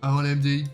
avant la MDI.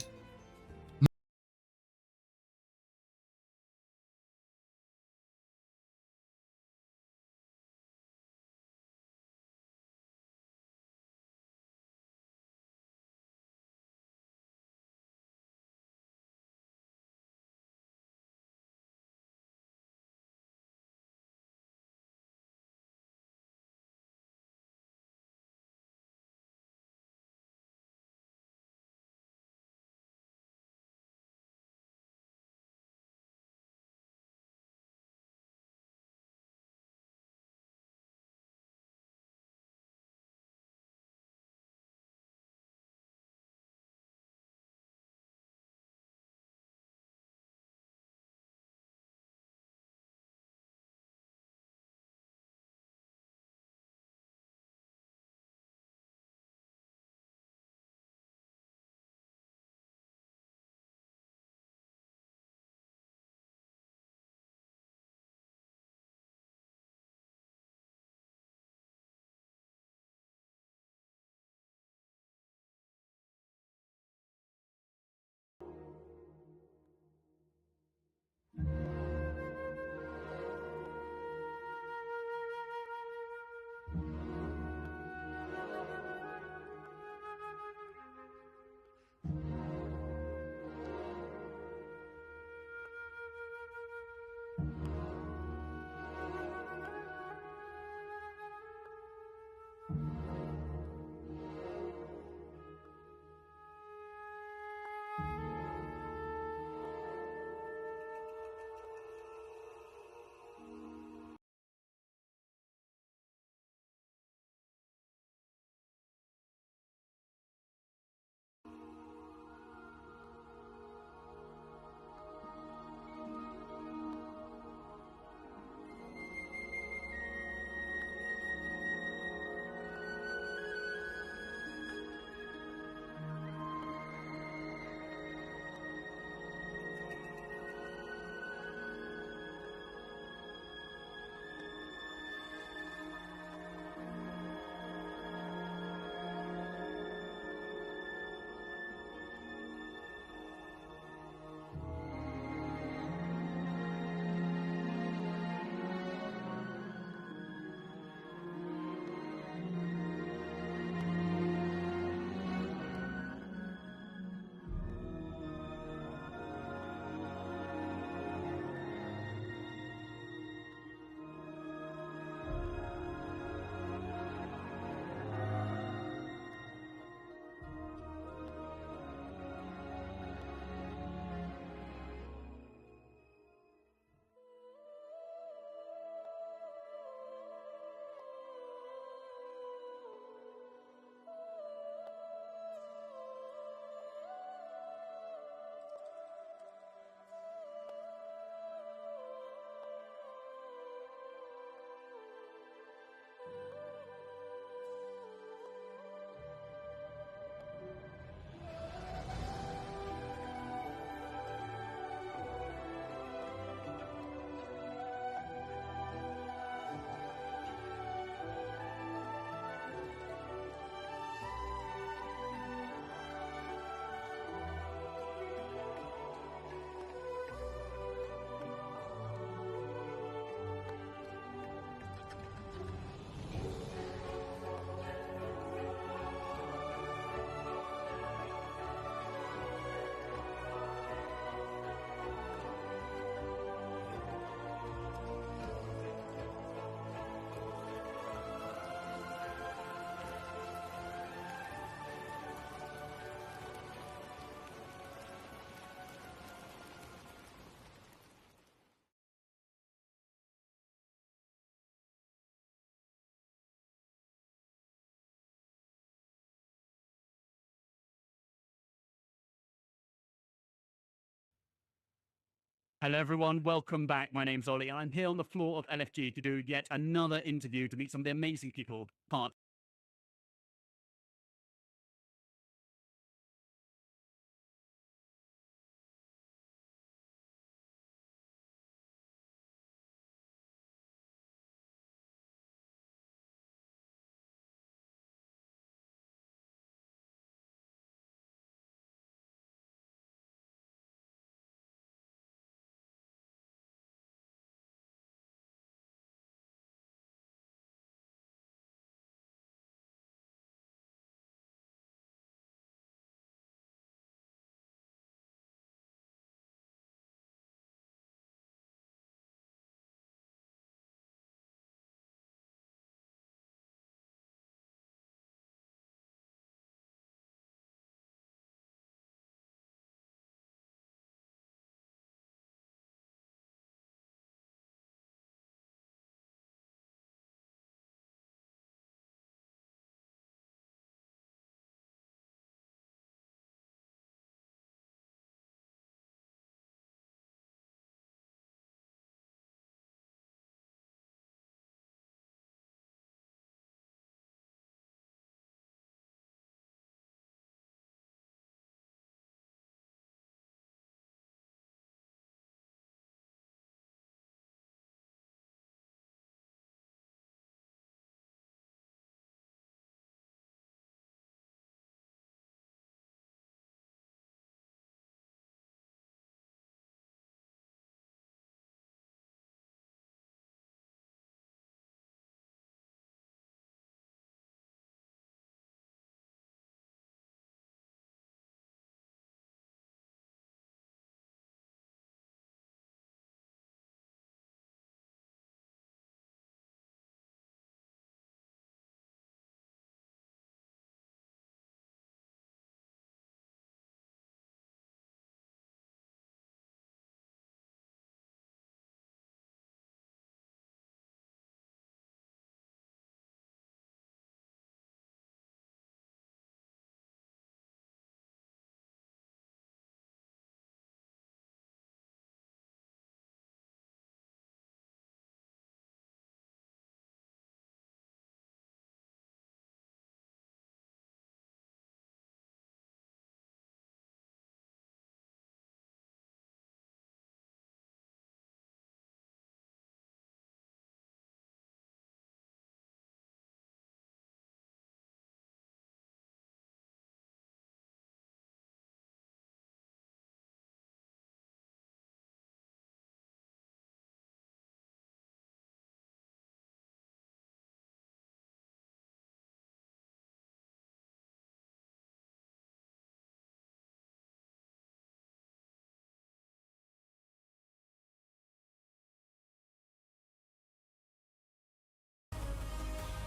Hello, everyone. Welcome back. My name's Ollie. I'm here on the floor of LFG to do yet another interview to meet some of the amazing people part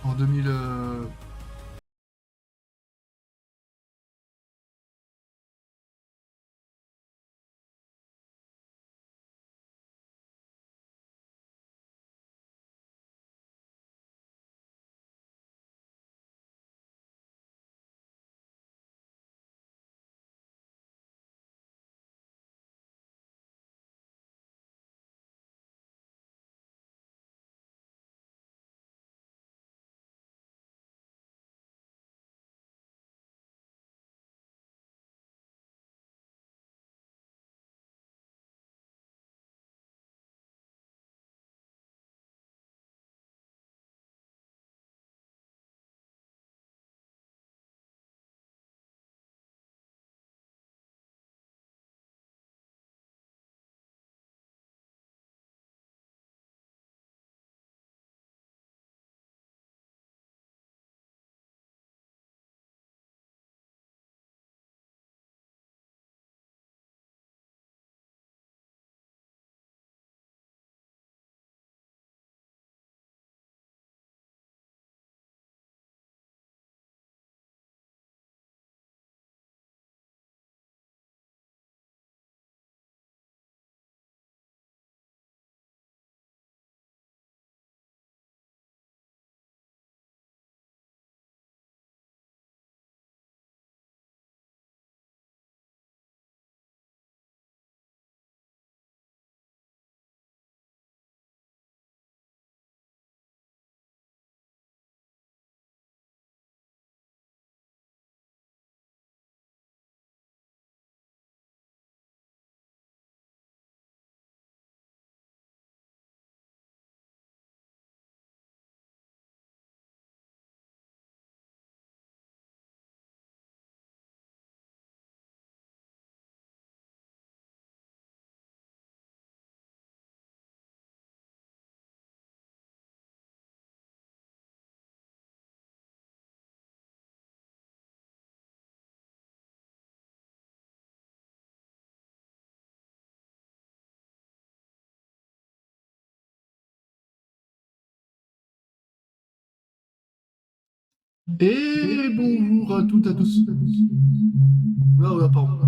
En 2000. Et bonjour à toutes et à tous. Ah, pardon.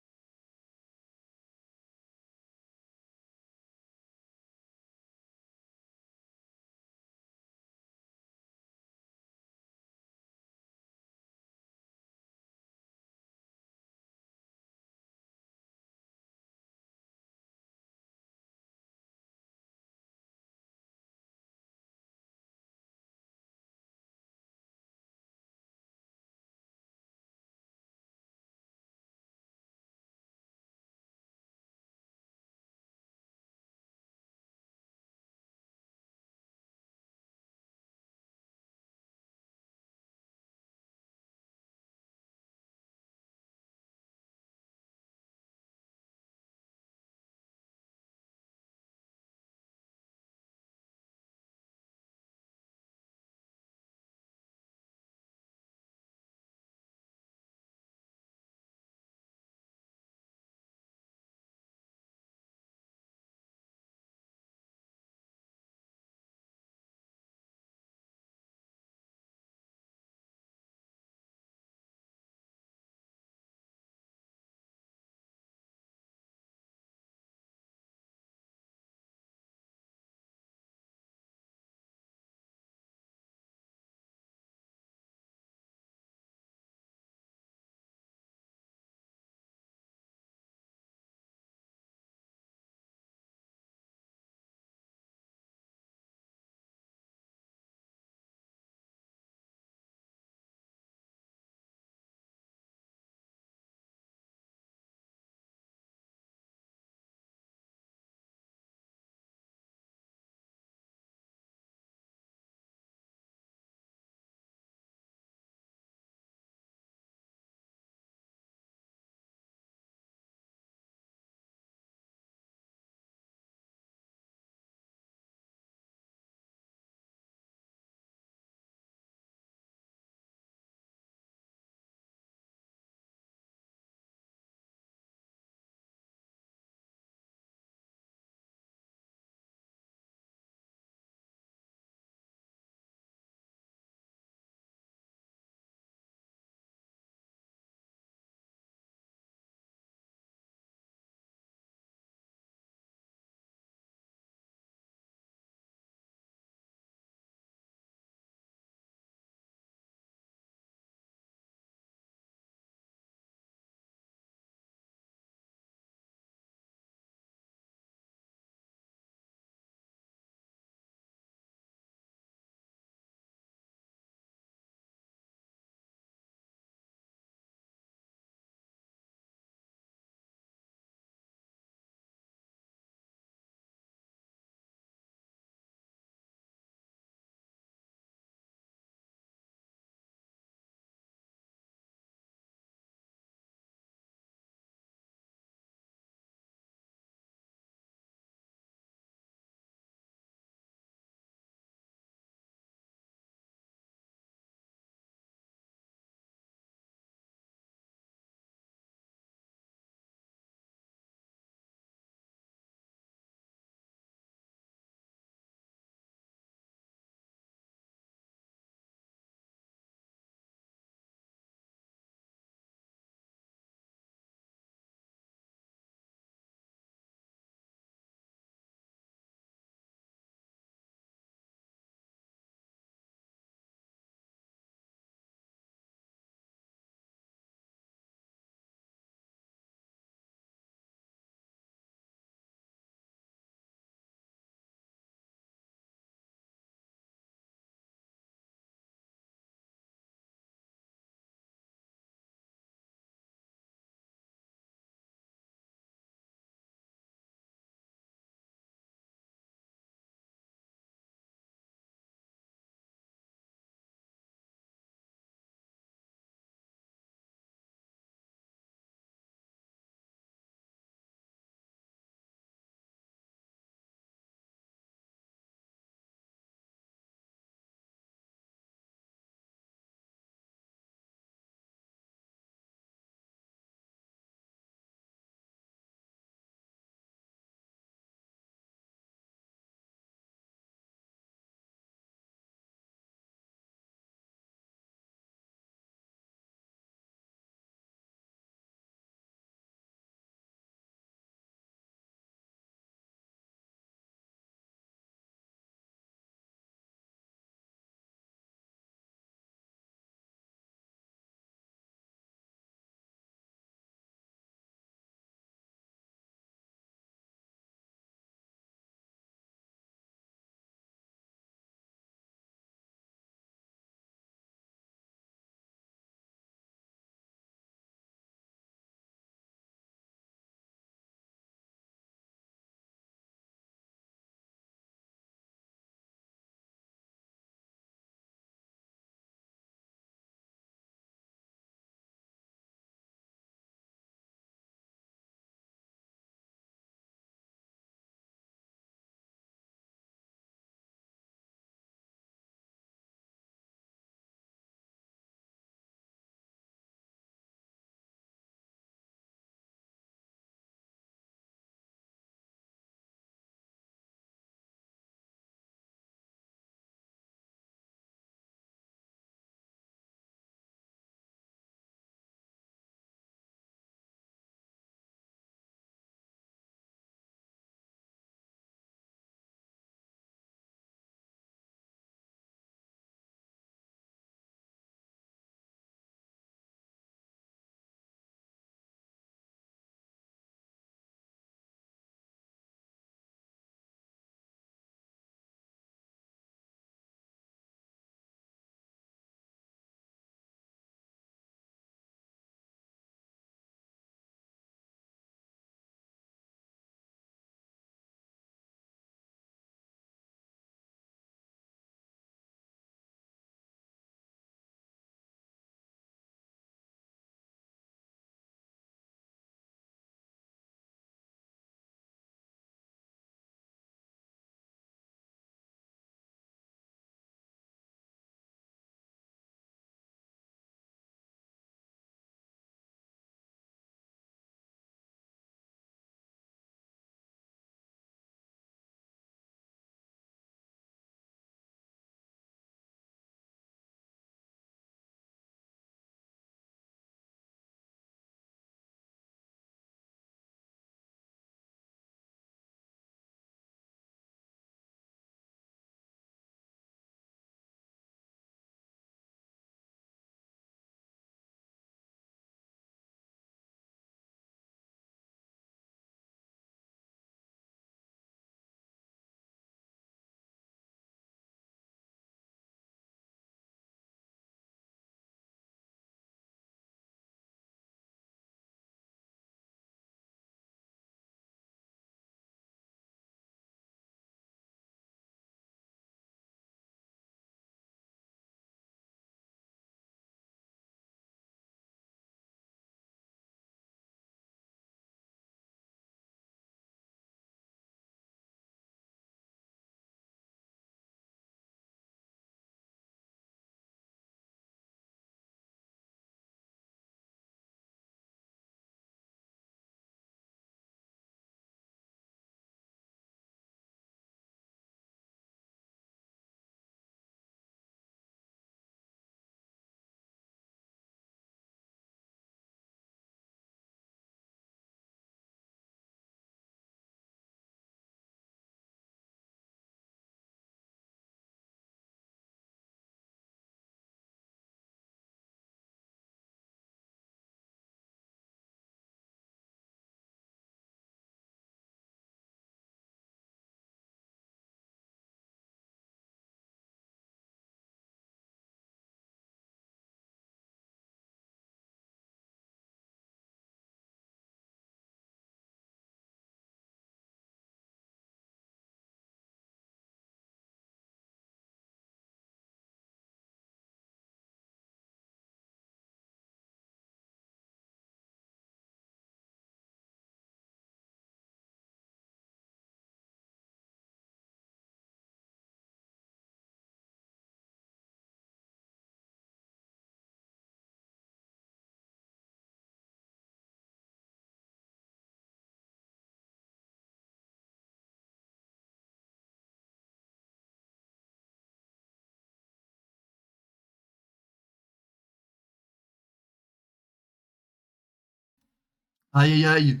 Aïe aïe aïe.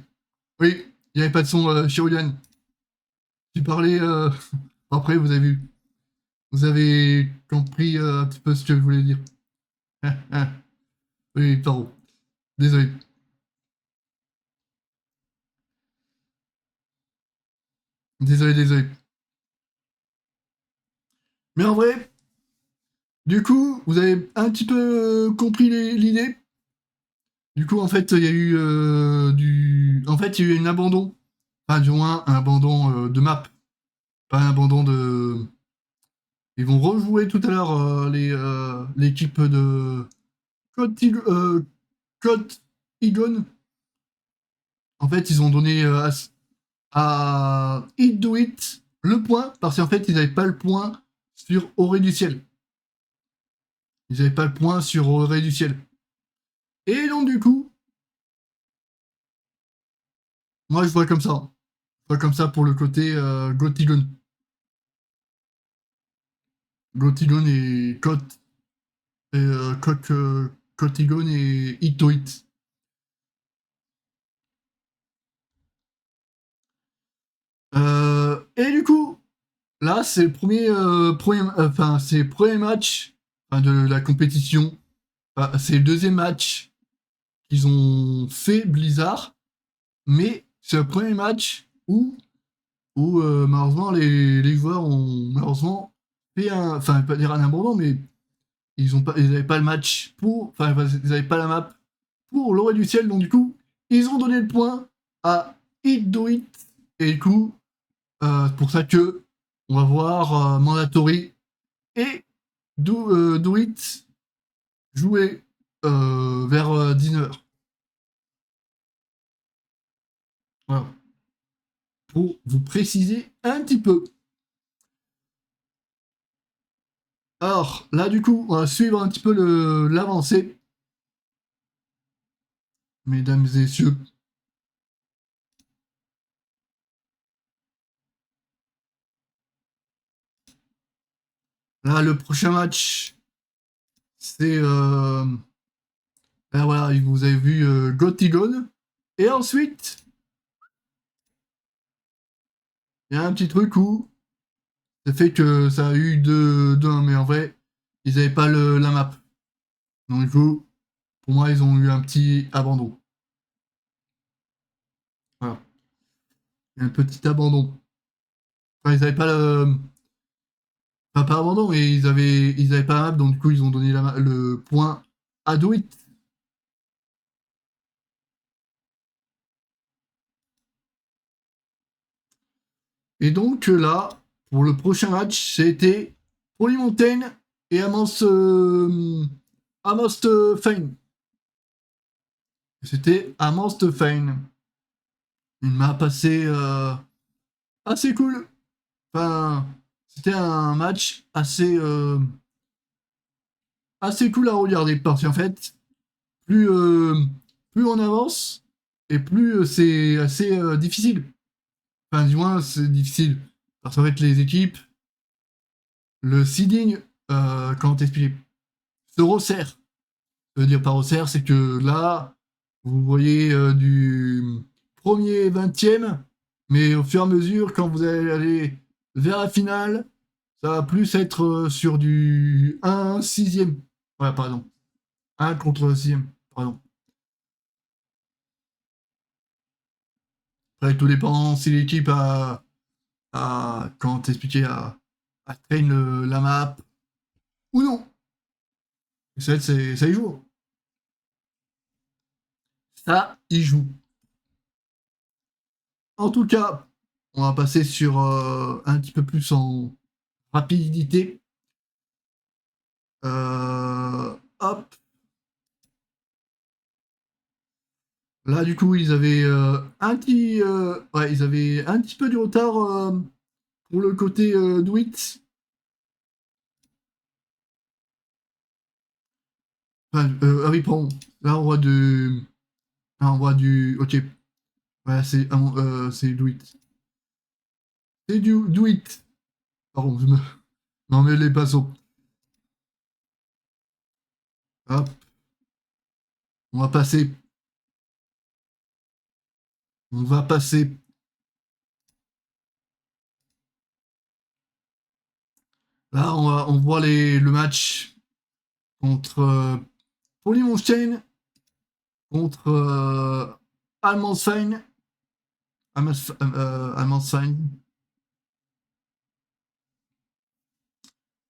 Oui, il n'y avait pas de son Shurian. J'ai parlé. Après, vous avez vu. Vous avez compris un petit peu ce que je voulais dire. Oui, pardon. Désolé. Désolé, désolé. Mais en vrai, du coup, vous avez un petit peu compris l'idée. Du coup, en fait, il y a eu du. En fait, il y a eu un abandon. Enfin, du moins, un abandon de map. Pas un abandon de. Ils vont rejouer tout à l'heure l'équipe de Code Egon. En fait, ils ont donné à Hit Do It le point parce qu'en fait, ils n'avaient pas le point sur Orée du Ciel. Ils n'avaient pas le point sur Orée du Ciel. Et donc, du coup, moi, je vois comme ça. Je vois comme ça pour le côté Gotigon. Gotigon et Kotigon et Hit Do It. Et du coup, là, c'est le c'est le premier match enfin, de la compétition. Enfin, c'est le deuxième match qu'ils ont fait Blizzard, mais c'est le premier match où malheureusement les joueurs ont malheureusement fait enfin pas dire un abandon, mais ils avaient pas le match enfin ils avaient pas la map pour l'Orée du Ciel, donc du coup ils ont donné le point à Hit Do It et du coup c'est pour ça que on va voir Mandatory et Do It jouer vers 19h. Voilà. Pour vous préciser un petit peu. Alors, là, du coup, on va suivre un petit peu l'avancée. Mesdames et messieurs. Là, le prochain match, c'est... là, voilà, vous avez vu Gotigon. Et ensuite, il y a un petit truc où ça fait que ça a eu 2-1, mais en vrai, ils n'avaient pas la map. Donc, du coup, pour moi, ils ont eu un petit abandon. Voilà. Un petit abandon. Enfin, ils n'avaient pas le... Enfin, pas abandon, mais ils avaient pas la map, donc du coup, ils ont donné le point à Do It. Et donc là, pour le prochain match, c'était Holy Mountain et Amos Fane. C'était Amos Fane. Une map assez cool. Enfin, c'était un match assez cool à regarder parce qu'en fait, plus, euh, plus on avance et plus c'est assez difficile. Enfin, du moins, c'est difficile. Parce qu'en fait, les équipes, le seeding, comment t'expliquer, se resserre. Ça veut dire par resserre, c'est que là, vous voyez du premier 20e, mais au fur et à mesure, quand vous allez aller vers la finale, ça va plus être sur du 1 sixième. Ouais, pardon. 1 contre 6e. Pardon. Après, tout dépend si l'équipe comment t'expliquer, a train la map ou non. Ça y joue. Ça y joue. En tout cas, on va passer sur un petit peu plus en rapidité. Hop. Là, du coup, ils avaient ouais, ils avaient un petit peu du retard pour le côté Do It. Enfin, ah oui, pardon. Là, on voit du. Ok. Ouais, c'est Do It. C'est du Do It. Pardon, je me. Non, mais les pinceaux. Hop. On va passer On va passer. Là, on voit le match contre Polymonstein contre Almansfein. Almansfein.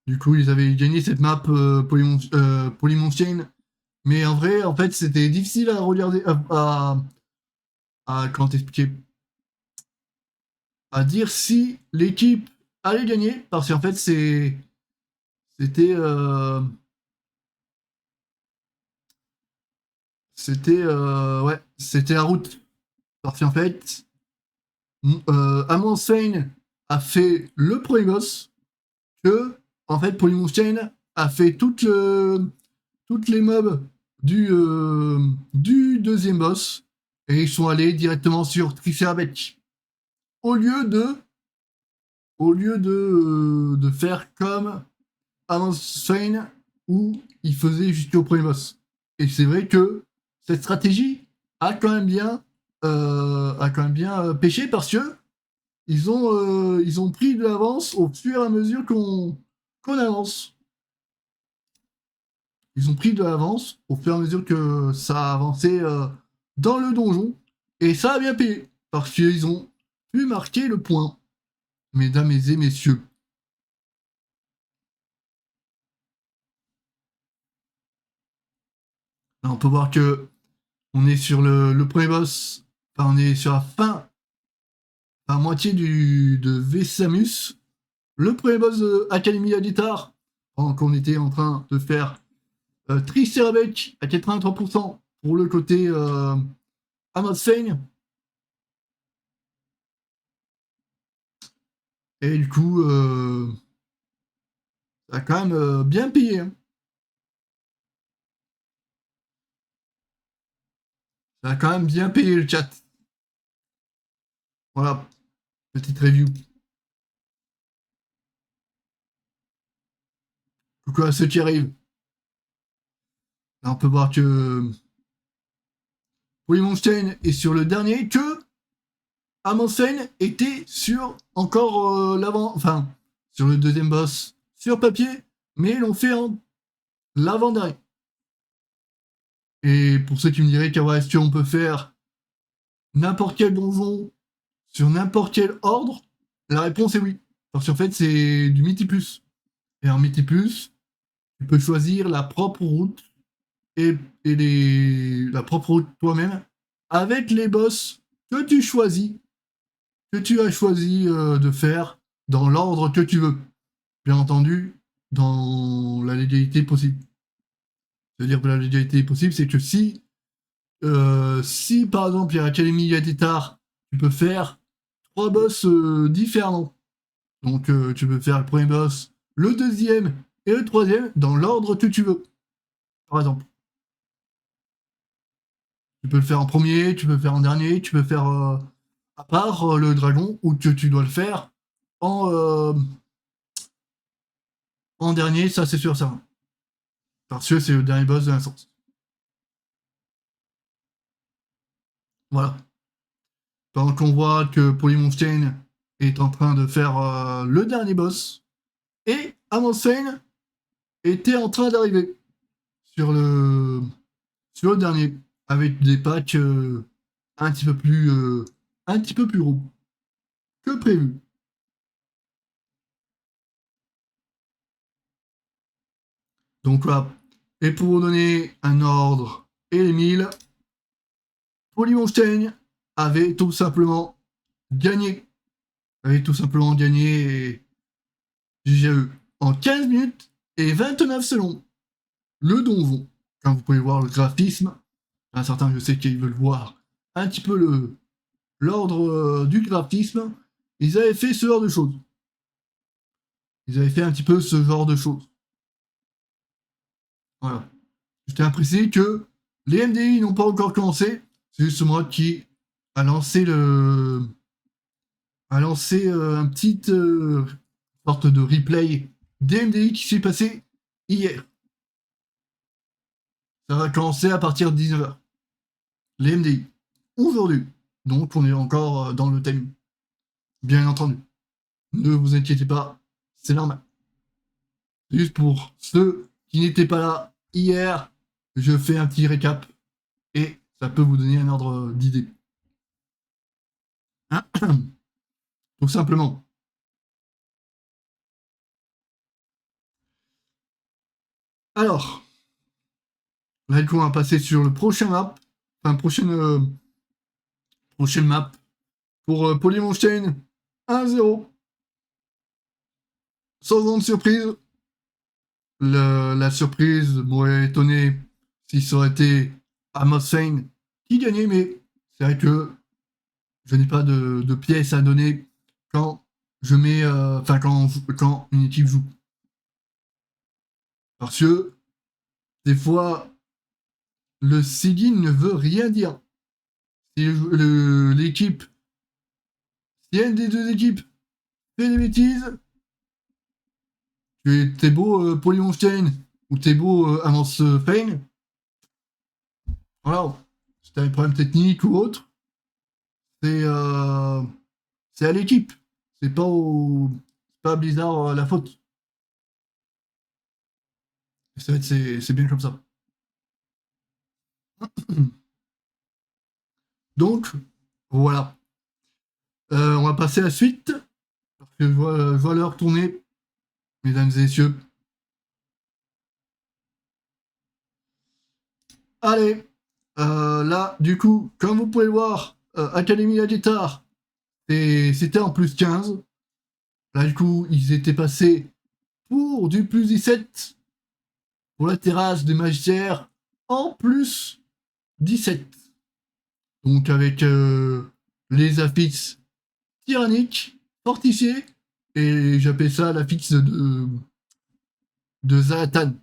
Du coup, ils avaient gagné cette map Polymonstein. Mais en vrai, en fait, c'était difficile à regarder, comment t'expliquer, à dire si l'équipe allait gagner, parce qu'en fait, c'était, ouais, c'était la route. Parce qu'en fait, Amundsen a fait le premier boss, que, en fait, Polymonstein a fait toutes les mobs du deuxième boss, et ils sont allés directement sur Triceratops. Au lieu de faire comme Amundsen, où il faisait jusqu'au premier boss. Et c'est vrai que cette stratégie a quand même bien, pêché, parce que ils ont pris de l'avance au fur et à mesure qu'on avance. Ils ont pris de l'avance au fur et à mesure que ça avançait dans le donjon. Et ça a bien payé, parce qu'ils ont pu marquer le point, mesdames et messieurs. Là, on peut voir que on est sur le premier boss. Enfin, on est sur la fin, à moitié de Vesamus. Le premier boss de Academy Editar. Pendant qu'on était en train de faire Triceratops à 83% pour le côté Amundsen. Et du coup, ça a quand même bien payé. Hein. Ça a quand même bien payé le chat. Voilà, petite review. Coucou à ceux qui arrivent. Là, on peut voir que Polymonstein est sur le dernier, que Amundsen était sur encore l'avant, enfin, sur le deuxième boss sur papier, mais ils l'ont fait en l'avant-dernier. Et pour ceux qui me diraient est-ce qu'on peut faire n'importe quel donjon sur n'importe quel ordre, la réponse est oui. Parce qu'en fait, c'est du Mythic Plus. Et en Mythic Plus, tu peux choisir la propre route et la propre route toi-même avec les boss que tu choisis, que tu as choisi de faire dans l'ordre que tu veux. Bien entendu, dans la légalité possible. C'est-à-dire que la légalité possible, c'est que si par exemple il y a Academy Yaditar, tu peux faire 3 boss différents. Donc tu peux faire le premier boss, le deuxième et le troisième dans l'ordre que tu veux. Par exemple. Tu peux le faire en premier, tu peux le faire en dernier, tu peux le faire à part le dragon, ou que tu dois le faire en, en dernier, ça c'est sûr ça. Parce que c'est le dernier boss de l'instance. Voilà. Pendant qu'on voit que Polymonstein est en train de faire le dernier boss, et Amundsen était en train d'arriver sur le dernier, avec des packs un petit peu plus gros que prévu. Donc voilà. Et pour vous donner un ordre et les 1000, Polymonstein avait tout simplement gagné. Avait tout simplement gagné GGE en 15 minutes et 29 secondes. Le donjon, comme vous pouvez voir le graphisme, il y en a certains, je sais qu'ils veulent voir un petit peu l'ordre du graphisme, ils avaient fait ce genre de choses. Ils avaient fait un petit peu ce genre de choses. Voilà. Je tiens à préciser que les MDI n'ont pas encore commencé. C'est juste moi qui a lancé un petit sorte de replay des MDI qui s'est passé hier. Ça va commencer à partir de 19h. Les MDI. Aujourd'hui. Donc on est encore dans le thème. Bien entendu. Ne vous inquiétez pas, c'est normal. Juste pour ceux qui n'étaient pas là hier, je fais un petit récap et ça peut vous donner un ordre d'idée. Tout simplement. Alors, là, du coup, on va passer sur le prochain map. Enfin, prochaine map pour Polymonstein 1-0. Sans grande surprise. La surprise m'aurait étonné si ça aurait été Amos Fane qui gagnait, mais c'est vrai que je n'ai pas de pièces à donner quand je mets, enfin quand une équipe joue. Parce que des fois, le seeding ne veut rien dire. Si l'équipe, si une des deux équipes fait des bêtises, t'es beau Polymonstein ou t'es beau Amos Fane, voilà, si t'as des problèmes techniques ou autre, c'est c'est à l'équipe. C'est pas à Blizzard la faute. C'est bien comme ça. Donc, voilà. On va passer à la suite. Parce que je vois l'heure tourner, mesdames et messieurs. Allez, là, du coup, comme vous pouvez le voir, Academy à guitare, c'était en plus 15. Là, du coup, ils étaient passés pour du plus 17 pour la terrasse des magicières en plus 17. Donc, avec les affixes tyranniques, fortifiés, et j'appelle ça l'affixe de Zalatan.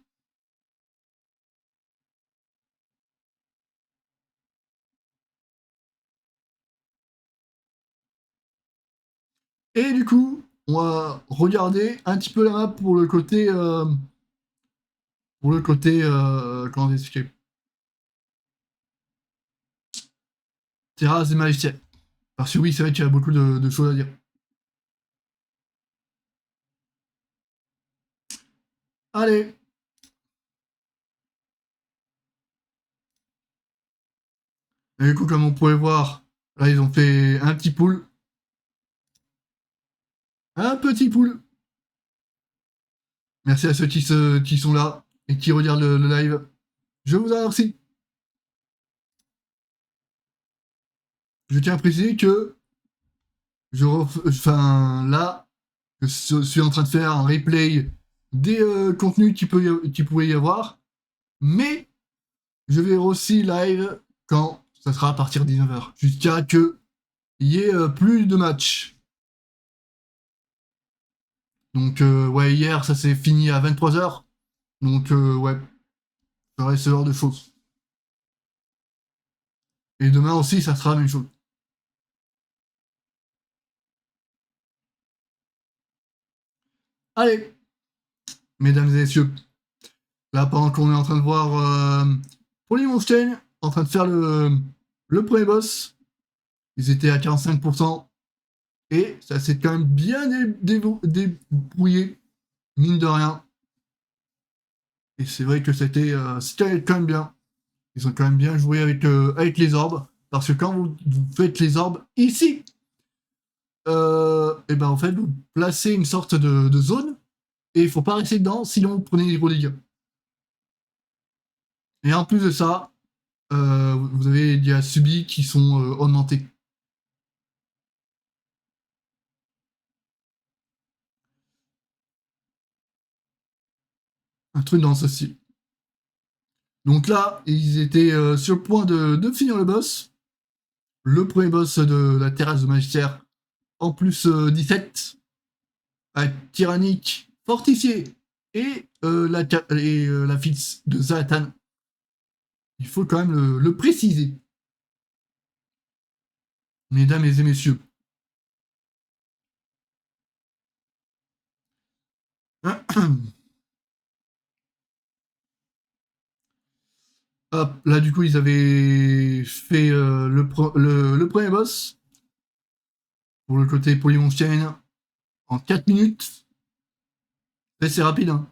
Et du coup, on va regarder un petit peu la map pour le côté, comment expliquer, terrasse des magiciens. Parce que oui, c'est vrai qu'il y a beaucoup de choses à dire. Allez. Et du coup, comme on pouvait voir, là, ils ont fait un petit pool. Un petit pool. Merci à ceux qui sont là et qui regardent le live. Je vous en remercie. Je tiens à préciser que enfin, là, je suis en train de faire un replay des contenus qui pouvait y avoir, mais je vais aussi live quand ça sera à partir de 19h, jusqu'à que il y ait plus de matchs. Donc ouais, hier ça s'est fini à 23h, donc ouais, je ferai ce genre de choses. Et demain aussi ça sera la même chose. Allez, mesdames et messieurs, là pendant qu'on est en train de voir Polymonstein en train de faire le premier boss, ils étaient à 45%. Et ça s'est quand même bien débrouillé, mine de rien. Et c'est vrai que c'était quand même bien. Ils ont quand même bien joué avec les orbes. Parce que quand vous faites les orbes ici, et ben en fait, vous placez une sorte de zone. Et il faut pas rester dedans, sinon vous prenez des gros dégâts. Et en plus de ça, vous avez des subis qui sont augmentés. Un truc dans ce style. Donc là, ils étaient sur le point de finir le boss. Le premier boss de la terrasse de magistère, en plus 17, avec tyrannique fortifié et, la fils de Zalatan. Il faut quand même le préciser, mesdames et messieurs. Hop, là, du coup, ils avaient fait le premier boss pour le côté Polymon Chain en 4 minutes. Là, c'est rapide, hein.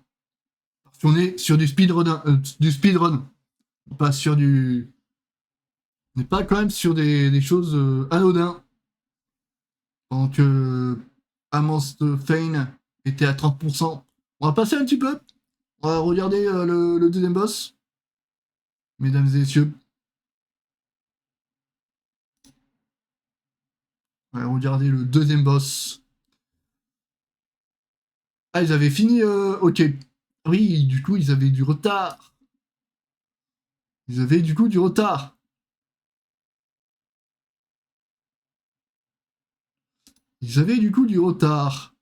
Parce qu'on est sur du speedrun, pas sur du. On n'est pas quand même sur des choses anodines. Donc, Amos Fane était à 30%. On va passer un petit peu. On va regarder le deuxième boss. Mesdames et messieurs. On va regarder le deuxième boss. Ah, ils avaient fini. Ok. Oui, du coup, ils avaient du retard. Ils avaient du coup du retard. Ils avaient du coup du retard.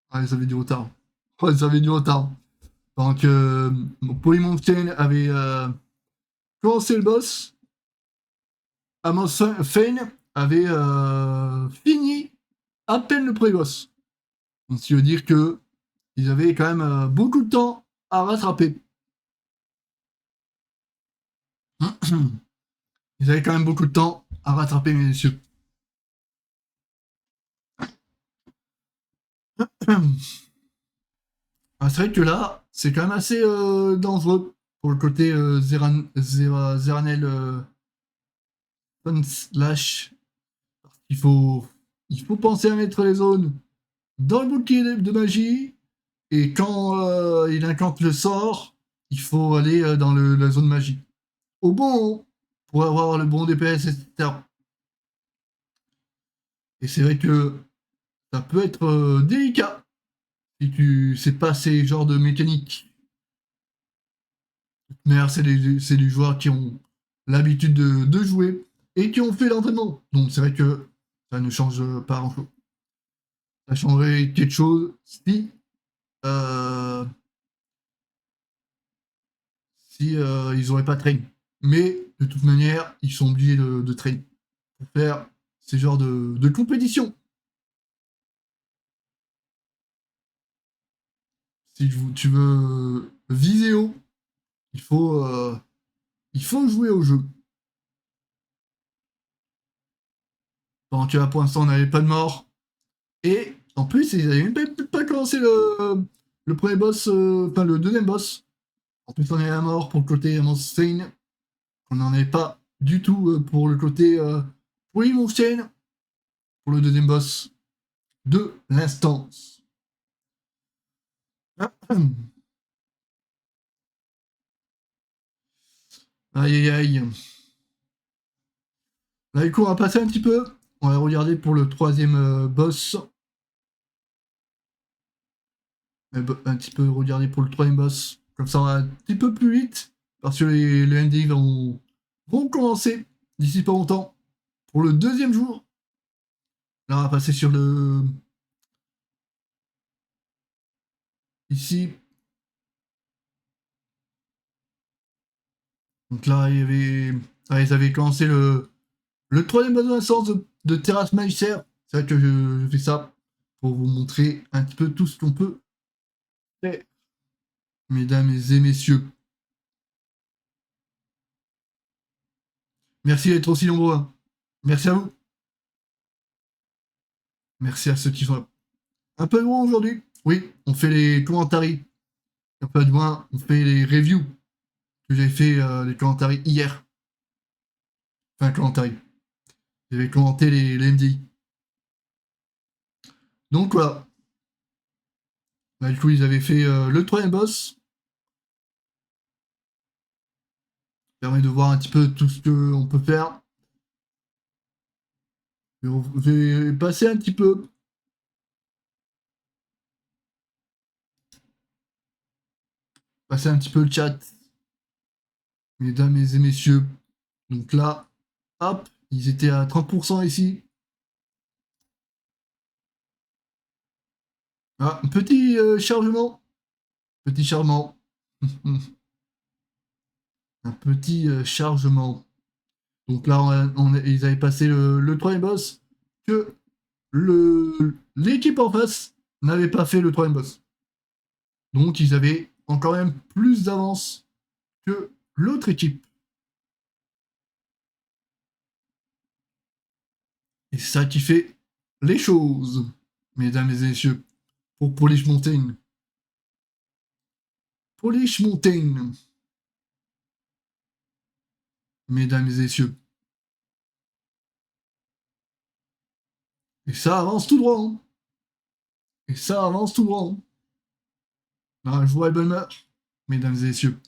Ah, ils avaient du retard. Oh, ils avaient du retard. Donc, Polymon Chain avait commencé le boss. Amos Fane avait fini à peine le pré-boss. Donc, ce qui veut dire que ils avaient quand même beaucoup de temps à rattraper. Ils avaient quand même beaucoup de temps à rattraper, messieurs. Ah, c'est vrai que là, c'est quand même assez dangereux pour le côté Zeranel Slash. Il faut, il faut penser à mettre les zones dans le bouclier de magie. Et quand il incante le sort, il faut aller dans la zone magie. Au bon, pour avoir le bon DPS, etc. Et c'est vrai que ça peut être délicat si tu sais pas ces genres de mécaniques. Mais c'est des joueurs qui ont l'habitude de jouer et qui ont fait l'entraînement. Donc c'est vrai que ça ne change pas grand-chose. Ça changerait quelque chose si euh, ils n'auraient pas train. Mais de toute manière, ils sont obligés de train pour faire ces genres de compétitions. Si tu veux viser haut, il faut, euh, il faut jouer au jeu. Donc là, pour l'instant, on n'avait pas de mort. Et en plus, ils n'avaient même pas commencé le premier boss, enfin le deuxième boss. En plus, on est à mort pour le côté Monstein. On n'en avait pas du tout pour le côté oui, Monstein, pour le deuxième boss de l'instance. Aïe aïe aïe. Là, du coup, on va passer un petit peu. On va regarder pour le troisième boss. Un petit peu regarder pour le troisième boss. Comme ça, on va un petit peu plus vite. Parce que les MD vont commencer d'ici pas longtemps. Pour le deuxième jour. Là, on va passer sur le. Ici. Donc là, ils avaient commencé le troisième boss de l'instance de Terrace Magister. C'est vrai que je fais ça pour vous montrer un petit peu tout ce qu'on peut faire. Mesdames et messieurs. Merci d'être aussi nombreux, hein. Merci à vous. Merci à ceux qui sont là. Un peu loin aujourd'hui. Oui, on fait les commentaires. Un peu de moins, on fait les reviews. Que j'avais fait les commentaires hier. Enfin, commentaires. J'avais commenté les MDI. Donc voilà. Là, du coup, ils avaient fait le troisième boss. Ça permet de voir un petit peu tout ce qu'on peut faire. Je vais passer un petit peu. Passer un petit peu le chat. Mesdames et messieurs. Donc là, hop, ils étaient à 30% ici. Ah, un petit chargement. Petit chargement. Un petit chargement. Donc là, ils avaient passé le troisième boss. Que l'équipe en face n'avait pas fait le troisième boss. Donc ils avaient encore même plus d'avance que l'autre équipe. Et c'est ça qui fait les choses, mesdames et messieurs, pour Polish Mountain. Polish Mountain, mesdames et messieurs. Et ça avance tout droit. Hein. Et ça avance tout droit. Hein. Dans la joie et bonne humeur, mesdames et messieurs.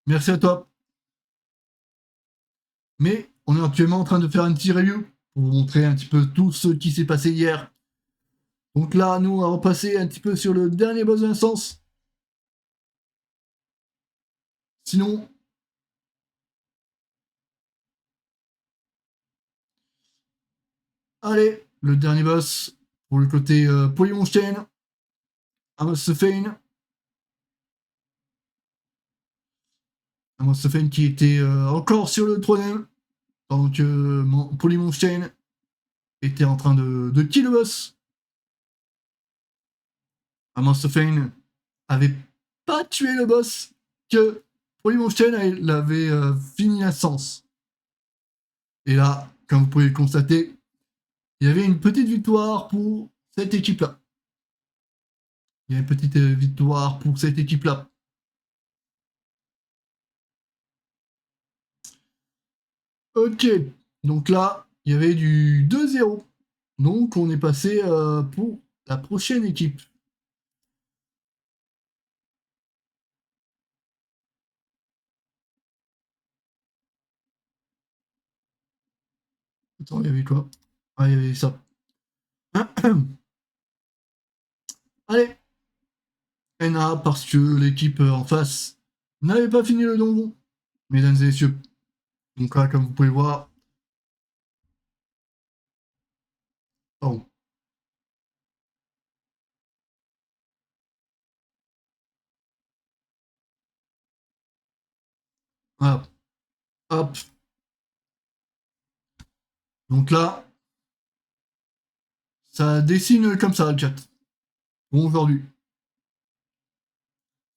Merci à toi. Mais on est actuellement en train de faire un petit review pour vous montrer un petit peu tout ce qui s'est passé hier. Donc là, nous, on va repasser un petit peu sur le dernier boss de l'instance. Sinon, allez, le dernier boss pour le côté Polymonstein, Amosophaine. Amosophaine qui était encore sur le trône pendant que Polymonstein était en train de kill le boss. Amosophaine avait pas tué le boss, que Polymonstein avait fini l'instance. Et là, comme vous pouvez le constater, il y avait une petite victoire pour cette équipe-là. Il y a une petite victoire pour cette équipe-là. Ok, donc là, il y avait du 2-0. Donc on est passé pour la prochaine équipe. Attends, il y avait quoi? Ah, il y avait ça. Allez, NA, parce que l'équipe en face n'avait pas fini le donjon, mesdames et messieurs. Donc là, comme vous pouvez voir, pardon. Voilà. Hop. Donc là, ça dessine comme ça, le chat. Bon, aujourd'hui.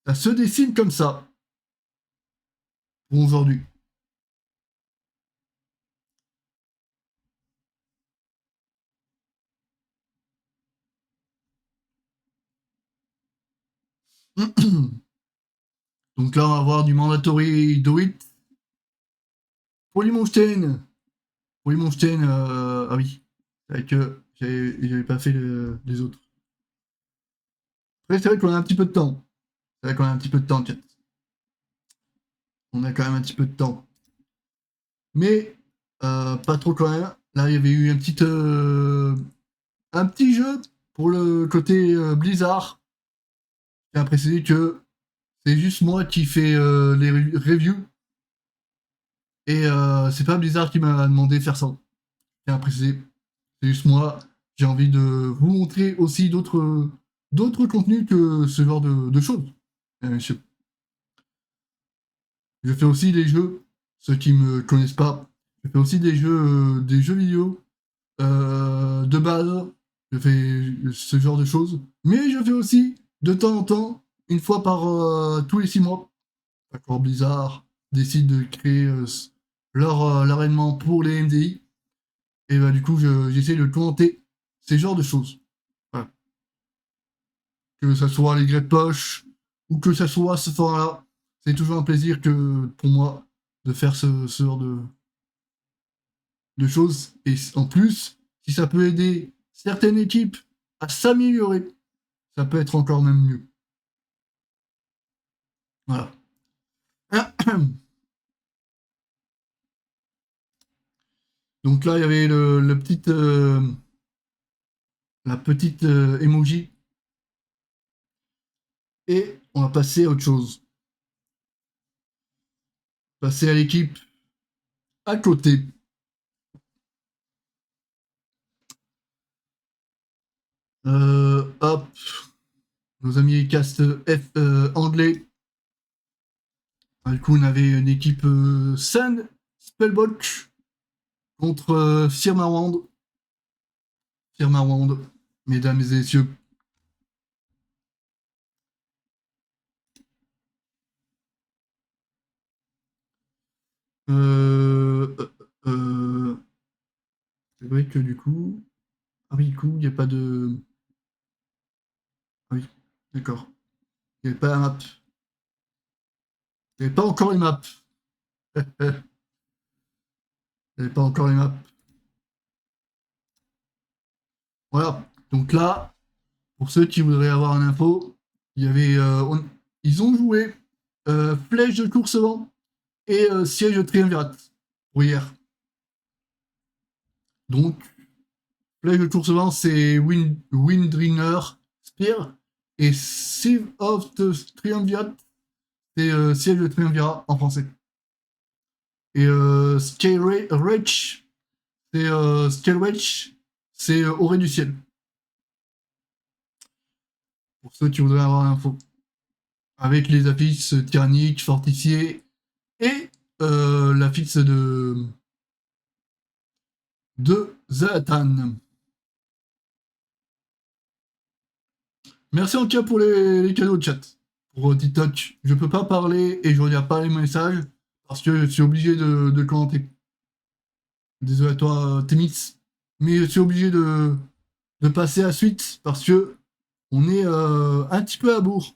Ça se dessine comme ça. Bon, aujourd'hui. Donc là, on va avoir du mandatory do it. Polymonstein. Polymonstein, ah oui. C'est vrai que j'avais pas fait les autres. Après, c'est vrai qu'on a un petit peu de temps. C'est vrai qu'on a un petit peu de temps, chat. On a quand même un petit peu de temps. Mais pas trop quand même. Là, il y avait eu un petit jeu pour le côté Blizzard. J'ai à préciser que c'est juste moi qui fais les reviews. Et c'est pas Blizzard qui m'a demandé de faire ça. J'ai à préciser. C'est juste moi. J'ai envie de vous montrer aussi d'autres contenus que ce genre de choses. Messieurs. Je fais aussi des jeux, ceux qui me connaissent pas. Je fais aussi des jeux vidéo de base. Je fais ce genre de choses. Mais je fais aussi, de temps en temps, une fois par tous les 6 mois, d'accord, Blizzard décide de créer leur événement pour les MDI. Et bah, du coup, j'essaie de commenter ces genres de choses. Voilà. Que ça soit les Great Poche ou que ça soit ce format-là. C'est toujours un plaisir que pour moi de faire ce genre de choses. Et en plus, si ça peut aider certaines équipes à s'améliorer, ça peut être encore même mieux. Voilà. Donc là, il y avait la petite emoji. Et on va passer à autre chose. Passer à l'équipe à côté. Hop. Nos amis cast F anglais. Du coup, on avait une équipe Sand Spellbook contre Firmawand. Firmawand, mesdames et messieurs. vrai que du coup... Ah oui, du coup, il n'y a pas de... Ah oui, d'accord. Il n'y avait pas la map. Il n'y avait pas encore les maps. Il n'y avait pas encore les maps. Voilà. Donc là, pour ceux qui voudraient avoir une info, il y avait... ils ont joué Flèche de course-vent et Siège de triumvirate pour hier. Donc, Flèche de course-vent, c'est Windringer Spear. Et Sieve of the Triumvirate, c'est Siège de triumvirat en français. Et Scalewatch, c'est Orée du ciel. Pour ceux qui voudraient avoir l'info. Avec les affiches tyranniques, fortifiées et l'affiche de Zlatan. Merci en tout cas pour les cadeaux de chat. Pour TikTok, je peux pas parler et je regarde pas les messages parce que je suis obligé de commenter. Désolé à toi, Témis, mais je suis obligé de passer à la suite parce que on est un petit peu à bourre.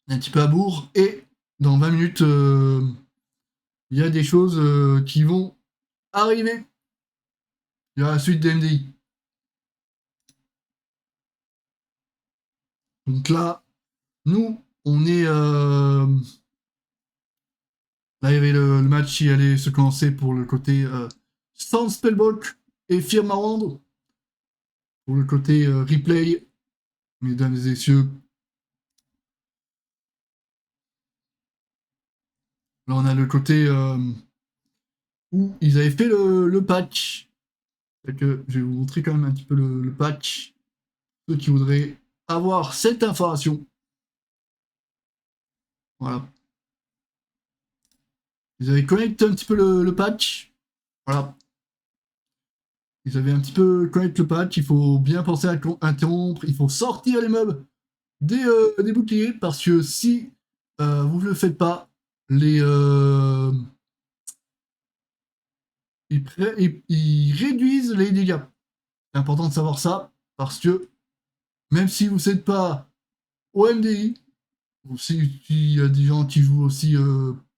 Un petit peu à bourre et dans 20 minutes, il y a des choses qui vont arriver. Il y a la suite des MDI. Donc là, nous, on est... là, il y avait le match qui allait se commencer pour le côté Sans Spellbook et Firmawand. Pour le côté replay, mesdames et messieurs. Là, on a le côté où ils avaient fait le patch. Fait que je vais vous montrer quand même un petit peu le patch. Ceux qui voudraient avoir cette information. Voilà. Ils avaient connecté un petit peu le patch. Voilà. Ils avaient un petit peu connecté le patch. Il faut bien penser à interrompre. Il faut sortir les mobs des boucliers parce que si vous ne le faites pas, les ils réduisent les dégâts. C'est important de savoir ça parce que même si vous n'êtes pas au MDI, ou s'il y a des gens qui jouent aussi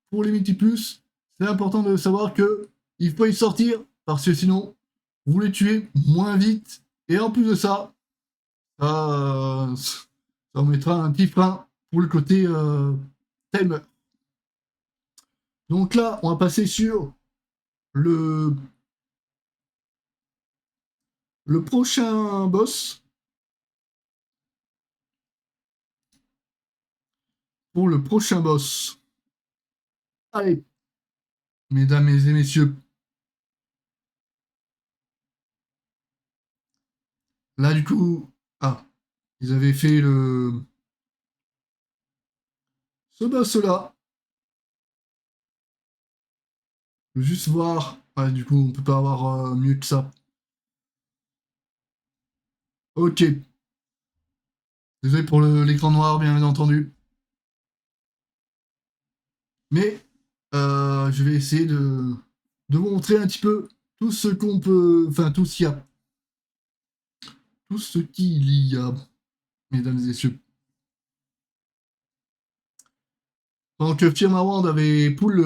pour les multiplus, c'est important de savoir que il faut y sortir parce que sinon vous les tuez moins vite et en plus de ça, ça vous mettra un petit frein pour le côté timer. Donc là, on va passer sur le prochain boss. Pour le prochain boss. Allez, mesdames et messieurs. Là, du coup, ils avaient fait ce boss-là. Juste voir. Ouais, du coup, on peut pas avoir mieux que ça. Ok. Désolé pour l'écran noir, bien entendu. Mais je vais essayer de vous montrer un petit peu tout ce qu'on peut. Enfin, tout ce qu'il y a. Tout ce qu'il y a, mesdames et messieurs. Pendant que Firmawand avait pull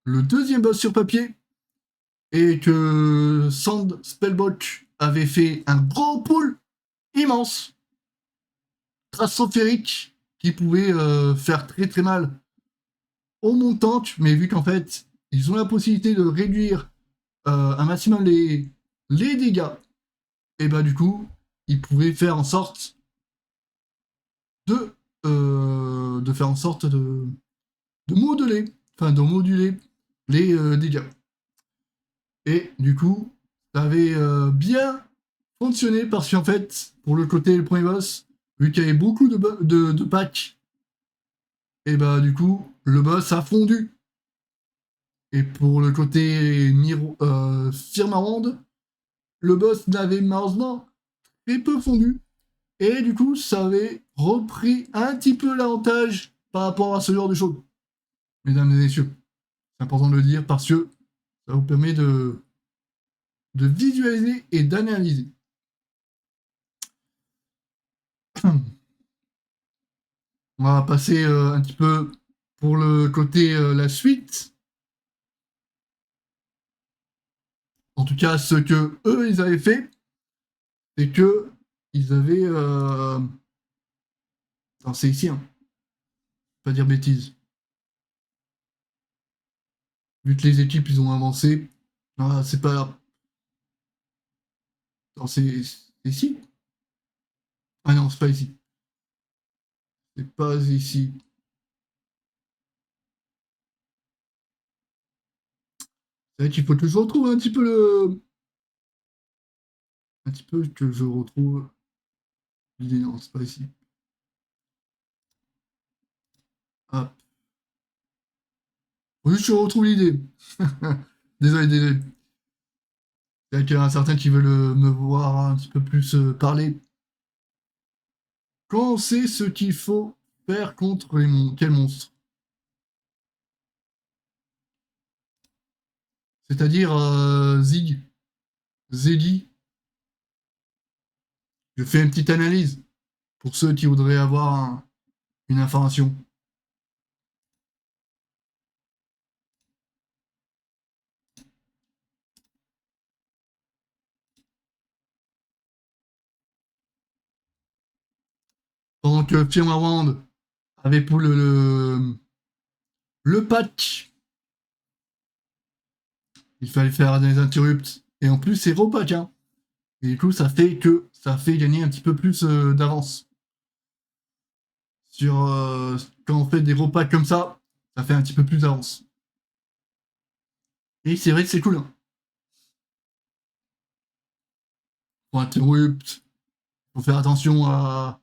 le deuxième boss sur papier et que Sand Spellbook avait fait un gros pull immense, stratosphérique, qui pouvait faire très très mal aux montantes, mais vu qu'en fait, ils ont la possibilité de réduire un maximum les dégâts, et bah du coup, ils pouvaient faire en sorte de faire en sorte de moduler les dégâts. Et du coup, ça avait bien fonctionné parce qu'en fait, pour le côté le premier boss, vu qu'il y avait beaucoup de packs, et bah du coup, le boss a fondu. Et pour le côté Firmawand, le boss n'avait malheureusement très peu fondu. Et du coup, ça avait repris un petit peu l'avantage par rapport à ce genre de choses. mesdames et messieurs. C'est important de le dire parce que ça vous permet de visualiser et d'analyser. On va passer un petit peu pour le côté la suite. En tout cas, ce que eux ils avaient fait, c'est que ils avaient. Non, c'est ici, hein. Pas dire bêtises. Vu que les équipes ils ont avancé, ah, c'est pas. Non, c'est ici. Ah non, c'est pas ici. C'est pas ici. C'est vrai qu'il faut que je retrouve un petit peu le. Un petit peu que je retrouve l'idée. Non, c'est pas ici. Hop. Faut juste que je retrouve l'idée. Désolé, désolé. C'est vrai qu'il y en a certains qui veulent me voir un petit peu plus parler. Quand on sait ce qu'il faut faire contre les quel monstre? C'est-à-dire Zig, Zeddy. Je fais une petite analyse pour ceux qui voudraient avoir une information. Pendant que Firmware avait pour le patch, il fallait faire des interrupts. Et en plus, c'est repack, hein. Et du coup, ça fait gagner un petit peu plus d'avance. Sur quand on fait des repacks comme ça fait un petit peu plus d'avance. Et c'est vrai que c'est cool, hein. Pour interrupt, faut faire attention à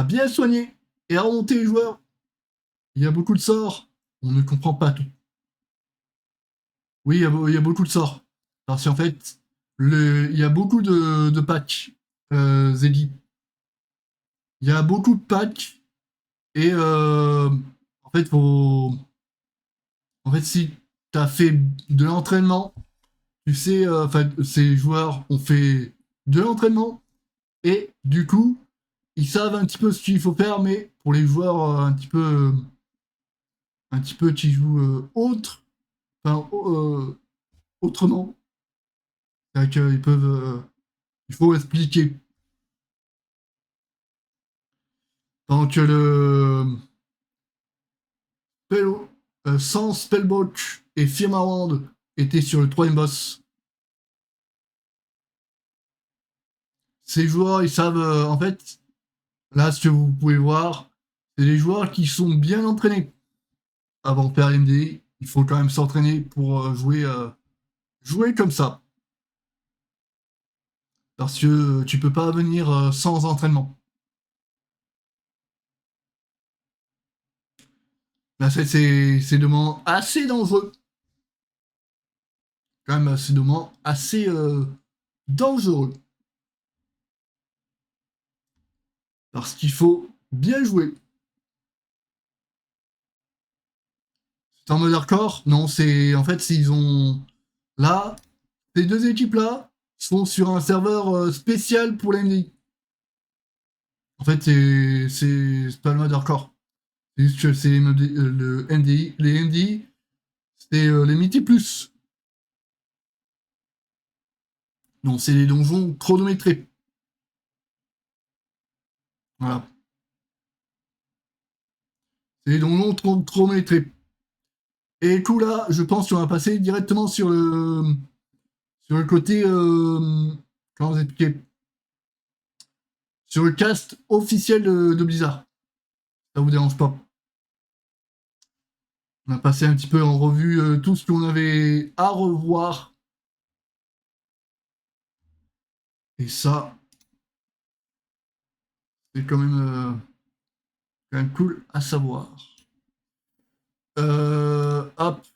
bien soigner et à remonter les joueurs. Il y a beaucoup de sorts, on ne comprend pas tout. Oui, il y a beaucoup de sorts. Parce qu'en fait, il y a beaucoup de patchs, Zeddy. Il y a beaucoup de patchs et en fait, si tu as fait de l'entraînement, tu sais, ces joueurs ont fait de l'entraînement et du coup, ils savent un petit peu ce qu'il faut faire, mais pour les joueurs un petit peu qui jouent enfin, autrement, c'est vrai qu'ils peuvent, il faut expliquer. Tant que sans Spellbook et Firmawand étaient sur le troisième boss, ces joueurs, ils savent, en fait, là, ce que vous pouvez voir, c'est des joueurs qui sont bien entraînés. Avant de faire MD, il faut quand même s'entraîner pour jouer comme ça. Parce que tu peux pas venir sans entraînement. Là, c'est des moments assez dangereux. Quand même, c'est des moments assez dangereux. Parce qu'il faut bien jouer. C'est en mode hardcore? Non, c'est. En fait, s'ils ont. Là, ces deux équipes-là sont sur un serveur spécial pour les MDI. En fait, c'est pas le mode hardcore. C'est juste que c'est le MDI. Les MDI, c'est les Mythic Plus. Donc, c'est les donjons chronométrés. Voilà. C'est les donjons chronométrés. Et du coup, là, je pense qu'on va passer directement sur le côté. Comment vous expliquer? Sur le cast officiel de Blizzard. Ça vous dérange pas? On a passé un petit peu en revue tout ce qu'on avait à revoir. Et ça, c'est quand même cool à savoir. Hop.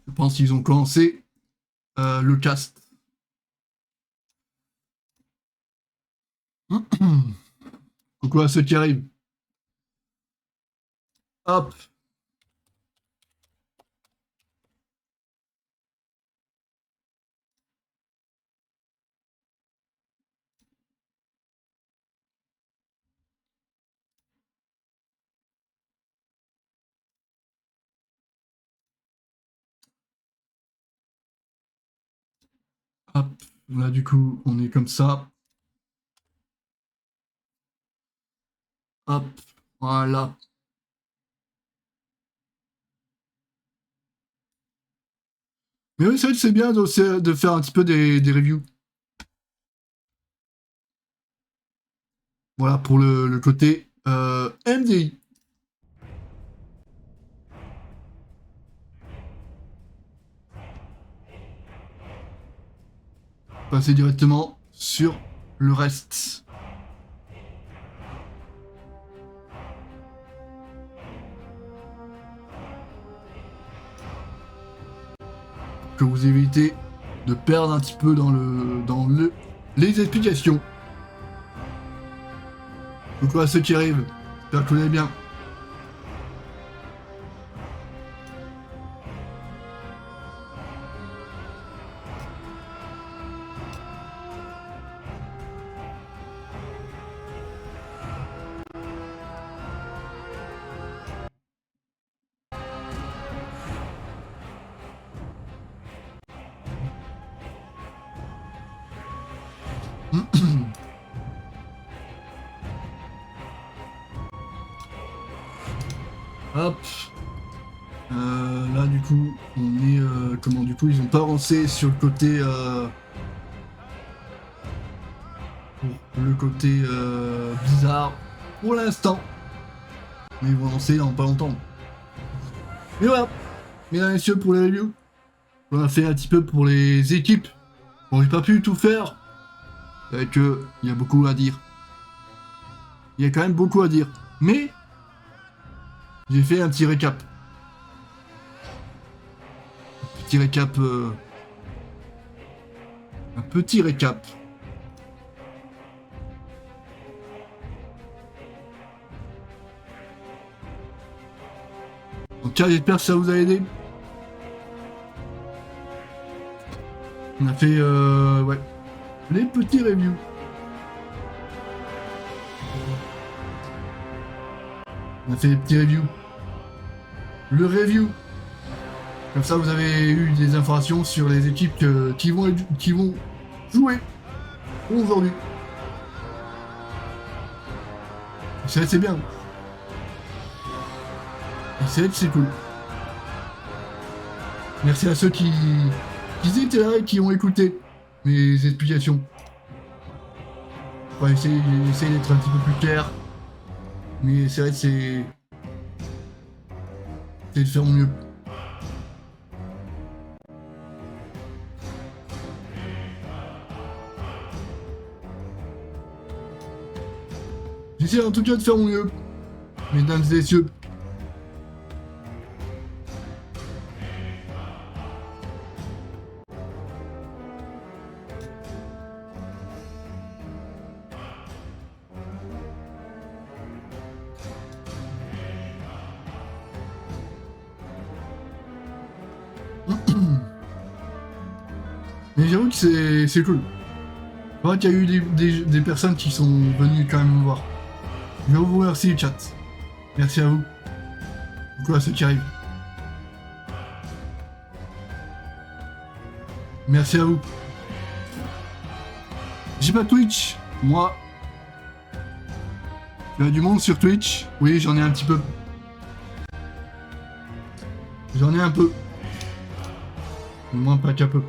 Je pense qu'ils ont commencé le cast. Coucou à ceux qui arrivent. Hop. Hop. Là, du coup, on est comme ça. Hop. Voilà. Mais oui, c'est vrai que c'est bien de faire un petit peu des reviews. Voilà, pour le côté MDI. Passer directement sur le reste. Que vous évitez de perdre un petit peu dans les explications. Donc à ceux qui arrivent, j'espère que vous allez bien. Hop. Là, du coup, on est... comment, du coup, ils ont pas avancé sur le côté... pour le côté bizarre pour l'instant. Mais ils vont lancer dans pas longtemps. Et voilà, mesdames et messieurs, pour les reviews. On a fait un petit peu pour les équipes. Bon, j'ai pas pu tout faire. C'est que il y a beaucoup à dire. Il y a quand même beaucoup à dire. Mais j'ai fait un petit récap. Un petit récap. Un petit récap. Donc j'espère que ça vous a aidé. On a fait ouais, les petits reviews. On a fait les petits reviews. Le review. Comme ça, vous avez eu des informations sur les équipes qui vont jouer aujourd'hui. C'est bien. C'est cool. Merci à ceux qui étaient là et qui ont écouté mes explications. On va essayer d'être un petit peu plus clair. Mais c'est vrai que c'est de faire mon mieux. J'essaie en tout cas de faire mon mieux, mesdames et messieurs. Mais j'avoue que c'est cool. Je vois qu'il y a eu des personnes qui sont venues quand même me voir. Je vous remercie, chat. Merci à vous. Beaucoup à ceux qui arrivent. Merci à vous. J'ai pas Twitch. Moi. Il y a du monde sur Twitch. Oui, j'en ai un petit peu. J'en ai un peu. Au moins pas qu'un peu.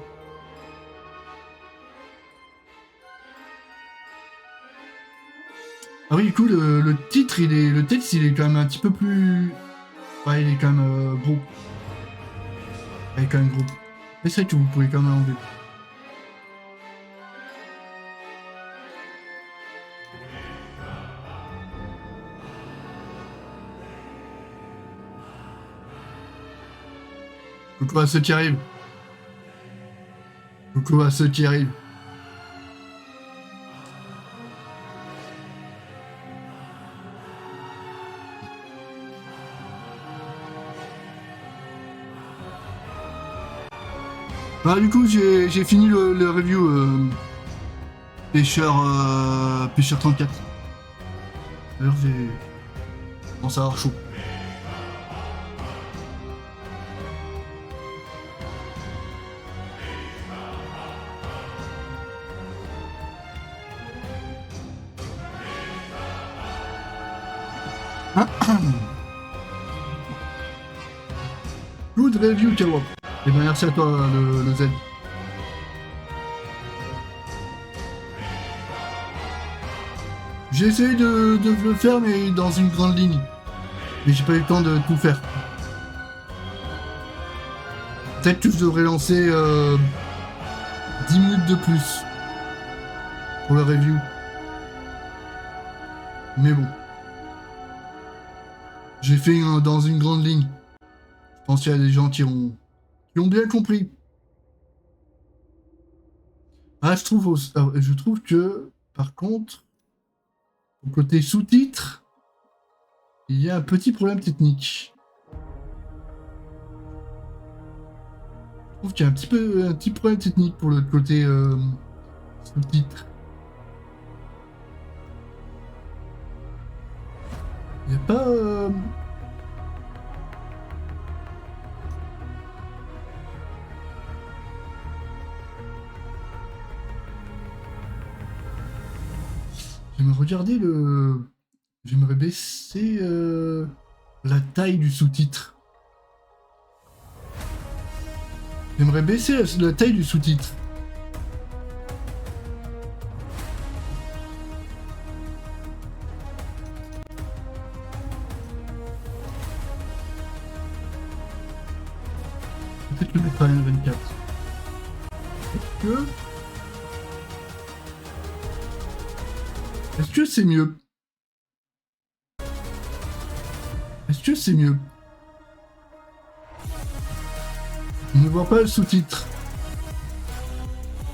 Ah oui, du coup, le titre, le texte, il est quand même un petit peu plus... Ouais, il est quand même gros. Il est quand même gros. Mais c'est vrai que vous pouvez quand même enlever. Coucou à ceux qui arrivent. Coucou à ceux qui arrivent. Bah du coup j'ai fini le review pêcheur 34. D'ailleurs j'ai commencé à avoir chaud. Good review Kawa. Et ben merci à toi le Z. J'ai essayé de le faire mais dans une grande ligne. Mais j'ai pas eu le temps de tout faire. Peut-être que je devrais lancer 10 minutes de plus pour le review. Mais bon. J'ai fait dans une grande ligne. Je pense qu'il y a des gens qui ont bien compris. Ah, je trouve que, par contre, au côté sous-titres, il y a un petit problème technique. Je trouve qu'il y a un petit problème technique pour le côté sous-titres. Il n'y a pas... J'aimerais baisser la taille du sous-titre. J'aimerais baisser la taille du sous-titre. Peut-être le mettre à 1,24. Est-ce que c'est mieux? Est-ce que c'est mieux? On ne voit pas le sous-titre.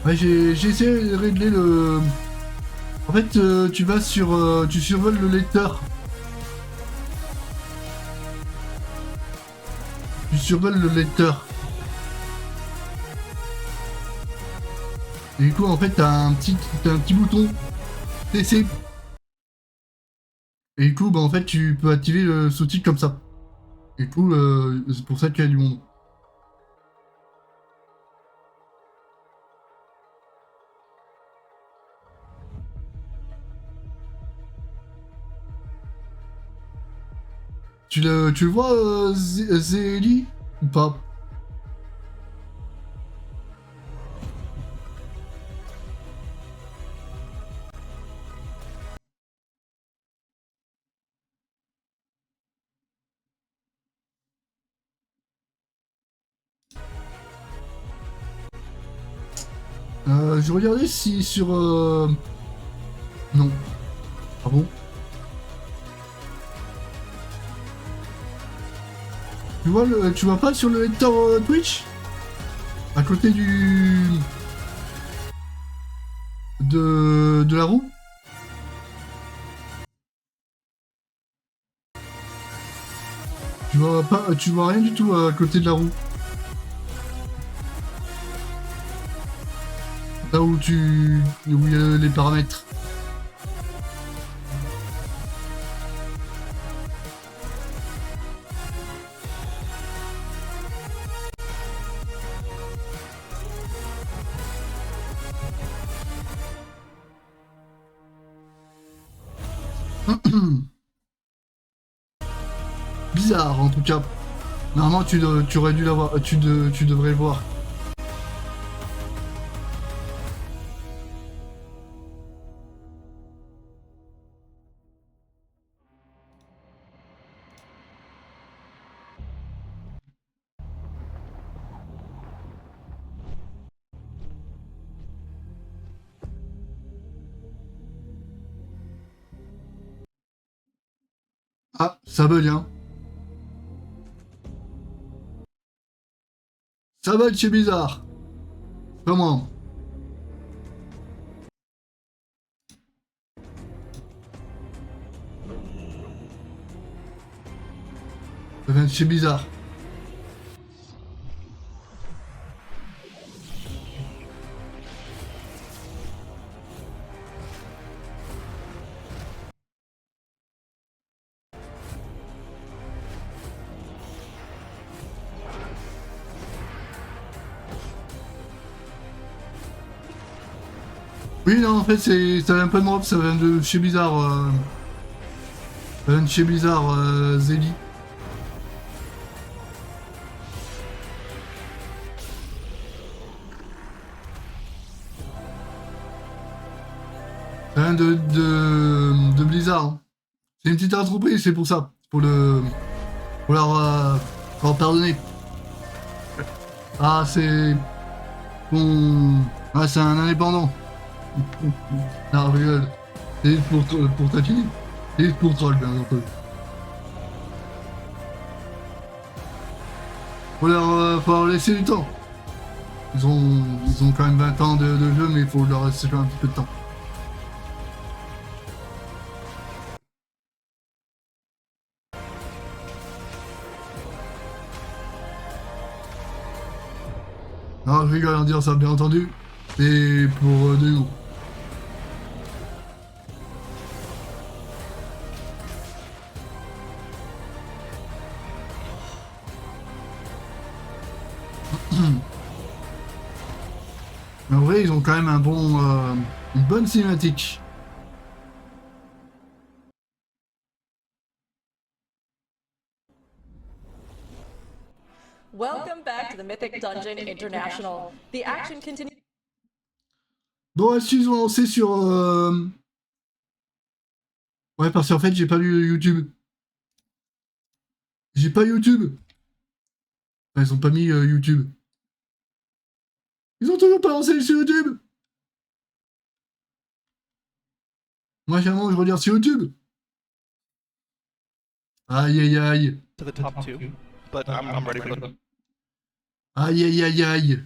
Ouais, j'ai essayé de régler le... En fait, tu vas sur... tu survoles le lecteur. Tu survoles le lecteur. Et du coup, en fait, t'as un petit bouton TC. Et du coup, bah, en fait, tu peux activer le sous-titre comme ça. Et du coup, c'est pour ça qu'il y a du monde. Tu le vois, Zélie ou pas? Je regardais si sur... Non. Ah bon? Tu vois pas sur le lecteur Twitch? À côté de la roue? Tu vois rien du tout à côté de la roue. Là où il y a les paramètres. Bizarre en tout cas. Normalement tu aurais dû l'avoir. Tu devrais le voir. Ah, ça bug hein. Ça bug chez Bizarre. Comment? Ça vient de chez Bizarre. Oui, non, en fait, ça vient pas de moi, ça vient de chez Blizzard. Ça vient de chez Blizzard, Zeli. Ça vient de Blizzard. Hein. C'est une petite entreprise, c'est pour ça. Pour leur pardonner. Ah, c'est. Bon. Ah, c'est un indépendant. Non, je rigole. C'est juste pour taquiner. C'est juste pour troll, bien entendu. Faut leur laisser du temps. Ils ont quand même 20 ans de jeu, mais il faut leur laisser quand même un petit peu de temps. Non, je rigole en disant ça, bien entendu. C'est pour de nous. Mais en vrai, ils ont quand même une bonne cinématique. Welcome back to the Mythic Dungeon International. The action continues. Bon, est-ce qu'ils ont lancé sur. Ouais, parce qu'en fait, j'ai pas lu YouTube. J'ai pas YouTube. Enfin, ils ont pas mis YouTube. Ils ont toujours pas lancé sur YouTube. Moi, généralement, je regarde sur YouTube. Aïe, aïe, aïe. To the top two, but I'm ready for them. Aïe, aïe, aïe, aïe.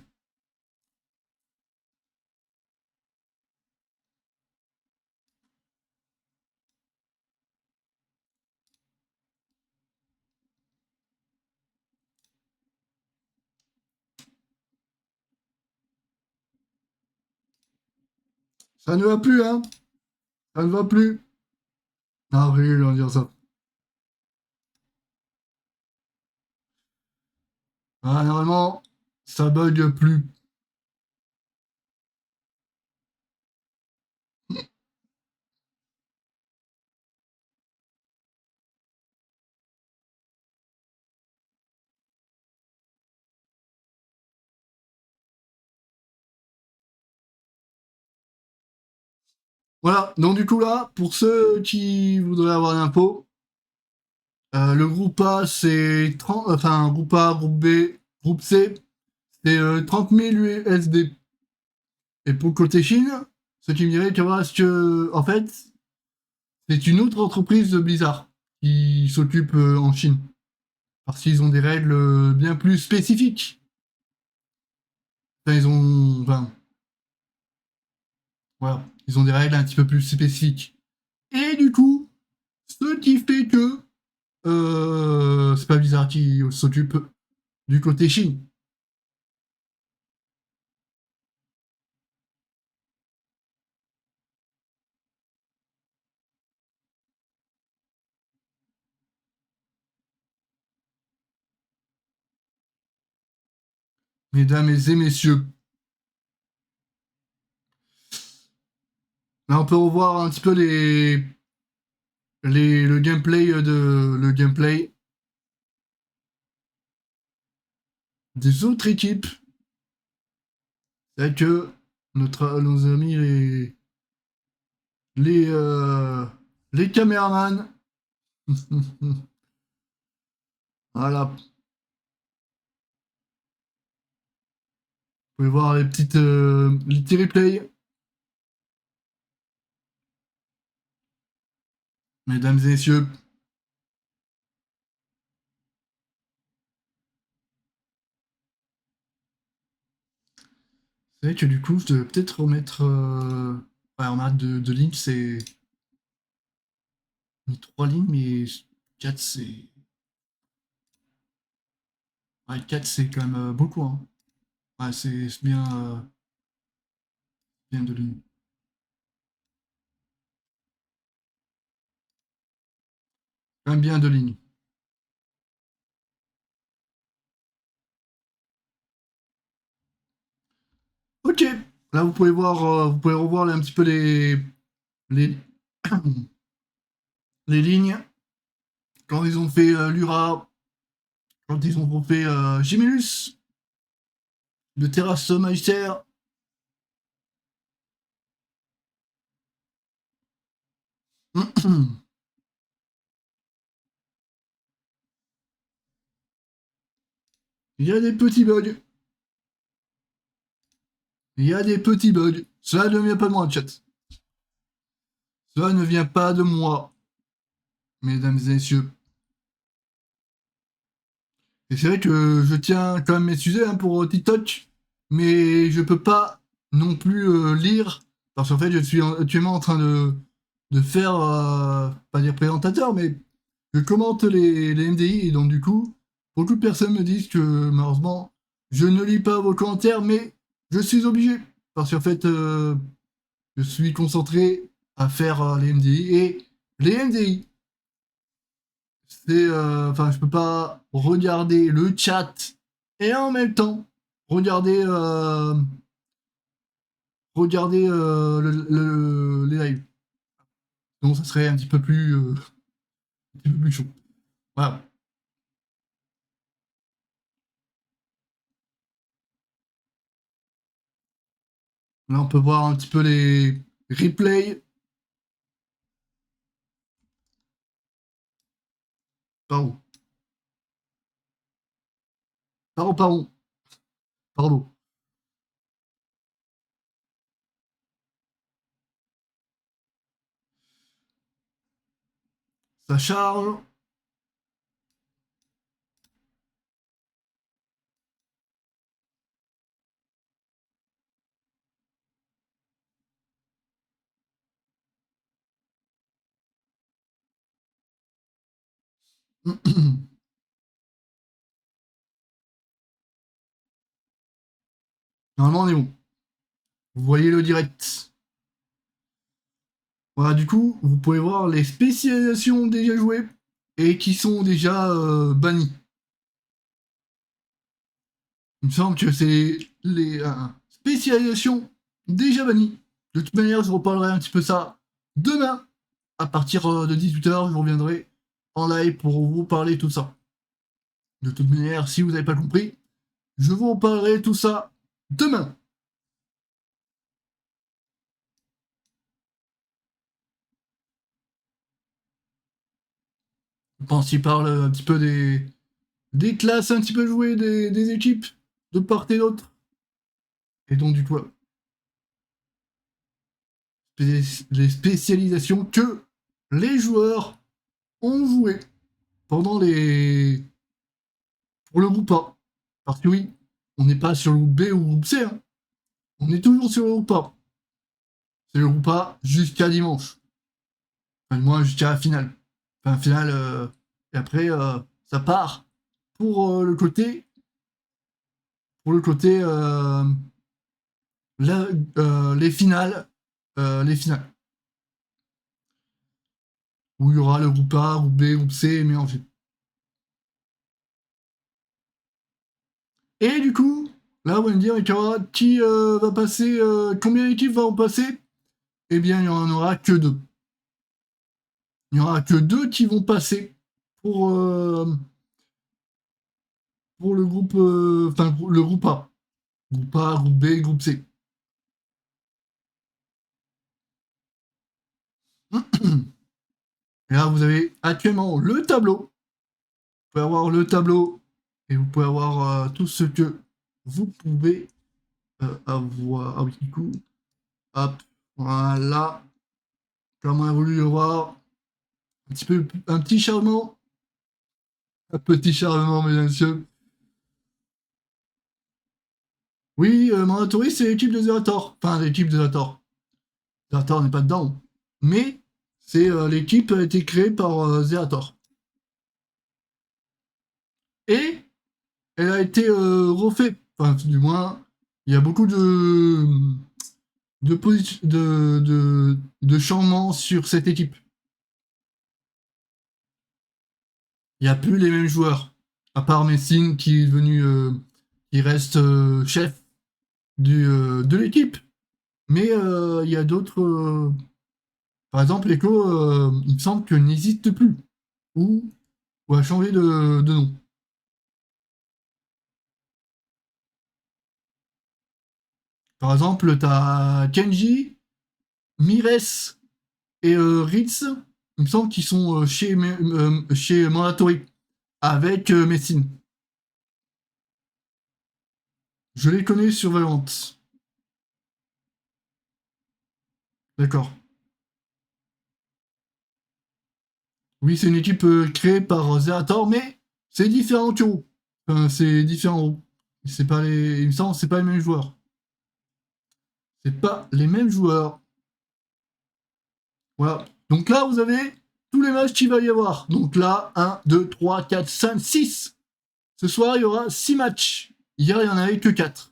Ça ne va plus, hein. Ça ne va plus. Ah, rigole en dire ça. Ah, normalement, ça bug plus. Voilà, donc du coup là, pour ceux qui voudraient avoir l'info, le groupe A c'est 30, enfin groupe A, groupe B, groupe C, c'est 30 000 USD. Et pour le côté Chine, ce qui me dirait que voilà, en fait, c'est une autre entreprise de Blizzard qui s'occupe en Chine. Parce qu'ils ont des règles bien plus spécifiques. Enfin, voilà, ils ont des règles un petit peu plus spécifiques. Et du coup, ce qui fait que c'est pas Blizzard qui s'occupe du côté Chine. Mesdames et messieurs, là on peut revoir un petit peu le gameplay des autres équipes. C'est que nos amis les, euh, les caméramans. Voilà. Vous pouvez voir les petits replays. Mesdames et messieurs. C'est vrai que du coup, je devais peut-être remettre. Ouais, on a deux lignes, c'est. Mis 3 lignes, mais 4 c'est. Ouais, 4 c'est quand même beaucoup, hein. Ouais, c'est bien, bien de lignes. Quand même bien de lignes. Ok, là, vous pouvez revoir un petit peu les, les lignes. Quand ils ont fait Lura, quand ils ont fait Gimilus, de Terrasse Magister. Il y a des petits bugs. Il y a des petits bugs. Cela ne vient pas de moi, chat. Cela ne vient pas de moi, mesdames et messieurs. Et c'est vrai que je tiens quand même mes sujets hein, pour TikTok, mais je peux pas non plus lire, parce qu'en fait je suis actuellement en train de faire, pas dire présentateur, mais je commente les MDI, et donc du coup, beaucoup de personnes me disent que malheureusement, je ne lis pas vos commentaires, mais je suis obligé, parce qu'en fait, je suis concentré à faire les MDI, et les MDI, c'est enfin je peux pas regarder le chat et en même temps regarder les lives, donc ça serait un petit peu plus chaud, voilà. Là on peut voir un petit peu les replays. Pardon, pardon. Ça charge. Normalement on est bon. Vous voyez le direct. Voilà, du coup, vous pouvez voir les spécialisations déjà jouées et qui sont déjà bannies. Il me semble que c'est les spécialisations déjà bannies. De toute manière, je reparlerai un petit peu ça demain. À partir de 18h, je reviendrai en live pour vous parler tout ça. De toute manière, si vous n'avez pas compris, je vous reparlerai tout ça demain. Je pense qu'il parle un petit peu des classes un petit peu jouées, des équipes de part et d'autre. Et donc, du coup, les spécialisations que les joueurs ont jouées pendant les. Pour le groupe A. Parce que oui, on n'est pas sur le groupe B ou le groupe C. Hein. On est toujours sur le groupe A. C'est le groupe A jusqu'à dimanche. Enfin, du moins jusqu'à la finale. Enfin, finale. Et après, ça part pour le côté. Pour le côté. Les finales. Les finales. Où il y aura le groupe A, groupe B, groupe C mélangé. Et du coup, là, on va me dire, qui va passer, combien d'équipes vont passer? Eh bien, il n'y en aura que 2. Il n'y aura que 2 qui vont passer pour le groupe, enfin, le groupe A. Groupe A, groupe B, groupe C. Et là, vous avez actuellement le tableau. Vous pouvez avoir le tableau et vous pouvez avoir tout ce que vous pouvez avoir. Ah oui, du coup, hop, voilà. Comme on a voulu le voir. Un petit charmant. Un petit charmant, mesdames et messieurs. Oui, Mandatory, c'est l'équipe de Zerator. Enfin, l'équipe de Zerator. Zerator n'est pas dedans. Mais c'est l'équipe a été créée par Zerator. Et elle a été refaite. Enfin, du moins, il y a beaucoup de changements sur cette équipe. Il n'y a plus les mêmes joueurs. À part Messine qui est devenu qui reste chef de l'équipe. Mais il y a d'autres... par exemple, Echo, il me semble que n'existe plus. Ou a changé de nom. Par exemple, t'as Kenji, Mires et Ritz, il me semble qu'ils sont chez Mandatori, avec Messine. Je les connais sur Valorant. D'accord. Oui, c'est une équipe créée par Zerator, mais c'est différent que WoW. Enfin, c'est différent. C'est pas les... Il me semble que c'est pas les mêmes joueurs. C'est pas les mêmes joueurs. Voilà. Donc là, vous avez tous les matchs qu'il va y avoir. Donc là, 1, 2, 3, 4, 5, 6. Ce soir, il y aura 6 matchs. Hier, il n'y en avait que 4.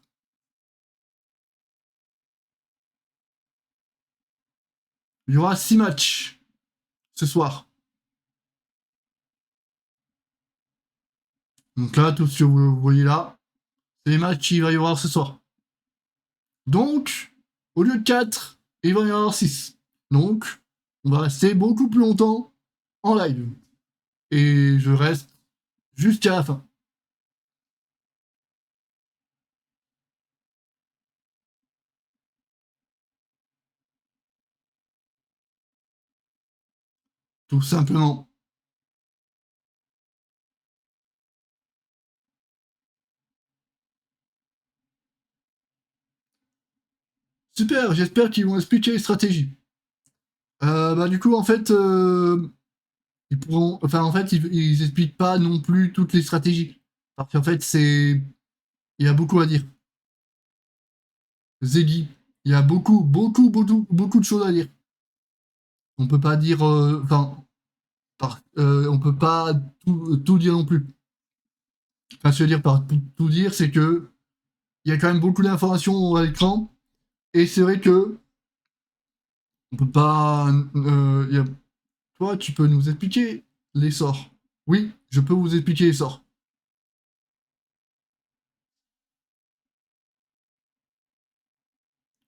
Il y aura 6 matchs ce soir. Donc là, tout ce que vous voyez là, c'est les matchs qu'il va y avoir ce soir. Donc, au lieu de 4, il va y avoir 6. Donc, on va rester beaucoup plus longtemps en live. Et je reste jusqu'à la fin. Tout simplement. Super, j'espère qu'ils vont expliquer les stratégies. Du coup, en fait, ils pourront... Enfin, en fait, ils expliquent pas non plus toutes les stratégies. Parce qu'en fait, c'est... Il y a beaucoup à dire. Ziggy, il y a beaucoup de choses à dire. On peut pas dire... on peut pas tout dire non plus. Enfin, ce que je veux dire par tout dire, c'est que il y a quand même beaucoup d'informations à l'écran. Et c'est vrai que on peut pas... Toi, tu peux nous expliquer les sorts. Oui, je peux vous expliquer les sorts.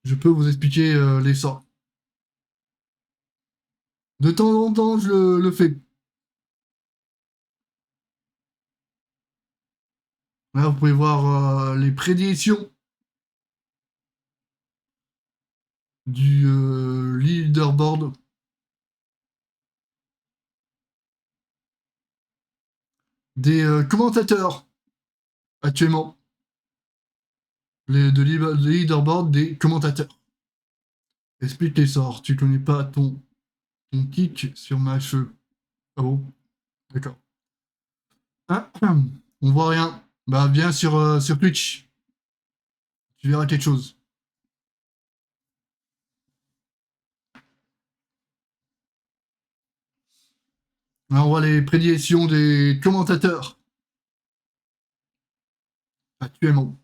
Je peux vous expliquer les sorts. De temps en temps, je le fais. Là, vous pouvez voir les prédictions du leaderboard. Des commentateurs actuellement. De leaderboard des commentateurs. Explique les sorts. Tu connais pas ton kick sur ma cheveux. Ah bon? D'accord. Ah, on voit rien. Bah, viens sur Twitch. Tu verras quelque chose. Là, on voit les prédictions des commentateurs. Actuellement.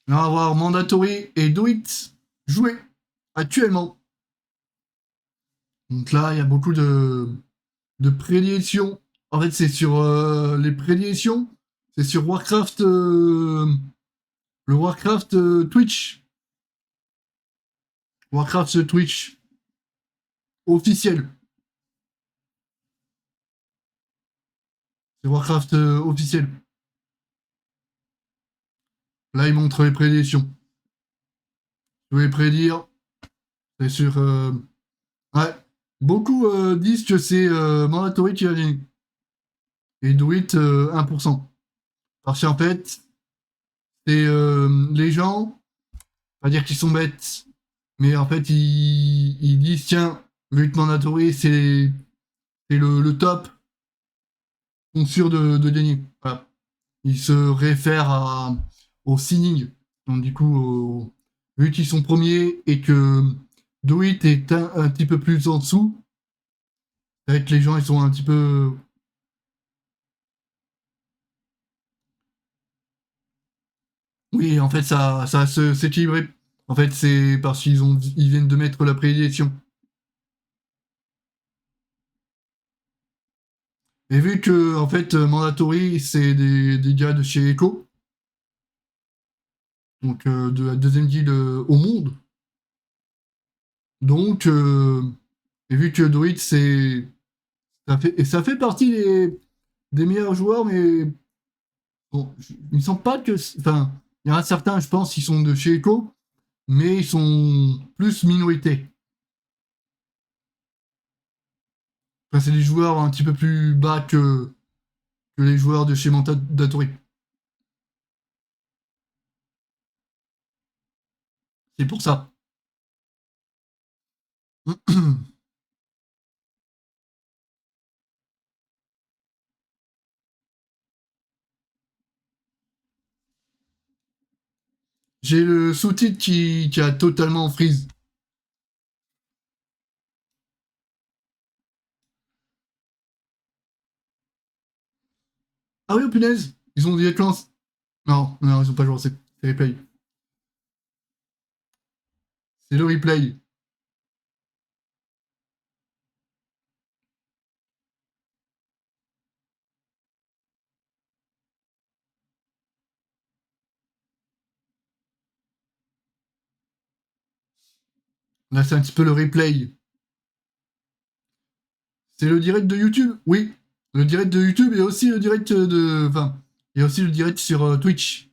Là, on va voir Mandatory et Do It jouer actuellement. Donc là, il y a beaucoup de prédictions. En fait, c'est sur les prédictions. C'est sur Warcraft. Le Warcraft Twitch. Warcraft Twitch. Officiel. C'est Warcraft officiel. Là, il montre les prédictions. Je vais prédire. C'est sur. Ouais. Beaucoup disent que c'est Mandatory qui va gagner. Et Do It 1%. Parce qu'en fait, c'est les gens, pas dire qu'ils sont bêtes, mais en fait, ils disent tiens, vu que Mandatory, c'est le top, ils sont sûrs de gagner. Voilà. Ils se réfèrent au seeding. Donc, du coup, vu qu'ils sont premiers et que Do It est un petit peu plus en dessous, c'est vrai que les gens, ils sont un petit peu. Oui, en fait, ça s'équilibrer. En fait, c'est parce ils viennent de mettre la prédilection. Et vu que, en fait, Mandatory, c'est des gars de chez Echo, donc de la deuxième guilde au monde, donc, et vu que Druid, ça fait partie des meilleurs joueurs, mais bon, il me semble pas que. Enfin, il y en a certains, je pense, qui sont de chez Echo, mais ils sont plus minorité. Enfin, c'est des joueurs un petit peu plus bas que les joueurs de chez Mandatory. C'est pour ça. J'ai le sous-titre qui a totalement freeze. Ah oui, oh, punaise, ils ont dit commencé. Non, non, ils ont pas joué, c'est replay. C'est le replay. Là, c'est un petit peu le replay. C'est le direct de YouTube, oui. Le direct de YouTube et aussi le direct de. Enfin, et aussi le direct sur Twitch. Tu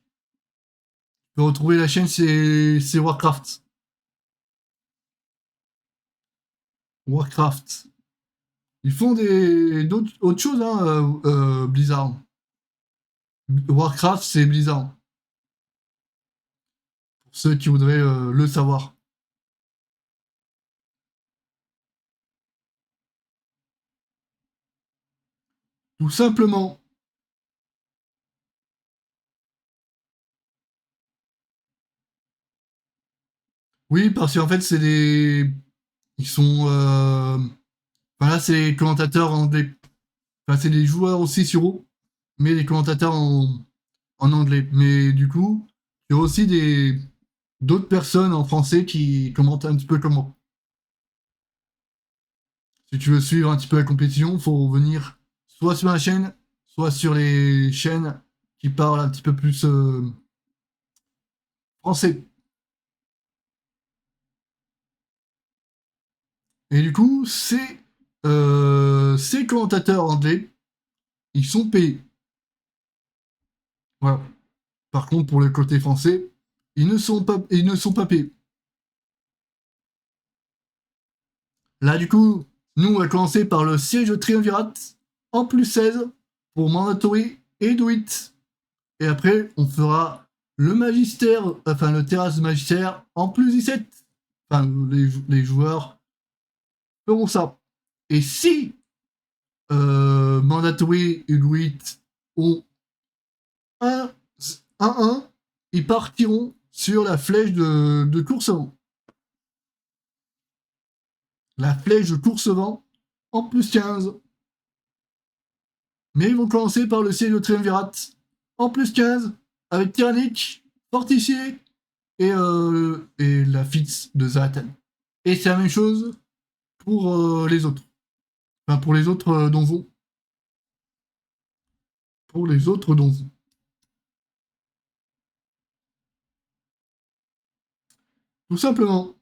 peux retrouver la chaîne, c'est Warcraft. Warcraft. Ils font autres choses, hein, Blizzard. Warcraft, c'est Blizzard. Pour ceux qui voudraient le savoir. Tout simplement. Oui, parce qu'en fait, c'est des. Ils sont. Voilà, c'est les commentateurs anglais. Enfin, c'est des joueurs aussi sur WoW, mais les commentateurs en anglais. Mais du coup, il y a aussi d'autres personnes en français qui commentent un petit peu comme moi. Si tu veux suivre un petit peu la compétition, il faut venir soit sur ma chaîne, soit sur les chaînes qui parlent un petit peu plus français. Et du coup, ces commentateurs anglais, ils sont payés. Voilà. Par contre, pour le côté français, ils ne sont pas payés. Là, du coup, nous, on va commencer par le siège de triumvirat en plus 16 pour Mandatory et Do It. Et après, on fera le magistère, enfin le terrasse magistère en plus 17. Enfin, les joueurs feront ça. Et si Mandatory et Do It ont 1-1, ils partiront sur la flèche de Courcevent. La flèche de Courcevent en plus 15. Mais ils vont commencer par le siège de Triumvirat en plus 15 avec Tyrannique, Fortifié et la Fitz de Zaratan. Et c'est la même chose pour les autres. Enfin, pour les autres donjons. Pour les autres donjons. Tout simplement.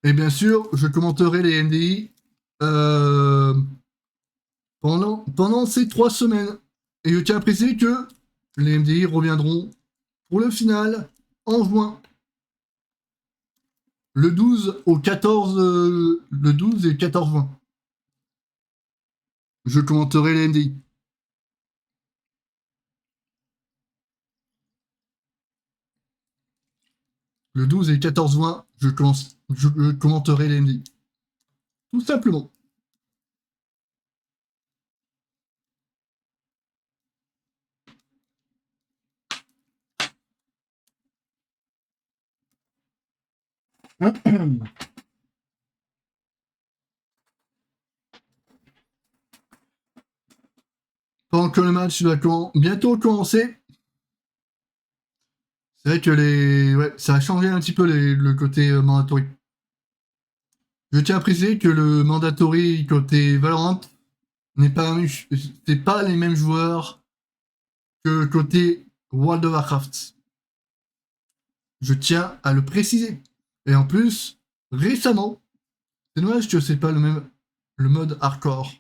Et bien sûr, je commenterai les NDI pendant ces 3 semaines. Et je tiens à préciser que les MDI reviendront pour le final en juin. Le 12 au 14, le 12 et 14 juin. Je commenterai les NDI. Le 12 et 14 juin, je commenterai les NDI. Tout simplement. Pendant que le match va bientôt commencer, C'est vrai que ouais, ça a changé un petit peu le côté mandatory. Je tiens à préciser que le mandatory côté Valorant c'est pas les mêmes joueurs que côté World of Warcraft. Je tiens à le préciser. Et en plus, récemment, c'est dommage que c'est pas le mode hardcore.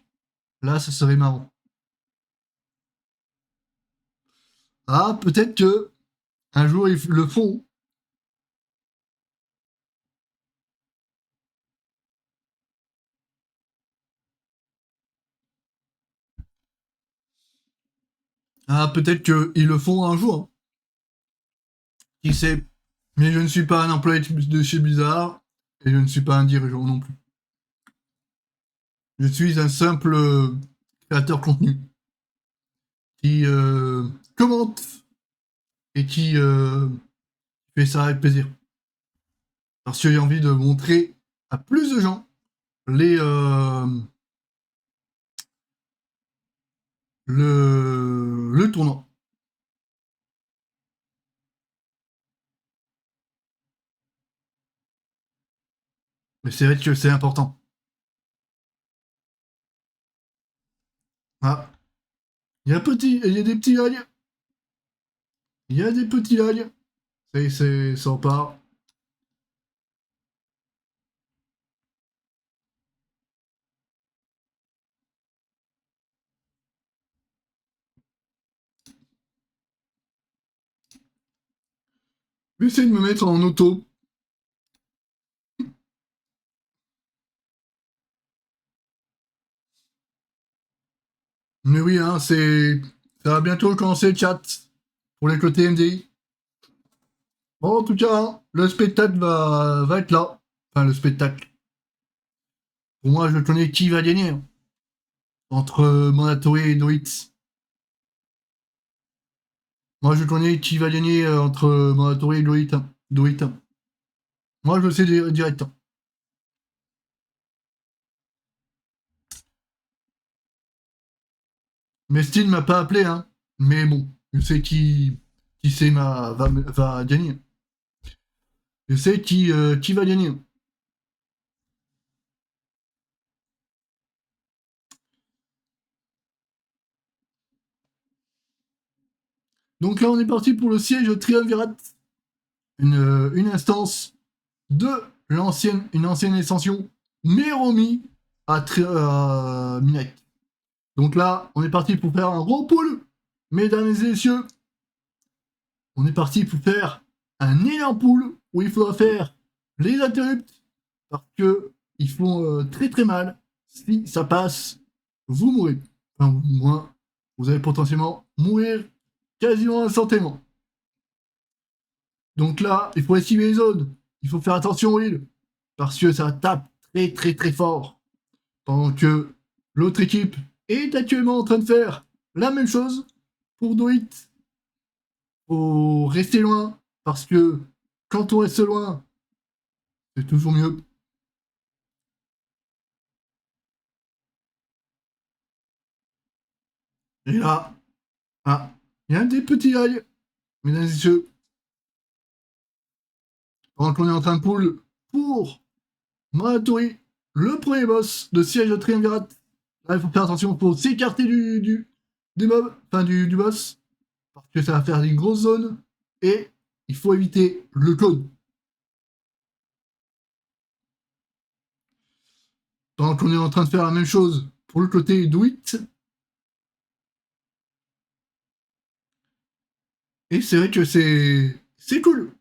Là, ça serait marrant. Ah, peut-être que un jour ils le font. Ah, peut-être qu'ils le font un jour. Hein. Qui sait. Mais je ne suis pas un employé de chez Blizzard et je ne suis pas un dirigeant non plus. Je suis un simple créateur de contenu qui commente et qui fait ça avec plaisir. Parce que j'ai envie de montrer à plus de gens le tournoi. Mais c'est vrai que c'est important. Ah, il y a des petits lags. Il y a des petits lags. C'est sympa. Je vais essayer de me mettre en auto. Mais oui, hein, ça va bientôt commencer le chat pour les côtés MDI. Bon, en tout cas, hein, le spectacle va être là. Enfin, le spectacle. Pour moi, je connais qui va gagner. Hein, entre Mandatory et Doit. Moi, je connais qui va gagner entre Mandatory et Doit. Doit. Moi, je le sais direct. Hein. Mais Steam m'a pas appelé, hein. Mais bon, je sais qui c'est va gagner. Je sais qui va gagner. Donc là, on est parti pour le siège triumvirat. Une instance de une ancienne extension, mais remis à Midnight. Donc là, on est parti pour faire un gros pool, mesdames et messieurs. On est parti pour faire un énorme pool où il faudra faire les interrupts parce que ils font très très mal. Si ça passe, vous mourrez. Enfin, moins, vous allez potentiellement mourir quasiment instantanément. Donc là, il faut estimer les zones. Il faut faire attention aux îles. Parce que ça tape très très très fort. Pendant que l'autre équipe est actuellement en train de faire la même chose pour Doit. Faut rester loin. Parce que quand on reste loin, c'est toujours mieux. Et là, ah, il y a des petits rails, mesdames et messieurs. Pendant qu'on est en train de pull pour Mandatory, le premier boss de siège de triumvirat. Là, il faut faire attention pour s'écarter du mob, enfin du boss, parce que ça va faire une grosse zone, et il faut éviter le clone. Pendant qu'on est en train de faire la même chose pour le côté Doit. Et c'est vrai que c'est cool.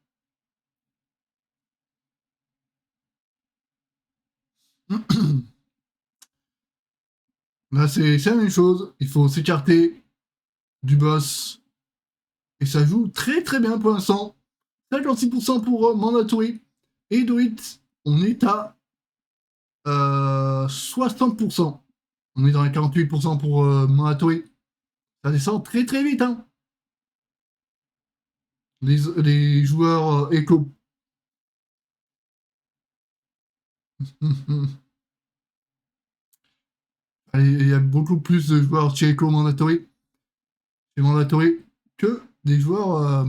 Là, c'est la même chose. Il faut s'écarter du boss. Et ça joue très très bien pour l'instant. 56% pour Mandatory. Et Doit, on est à 60%. On est dans les 48% pour Mandatory. Ça descend très très vite. Hein. Les joueurs éco. Il y a beaucoup plus de joueurs chez Echo Mandatory, que des joueurs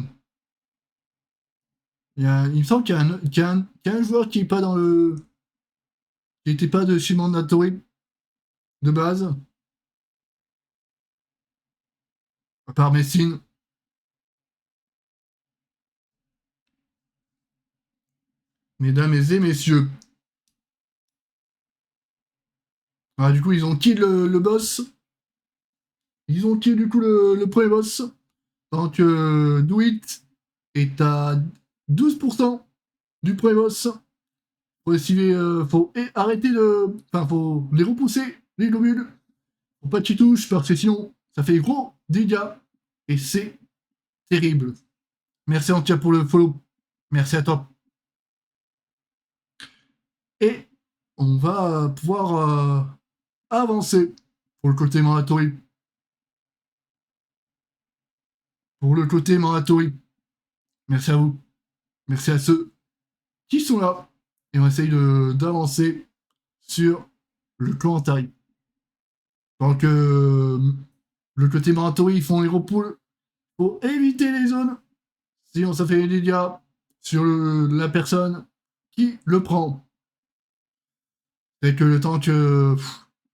Il me semble qu'il y a un joueur qui est pas dans le. Qui n'était pas de chez Mandatory de base. À part Messine. Mesdames et messieurs. Ah, du coup, ils ont kill le boss. Ils ont kill du coup le premier boss. Tant que Do It est à 12% du premier boss. Faut essayer, faut arrêter de. Enfin, faut les repousser, les globules. Faut pas qu'ils touchent, parce que sinon, ça fait gros dégâts. Et c'est terrible. Merci Antia pour le follow. Merci à toi. Et on va pouvoir avancer pour le côté mandatory. Pour le côté mandatory. Merci à vous. Merci à ceux qui sont là. Et on essaye d'avancer sur le commentaire. Donc, le côté mandatory, ils font les repoules pour éviter les zones. Sinon, ça fait des dégâts sur la personne qui le prend. C'est que le temps que.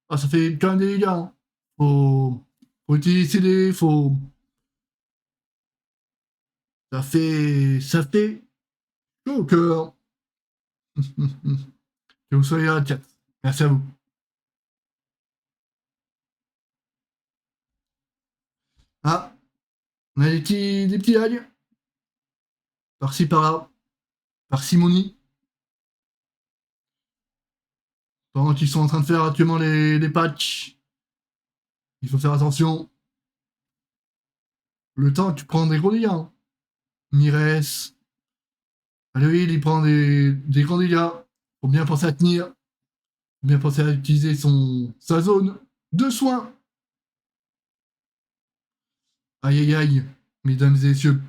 Ça fait quand même des dégâts. Hein. Faut utiliser des. Ça fait chaud au cœur. Que vous soyez à la chat. Merci à vous. Ah, on a des petits lags. Par-ci, par-là. Parcimonie. Pendant qu'ils sont en train de faire actuellement les patchs. Il faut faire attention. Le temps que tu prends des gros dégâts. Hein. Mires. Allez, il prend des grands dégâts. Faut bien penser à tenir. Faut bien penser à utiliser sa zone de soins. Aïe aïe aïe, mesdames et messieurs.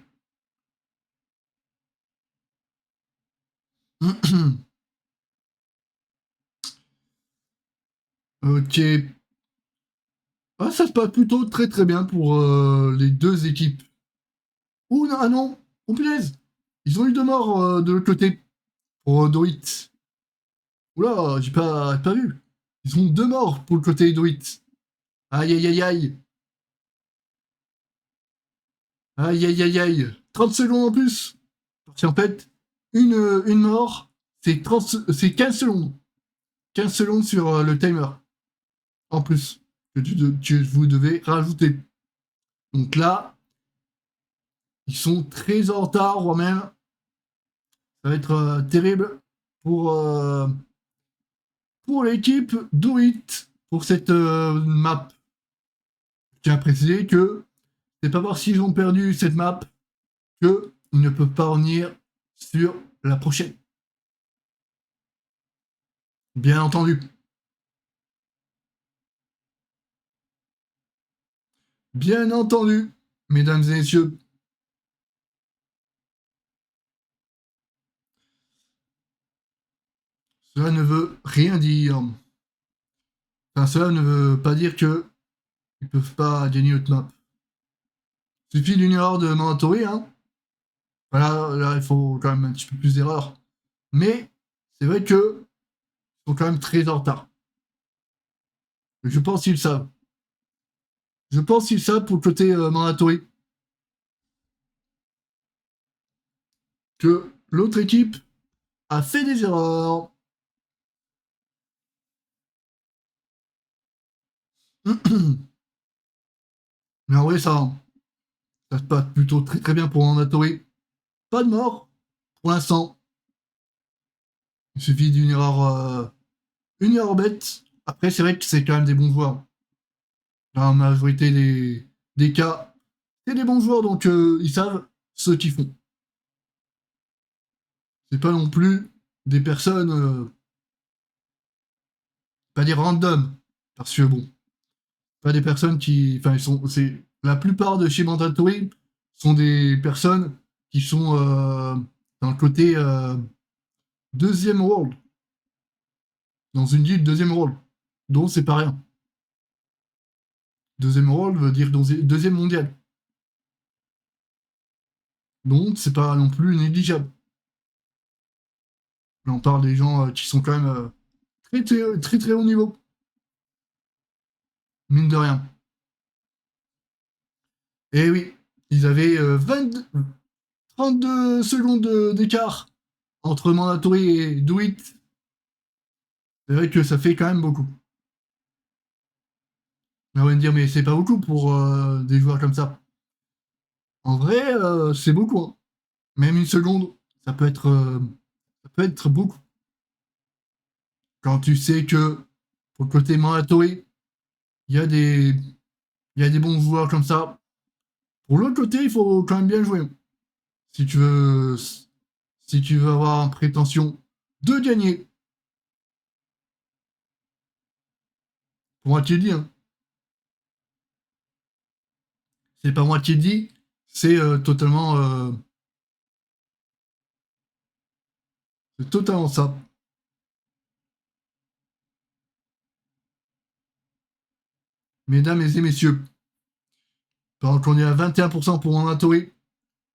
Ok. Ah, ça se passe plutôt très très bien pour les deux équipes. Ouh, non, ah non, oh punaise. Ils ont eu 2 morts de l'autre côté pour Doit. Oula, j'ai pas vu. Ils ont 2 morts pour le côté Doit. Aïe aïe aïe aïe. Aïe aïe aïe aïe. 30 secondes en plus. Parce qu'en fait, une mort, c'est 15 secondes. 15 secondes sur le timer. En plus, que vous devez rajouter. Donc là, ils sont très en retard, voire même. Ça va être terrible pour l'équipe Do It pour cette map. Je tiens à préciser que c'est pas parce qu'ils ont perdu cette map qu'ils ne peuvent pas revenir sur la prochaine. Bien entendu. Bien entendu, mesdames et messieurs. Cela ne veut rien dire. Enfin, cela ne veut pas dire que ils peuvent pas gagner notre map. Il suffit d'une erreur de mandatory, hein. Voilà, là, il faut quand même un petit peu plus d'erreurs. Mais c'est vrai que ils sont quand même très en retard. Je pense qu'ils savent. Je pense qu'ils savent pour le côté mandatory que l'autre équipe a fait des erreurs. Mais en vrai, ça se passe plutôt très très bien pour mandatory. Pas de mort pour l'instant. Il suffit d'une erreur bête. Après, c'est vrai que c'est quand même des bons joueurs. Dans la majorité des cas, c'est des bons joueurs, donc ils savent ce qu'ils font. C'est pas non plus des personnes, pas des randoms, parce que bon, pas des personnes qui, enfin, c'est la plupart de chez Mandatory sont des personnes qui sont dans le côté deuxième world, dans une guilde deuxième world, donc c'est pas rien. Deuxième world veut dire deuxième mondial. Donc c'est pas non plus négligeable. On parle des gens qui sont quand même très, très, très, très haut niveau. Mine de rien. Et oui, ils avaient 32 secondes d'écart entre Mandatory et Do It. C'est vrai que ça fait quand même beaucoup. On va me dire, mais c'est pas beaucoup pour des joueurs comme ça. En vrai, c'est beaucoup. Hein. Même une seconde, ça peut être beaucoup. Quand tu sais que pour le côté Mandatory, il y a des bons joueurs comme ça. Pour l'autre côté, il faut quand même bien jouer. Si tu veux avoir prétention de gagner. Pour moi qui le dis, hein. C'est pas moi qui le dis, c'est totalement c'est totalement ça. Mesdames et messieurs, pendant qu'on est à 21% pour Mandatory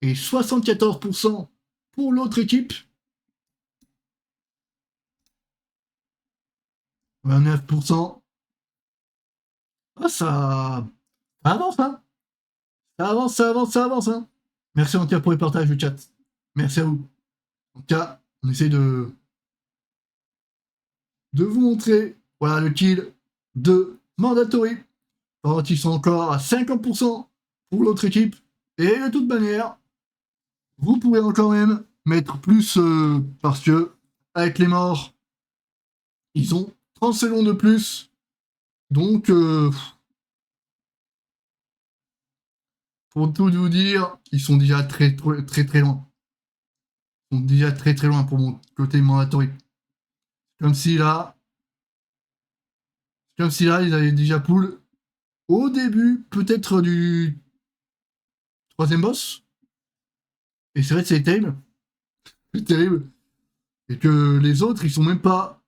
et 74% pour l'autre équipe, 29%. Ah, ça avance, hein. Ça avance, ça avance, ça avance, hein. Merci en tout cas pour les partages du chat. Merci à vous. En tout cas, on essaie de vous montrer, voilà, le kill de Mandatory. Pendant qu'ils sont encore à 50% pour l'autre équipe. Et de toute manière, vous pouvez encore même mettre plus parce que avec les morts, ils ont 30 secondes de plus. Donc, pour tout vous dire, ils sont déjà très très très loin. Ils sont déjà très très loin pour mon côté mandatory. Comme si là, ils avaient déjà pool au début, peut-être du troisième boss. Et c'est vrai que c'est terrible. C'est terrible. Et que les autres, ils sont même pas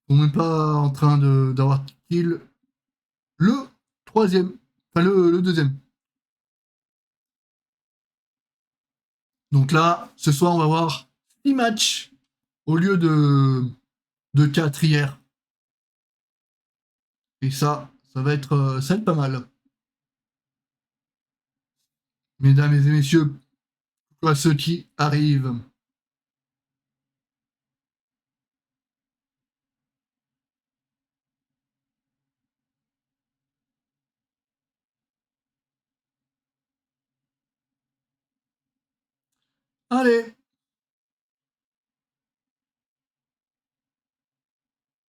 en train d'avoir kill le troisième. Enfin, le deuxième. Donc là, ce soir, on va voir 6 matchs au lieu de 4 hier. Et ça va être pas mal. Mesdames et messieurs, à ceux qui arrivent. Allez,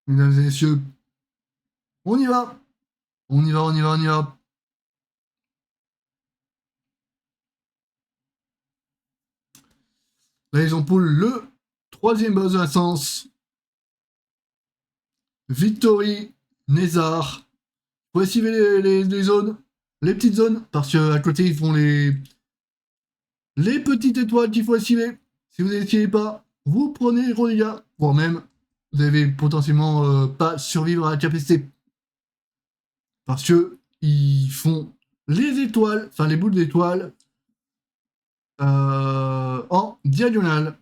mesdames et messieurs, on y va. On y va, on y va, on y va. Là, ils ont pool le troisième boss de l'essence. Victory, Nézar. Faut esquiver les zones, les petites zones, parce qu'à côté, ils font les petites étoiles qu'il faut esquiver. Si vous n'esquivez pas, vous prenez gros dégâts, voire même, vous allez potentiellement pas survivre à la capacité. Parce que ils font les étoiles, enfin les boules d'étoiles, en diagonale.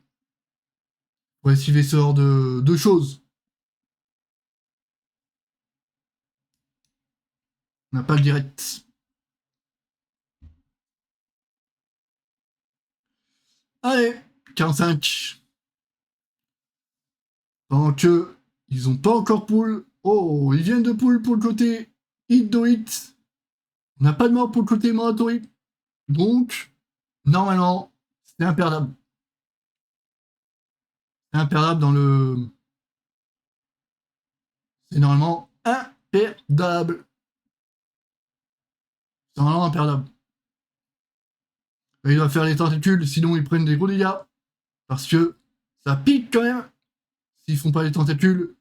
Pour esquiver ce genre de choses. On n'a pas le direct. Allez, 45. Pendant que ils ont pas encore pool. Oh, ils viennent de pool pour le côté Hit Do It. On n'a pas de mort pour le côté Mandatory. Donc, normalement, c'est imperdable. C'est imperdable dans le... C'est normalement imperdable. C'est normalement imperdable. Là, il doit faire les tentacules, sinon ils prennent des gros dégâts. Parce que ça pique quand même. S'ils font pas les tentacules,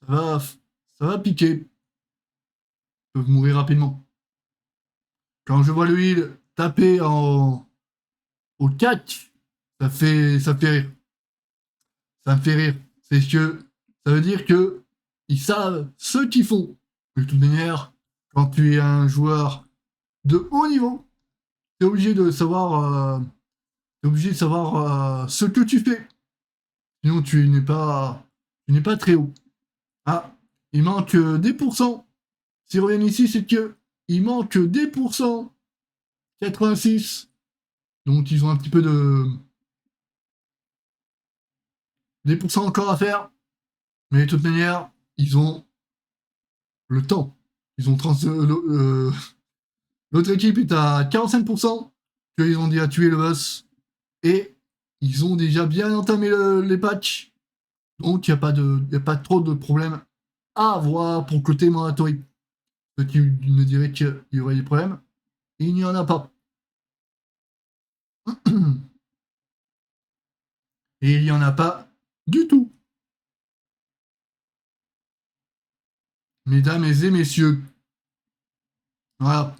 ça va piquer. Ils peuvent mourir rapidement. Quand je vois le heal taper au catch, ça fait rire. Ça me fait rire. C'est que ça veut dire que ils savent ce qu'ils font. De toute manière, quand tu es un joueur de haut niveau, tu es obligé de savoir ce que tu fais. Sinon, tu n'es pas très haut. Ah, il manque des pourcents. S'ils reviennent ici, c'est que il manque des pourcents. 86. Donc, ils ont un petit peu de... des pourcents encore à faire. Mais de toute manière, ils ont le temps. Ils ont l'autre équipe est à 45%. Qu'ils ont déjà tué le boss. Et ils ont déjà bien entamé les patchs. Donc, il n'y a pas trop de problèmes à avoir pour côté Mandatory. Ceux qui me diraient qu'il y aurait des problèmes, il n'y en a pas. Et il n'y en a pas du tout. Mesdames et messieurs, voilà.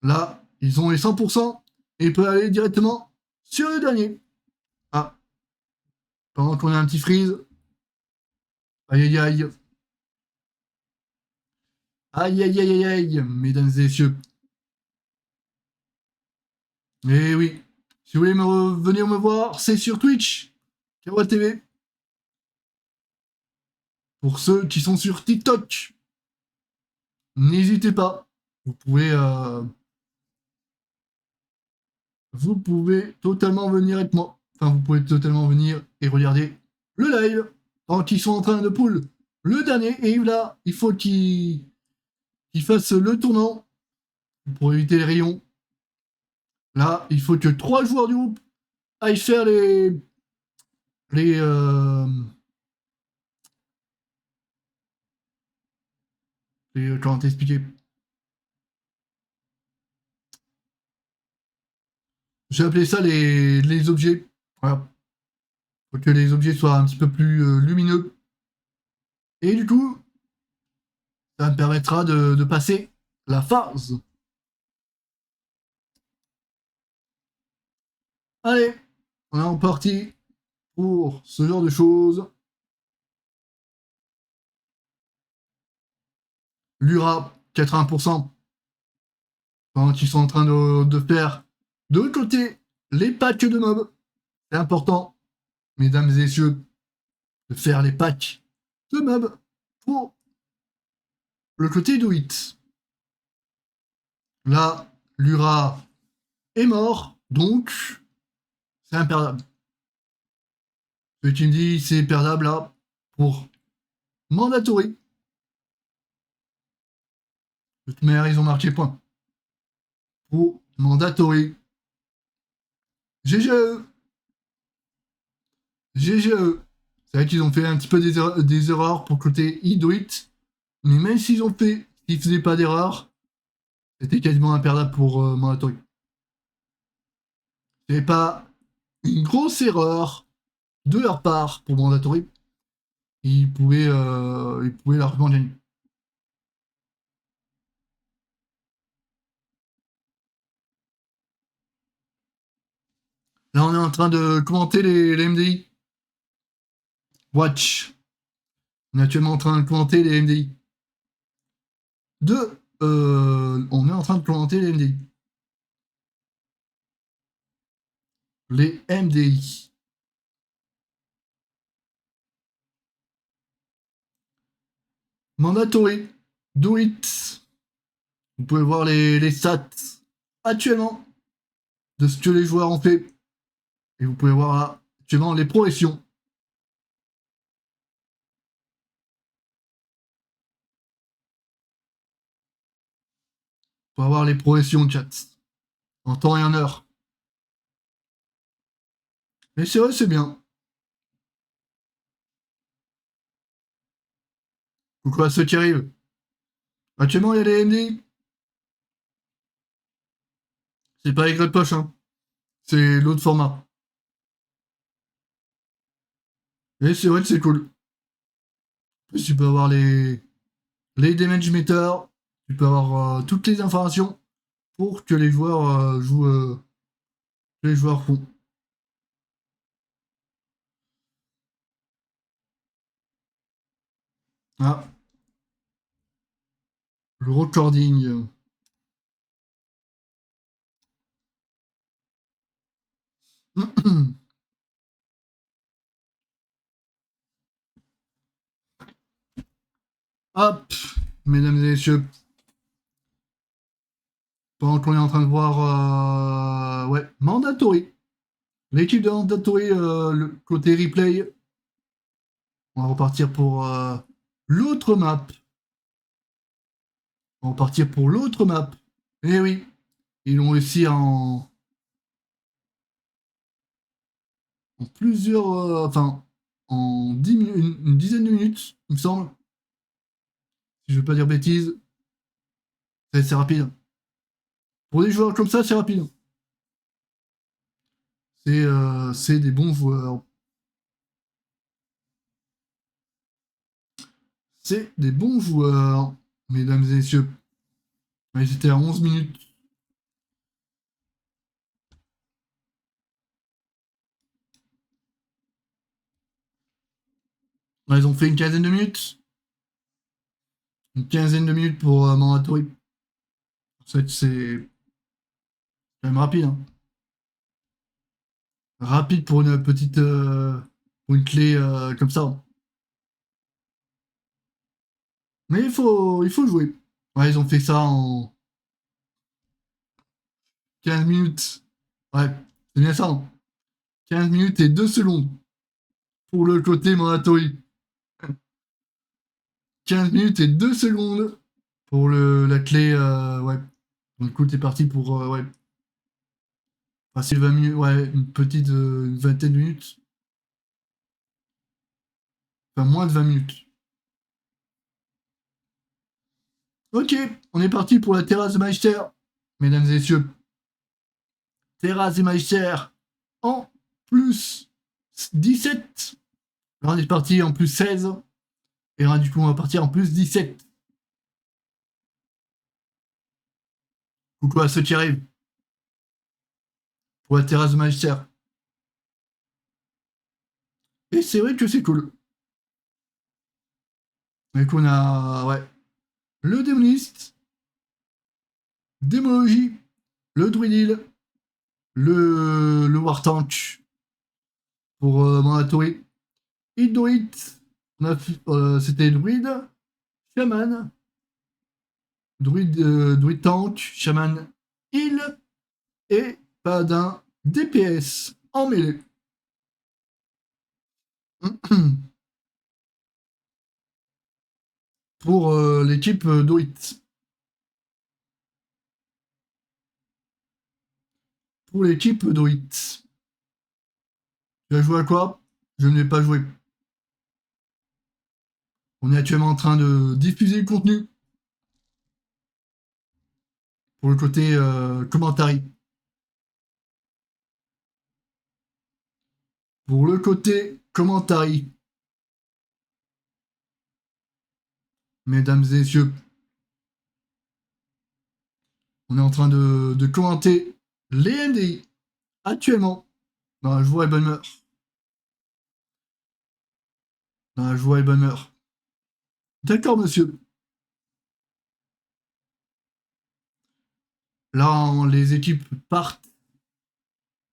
Là, ils ont les 100% et ils peuvent aller directement sur le dernier. Ah, pendant qu'on a un petit freeze. Aïe aïe aïe. Aïe aïe aïe aïe aïe, mesdames et messieurs. Eh oui, si vous voulez venir me voir, c'est sur Twitch, Kawa TV. Pour ceux qui sont sur TikTok, n'hésitez pas. Vous pouvez totalement venir avec moi. Enfin, vous pouvez totalement venir et regarder le live tant qu'ils sont en train de pull le dernier. Et là, il faut qu'ils fassent le tournant pour éviter les rayons. Là, il faut que 3 joueurs du groupe aillent faire les comment t'expliquer. J'ai appelé ça les objets. Voilà. Faut que les objets soient un petit peu plus lumineux. Et du coup, ça me permettra de passer la phase. Allez, on est en partie pour ce genre de choses. Lura, 80%. Quand ils sont en train de faire de l'autre côté les packs de mobs. C'est important, mesdames et messieurs, de faire les packs de mobs pour le côté do it. Là, Lura est mort, donc c'est imperdable. Ce qui me dit c'est perdable là pour Mandatory. De toute manière, ils ont marqué point. Pour Mandatory. GGE. GGE. C'est vrai qu'ils ont fait un petit peu des erreurs pour côté do it. Mais même s'ils ont fait, s'ils faisaient pas d'erreur, c'était quasiment imperdable pour Mandatory. C'est pas une grosse erreur de leur part pour Mandatory. Ils pouvaient largement gagner. Là, on est en train de commenter les MDI. Watch. On est actuellement en train de commenter les MDI. On est en train de commenter les MDI. Les MDI. Mandatory. Do it. Vous pouvez voir les stats actuellement de ce que les joueurs ont fait. Et vous pouvez voir là, actuellement les progressions. Vous pouvez voir les progressions, chat. En temps et en heure. Mais c'est vrai, c'est bien. Coucou à ceux qui arrivent. Actuellement, il y a les MDI. C'est pas les de poche, hein. C'est l'autre format. Et c'est vrai que c'est cool. En plus, tu peux avoir les damage meters. Tu peux avoir toutes les informations pour que les joueurs jouent. Que les joueurs font. Ah. Le recording. Hop, mesdames et messieurs. Pendant qu'on est en train de voir ouais, Mandatory. L'équipe de Mandatory, le côté replay. On va repartir pour l'autre map. On va repartir pour l'autre map. Eh oui, ils l'ont réussi en plusieurs... enfin, en 10 une dizaine de minutes, il me semble. Si je veux pas dire bêtises. C'est rapide. Pour des joueurs comme ça, c'est rapide. C'est des bons joueurs. C'est des bons joueurs, mesdames et messieurs. Ils étaient à 11 minutes. Ils ont fait une quinzaine de minutes. Une quinzaine de minutes pour Mandatory. C'est quand même rapide. Hein. Rapide pour une petite... pour une clé comme ça. Mais il faut jouer. Ouais, ils ont fait ça en 15 minutes. Ouais, c'est bien ça. Hein. 15 minutes et 2 secondes pour le côté Mandatory. 15 minutes et 2 secondes pour la clé. Ouais. Du coup, t'es parti pour. Ouais. Passer 20 minutes. Ouais, une petite une vingtaine de minutes. Enfin, moins de 20 minutes. Ok, on est parti pour la terrasse de Meister, mesdames et messieurs. Terrasse de Meister en plus 17. Là, on est parti en plus 16. Et là, du coup, on va partir en plus 17. Coucou à ceux qui arrivent. Pour la terrasse de Meister. Et c'est vrai que c'est cool. Du coup, on a. Ouais. Le démoniste. Démologie. Le druidil. Le War Tank. Pour Mandatory. Hidroid. C'était druide. Shaman. Druide tank. Shaman heal. Et paladin DPS en mêlée. Pour l'équipe Doit. Pour l'équipe Doit. Tu as joué à quoi? Je ne l'ai pas joué. On est actuellement en train de diffuser le contenu. Pour le côté commentary. Pour le côté commentary. Mesdames et messieurs. On est en train de commenter les MDI actuellement dans la joie et bonne humeur. Dans la joie et bonne humeur. D'accord, monsieur. Là, les équipes partent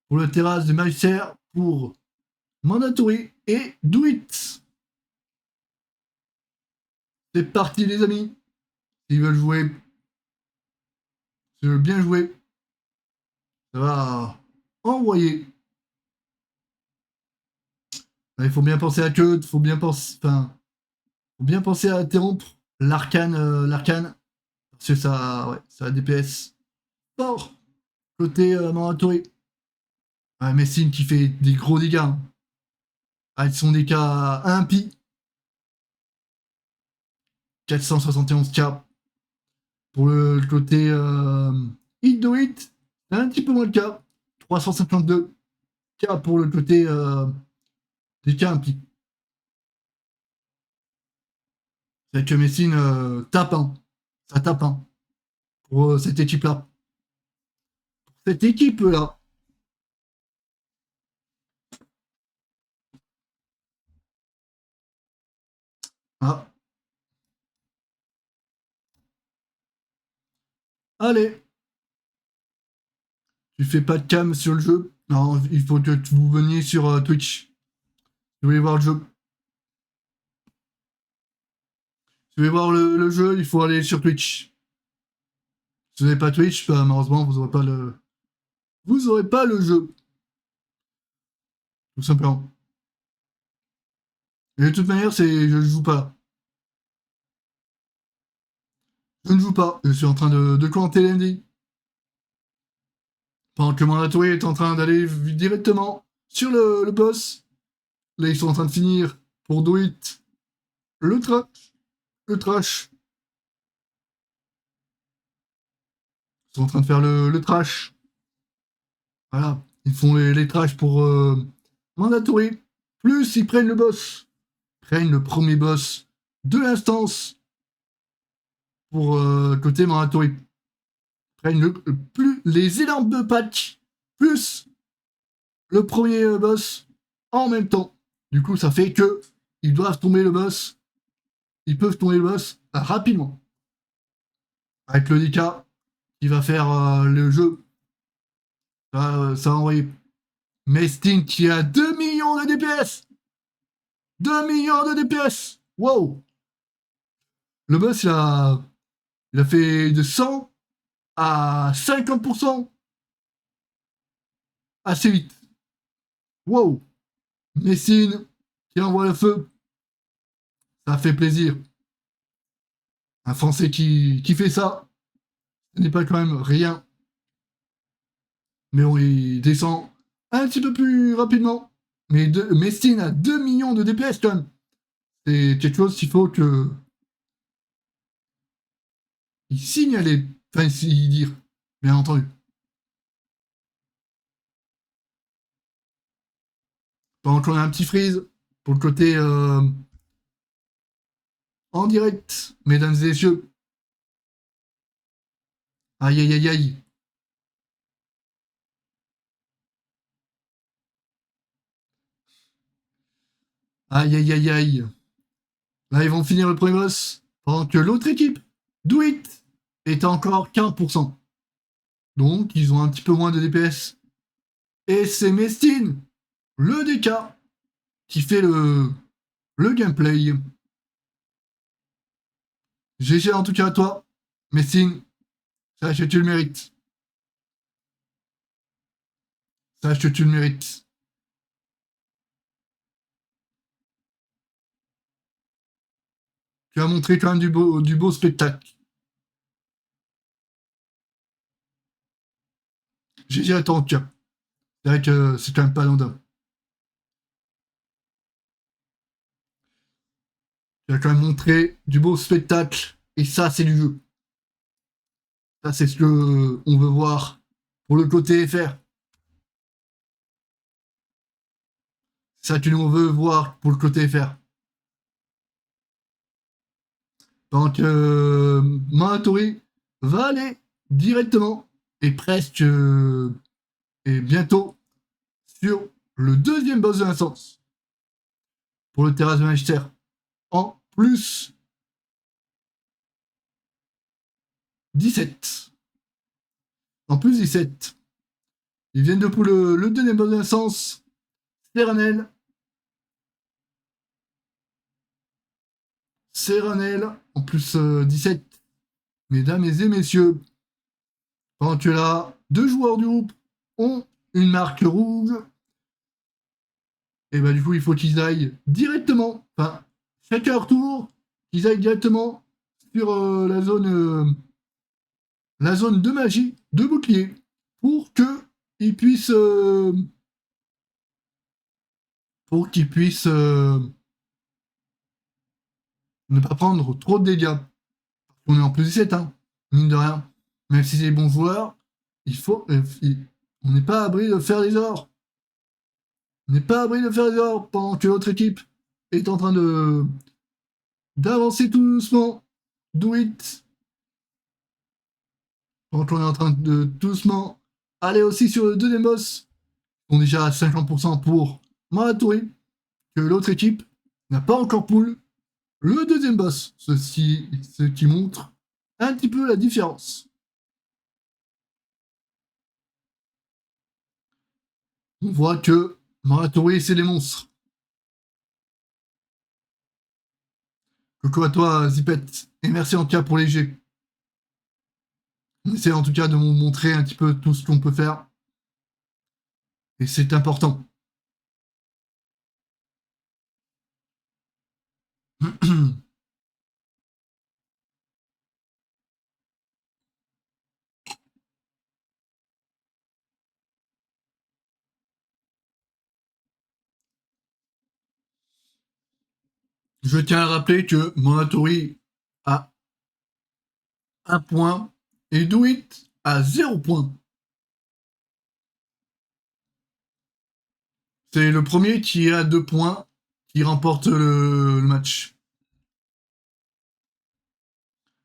pour le terrasse de Meister pour Mandatory et Do It. C'est parti, les amis. S'ils veulent jouer, s'ils veulent bien jouer, ça va envoyer. Il faut bien penser à queue, faut bien penser à interrompre l'arcane, parce que ça, ouais, ça a DPS fort côté Mandatory. Ouais, Messine qui fait des gros dégâts. Hein. Ah, ils sont des cas impies. 471k pour le côté Hit Do It, un petit peu moins de cas. 352k pour le côté des cas impies. C'est que Messine tape, hein. Ça tape hein, pour cette équipe-là. Cette équipe-là. Ah. Allez. Tu fais pas de cam sur le jeu. Non, il faut que vous veniez sur Twitch. Si vous voulez voir le jeu. Si vous voulez voir le jeu, il faut aller sur Twitch. Si vous n'avez pas Twitch, bah, malheureusement, vous n'aurez pas le... Vous aurez pas le jeu. Tout simplement. Et de toute manière, je ne joue pas. Je ne joue pas. Je suis en train de commenter l'MD. Pendant que Mandatory est en train d'aller directement sur le boss. Là, ils sont en train de finir pour Do It. Le trash. Le trash. Ils sont en train de faire le trash. Voilà. Ils font les trash pour Mandatory. Plus ils prennent le boss. Ils prennent le premier boss de l'instance pour côté Mandatory. Ils prennent plus les énormes patchs plus le premier boss en même temps. Du coup, ça fait que ils doivent tomber le boss. Ils peuvent tomber le boss rapidement. Avec le DK qui va faire le jeu. Ça va envoyer Mestin qui a 2 millions de DPS. 2 millions de DPS. Wow. Le boss, il a fait de 100 à 50% assez vite. Wow. Messin qui envoie le feu. Ça fait plaisir. Un Français qui fait ça, ce n'est pas quand même rien. Mais on il descend un petit peu plus rapidement. Mais Mestin a 2 millions de DPS quand même. C'est quelque chose qu'il faut que... Il signaler. Enfin, il dire. Bien entendu. Pendant qu'on a un petit freeze pour le côté en direct, mesdames et messieurs. Aïe aïe aïe aïe. Aïe aïe aïe aïe. Là, ils vont finir le premier boss. Pendant que l'autre équipe, Do It, est à encore 15%. Donc, ils ont un petit peu moins de DPS. Et c'est Mestin, le DK, qui fait le gameplay. GG en tout cas à toi, Messin. Sache que tu le mérites. Sache que tu le mérites. Tu as montré quand même du beau spectacle. GG à toi en tout cas. C'est vrai que c'est quand même pas anodin. Tu as quand même montré du beau spectacle. Et ça, c'est du jeu. Ça, c'est ce que on veut voir pour le côté FR. C'est ça que nous veut voir pour le côté FR. Donc, Mandatory va aller directement et presque et bientôt sur le deuxième boss de l'instance pour le terrasse de Magister en plus 17. En plus 17. Ils viennent de pour le deuxième boss de l'instance, Serranel. Serranel en plus 17. Mesdames et messieurs, pendant que là, 2 joueurs du groupe ont une marque rouge. Et bah du coup, il faut qu'ils aillent directement, enfin, chacun leur tour, qu'ils aillent directement sur la zone de magie, de bouclier, pour qu'ils puissent ne pas prendre trop de dégâts. On est en plus 17, hein, mine de rien. Même si c'est des bons joueurs, on n'est pas à l'abri de faire des erreurs. On n'est pas à l'abri de faire des erreurs pendant que l'autre équipe est en train d'avancer tout doucement. Do It. Pendant qu'on est en train de doucement aller aussi sur le deuxième boss. On est déjà à 50% pour Mandatory. Que l'autre équipe n'a pas encore pull le deuxième boss. Ce qui montre un petit peu la différence. On voit que Mandatory, c'est des monstres. Coucou à toi, Zipet. Et merci en tout cas pour les G. On essaie en tout cas de vous montrer un petit peu tout ce qu'on peut faire. Et c'est important. Je tiens à rappeler que Monatori a 1 point et Douit a 0 point. C'est le premier qui a 2 points qui remporte le match.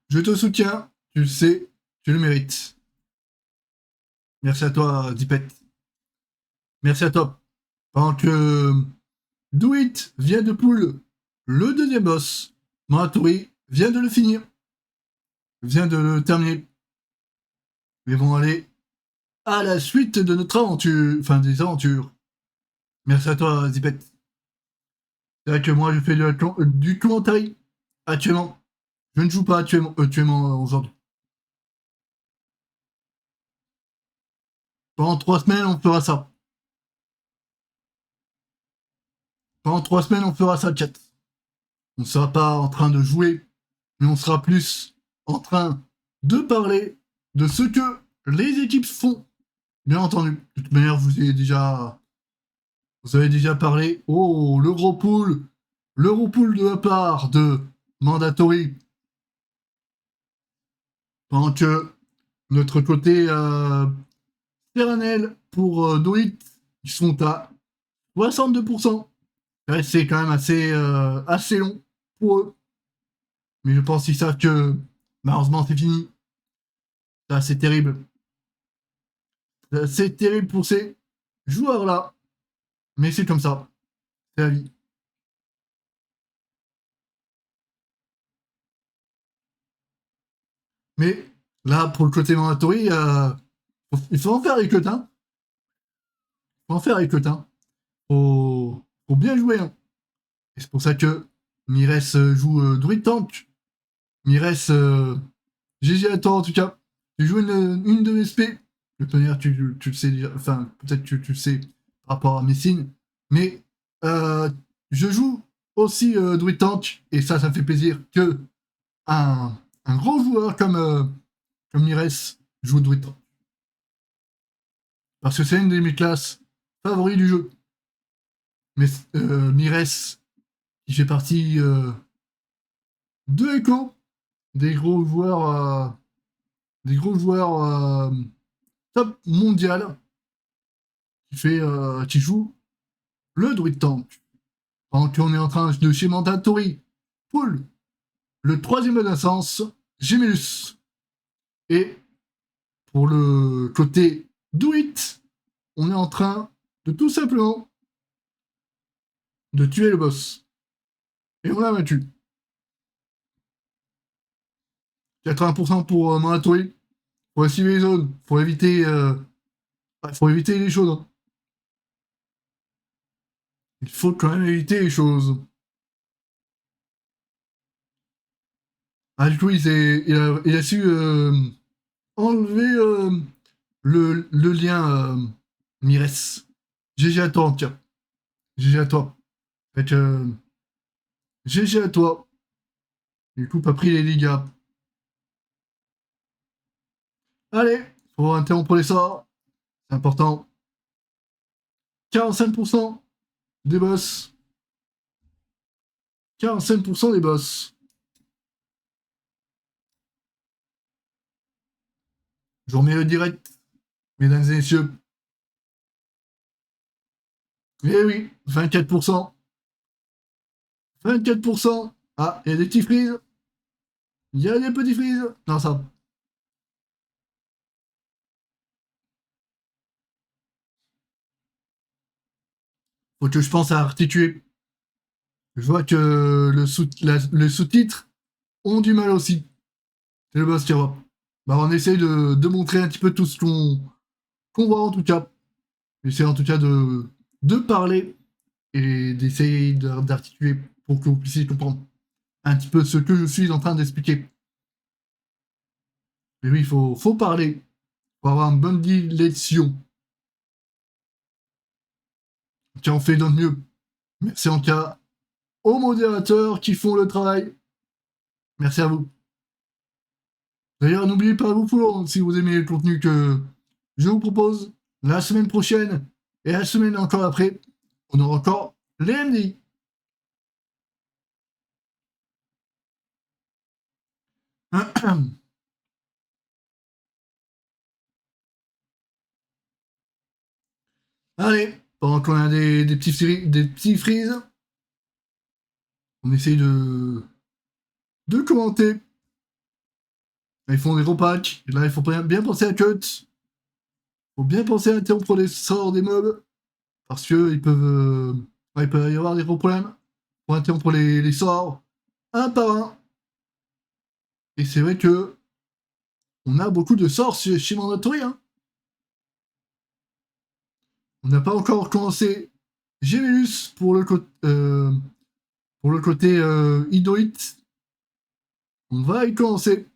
Je te soutiens, tu le sais, tu le mérites. Merci à toi, Dipet. Merci à toi. Pendant que Douit vient de pull le deuxième boss, Monatori vient de le finir. Vient de le terminer. Ils vont aller à la suite de notre aventure, enfin des aventures. Merci à toi, Zipet. C'est vrai que moi, je fais du commentaire actuellement. Je ne joue pas actuellement aujourd'hui. Pendant 3 semaines, on fera ça. Pendant 3 semaines, on fera ça, chat. On ne sera pas en train de jouer, mais on sera plus en train de parler de ce que les équipes font. Bien entendu. De toute manière, vous avez déjà parlé. Oh, le gros pool de la part de Mandatory. Pendant que notre côté Serranel pour Doit, ils sont à 62%. Ouais, c'est quand même assez long pour eux. Mais je pense qu'ils savent que malheureusement c'est fini. Ça, c'est terrible. C'est terrible pour ces joueurs-là. Mais c'est comme ça. C'est la vie. Mais là, pour le côté Mandatory, il faut en faire avec le teint. Il faut en faire avec le teint. Faut bien jouer. Hein. Et c'est pour ça que Mires joue Druid Tank. Mires, GG à toi en tout cas. Tu joues une de mes SP. De toute manière, tu le sais déjà. Enfin, peut-être que tu le sais par rapport à Messine. Mais je joue aussi Druid Tank. Et ça me fait plaisir que un grand joueur comme Mires joue Druid Tank. Parce que c'est une de mes classes favoris du jeu. Mais Mires, qui fait partie de Echo, des gros joueurs top mondial qui joue le Druid Tank. Pendant qu'on est en train de chez Mandatory, pull le 3ème d'instance, Gemellus. Et pour le côté Douit, on est en train de tout simplement de tuer le boss. Et on l'a battu. 80% pour Mandatory. Faut esquiver les zones. Faut éviter les choses. Hein. Il faut quand même éviter les choses. Ah, du coup, il a su enlever le lien Mires. GG à toi, tiens. GG à toi. Fait que GG à toi. Du coup, pas pris les dégâts. Allez, faut interrompre les sorts. C'est important. 45% des boss. 45% des boss. Je vous remets le direct, mesdames et messieurs. Eh oui, 24%. 24%. Ah, il y a des petits frises. Il y a des petits frises. Non, ça. Faut que je pense à articuler. Je vois que le sous-titre ont du mal aussi. C'est le boss qui va. Bah, on essaye de montrer un petit peu tout ce qu'on voit en tout cas. J'essaie en tout cas de parler et d'essayer d'articuler pour que vous puissiez comprendre. un petit peu ce que je suis en train d'expliquer. Mais oui, il faut parler. Faut avoir une bonne dilection. Tiens, on fait notre mieux. Merci en cas aux modérateurs qui font le travail. Merci à vous. D'ailleurs, n'oubliez pas vous follow si vous aimez le contenu que je vous propose. La semaine prochaine et la semaine encore après, on aura encore les MDI. Allez, pendant qu'on a des petits frises, on essaye de commenter. Ils font des gros packs. Et là, il faut bien penser à cut. Il faut bien penser à interrompre les sorts des mobs. Parce que il peut y avoir des gros problèmes. Pour interrompre les sorts un par un. Et c'est vrai que on a beaucoup de sorts chez Mandatory. Hein. On n'a pas encore commencé Gémellus pour le côté Idoït. On va y commencer.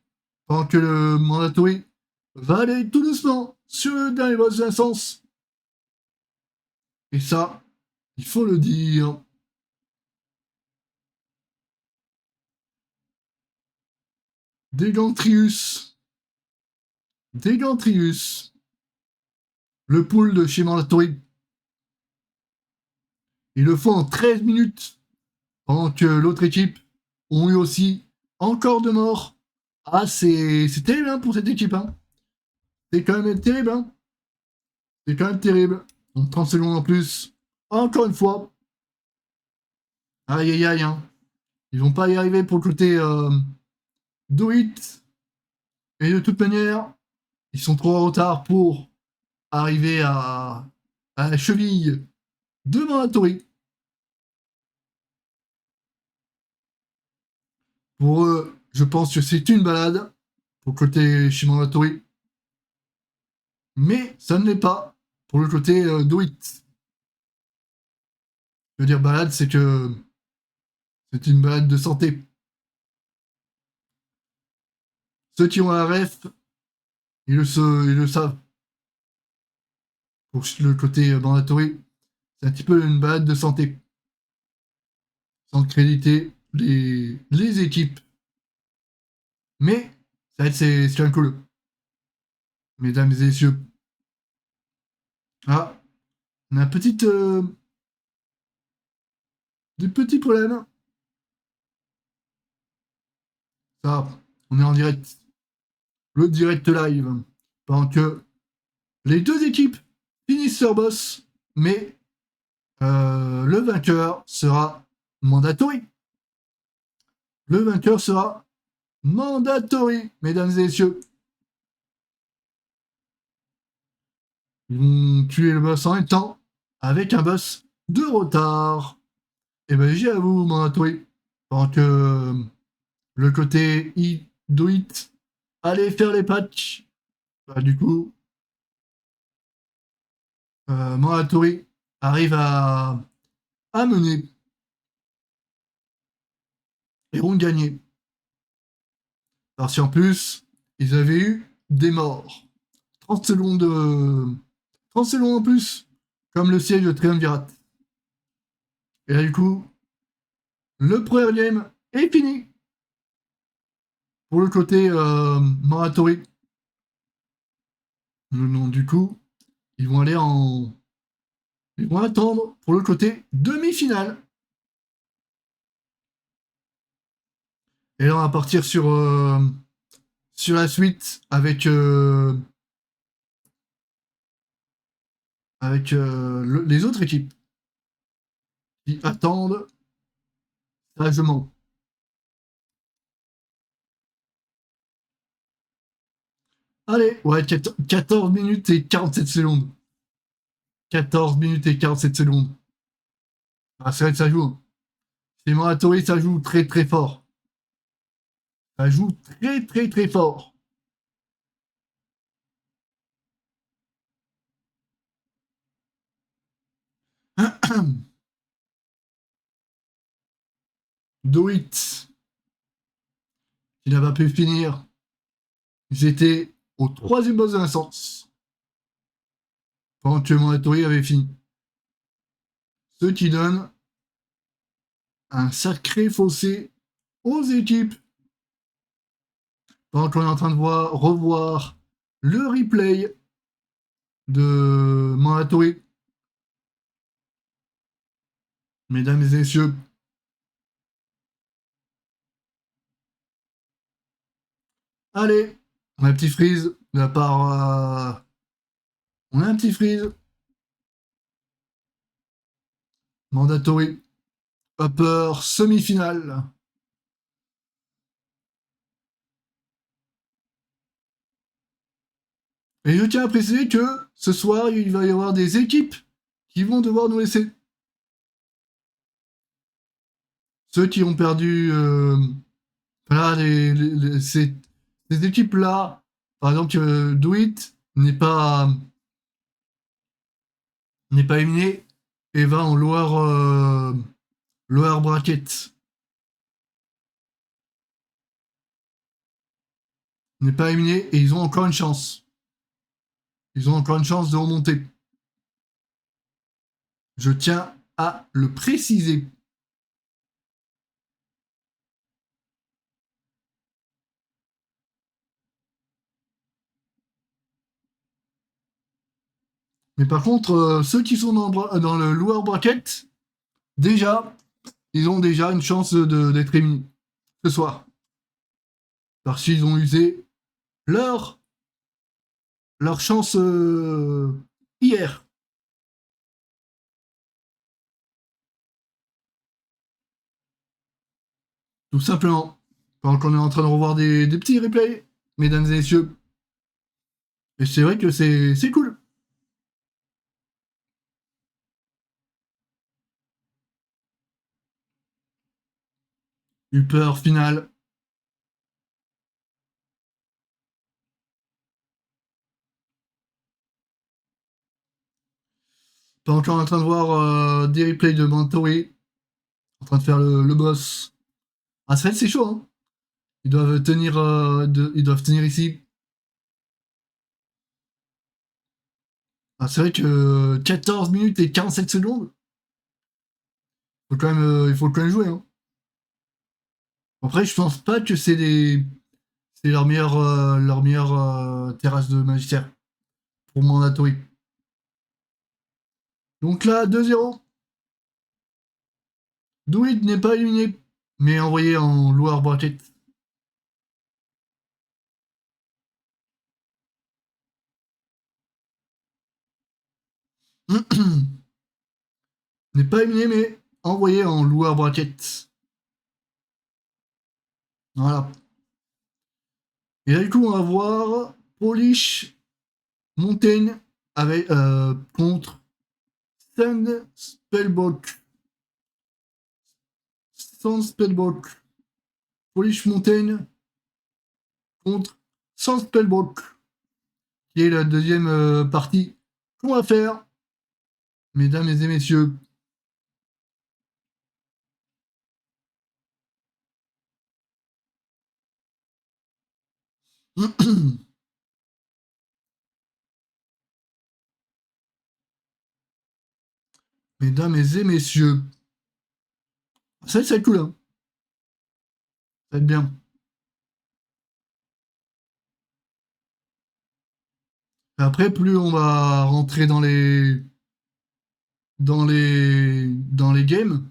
Pendant que le Mandatory va aller tout doucement sur le dernier boss de l'instance. Et ça, il faut le dire. Dégantrius. Le pool de chez Mandatory. Ils le font en 13 minutes. Pendant que l'autre équipe ont eu aussi encore de morts. Ah, c'est terrible hein, pour cette équipe. Hein. C'est quand même terrible. Hein. C'est quand même terrible. Donc 30 secondes en plus. Encore une fois. Aïe aïe aïe. Hein. Ils vont pas y arriver pour le côté Do It. Et de toute manière, ils sont trop en retard pour arriver à la cheville de Mandatory. Pour eux, je pense que c'est une balade pour le côté chez Mandatory. Mais ça ne l'est pas pour le côté Do It. Je veux dire balade, c'est que c'est une balade de santé. Ceux qui ont la ref, ils le savent. Pour le côté Mandatory, c'est un petit peu une balade de santé. Sans créditer les équipes. Mais ça va être c'est un cool. Mesdames et messieurs. Ah, on a des petits problèmes. Ça, on est en direct. Le direct live. Pendant que les deux équipes finissent leur boss, mais le vainqueur sera Mandatory. Le vainqueur sera Mandatory, mesdames et messieurs. Ils vont tuer le boss en même temps, avec un boss de retard. Et ben j'ai à vous, Mandatory. Pendant que le côté Do It allez faire les patchs. Bah, du coup, Mandatory arrive à mener et vont gagner. Parce qu'en plus, ils avaient eu des morts. 30 secondes, 30 secondes en plus, comme le siège de Triumvirat. Et là, du coup, le premier game est fini. Pour le côté Mandatory. Non, du coup, ils vont aller en. Ils vont attendre pour le côté demi-finale. Et là, on va partir sur la suite avec les autres équipes qui attendent sagement. Allez, ouais, 14 minutes et 47 secondes. 14 minutes et 47 secondes. Ah, c'est vrai que ça joue. Hein. C'est Mandatory, ça joue très très fort. Ça joue très très très fort. Do It. qui n'a pas pu finir. Ils étaient au 3e boss de l'instance. Pendant que Mandatory avait fini. Ce qui donne un sacré fossé aux équipes. Pendant qu'on est en train de revoir le replay de Mandatory. Mesdames et messieurs, allez, on a un petit freeze de la part. On a un petit freeze. Mandatory. Upper semi-finale. Et je tiens à préciser que ce soir, il va y avoir des équipes qui vont devoir nous laisser. Ceux qui ont perdu. Voilà, ces équipes-là, par exemple, Do It n'est pas éliminé et va en lower bracket. N'est pas éliminé et ils ont encore une chance. Ils ont encore une chance de remonter. Je tiens à le préciser. Mais par contre, ceux qui sont dans le lower bracket, déjà, ils ont déjà une chance d'être éliminés ce soir. Parce qu'ils ont usé leur chance hier. Tout simplement. Pendant qu'on est en train de revoir des petits replays, mesdames et messieurs. Et c'est vrai que c'est cool. Upper finale. Pendant qu'on est en train de voir des replays de Mandatory, en train de faire le boss. Ah, c'est chaud, hein. Ils doivent tenir ici. Ah, c'est vrai que 14 minutes et 47 secondes. Il faut quand même jouer, hein. Après, je pense pas que c'est leur meilleure terrasse de magistère pour Mandatory. Donc là, 2-0. Do It n'est pas éliminé, mais envoyé en lower bracket. N'est pas éliminé, mais envoyé en lower bracket. Voilà. Et là, du coup, on va voir Polish Mountain avec, contre Sand Spellbook. Sand Spellbook. Polish Mountain contre Sand Spellbook. Qui est la deuxième partie qu'on va faire. Mesdames et messieurs. Mesdames et messieurs. Ça va être cool, hein. Ça va être bien. Et après, plus on va rentrer dans les games,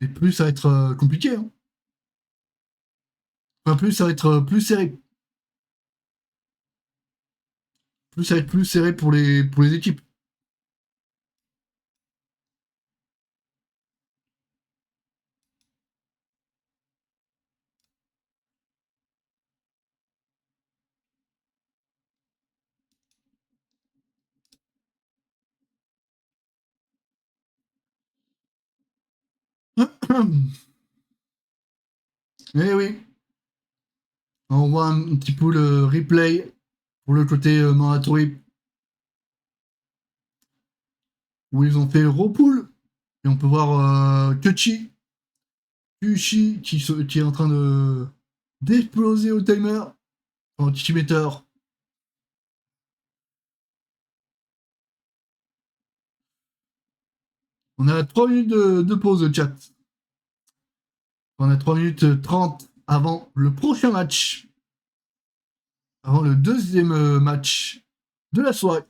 et plus ça va être compliqué, hein. Enfin, plus ça va être plus serré. Plus ça va être plus serré pour les équipes. Eh oui. On voit un petit peu le replay pour le côté Mandatory. Où ils ont fait le repool. Et on peut voir Kuchi qui est en train d'exploser au timer, en timeter. On a 3 minutes de pause de chat. On a 3 minutes 30 avant le prochain match. Avant le deuxième match de la soirée.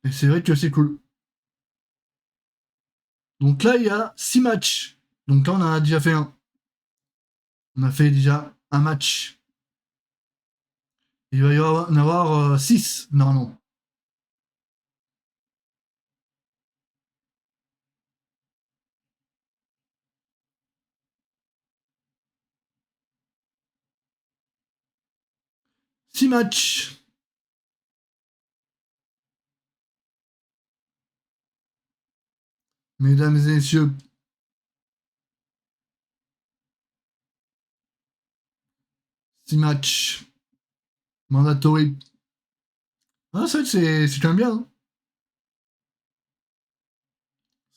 Et c'est vrai que c'est cool. Donc là, il y a 6 matchs. Donc là, on en a déjà fait un. On a fait déjà un match. Il va y en avoir 6, normalement. Six matchs. Mesdames et messieurs. Six matchs. Mandatory. Ah, ça, c'est quand même bien. Hein.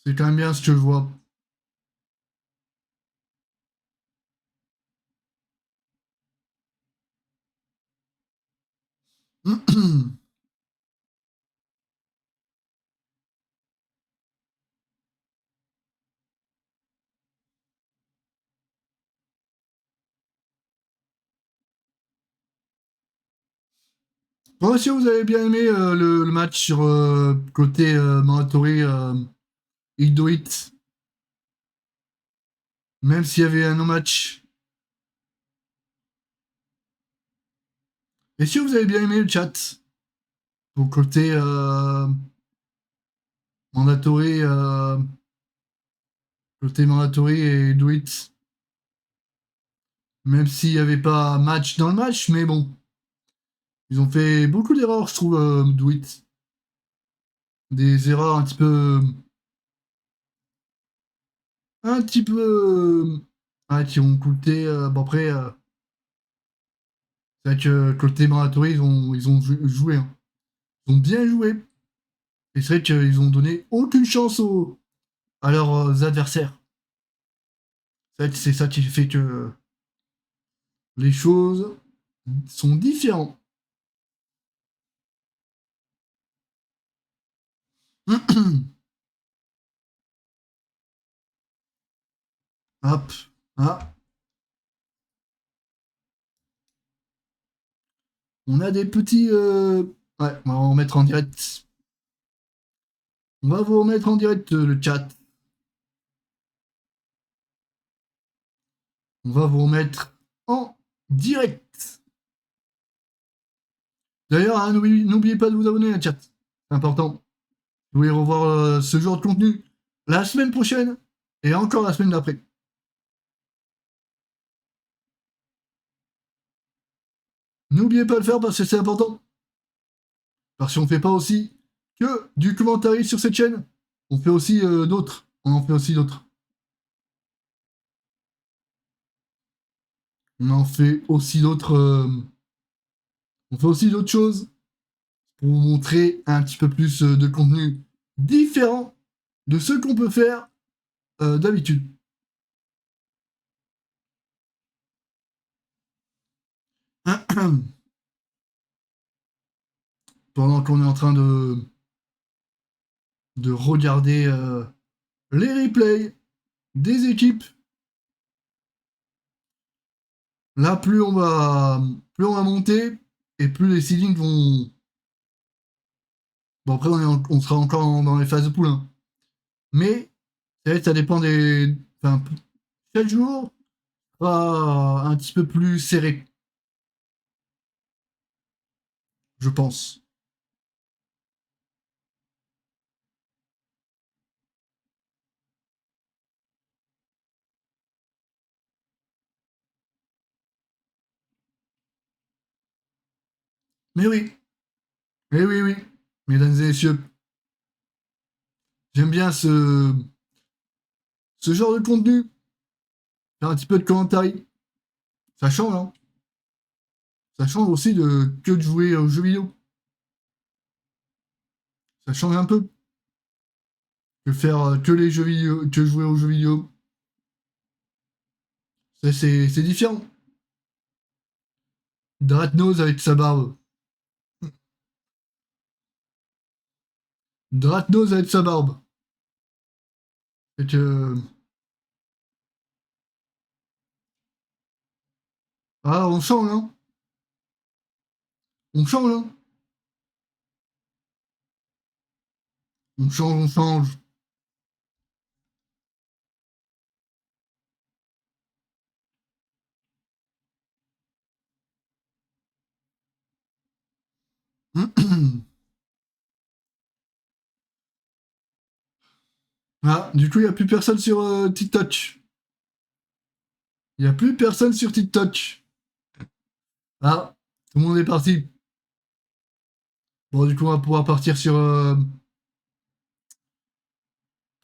C'est quand même bien ce que je vois. Bon, si vous avez bien aimé le match sur côté Mandatory Do It, même s'il y avait un non-match. Et si vous avez bien aimé le chat, au côté Mandatory, et Do It, même s'il n'y avait pas match dans le match, mais bon, ils ont fait beaucoup d'erreurs, je trouve, Do It. Des erreurs un petit peu, qui ont coûté. Bon après, c'est vrai que côté Mandatory, ils ont joué, hein. Ils ont bien joué. Et c'est vrai qu'ils ont donné aucune chance à leurs adversaires. C'est vrai que c'est ça qui fait que les choses sont différentes. Hop, ah. On a des petits. Ouais, on va en remettre en direct. On va vous remettre en direct le chat. On va vous remettre en direct. D'ailleurs, hein, n'oubliez pas de vous abonner à la chat. C'est important. Vous voulez revoir ce genre de contenu la semaine prochaine et encore la semaine d'après. N'oubliez pas de le faire parce que c'est important. Parce qu'on ne fait pas aussi que du commentaire sur cette chaîne. On fait aussi d'autres. On en fait aussi d'autres. On en fait aussi d'autres. On fait aussi d'autres choses pour vous montrer un petit peu plus de contenu différent de ce qu'on peut faire d'habitude. Pendant qu'on est en train de regarder les replays des équipes. Là, plus on va monter et plus les seedings vont. Bon, après, on sera encore dans les phases de poule. Hein. Mais ça dépend des. Enfin, chaque jour sera un petit peu plus serré. Je pense. Mais oui. Mais oui, oui. Mesdames et messieurs. J'aime bien ce genre de contenu. Faire un petit peu de commentaires. Ça change, hein. Ça change aussi que de jouer aux jeux vidéo. Ça change un peu. Que faire que les jeux vidéo, que jouer aux jeux vidéo. C'est différent. Dratnos avec sa barbe. Dratnos avec sa barbe. C'est que... Ah, on change, hein. On change, hein. On change, on change. Ah, du coup, il n'y a plus personne sur TikTok. Il n'y a plus personne sur TikTok. Ah, tout le monde est parti. Bon, du coup, on va pouvoir partir sur...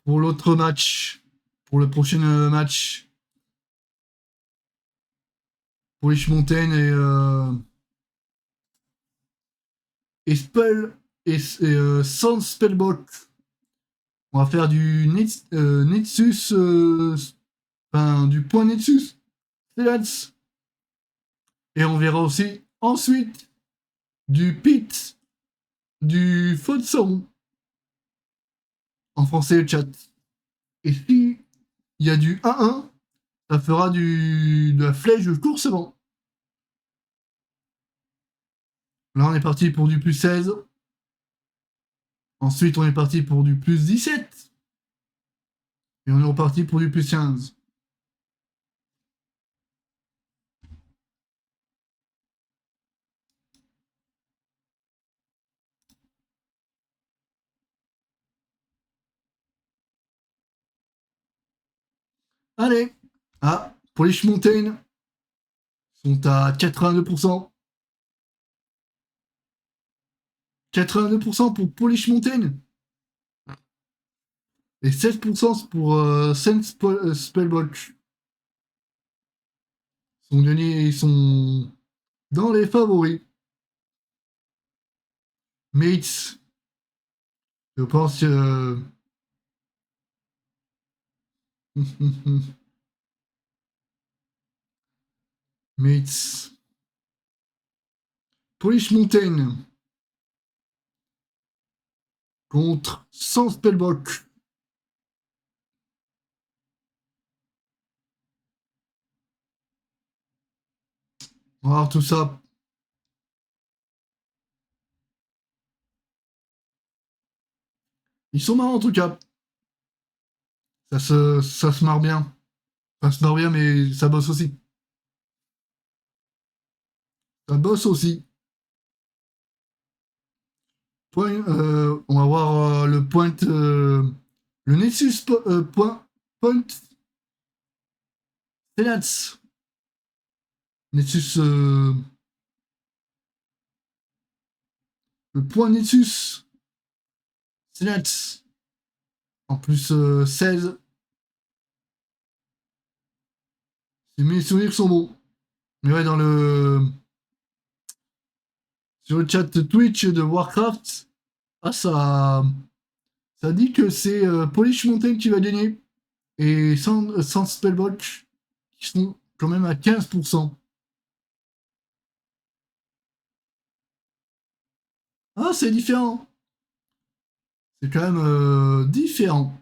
pour l'autre match. Pour le prochain match. Polish Mountain et Spell et sans Spellbook. On va faire du Nexus, enfin du point Nexus. Et on verra aussi ensuite du Pit, du faux de son. En français le chat. Et si il y a du 1-1, ça fera de la flèche de coursement. Là on est parti pour du plus 16. Ensuite on est parti pour du plus 17. Et on est reparti pour du plus 15. Allez. Ah, Polish Mountain sont à 82%. 82% pour Polish Mountain. Et 16% pour Sense Spellbook. Ils sont dans les favoris. Mates, je pense Mates. Polish Mountain contre sans Spellbook. On va voir tout ça. Ils sont marrants en tout cas. Ça se marre bien. Ça se marre bien, mais ça bosse aussi. Ça bosse aussi. Point, on va voir le point. Le Nexus point. Tenants. Nexus. Le point Nexus. Tenants. En plus 16. Mes souvenirs sont bons. Mais ouais, sur le chat Twitch de Warcraft, ah, ça dit que c'est Polish Mountain qui va gagner. Et sans Spellbook, qui sont quand même à 15%. Ah, c'est différent. C'est quand même différent.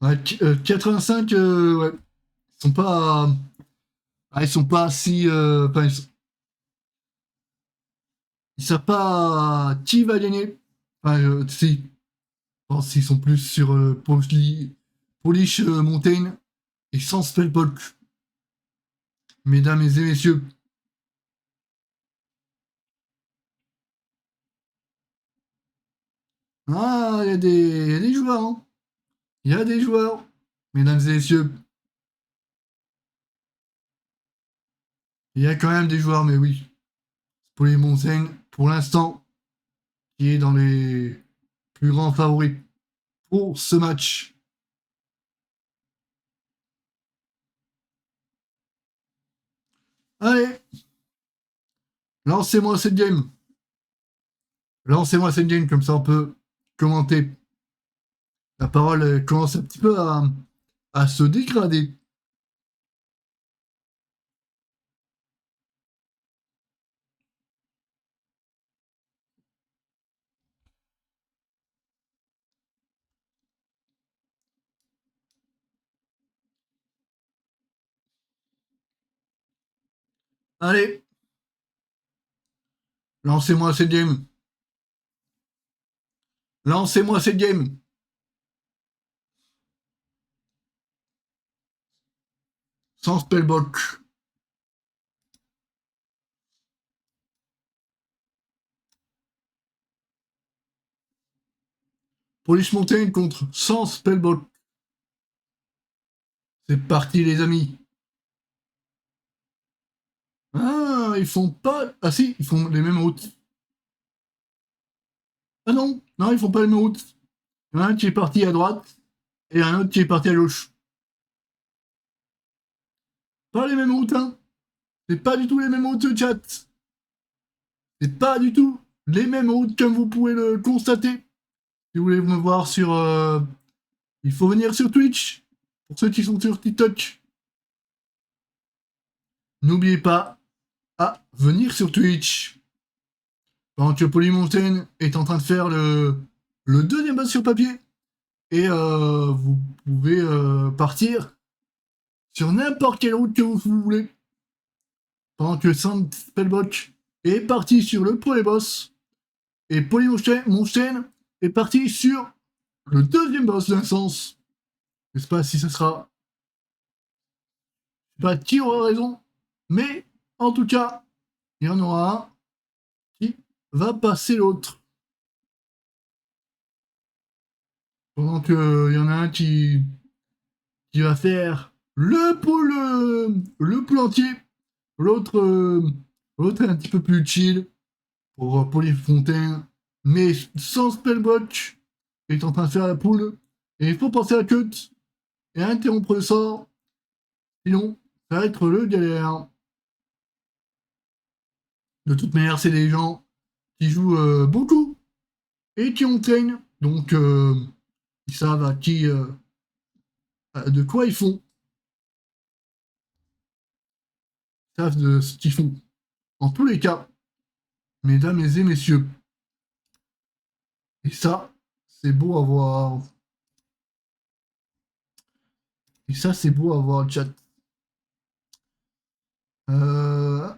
Ouais, 85, ouais. Ils sont pas. Ils sont pas si. Ils savent pas qui va gagner. Enfin, si. Je pense qu'ils sont plus sur Polish Mountain et sans Spellbook. Mesdames et messieurs. Ah, il y a des joueurs. Hein. Il y a des joueurs. Mesdames et messieurs. Il y a quand même des joueurs, mais oui. Pour les Montagnes, pour l'instant, qui est dans les plus grands favoris pour ce match. Allez, lancez-moi cette game. Lancez-moi cette game, comme ça on peut commenter La parole commence un petit peu à se dégrader. Allez, lancez-moi cette game. Lancez-moi cette game. Sans spellbook. Police Mountain contre sans spellbook. C'est parti les amis. Ah, ils font pas... Ah si, ils font les mêmes routes. Ah non, non, ils font pas les mêmes routes. Il y en a un qui est parti à droite et un autre qui est parti à gauche. Pas les mêmes routes, hein. C'est pas du tout les mêmes routes, chat. C'est pas du tout les mêmes routes comme vous pouvez le constater. Si vous voulez me voir sur... Il faut venir sur Twitch. Pour ceux qui sont sur TikTok. N'oubliez pas à venir sur Twitch. Pendant que Polymountain est en train de faire le deuxième boss sur papier. Et vous pouvez partir sur n'importe quelle route que vous voulez. Pendant que Sand Spellbook est parti sur le premier boss. Et Polymountain est parti sur le deuxième boss d'un sens. Je sais pas si ça sera... Je sais pas qui aura raison. Mais en tout cas, il y en aura un qui va passer l'autre. Pendant qu'il y en a un qui va faire le pool entier. L'autre est un petit peu plus chill pour Polyfontaine. Mais sans spellbook, il est en train de faire la pool. Et il faut penser à cut et à interrompre le sort. Sinon, ça va être le galère. De toute manière, c'est des gens qui jouent beaucoup et qui entraînent. Donc, ils savent de quoi ils font. Ils savent de ce qu'ils font. En tous les cas, mesdames et messieurs. Et ça, c'est beau à voir. Et ça, c'est beau à voir, chat. Je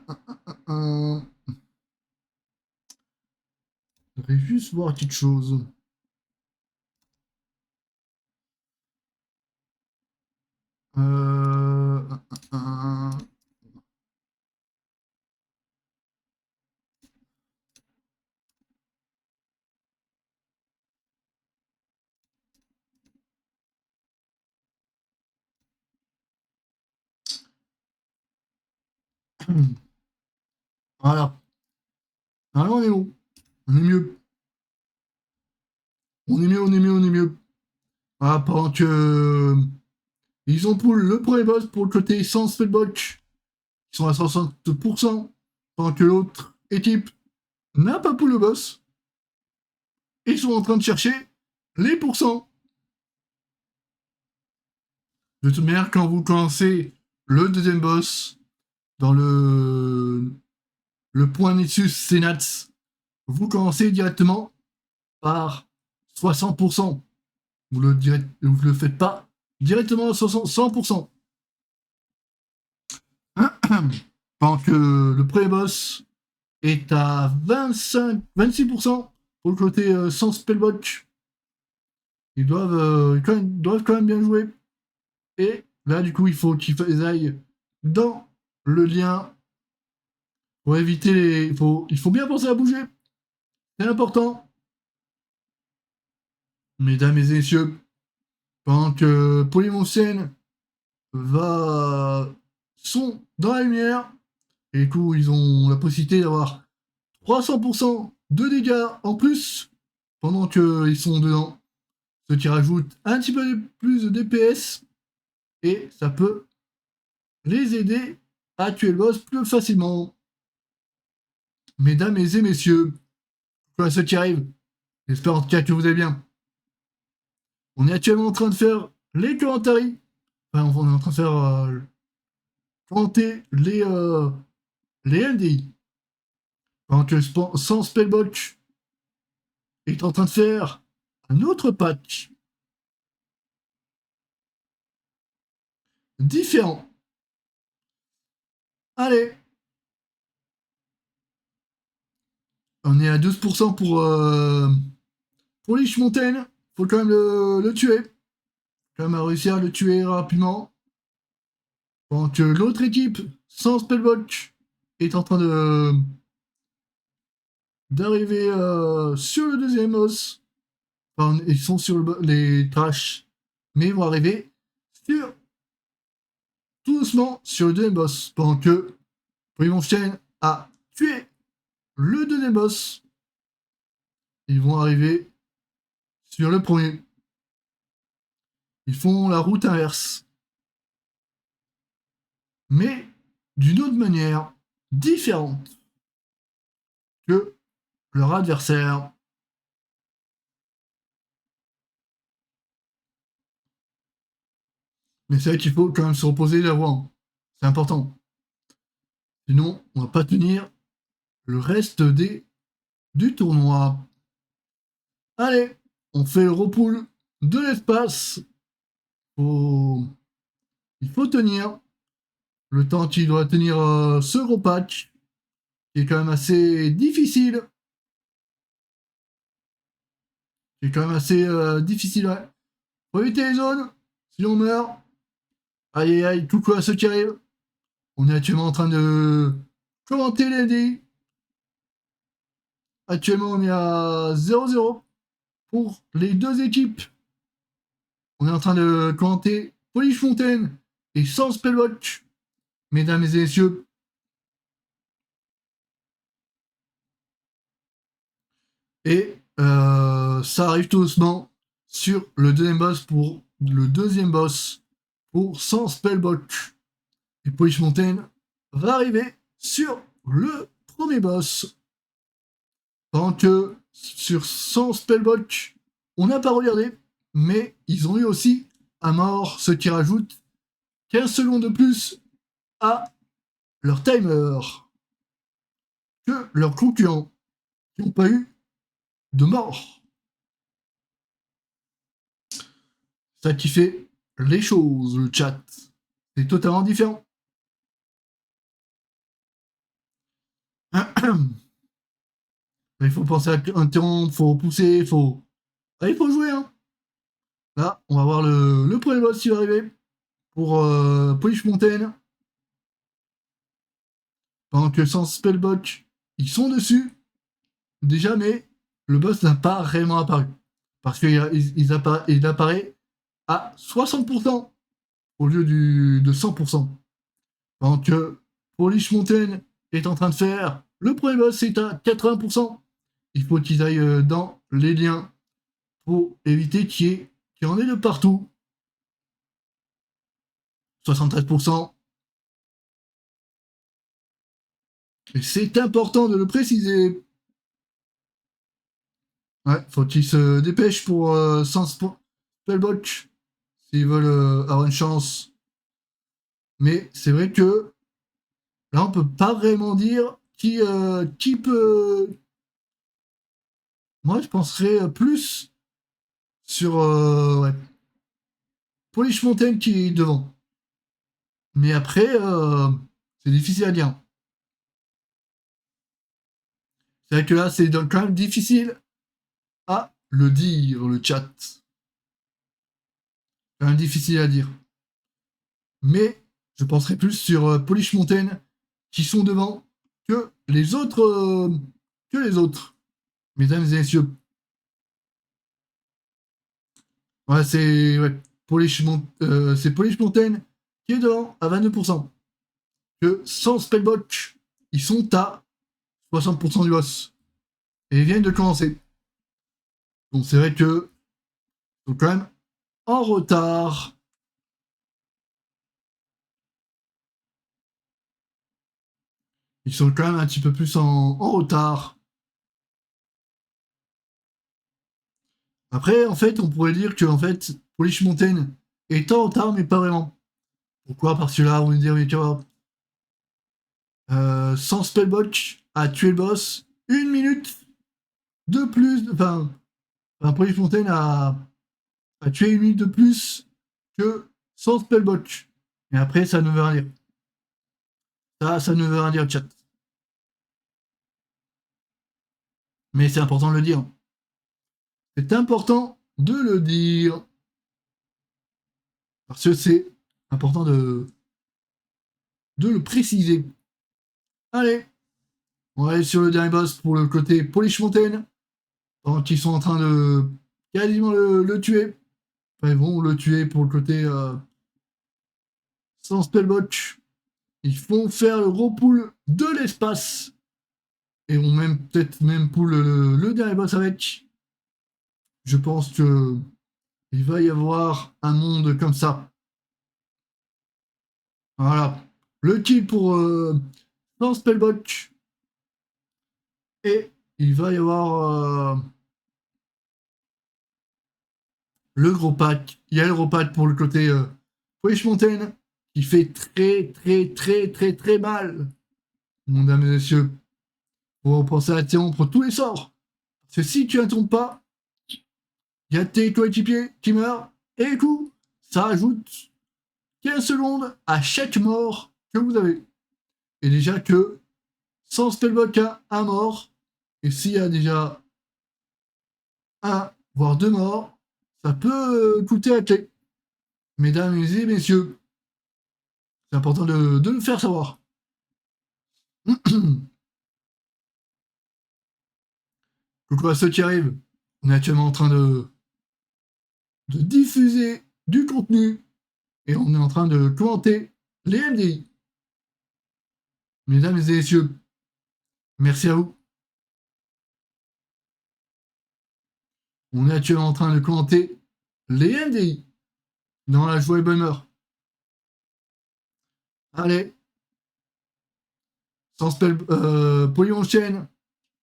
voudrais juste voir quelque chose. Voilà. Alors, on est où? On est mieux. On est mieux, on est mieux, on est mieux. Voilà, pendant que... Ils ont pour le premier boss pour le côté sans spellbook. Ils sont à 60%. Pendant que l'autre équipe n'a pas pour le boss. Ils sont en train de chercher les pourcents. De toute manière, quand vous commencez le deuxième boss dans le point Nexus Senats, vous commencez directement par 60%. Vous le faites pas directement à 100%. Pendant que le pré-boss est à 26% pour le côté sans spellbook. Ils doivent quand même bien jouer. Et là, du coup, il faut qu'ils aillent dans le lien pour éviter les... Il faut bien penser à bouger. C'est important. Mesdames et messieurs, pendant que Polymoncène sont dans la lumière, et du coup, ils ont la possibilité d'avoir 300% de dégâts en plus pendant qu'ils sont dedans. Ce qui rajoute un petit peu plus de DPS et ça peut les aider à tuer le boss plus facilement. Mesdames et messieurs, voilà ceux qui arrivent. J'espère en tout cas que vous allez bien. On est actuellement en train de faire les commentaires. Enfin, on est en train de faire commenter les LDI. Pendant que sans Spellbox est en train de faire un autre patch différent. Allez, on est à 12% pour Lich Mountain. Faut quand même le tuer. Quand même réussir à le tuer rapidement. Pendant que l'autre équipe, sans Spellbox, est en train d'arriver sur le deuxième boss. Enfin, ils sont sur les trash, mais ils vont arriver tout doucement sur le deuxième boss. Pendant que Polymonchain a tué le deuxième boss. Ils vont arriver sur le premier. Ils font la route inverse. Mais d'une autre manière différente que leur adversaire. Mais c'est vrai qu'il faut quand même se reposer la voix. C'est important. Sinon, on va pas tenir le reste du tournoi. Allez, on fait le repool de l'espace. Il faut tenir le temps qu'il doit tenir ce gros patch, qui est quand même assez difficile. C'est quand même assez difficile, ouais. Faut éviter les zones, si on meurt. Aïe aïe aïe, coucou à ceux qui arrivent. On est actuellement en train de commenter les dés. Actuellement, on est à 0-0 pour les deux équipes. On est en train de commenter Polish Fontaine et sans Spellwatch. Mesdames et messieurs. Et ça arrive tout doucement sur le deuxième boss pour sans Spellbox. Et Polish Mountain va arriver sur le premier boss. Pendant que sur sans Spellbox, on n'a pas regardé, mais ils ont eu aussi à mort, ce qui rajoute 15 secondes de plus à leur timer que leurs concurrents qui n'ont pas eu de mort. Ça qui fait les choses, le chat. C'est totalement différent. Il faut penser à interrompre, il faut repousser, il faut jouer. Hein. Là, on va voir le premier boss qui va arriver pour Polish Mountain. Pendant que sans Spellbox, ils sont dessus. Déjà, mais le boss n'a pas réellement apparu. Parce qu'il apparaît à 60% au lieu de 100%. Pendant que Polish Mountain est en train de faire le premier boss, c'est à 80%. Il faut qu'ils aillent dans les liens pour éviter qu'il y en ait de partout. 73%. Et c'est important de le préciser. Ouais, faut qu'ils se dépêchent pour sans Spellbox s'ils veulent avoir une chance. Mais c'est vrai que là, on peut pas vraiment dire qui peut. Moi, je penserais plus sur ouais, Polish Mountain qui est devant. Mais après, c'est difficile à dire. C'est vrai que là, c'est quand même difficile à le dire, le chat. Quand même difficile à dire. Mais je penserais plus sur Polish Mountain qui sont devant que les autres. Mesdames et messieurs. Ouais, c'est Polish Mountain qui est devant à 22%. Que sans Spellbox, ils sont à 60% du boss. Et ils viennent de commencer. Donc c'est vrai que ils sont quand même en retard. Ils sont quand même un petit peu plus en retard. Après, en fait, on pourrait dire que, en fait, Polish Mountain est en retard, mais pas vraiment. Pourquoi? Parce que là, on va dire, mais tu vois, sans Spellbox à tuer le boss, 1 minute de plus, Polish Mountain a tué 1 minute de plus que sans Spellbox. Et après, ça ne veut rien dire. Ça ne veut rien dire, chat. Mais c'est important de le dire. C'est important de le dire. Parce que c'est important de le préciser. Allez, on va aller sur le dernier boss pour le côté Polish Mountain. Donc, ils sont en train de quasiment le tuer. Enfin, ils vont le tuer pour le côté sans Spellbox. Ils font faire le gros pool de l'espace. Et vont même peut-être même pool le dernier boss avec. Je pense que il va y avoir un monde comme ça. Voilà. Le kill pour sans Spellbox. Et il va y avoir le gros pack. Il y a le gros pack pour le côté Polish Mountain qui fait très mal. Mesdames et messieurs, faut penser à interrompre tous les sorts. Parce que si tu n'interromps pas, il y a tes coéquipiers qui meurent. Et du coup, ça ajoute 15 secondes à chaque mort que vous avez. Et déjà que sans Spellbox à un mort, et s'il y a déjà un, voire 2 morts, ça peut coûter la clé. Mesdames et messieurs, c'est important de le faire savoir. Coucou à ceux qui arrivent. On est actuellement en train de diffuser du contenu et on est en train de commenter les LDI. Mesdames et messieurs, merci à vous. On est actuellement en train de commenter les LDI dans la joie et bonne humeur. Allez, sans spell, Polyon Chain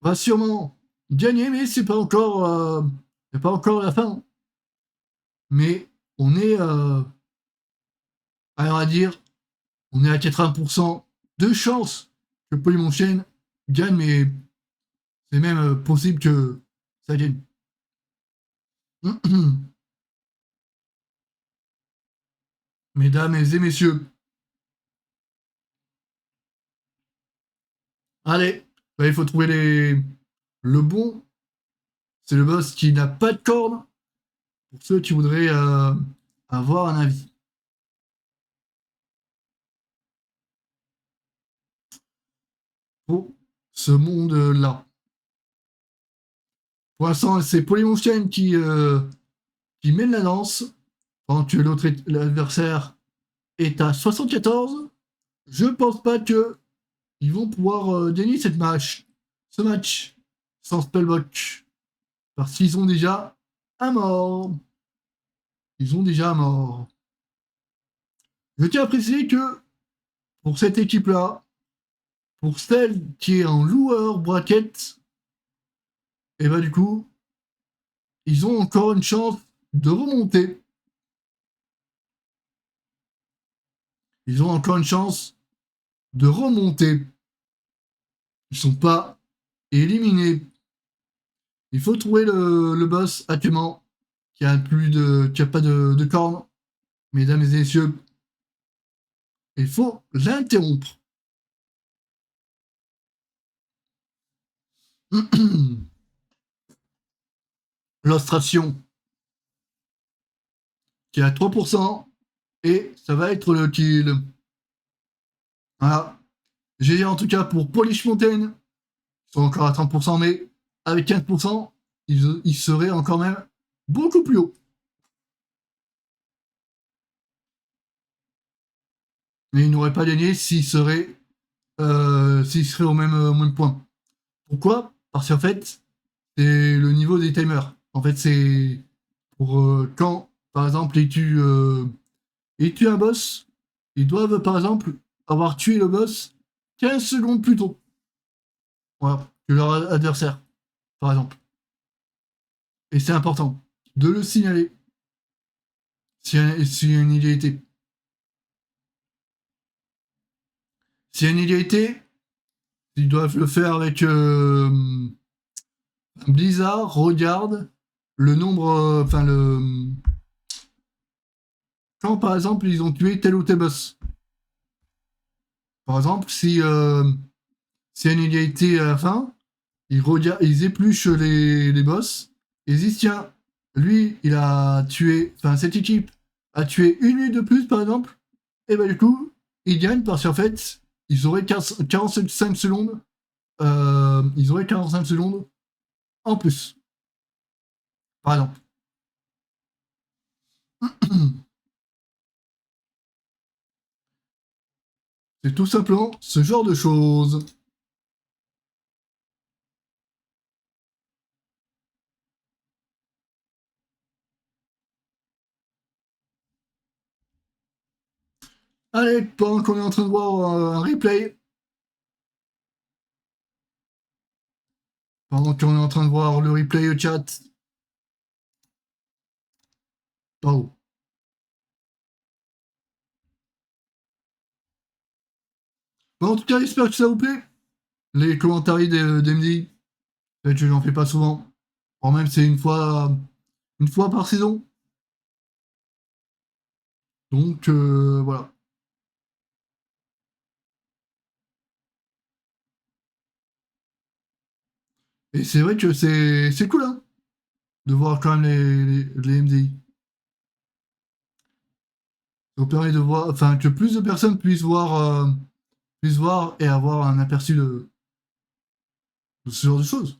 va sûrement gagner, mais c'est pas encore la fin. Mais on est, on va dire, on est à 80% de chance que Polymon Chain gagne, mais c'est même possible que ça gagne. Mesdames et messieurs, allez, il faut trouver le bon. C'est le boss qui n'a pas de corne. Pour ceux qui voudraient avoir un avis. Pour ce monde-là. Pour l'instant, c'est Polymon Chain qui mène la danse. Pendant que l'adversaire est à 74. Je pense pas que ils vont pouvoir gagner ce match sans Spellbox. Parce qu'ils ont déjà un mort. Ils ont déjà un mort. Je tiens à préciser que pour cette équipe-là, pour celle qui est en lower bracket, et bah du coup, ils ont encore une chance de remonter. Ils ont encore une chance de remonter. Ils sont pas éliminés. Il faut trouver le boss actuellement qui a pas de cornes. Mesdames et messieurs, il faut l'interrompre. L'ostration qui est à 3% et ça va être le kill. Voilà. J'ai en tout cas pour Polish Mountain, ils sont encore à 30%, mais avec 15%, ils seraient encore même beaucoup plus haut. Mais ils n'auraient pas gagné s'ils seraient au même point. Pourquoi? Parce qu'en fait, c'est le niveau des timers. En fait, c'est pour quand, par exemple, ils tuent un boss, ils doivent, par exemple, avoir tué le boss 15 secondes plus tôt. Voilà, que leur adversaire, par exemple. Et c'est important. de le signaler. S'il y a une illégalité. S'il y a une illégalité, ils doivent le faire avec Blizzard regarde le nombre, enfin quand par exemple ils ont tué tel ou tel boss. Par exemple, si y a une illégalité à la fin, ils épluchent les boss et ils disent tiens, lui il a tué, enfin cette équipe a tué une minute de plus par exemple, et ben du coup ils gagnent parce qu'en fait ils auraient 45 secondes, ils auraient 45 secondes en plus. Par exemple. C'est tout simplement ce genre de choses. Allez, pendant qu'on est en train de voir un replay, pendant qu'on est en train de voir le replay au chat, oh. Bon, en tout cas, j'espère que ça vous plaît. Les commentaires d'MD, peut-être que j'en fais pas souvent. Or même c'est une fois par saison. Donc voilà. Et c'est vrai que c'est cool hein, de voir quand même les MDI. Ça vous permet de voir, enfin que plus de personnes puissent voir et avoir un aperçu de ce genre de choses.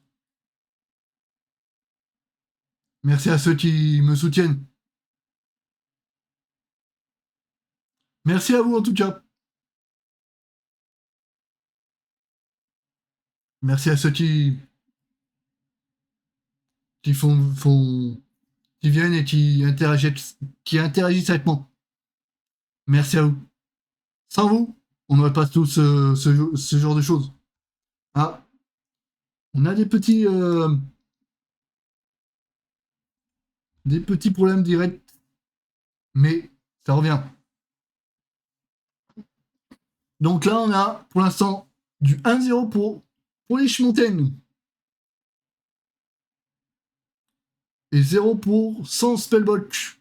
Merci à ceux qui me soutiennent. Merci à vous en tout cas. Merci à ceux qui qui viennent et qui interagissent avec moi. Merci à vous. Sans vous, on n'aurait pas tout ce genre de choses. Ah, on a des petits problèmes directs, mais ça revient. Donc là, on a pour l'instant du 1-0 pour les Schmontaines. Et 0 pour sans Spellbook.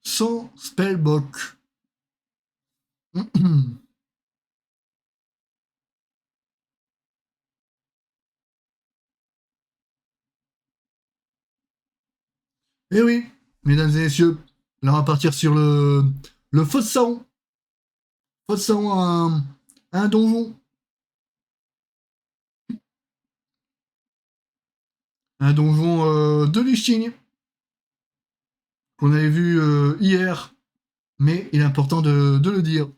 Sans Spellbook. Eh oui, mesdames et messieurs, là on va partir sur le Fossaon. Fossaon, un donjon. Un donjon de Lich qu'on avait vu hier, mais il est important de le dire.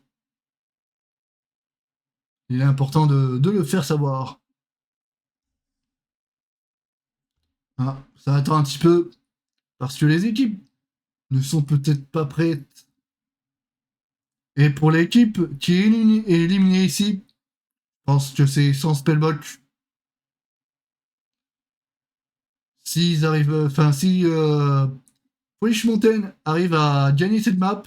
Il est important de le faire savoir. Ah, ça attend un petit peu, parce que les équipes ne sont peut-être pas prêtes. Et pour l'équipe qui est éliminée ici, je pense que c'est sans Spellbook. S'ils arrivent, enfin si Polish Mountain arrive à gagner cette map,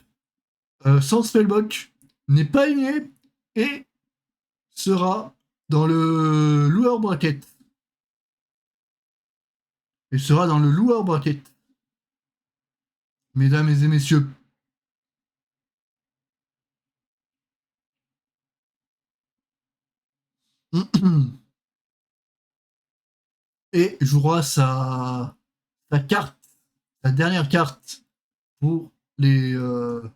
sans Spellbook n'est pas éliminé et sera dans le lower bracket. Et sera dans le lower bracket. Mesdames et messieurs. Et jouera sa carte, sa dernière carte pour le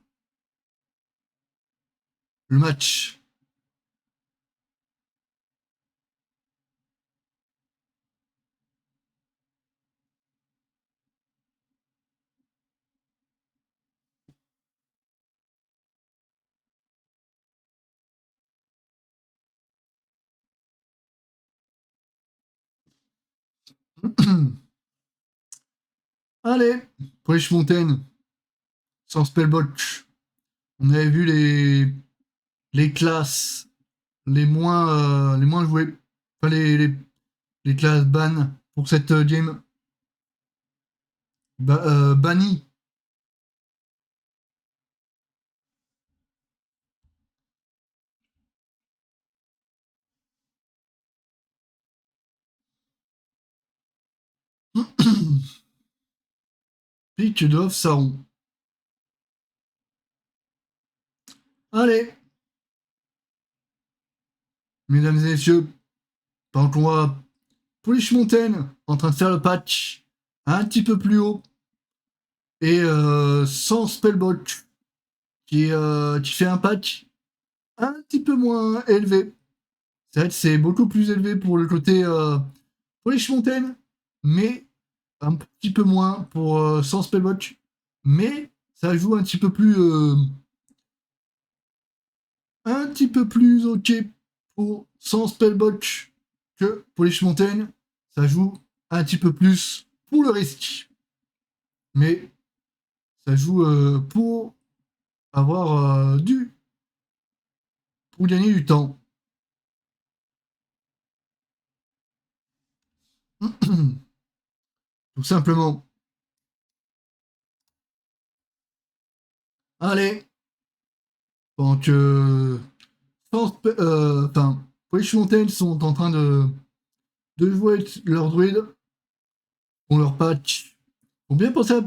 match. Allez, Polish Mountain, sans Spellbook. On avait vu les classes les moins jouées. Enfin, les classes ban pour cette game. banni. Pic de Saron. Allez, mesdames et messieurs, pendant qu'on voit Polish Mountain en train de faire le patch un petit peu plus haut et sans Spellbox qui fait un patch un petit peu moins élevé. C'est vrai que c'est beaucoup plus élevé pour le côté Polish Mountain, mais un petit peu moins pour sans Spellbox. Mais ça joue un petit peu plus ok pour sans Spellbox que Polish Mountain. Ça joue un petit peu plus pour le risque. Mais ça joue pour avoir pour gagner du temps. Tout simplement. Allez, pendant que Polish Mountain sont en train de jouer avec leur druide, on leur patch. Faut bien penser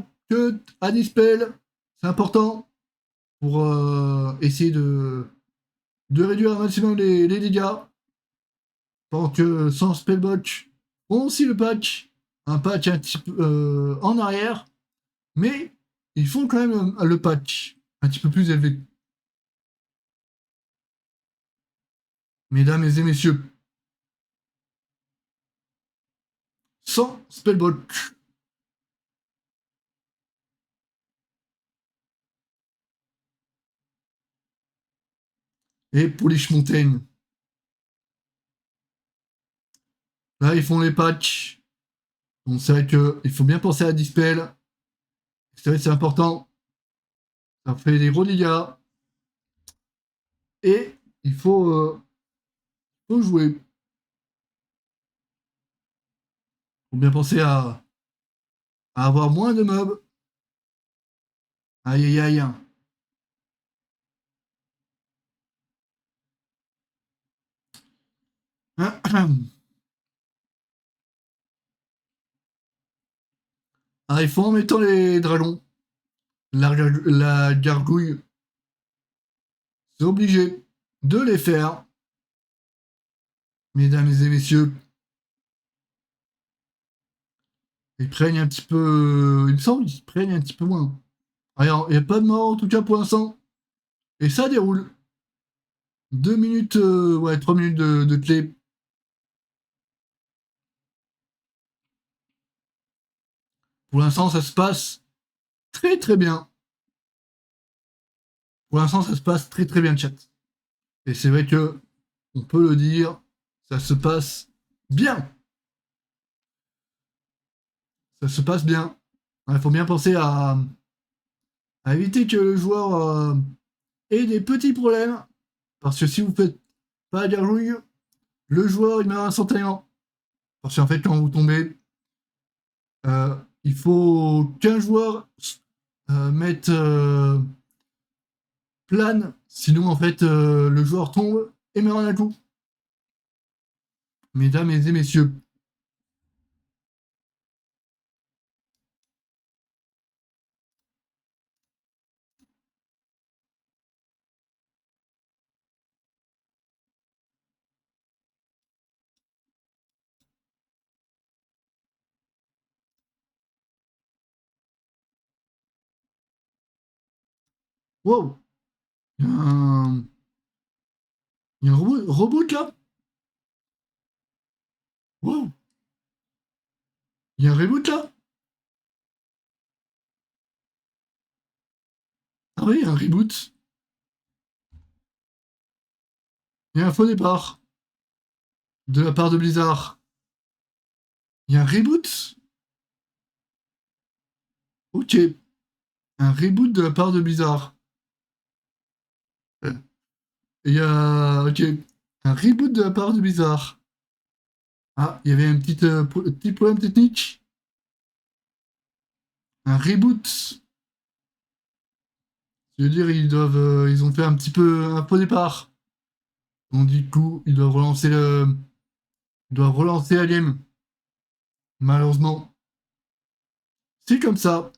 à Dispel, c'est important pour essayer de réduire un maximum les dégâts. Pendant que sans Spellbox, on aussi le patch, un patch un petit peu en arrière, mais ils font quand même le patch un petit peu plus élevé. Mesdames et messieurs, sans Spellbox. Et Polish Mountain. Là, ils font les patchs. Donc, c'est vrai qu'il faut bien penser à Dispel. C'est vrai que c'est important. Ça fait des gros dégâts. Et il faut jouer. Faut bien penser à avoir moins de mobs. Aïe aïe aïe. Ah, il faut en mettant les dragons. La gargouille. C'est obligé de les faire. Mesdames et messieurs. Ils prennent un petit peu. Il me semble qu'ils prennent un petit peu moins. Alors, il n'y a pas de mort en tout cas pour l'instant. Et ça déroule. 2 minutes, 3 minutes de clé. Pour l'instant, ça se passe très très bien. Pour l'instant, ça se passe très très bien, chat. Et c'est vrai que, on peut le dire, ça se passe bien. Ça se passe bien. Il faut bien penser à éviter que le joueur ait des petits problèmes. Parce que si vous faites pas la gargouille, le joueur il meurt instantanément. Parce qu'en fait, quand vous tombez, il faut qu'un joueur mette plane, sinon en fait le joueur tombe et meurt d'un coup. Mesdames et messieurs. Wow. Il y a un robot là. Wow. Il y a un reboot là. Ah oui, un reboot. Il y a un faux départ de la part de Blizzard. Il y a un reboot. Ok. Un reboot de la part de Blizzard. Il y a... Ok. Un reboot de la part de Blizzard. Ah, il y avait un petit problème technique. un reboot. Je veux dire, ils ont fait un faux départ. Donc du coup, ils doivent relancer la game. Malheureusement, c'est comme ça.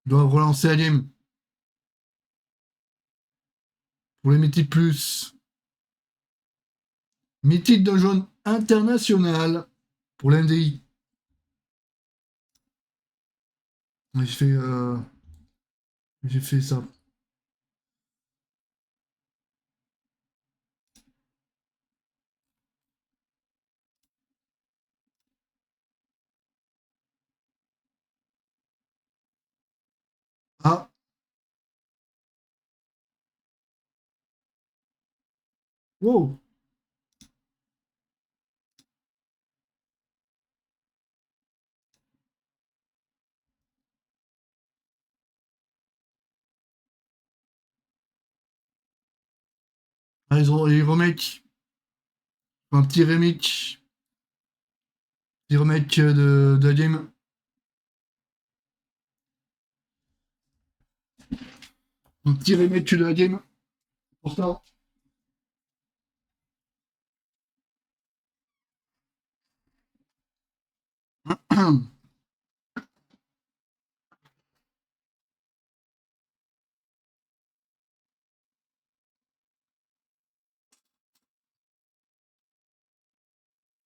Ils doivent relancer la game. Pour les Mythiques Plus. Mythique de jaune international pour l'NDI. J'ai fait ça. Ah. Wow. Ah, ils remake. Un petit remake. Petit remake de la game. Un petit remake de la game. Pourtant.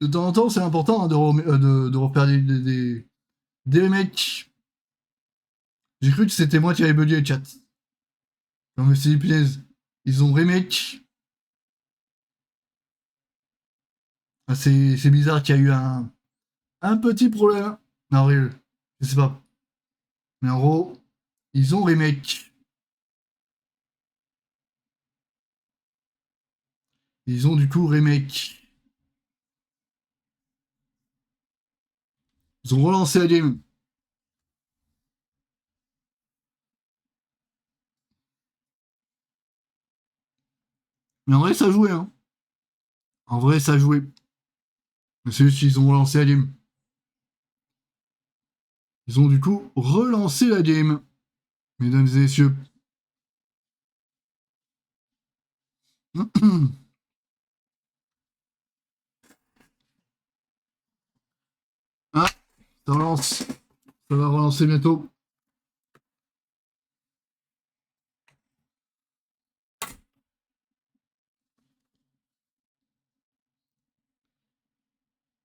De temps en temps, c'est important hein, de refaire des remakes. J'ai cru que c'était moi qui avais bugué le chat. Non mais c'est des punaises. Ils ont remake. Ah, c'est bizarre qu'il y a eu un petit problème. Non, réel. Je sais pas. Mais en gros, ils ont remake. Ils ont du coup remake. Ils ont relancé la game. Mais en vrai, ça jouait, hein. En vrai, ça jouait. Mais c'est juste qu'ils ont relancé la game. Ils ont du coup relancé la game. Mesdames et messieurs. Ah, ça relance. Ça va relancer bientôt.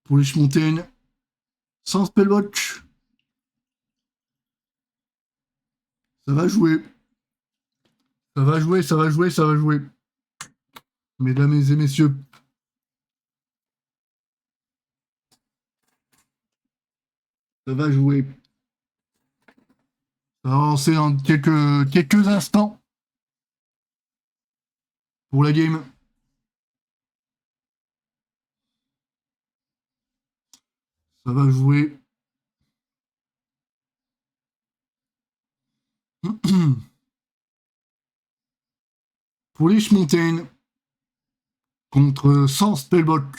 Pour les Mountain. Sans spellbox. Ça va jouer. Ça va jouer, ça va jouer, ça va jouer. Mesdames et messieurs. Ça va jouer. Ça va relancer dans quelques instants. Pour la game. Ça va jouer. Polish Mountain contre Sans Spellbook.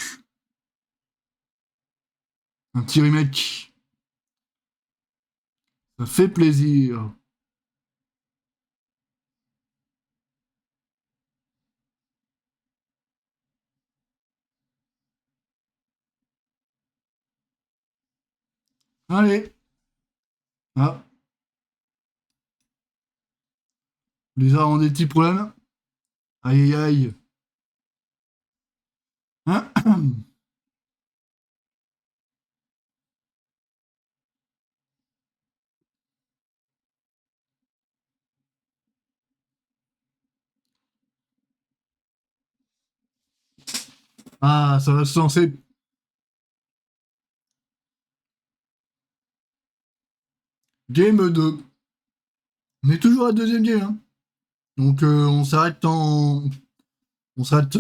Un petit remake. Ça fait plaisir. Allez. Ah. Blizzard ont des petits problèmes. Aïe aïe aïe. Ah, ça va se lancer. Game 2. On est toujours à deuxième game. Hein. Donc on s'arrête en. On s'arrête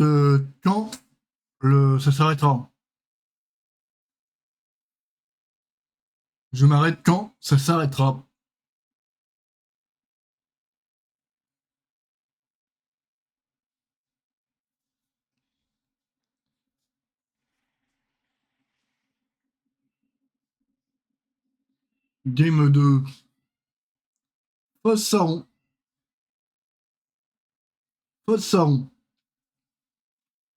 quand ça s'arrêtera. Je m'arrête quand ça s'arrêtera. game de Fosse-Saron. Fosse-Saron.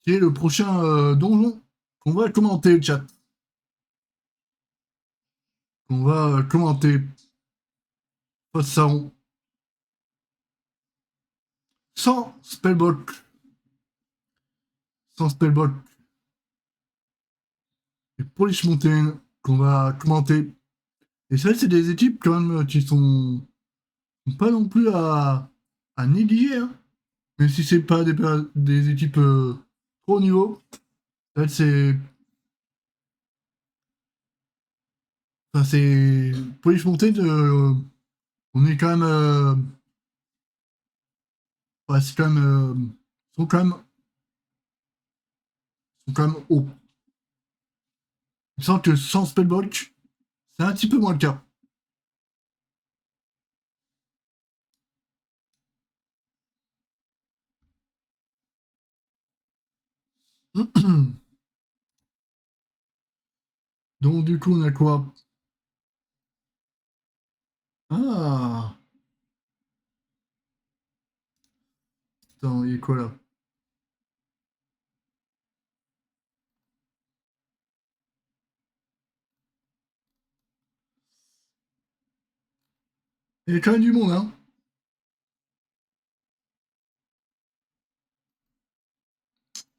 Qui est le prochain donjon qu'on va commenter, chat. On va commenter Fosse-Saron. Sans spellbook. Sans spellbook. Et Polish Mountain qu'on va commenter. Et ça, c'est des équipes quand même qui sont pas non plus à négliger. Hein. Même si c'est pas des équipes trop haut niveau. Ça, c'est. Enfin, c'est. Polish Mountain, on est quand même. Ouais, c'est quand même. Ils sont quand même hauts. Il me semble que sans spellbook, c'est un petit peu moins le cas. Donc du coup, on a quoi? Ah! Attends, il y a quoi là? Il y a quand même du monde, hein?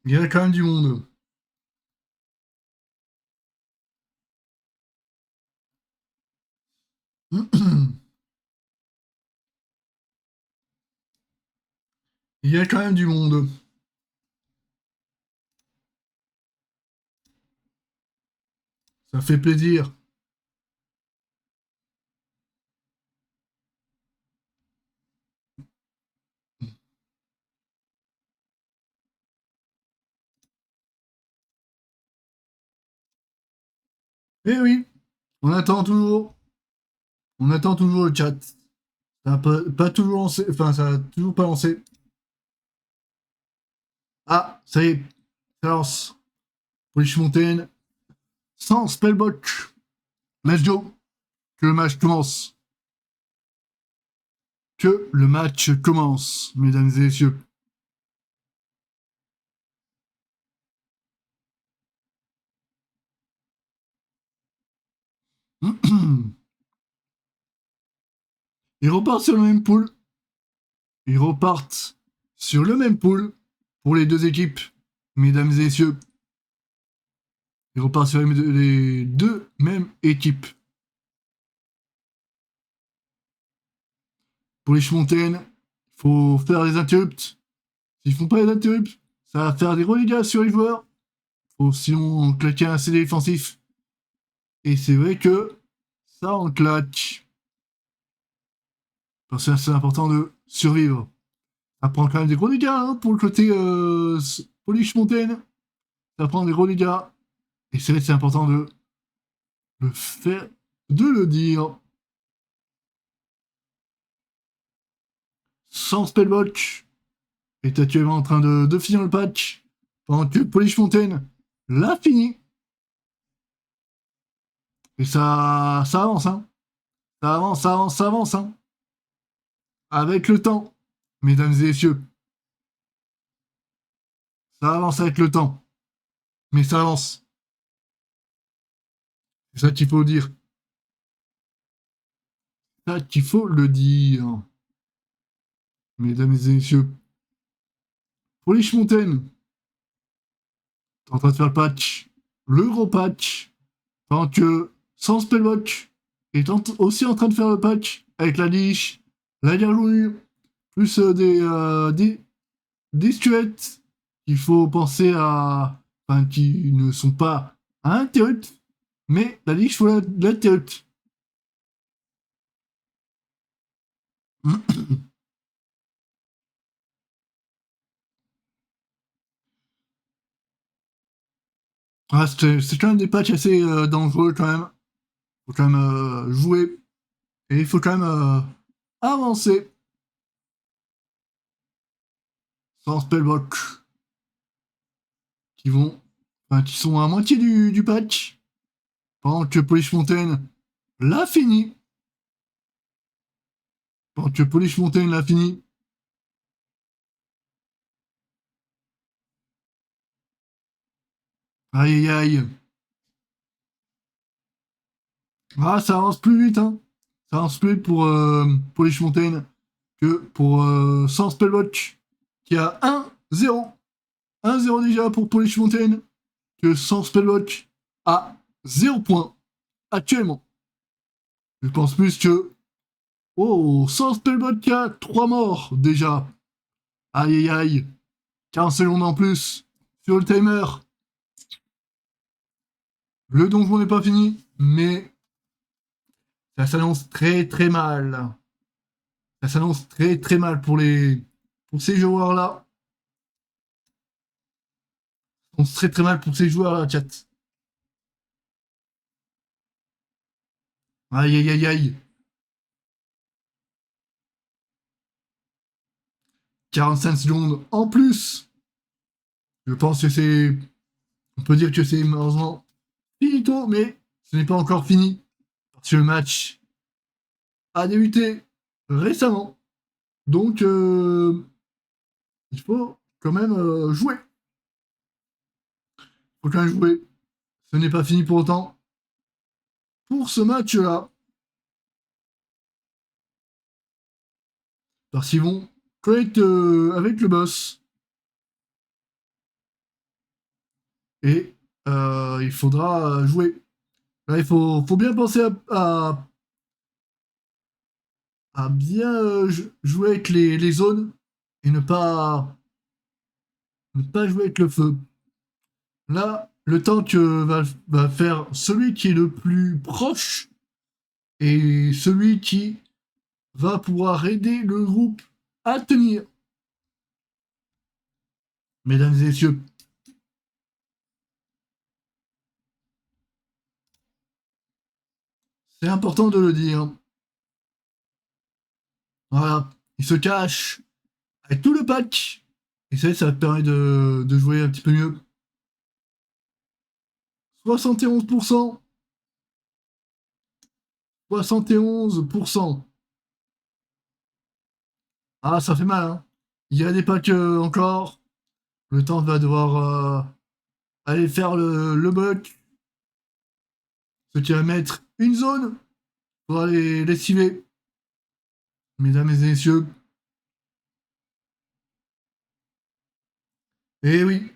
Il y a quand même du monde. Il y a quand même du monde. Ça fait plaisir. Eh oui, on attend toujours. On attend toujours le chat. Ça n'a pas toujours lancé. Enfin, ça a toujours pas lancé. Ah, ça y est. Ça lance. Polish Mountain. Sans spellbook. Let's go. Que le match commence. Que le match commence, mesdames et messieurs. Ils repartent sur le même pool. Ils repartent sur le même pool pour les deux équipes, mesdames et messieurs. Ils repartent sur les deux mêmes équipes. Pour les Mountain, il faut faire les interrupts. S'ils font pas les interrupts, ça va faire des relégats sur les joueurs. Faut sinon claquer un CD défensif. Et c'est vrai que ça en claque. Parce que c'est important de survivre. Ça prend quand même des gros dégâts hein, pour le côté Polish Mountain. Ça prend des gros dégâts. Et c'est vrai que c'est important de le faire, de le dire. Sans spellbook est actuellement en train de finir le patch. Pendant que Polish Mountain l'a fini. Et ça avance, hein. Ça avance, ça avance, ça avance, hein. Avec le temps, mesdames et messieurs. Ça avance avec le temps. Mais ça avance. C'est ça qu'il faut dire. C'est ça qu'il faut le dire. Mesdames et messieurs. Polish Mountain. T'es en train de faire le patch. Le gros patch. Tant que sans spellbook est aussi en train de faire le patch avec la liche, la gargouille, plus des stuettes qu'il faut penser à. Enfin, qui ne sont pas à interrupt, mais la liche, il faut l'interrupt. Ah, c'est quand même des patchs assez dangereux quand même. Faut quand même jouer. Et il faut quand même avancer. Sans spellbook. Qui sont à moitié du patch. Pendant que Polish Mountain l'a fini. Pendant que Polish Mountain l'a fini. Aïe aïe aïe. Ah, ça avance plus vite, hein. Ça avance plus vite pour Polish Mountain que pour Sans Spellwatch, qui a 1-0. 1-0 déjà pour Polish Mountain, que Sans Spellwatch a 0 points actuellement. Je pense plus que... Oh, Sans Spellwatch qui a 3 morts déjà. Aïe aïe aïe. 15 secondes en plus sur le timer. Le donjon n'est pas fini, mais ça s'annonce très très mal. Ça s'annonce très très mal pour ces joueurs-là. Ça s'annonce très très mal pour ces joueurs-là, chat. Aïe aïe aïe aïe. 45 secondes en plus. Je pense que c'est... On peut dire que c'est malheureusement finito, mais ce n'est pas encore fini. Parce que le match a débuté récemment. Donc, il faut quand même jouer. Il faut quand même jouer. Ce n'est pas fini pour autant. Pour ce match-là. Parce qu'ils vont connect avec le boss. Et il faudra jouer. Là, il faut bien penser à bien jouer avec les zones et ne pas jouer avec le feu. Là, le temps que va faire celui qui est le plus proche et celui qui va pouvoir aider le groupe à tenir. Mesdames et messieurs. C'est important de le dire. Voilà. Il se cache avec tout le pack. Et ça permet de jouer un petit peu mieux. 71%. 71%. Ah, ça fait mal, hein. Il y a des packs encore. Le temps va devoir aller faire le buck. Ce qui va mettre une zone pour aller lessiver. Mesdames et messieurs. Eh oui.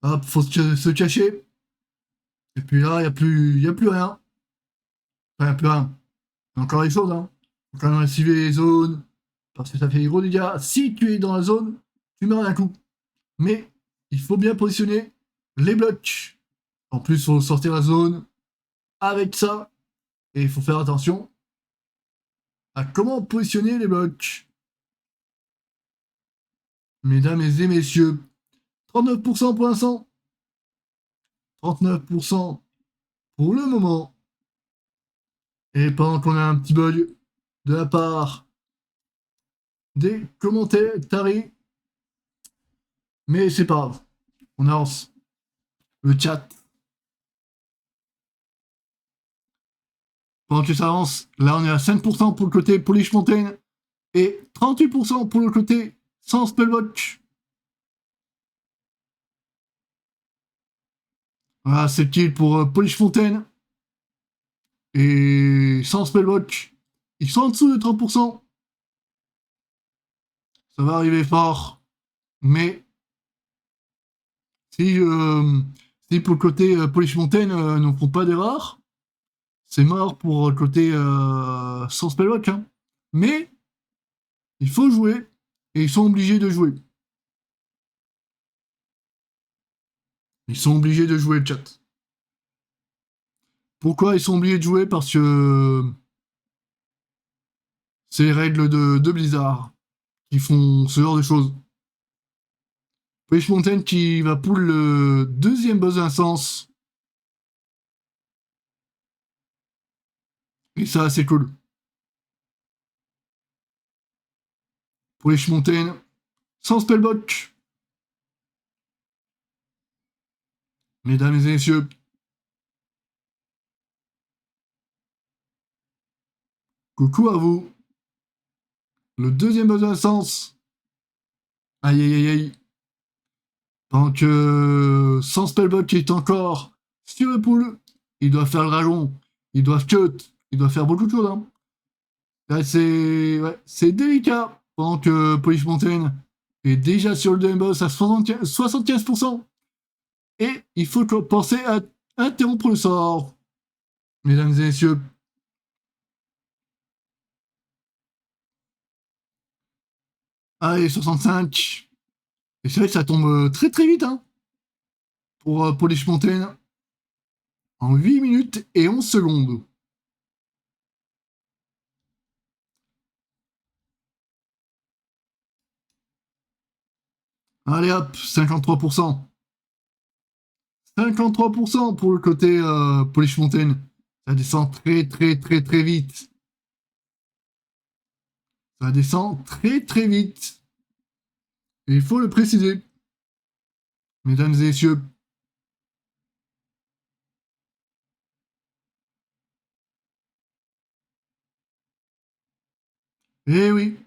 Hop, faut se cacher. Et puis là, il y a plus rien. Enfin, il n'y a plus rien. Il y a encore des choses, hein. Faut quand même lessiver les zones. Parce que ça fait des gros dégâts. Si tu es dans la zone, tu meurs d'un coup. Mais il faut bien positionner les blocs. En plus, il faut sortir la zone avec ça. Et il faut faire attention à comment positionner les blocs. Mesdames et messieurs, 39% pour l'instant. 39% pour le moment. Et pendant qu'on a un petit bug de la part des commentaires, mais c'est pas grave. On avance. Le chat. Pendant que ça avance, là on est à 5% pour le côté Polish Mountain et 38% pour le côté sans Spellwatch. Voilà, c'est le kill pour Polish Mountain. Et sans Spellwatch, ils sont en dessous de 30%. Ça va arriver fort. Mais si pour le côté Polish Mountain ne font pas d'erreur, c'est mort pour le côté sans Spellwatch. Hein. Mais il faut jouer et ils sont obligés de jouer. Ils sont obligés de jouer le chat. Pourquoi ils sont obligés de jouer? Parce que c'est les règles de Blizzard qui font ce genre de choses. Polish Mountain qui va pull le deuxième boss d'instance. Et ça, c'est cool. Polish Mountain sans spellbook. Mesdames et messieurs, Coucou à vous. Le deuxième besoin de sens. Aïe aïe aïe aïe. Tant que sans Spellbook est encore sur le pool, il doit faire le dragon, il doit cut, il doit faire beaucoup de choses. Hein. Là, c'est délicat. Pendant que Polish Mountain est déjà sur le deuxième boss à 75%. Et il faut penser à interrompre le sort. Mesdames et messieurs. Allez, 65. Et c'est vrai que ça tombe très très vite hein, pour Polish Mountain. En 8 minutes et 11 secondes. Allez hop, 53%. 53% pour le côté Polish Mountain. Ça descend très très très très vite. Ça descend très très vite. Et il faut le préciser. Mesdames et messieurs. Eh oui.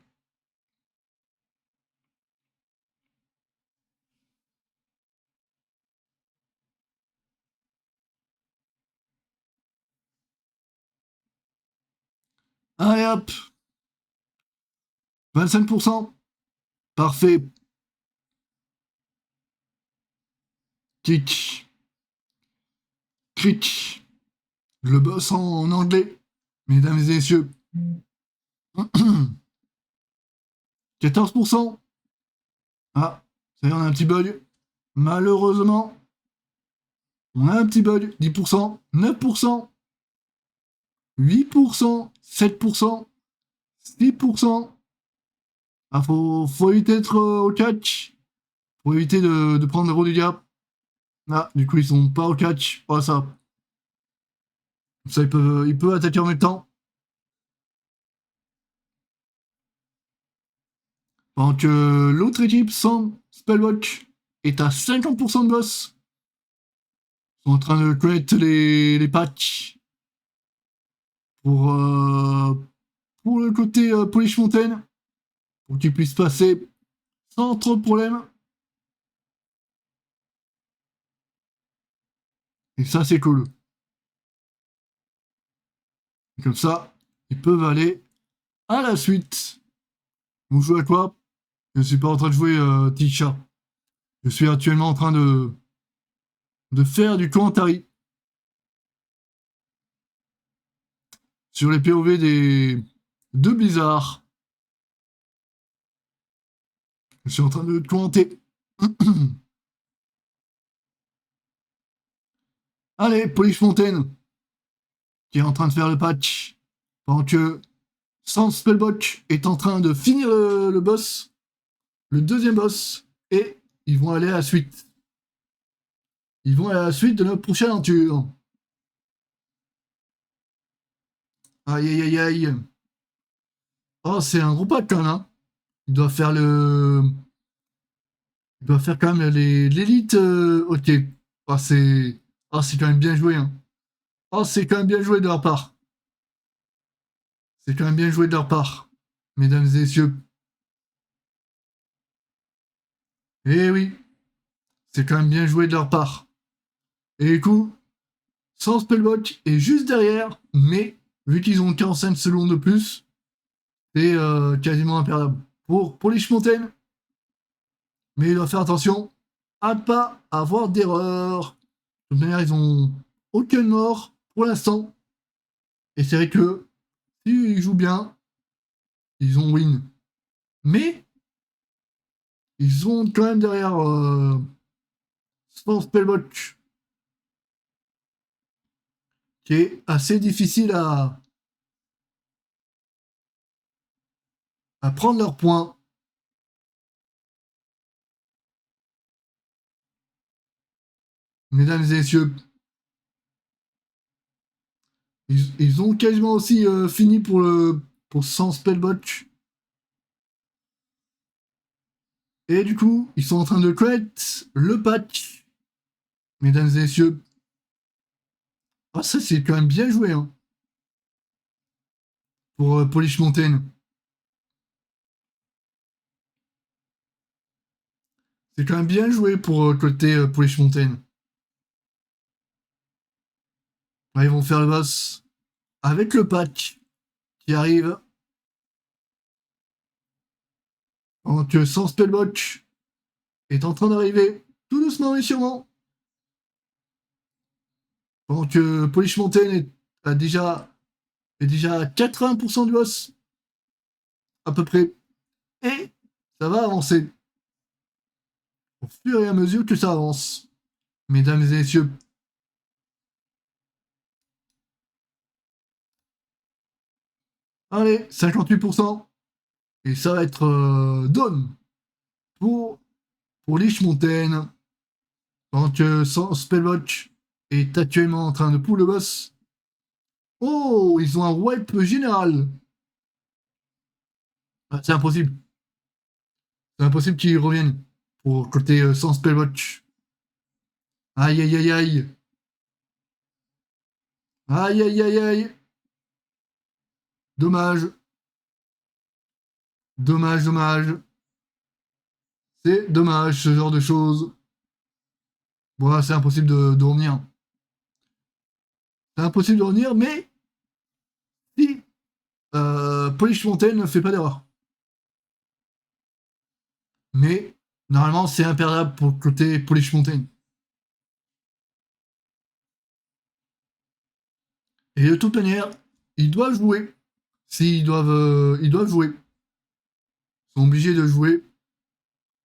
Allez hop. 25%. Parfait. Kick. Cric. Le boss en anglais. Mesdames et messieurs. 14%. Ah, ça y est, on a un petit bug. Malheureusement, on a un petit bug. 10%, 9%, 8%, 7%, 6%. Ah, faut éviter d'être au catch. Faut éviter de prendre le du diable. Ah, du coup, ils sont pas au catch. Voilà ça. Ça, ils peuvent attaquer en même temps. Pendant que l'autre équipe, sans Spellwatch, est à 50% de boss. Ils sont en train de connaître les patchs. Pour le côté Polish Mountain. Pour qu'ils puissent passer sans trop de problèmes. Et ça, c'est cool. Et comme ça, ils peuvent aller à la suite. Vous jouez à quoi? Je ne suis pas en train de jouer Tisha. Je suis actuellement en train de faire du commentary sur les POV de Blizzard. Je suis en train de commenter. Allez, Polish Mountain, qui est en train de faire le patch, pendant que Sans Spellbook est en train de finir le boss, le deuxième boss, et ils vont aller à la suite. Ils vont aller à la suite de notre prochaine aventure. Aïe aïe aïe aïe. Oh, c'est un gros pack quand même. Hein. Il doit faire le. Il doit faire quand même l'élite. Ok. Oh, c'est quand même bien joué. Hein. Oh, c'est quand même bien joué de leur part. C'est quand même bien joué de leur part. Mesdames et messieurs. Eh oui. C'est quand même bien joué de leur part. Et du coup, sans Spellbook est juste derrière, mais vu qu'ils ont 45 secondes de plus, c'est quasiment imperdable. Pour les Mountain, mais il doit faire attention à ne pas avoir d'erreur. De toute manière, ils ont aucune mort pour l'instant. Et c'est vrai que s'ils jouent bien, ils ont win. Mais ils ont quand même derrière sans Spellbook, qui est assez difficile à prendre leurs points. Mesdames et messieurs, ils ont quasiment aussi fini pour sans Spellbook. Et du coup, ils sont en train de connaître le patch. Mesdames et messieurs. Ah, ça, c'est quand même bien joué. Hein. pour Polish Mountain. C'est quand même bien joué pour côté Polish Mountain. Là, ils vont faire le boss avec le pack qui arrive. Donc, sans Spellbox est en train d'arriver tout doucement mais sûrement. Donc, Polish Mountain est déjà à 80% du boss. À peu près. Et ça va avancer. Au fur et à mesure que ça avance. Mesdames et messieurs. Allez, 58%. Et ça va être done pour Lich Mountain. Donc, Spellwatch est actuellement en train de pull le boss. Oh, ils ont un wipe général. Ah, c'est impossible. C'est impossible qu'ils reviennent pour côté sans Spellwatch. Aïe, aïe, aïe, aïe. Aïe, aïe, aïe, aïe. Dommage. Dommage, dommage. C'est dommage, ce genre de choses. Voilà, c'est impossible de revenir. C'est impossible de revenir, mais si Polish Mountain ne fait pas d'erreur. Mais normalement, c'est imperdable pour le côté Polish Mountain. Et de toute manière, ils doivent jouer. S'ils doivent, ils doivent jouer. Ils sont obligés de jouer.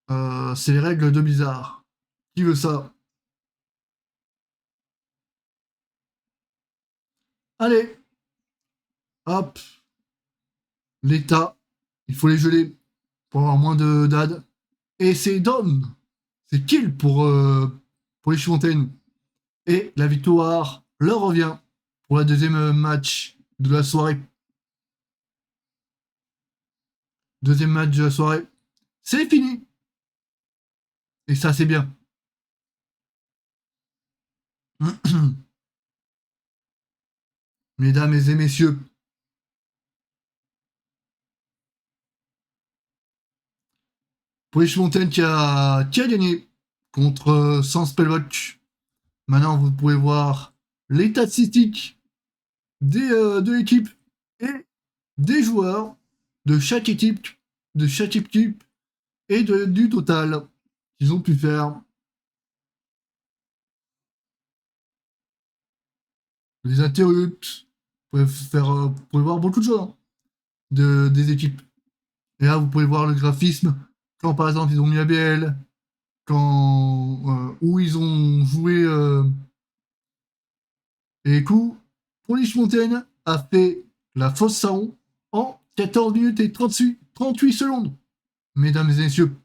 C'est les règles de Blizzard. Qui veut ça? Allez. Hop. L'état. Il faut les geler pour avoir moins de dad. Et c'est done. C'est kill pour les Mountain. Et la victoire leur revient pour la deuxième match de la soirée. Deuxième match de la soirée. C'est fini. Et ça, c'est bien. Mesdames et messieurs, Polish Mountain qui a gagné contre sans Spellwatch. Maintenant, vous pouvez voir les statistiques de l'équipe et des joueurs de chaque équipe et du total qu'ils ont pu faire. Les interrupts, vous pouvez voir beaucoup de choses hein, des équipes. Et là, vous pouvez voir le graphisme. Quand par exemple ils ont mis ABL, où ils ont joué et coup, Polish Mountain a fait la fausse Saron en 14 minutes et 38 secondes. Mesdames et messieurs.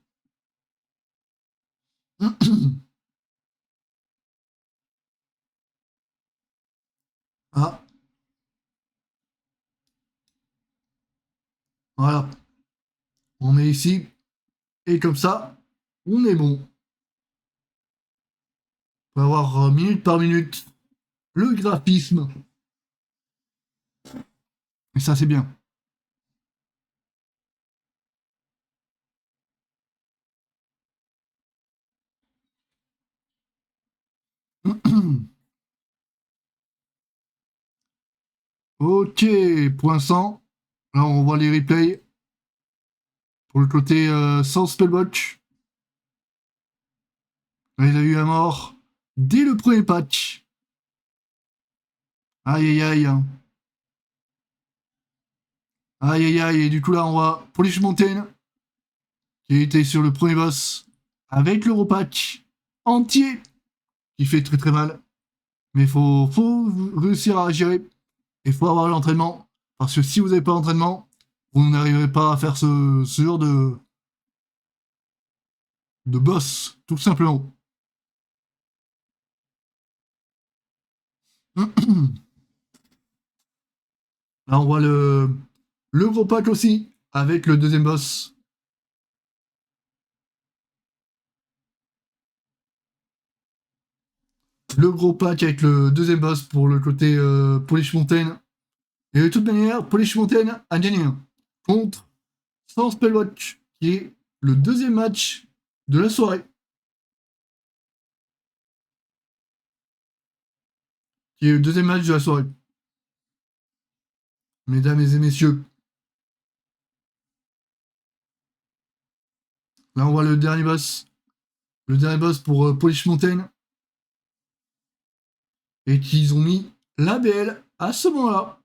Ah. Voilà. On met ici. Et comme ça, on est bon. On va voir minute par minute le graphisme. Et ça, c'est bien. Ok, point 100. Là, on voit les replays. Pour le côté sans Spellwatch. Là, il a eu un mort dès le premier patch. Aïe aïe aïe. Aïe aïe aïe. Et du coup, là, on voit Polish Mountain qui était sur le premier boss avec l'Europatch entier qui fait très très mal. Mais il faut réussir à gérer. Il faut avoir l'entraînement. Parce que si vous n'avez pas l'entraînement, vous n'arriverez pas à faire ce genre de boss, tout simplement. Là, on voit le gros pack aussi, avec le deuxième boss. Le gros pack avec le deuxième boss pour le côté Polish Mountain. Et de toute manière, Polish Mountain a gagné contre Sans Spellwatch, qui est le deuxième match de la soirée. Qui est le deuxième match de la soirée. Mesdames et messieurs. Là, on voit le dernier boss. Le dernier boss pour Polish Mountain. Et qu'ils ont mis l'ABL à ce moment-là.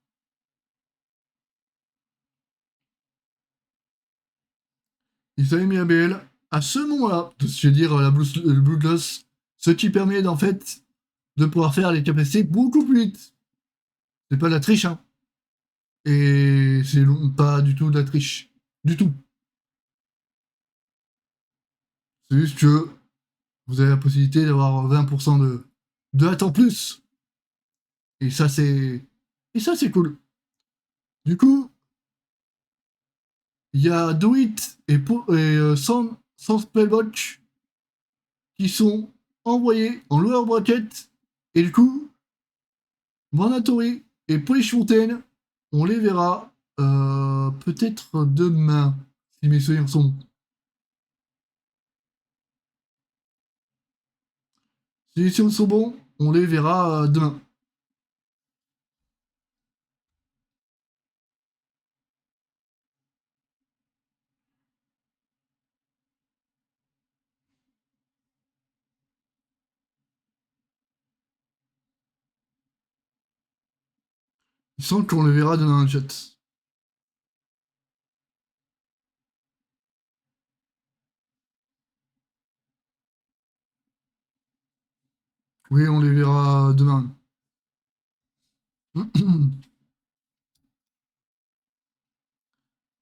Ils avaient mis l'ABL à ce moment-là. C'est-à-dire le Blue Gloss. Ce qui permet d'en fait de pouvoir faire les capacités beaucoup plus vite. C'est pas de la triche, hein. Et c'est pas du tout de la triche. Du tout. C'est juste que vous avez la possibilité d'avoir 20% de hâte en plus. Et ça, c'est cool. Du coup, il y a Do It et Sans Spellwatch qui sont envoyés en lower bracket. Et du coup, Mandatory et Polish Mountain, on les verra peut-être demain, si mes souvenirs sont bons. Si les souvenirs sont bons, on les verra demain. Il semble qu'on le verra demain dans le chat. Oui, on les verra demain.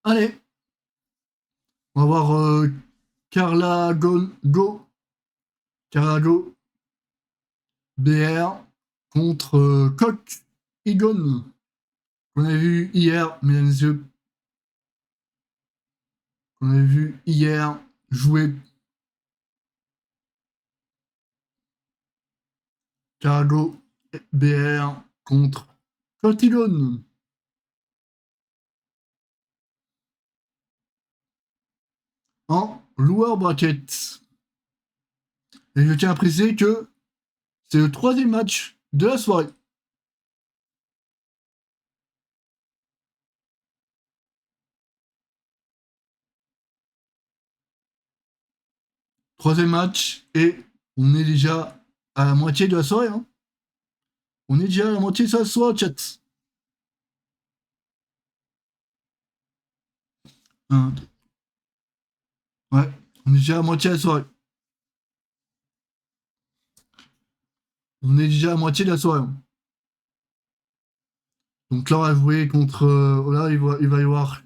Allez, on va voir Carla BR contre Coq Egon, qu'on a vu hier, mesdames et messieurs. Qu'on a vu hier jouer. Cargo BR contre Coq Egon. En lower bracket. Et je tiens à préciser que c'est le troisième match de la soirée. Troisième match et on est déjà à la moitié de la soirée. Hein. On est déjà à la moitié de la soirée, chat. 1, 2. Ouais, on est déjà à la moitié de la soirée. On est déjà à la moitié de la soirée. Hein. Donc là, on va jouer contre. Là, il va y avoir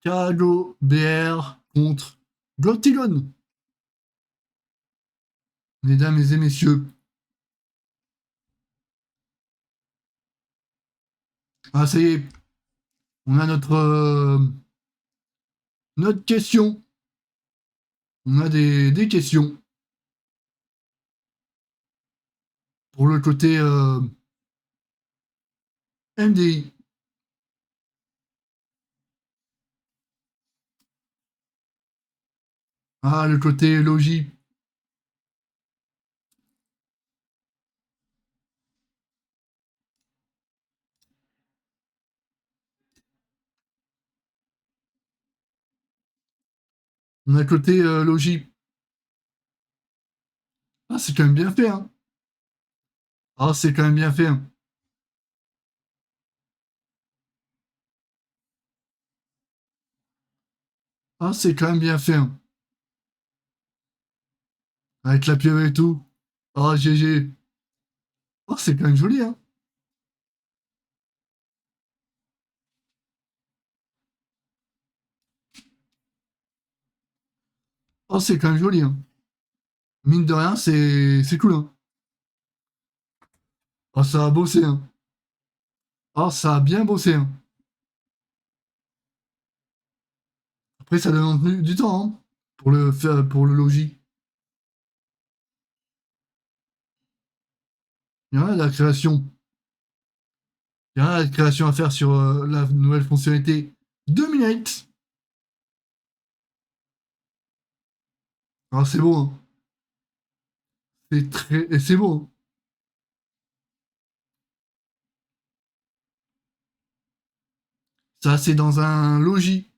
Cargo BR contre Gloctigon. Mesdames et messieurs. Ah, ça y est. On a notre question. On a des questions. Pour le côté MDI. Ah, le côté logis. On a le côté logis. Ah, c'est quand même bien fait, hein. Ah, c'est quand même bien fait. Hein. Ah, c'est quand même bien fait. Hein. Avec la pieuvre et tout. Ah, GG. Oh, c'est quand même joli, hein. Oh, c'est quand même joli, hein. Mine de rien, c'est cool, hein. Oh, ça a bossé, hein. Oh, ça a bien bossé, hein. Après, ça demande du temps, hein, pour le faire, pour le logis. Il y en a de la création. Il y a de création à faire sur la nouvelle fonctionnalité Dominate. Alors c'est beau, hein. C'est très... Et c'est beau. Ça, c'est dans un logis.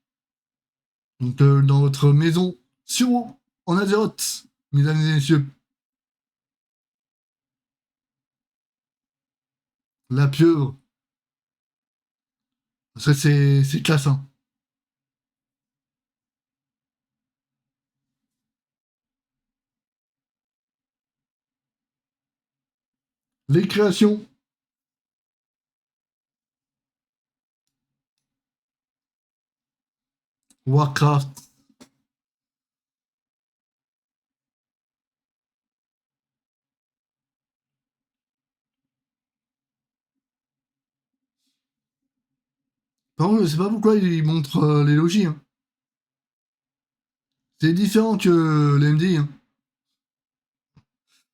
Donc, dans votre maison, sur en Azeroth, mesdames et messieurs. La pieuvre. Ça, c'est classe, hein. Les créations. Warcraft. Par contre, je sais pas pourquoi ils montrent les logis, hein. C'est différent que l'MD, hein.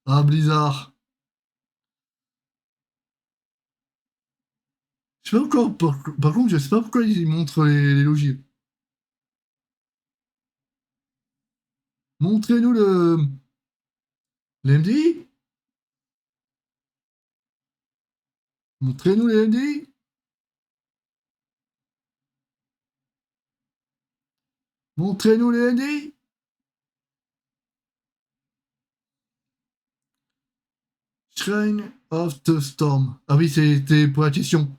Ah, Blizzard. Je sais pas pourquoi, par contre, je sais pas pourquoi ils montrent les logis. Montrez-nous l'MD. Montrez-nous les MDI. Montrez-nous les MDI. Shrine of the Storm. Ah oui, c'était pour la question.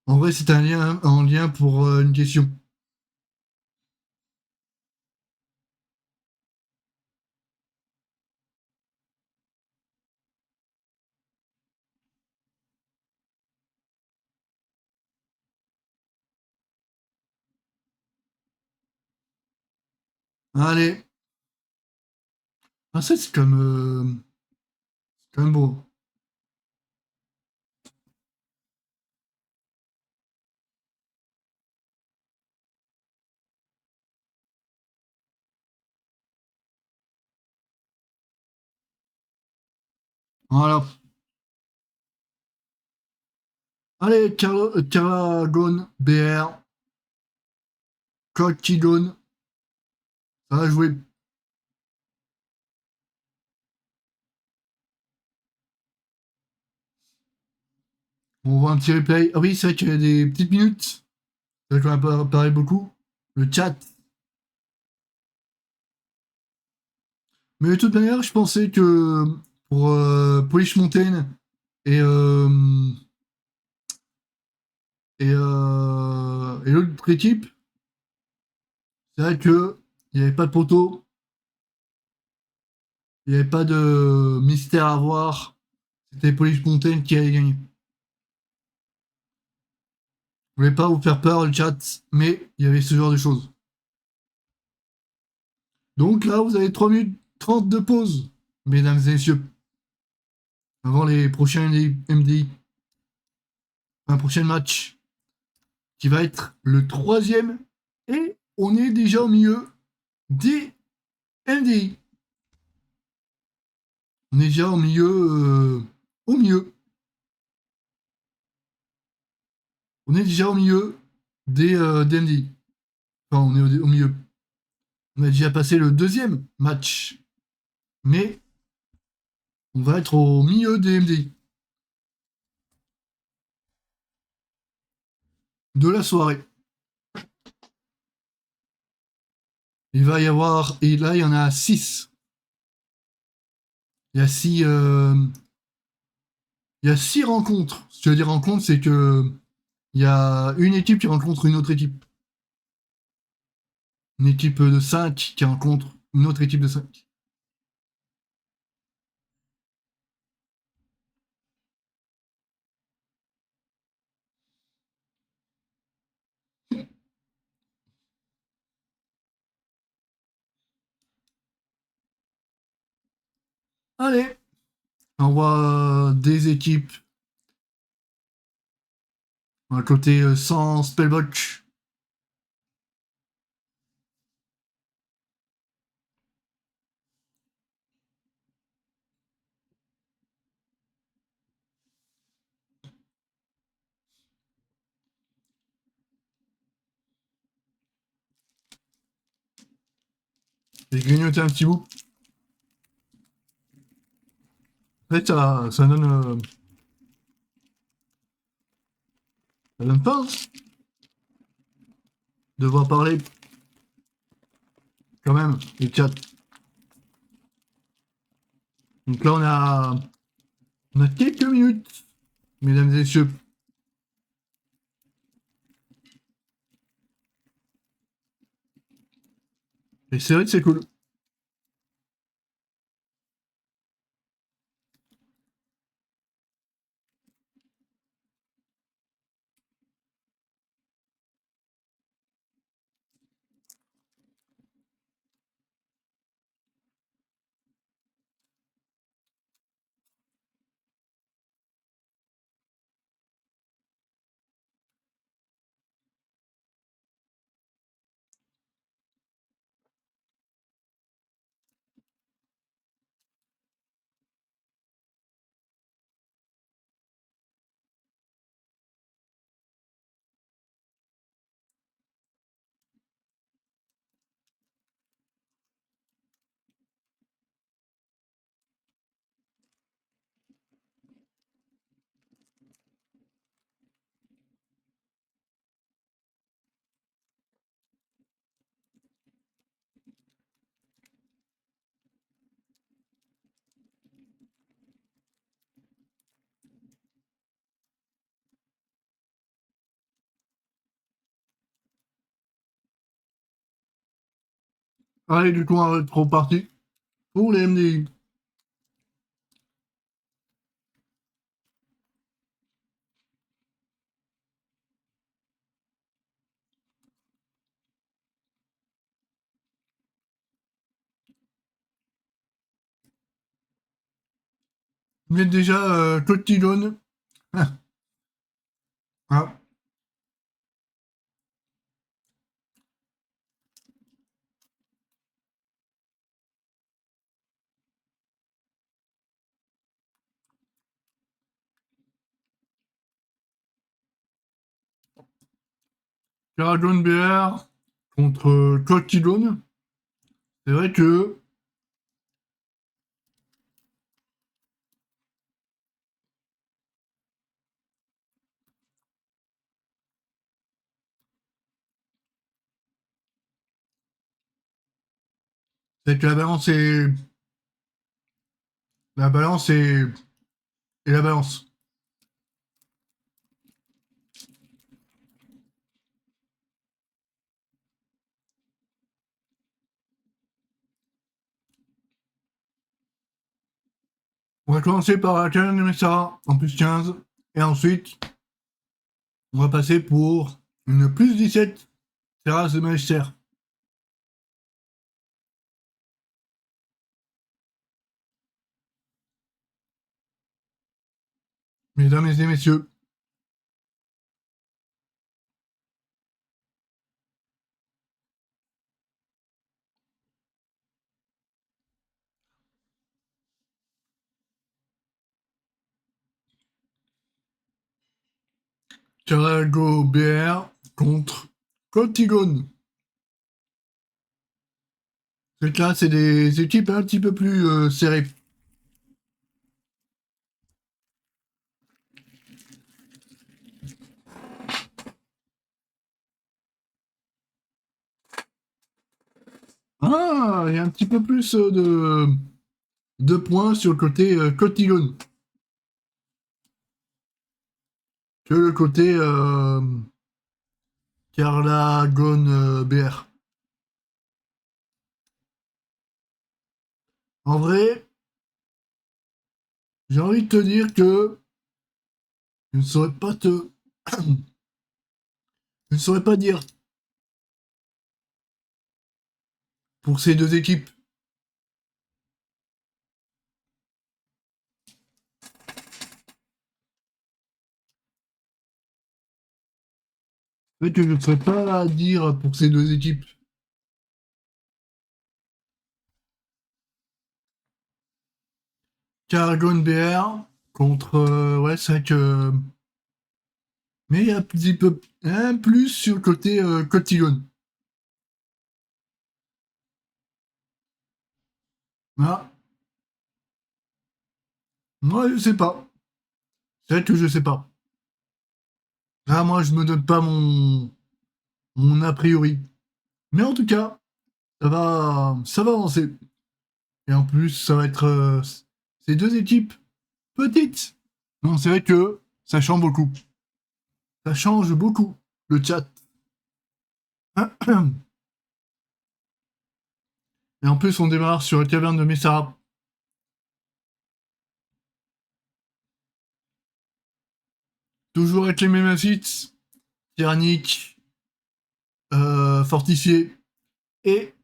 En vrai, c'est un lien pour une question. Allez. Ah, ça, c'est comme beau. Voilà. Allez, Caragone, BR, Coquigone. Ça va jouer. On voit un petit replay. Ah oui, c'est vrai qu'il y a des petites minutes. C'est vrai qu'on a pas parlé beaucoup. Le chat. Mais de toute manière, je pensais que pour Polish Mountain et, euh, et l'autre équipe, c'est vrai que il n'y avait pas de poteau, il n'y avait pas de mystère à voir. C'était Polish Mountain qui allait gagner. Je voulais pas vous faire peur le chat, mais il y avait ce genre de choses. Donc là, vous avez 3 minutes 30 de pause, mesdames et messieurs, avant les prochains MDI. Un prochain match qui va être le troisième. Et on est déjà au milieu des MDI. On est déjà au milieu. Au milieu. On est déjà au milieu des MDI. Enfin, on est au milieu. On a déjà passé le deuxième match. Mais on va être au milieu des MDI. De la soirée. Il va y avoir. Et là, il y en a 6. Il y a 6. Il y a 6 rencontres. Ce que je veux dire rencontre, c'est que il y a une équipe qui rencontre une autre équipe. Une équipe de 5 qui rencontre une autre équipe de 5. Allez, on voit des équipes. Un côté sans Spellbox. J'ai grignoté un petit bout. En fait, ça donne... ça donne faim de devoir parler. Quand même, le chat. Donc là, on a quelques minutes, mesdames et messieurs. Et c'est vrai que c'est cool. Allez, du coup, on va être reparti pour les MDI. Mais déjà, Cotillon. Ah. Dragon BR contre Cotillon. C'est vrai que la balance est... La balance est... Et la balance. On va commencer par la Canon MSA en plus 15. Et ensuite, on va passer pour une plus 17 terrasse de Magistère. Mesdames et messieurs, Carago BR contre Cotillon. Donc là, c'est des équipes un petit peu plus serrées. Ah, il y a un petit peu plus de points sur le côté Cotillon que le côté Carlagon BR. En vrai, j'ai envie de te dire que je ne saurais pas te... je ne saurais pas dire pour ces deux équipes. En fait, je ne saurais pas dire pour ces deux équipes. Carlagon BR contre... ouais, c'est vrai que... Mais il y a un petit peu... un plus sur le côté Cotillon. Ah. Moi, je sais pas. C'est vrai que je sais pas. Là, moi, je me donne pas mon a priori. Mais en tout cas, ça va avancer. Et en plus, ça va être ces deux équipes petites. Non, c'est vrai que ça change beaucoup. Ça change beaucoup, le chat. Et en plus, on démarre sur la caverne de Messara. Toujours avec les mêmes affits. Tyrannique, fortifié et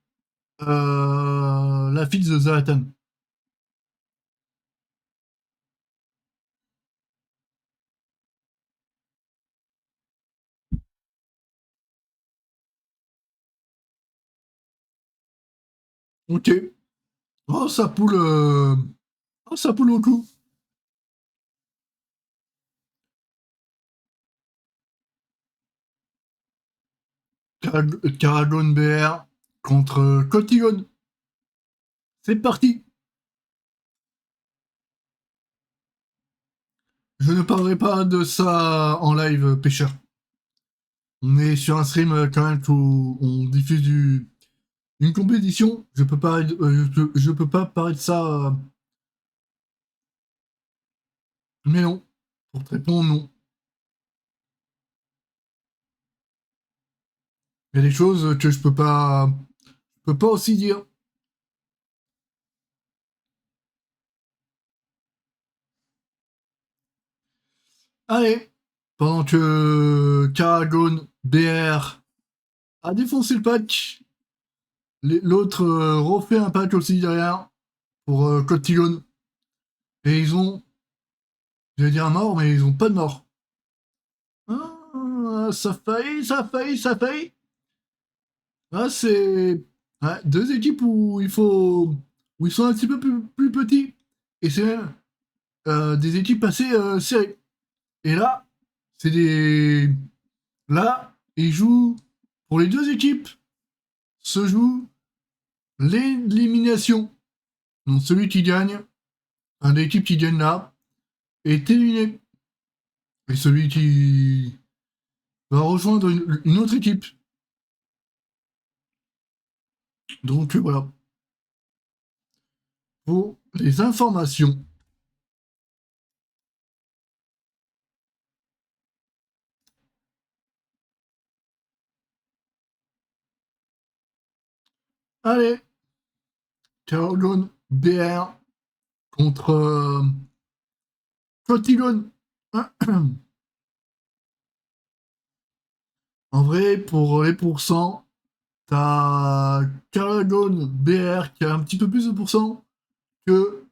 la fille de Zalatan. Ok. Oh, ça poule. Oh, ça poule beaucoup. Caragon BR contre Cotigon. C'est parti. Je ne parlerai pas de ça en live, pêcheur. On est sur un stream quand même où on diffuse une compétition. Je peux pas, je peux pas parler de ça. Mais non. Pour te répondre, non. Il y a des choses que je peux pas aussi dire. Allez, pendant que Caragon BR a défoncé le pack, l'autre refait un pack aussi derrière pour Cotigon. Et ils ont, j'allais dire un mort, mais ils ont pas de mort. Ah, ça faillit, ça faillit, ça faillit. Ah, c'est ouais, deux équipes où ils sont un petit peu plus petits. Et c'est même des équipes assez serrées. Et là, c'est des. Là, ils jouent. Pour les deux équipes, se joue l'élimination. Donc celui qui gagne, l'équipe qui gagne là, est éliminé. Et celui qui va rejoindre une autre équipe. Donc voilà. Pour les informations. Allez, Caragon BR contre Cotigon. En vrai, pour les pourcents, t'as Caragon BR qui a un petit peu plus de pourcents que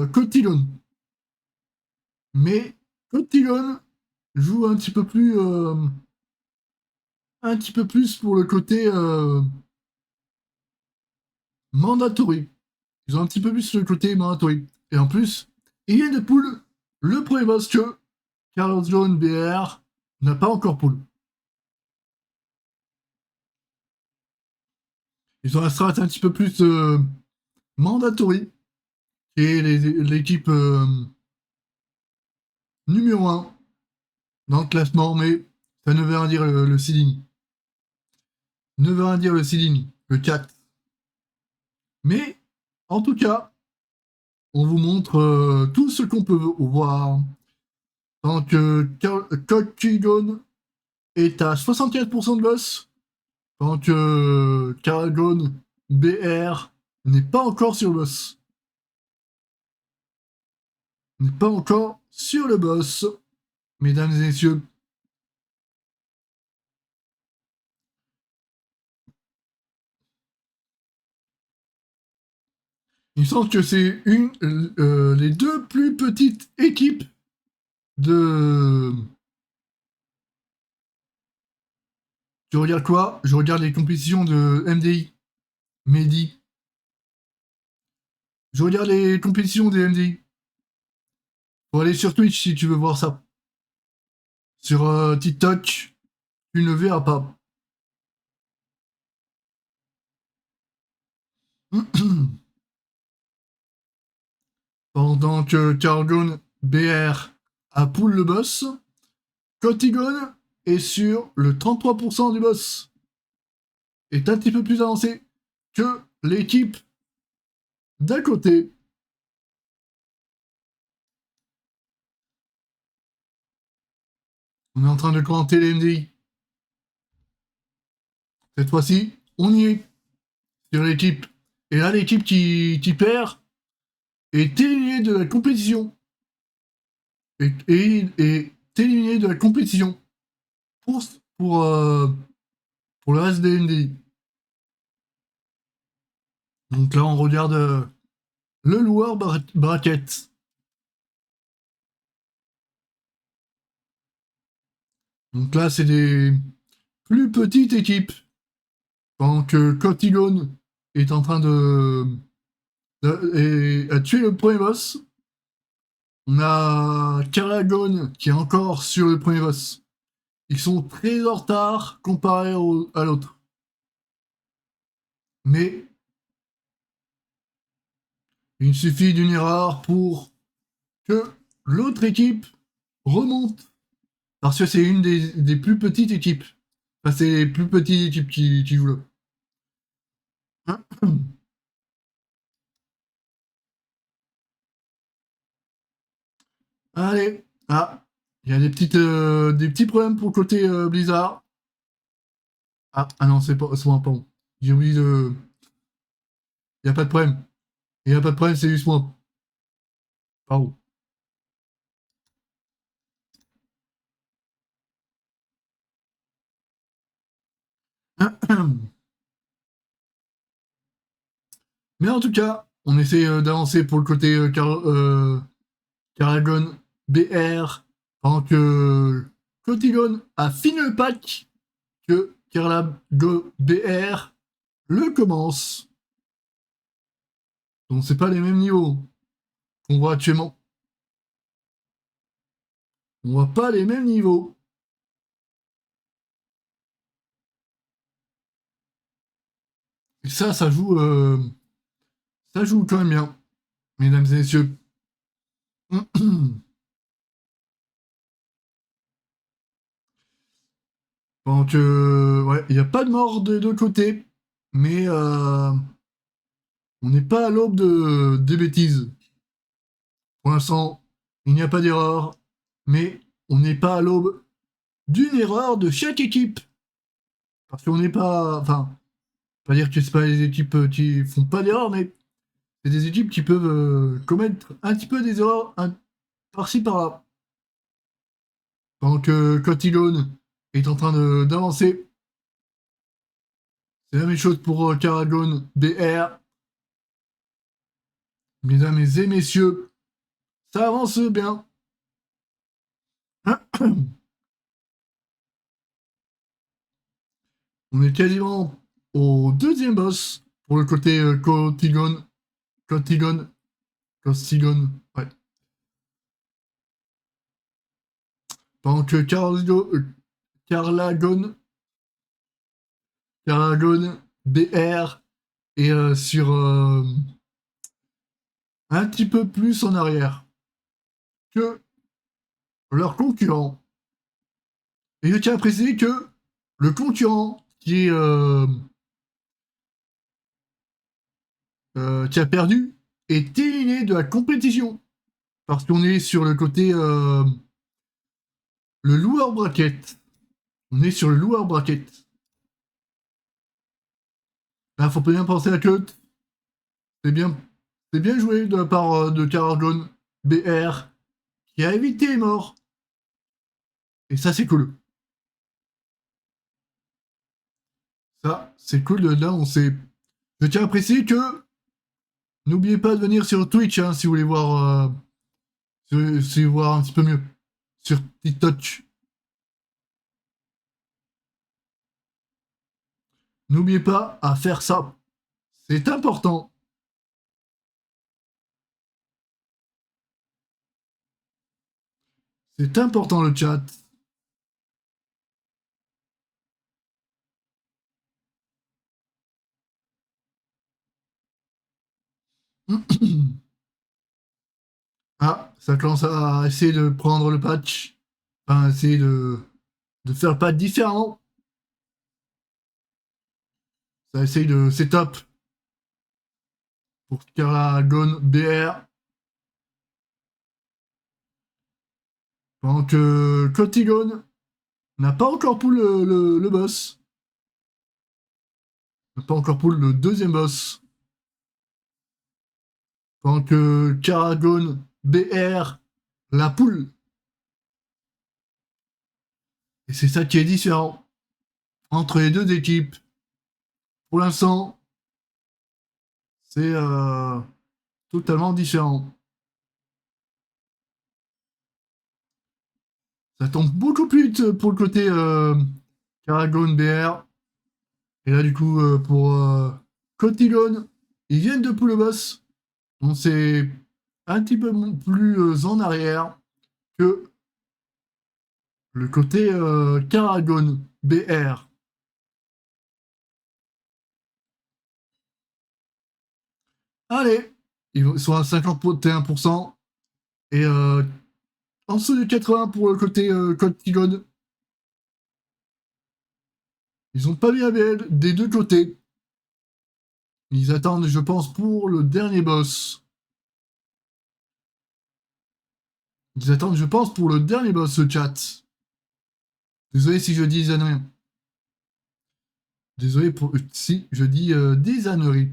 Cotigon. Mais Cotigon joue un petit peu plus pour le côté mandatory. Ils ont un petit peu plus le côté mandatory. Et en plus, il y a de poule le premier boss que Carlos John BR n'a pas encore poule. Ils ont un strat un petit peu plus mandatory, qui est l'équipe numéro 1 dans le classement, mais ça ne veut rien dire le seeding. Ne veut rien dire le seeding, le 4. Mais, en tout cas, on vous montre tout ce qu'on peut voir. Tant que Kokigon est à 75% de boss, tant que Caragon BR n'est pas encore sur le boss. N'est pas encore sur le boss, mesdames et messieurs. Il me semble que c'est les deux plus petites équipes de. Je regarde quoi? Je regarde les compétitions de MDI. Mehdi. Je regarde les compétitions des MDI. Faut aller sur Twitch si tu veux voir ça. Sur TikTok, tu ne verras pas. pendant que Cargon BR a pull le boss, Cotigon est sur le 33% du boss. Est un petit peu plus avancé que l'équipe d'à côté. On est en train de commenter les MDI. Cette fois-ci, on y est sur l'équipe. Et là, l'équipe qui perd est éliminée de la compétition. Est éliminée de la compétition pour le reste des MDI. Donc là, on regarde le lower bracket. Donc là, c'est des plus petites équipes. Pendant que Cotigon est en train a tué le premier boss. On a Caragon qui est encore sur le premier boss. Ils sont très en retard comparé à l'autre. Mais il suffit d'une erreur pour que l'autre équipe remonte. Parce que c'est une des plus petites équipes. Enfin, c'est les plus petites équipes qui jouent là. Allez. Ah, il y a des petits problèmes pour le côté Blizzard. Ah non, c'est moi, pardon. J'ai oublié de... Il n'y a pas de problème. Il n'y a pas de problème, c'est juste moi. Pardon. Mais en tout cas, on essaie d'avancer pour le côté Caragon BR, pendant que Cotigon a fini le pack, que Caragon BR le commence. Donc c'est pas les mêmes niveaux qu'on voit actuellement. On voit pas les mêmes niveaux. Et ça joue quand même bien, mesdames et messieurs. Donc, ouais, il n'y a pas de mort des deux côtés, mais on n'est pas à l'aube des bêtises. Pour l'instant, il n'y a pas d'erreur, mais on n'est pas à l'aube d'une erreur de chaque équipe. Parce qu'on n'est pas... Enfin, pas dire que c'est pas les équipes qui font pas d'erreur, mais c'est des équipes qui peuvent commettre un petit peu des erreurs par-ci par-là. Pendant que Cotilone est en train d'avancer. C'est la même chose pour Caragon BR. Mesdames et messieurs, ça avance bien. On est quasiment au deuxième boss pour le côté Costigon, ouais. Pendant que Carlagon BR est sur un petit peu plus en arrière que leur concurrent. Et je tiens à préciser que le concurrent qui a perdu est éliminé de la compétition. Parce qu'on est sur le côté le lower bracket. On est sur le lower bracket. Là, faut bien penser à que c'est bien joué de la part de Caragon BR qui a évité les morts. Et ça, c'est cool. Ça, c'est cool. Là, on sait. Je tiens à préciser que n'oubliez pas de venir sur Twitch hein, si vous voulez voir, si vous voulez voir un petit peu mieux sur TikTok. N'oubliez pas à faire ça. C'est important. C'est important le chat. Ah, ça commence à essayer de prendre le patch. Enfin, essayer de faire le patch différemment. Ça essaye de setup pour Caragon BR. Pendant que Cotigon n'a pas encore pull le boss. N'a pas encore pull le deuxième boss. Pendant que Caragon BR la poule. Et c'est ça qui est différent entre les deux équipes. Pour l'instant, c'est totalement différent. Ça tombe beaucoup plus vite pour le côté Caragon BR. Et là, du coup, pour Cotigon, ils viennent de pull le boss. Donc c'est un petit peu plus en arrière que le côté Caragon BR. Allez, ils sont à 51% et en dessous de 80 pour le côté Cotigon. Ils ont pas mis ABL des deux côtés. Ils attendent, je pense, pour le dernier boss. Ils attendent, je pense, pour le dernier boss, ce chat. Désolé si je dis des âneries. Désolé si je dis des âneries.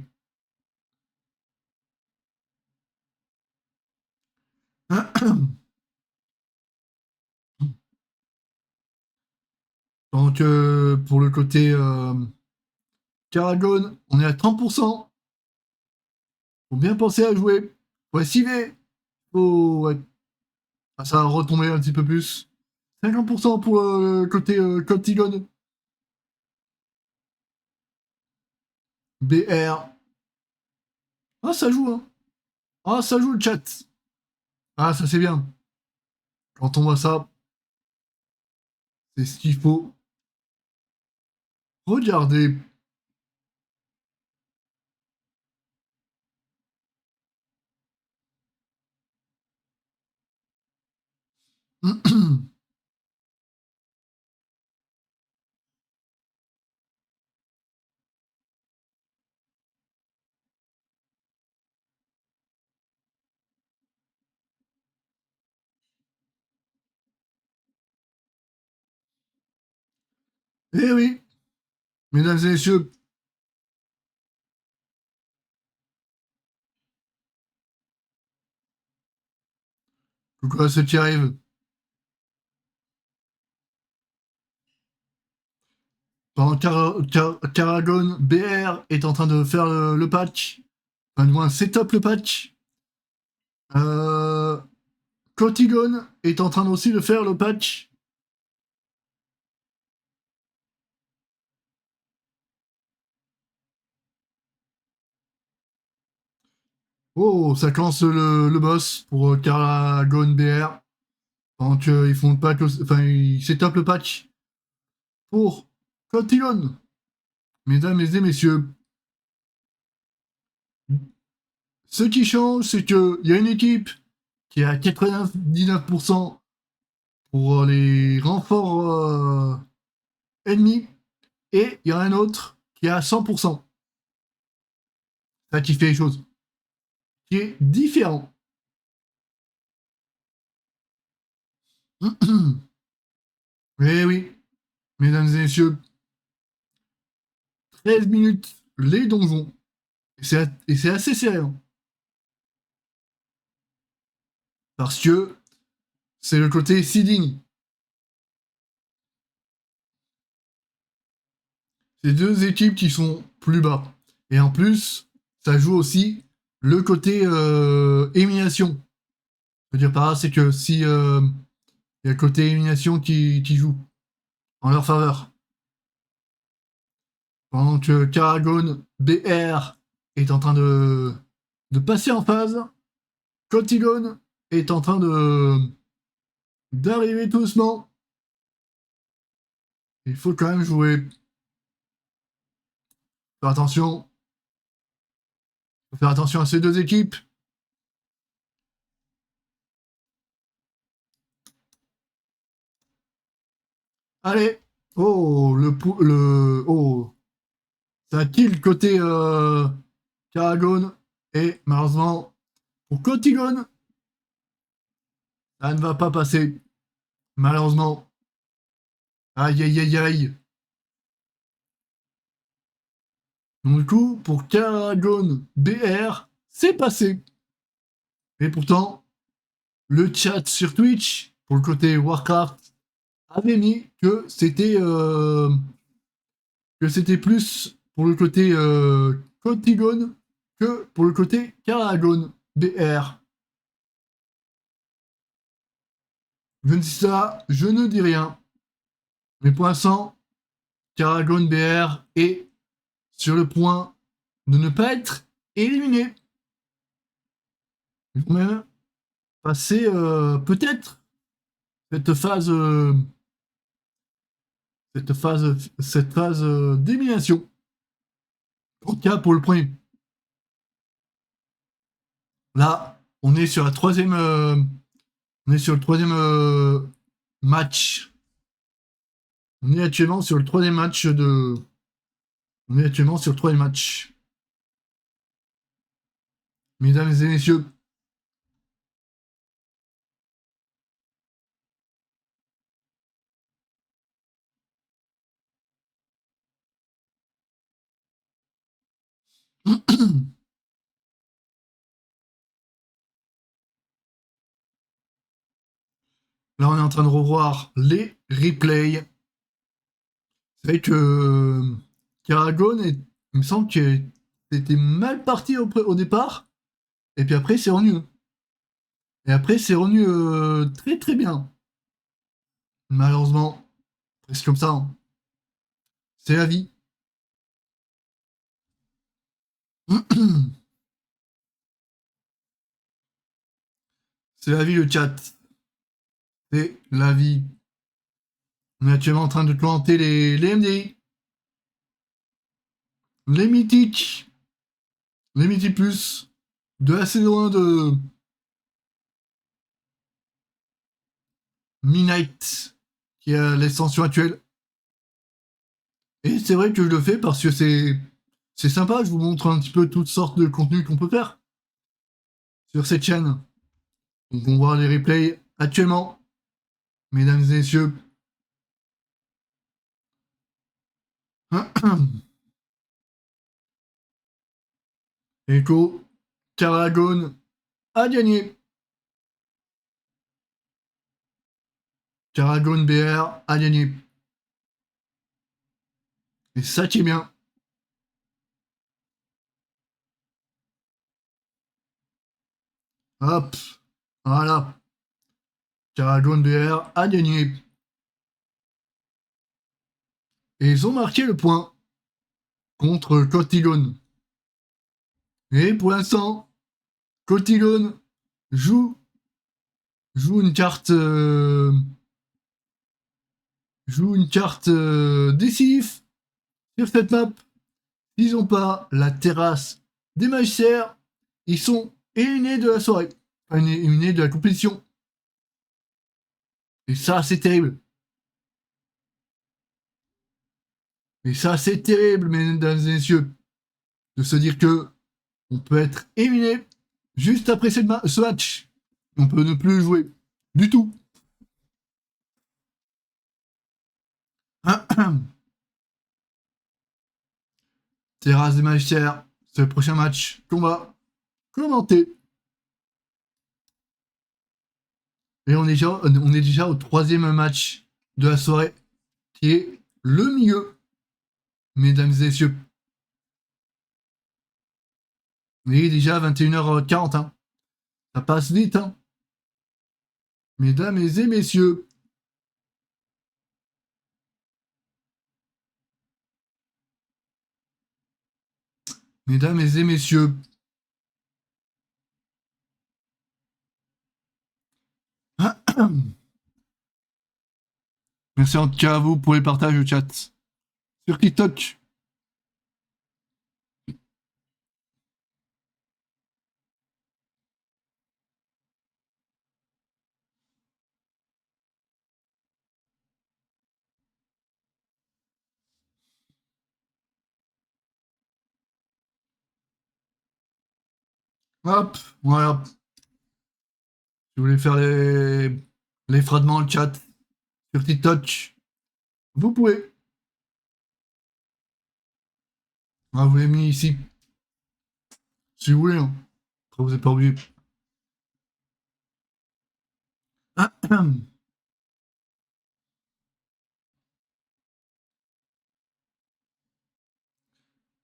Donc, pour le côté Caragon, on est à 30%. Faut bien penser à jouer. Faut estiver. Ouais. Ah, ça va retomber un petit peu plus. 50% pour le côté Cotigon. BR. Ah, ça joue, hein. Ah, ça joue le chat. Ah, ça c'est bien. Quand on voit ça, c'est ce qu'il faut regarder. Eh oui, mesdames et messieurs, coucou à ceux qui arrivent. Pendant Caragon BR est en train de faire le patch, enfin du moins setup le patch. Cotigon est en train aussi de faire le patch. Oh, ça commence le boss pour Caragon BR. Donc ils font le patch, enfin ils setup le patch pour Cotigon. Mesdames et messieurs, ce qui change, c'est qu'il y a une équipe qui est à 99% pour les renforts ennemis, et il y en a un autre qui est à 100%. Ça qui fait les choses. Qui est différent. Eh oui, mesdames et messieurs, 13 minutes, les donjons. Et c'est assez sérieux. Parce que c'est le côté seeding. C'est deux équipes qui sont plus bas. Et en plus, ça joue aussi le côté élimination. Je veux dire par là, c'est que si y a le côté élimination qui joue en leur faveur. Pendant que Caragon BR est en train de passer en phase, Cotigon est en train d'arriver tout doucement. Il faut quand même jouer. Faire attention. Faut faire attention à ces deux équipes. Allez. Oh, oh. Ça kill côté Caragone. Et malheureusement, pour Cotigone, ça ne va pas passer. Malheureusement. Aïe, aïe, aïe, aïe. Donc, du coup, pour Caragone BR, c'est passé. Et pourtant, le chat sur Twitch, pour le côté Warcraft, avait mis que c'était plus pour le côté Cotigone que pour le côté Caragone BR. Je ne dis ça, je ne dis rien. Mais pour l'instant, Caragone BR est sur le point de ne pas être éliminé. Ils vont même passer peut-être cette phase d'élimination. En tout cas pour le premier. Là, on est sur la troisième, on est sur le troisième match. On est actuellement sur le troisième match de. On est actuellement sur le troisième match. Mesdames et messieurs. Là, on est en train de revoir les replays. C'est vrai que Caragone, il me semble que c'était mal parti au départ. Et puis après, c'est revenu. Et après, c'est revenu très très bien. Malheureusement, c'est comme ça. Hein. C'est la vie. C'est la vie, le chat. C'est la vie. On est actuellement en train de planter les MDI. Les mythiques. Les mythiques plus. De assez loin de Midnight, qui est l'extension actuelle. Et c'est vrai que je le fais parce que c'est sympa, je vous montre un petit peu toutes sortes de contenus qu'on peut faire sur cette chaîne. Donc on voit les replays actuellement, mesdames et messieurs. Echo, Caragone a gagné. Caragone BR a gagné. Et ça qui est bien. Hop, voilà. Caragone BR a gagné. Et ils ont marqué le point contre Cotigone. Et pour l'instant, Cotigone joue une carte décisive sur cette map. S'ils n'ont pas la terrasse des magiciens, ils sont éliminés de la soirée. Enfin, éliminés de la compétition. Et ça, c'est terrible. Et ça, c'est terrible, mesdames et messieurs, de se dire que on peut être éliminé juste après ce match. On peut ne plus jouer du tout. Terrasse des magiciens, c'est le prochain match qu'on va commenter. Et on est déjà au troisième match de la soirée, qui est le milieu, mesdames et messieurs. Et déjà 21h40, hein. Ça passe vite, hein. Mesdames et messieurs. Mesdames et messieurs. Merci en tout cas à vous pour les partages au chat. Sur TikTok. Hop, voilà. Si vous voulez faire les fragments en chat sur TikTok, vous pouvez. Ah, vous l'avez mis ici. Si vous voulez. Hein. Après, vous n'êtes pas obligé.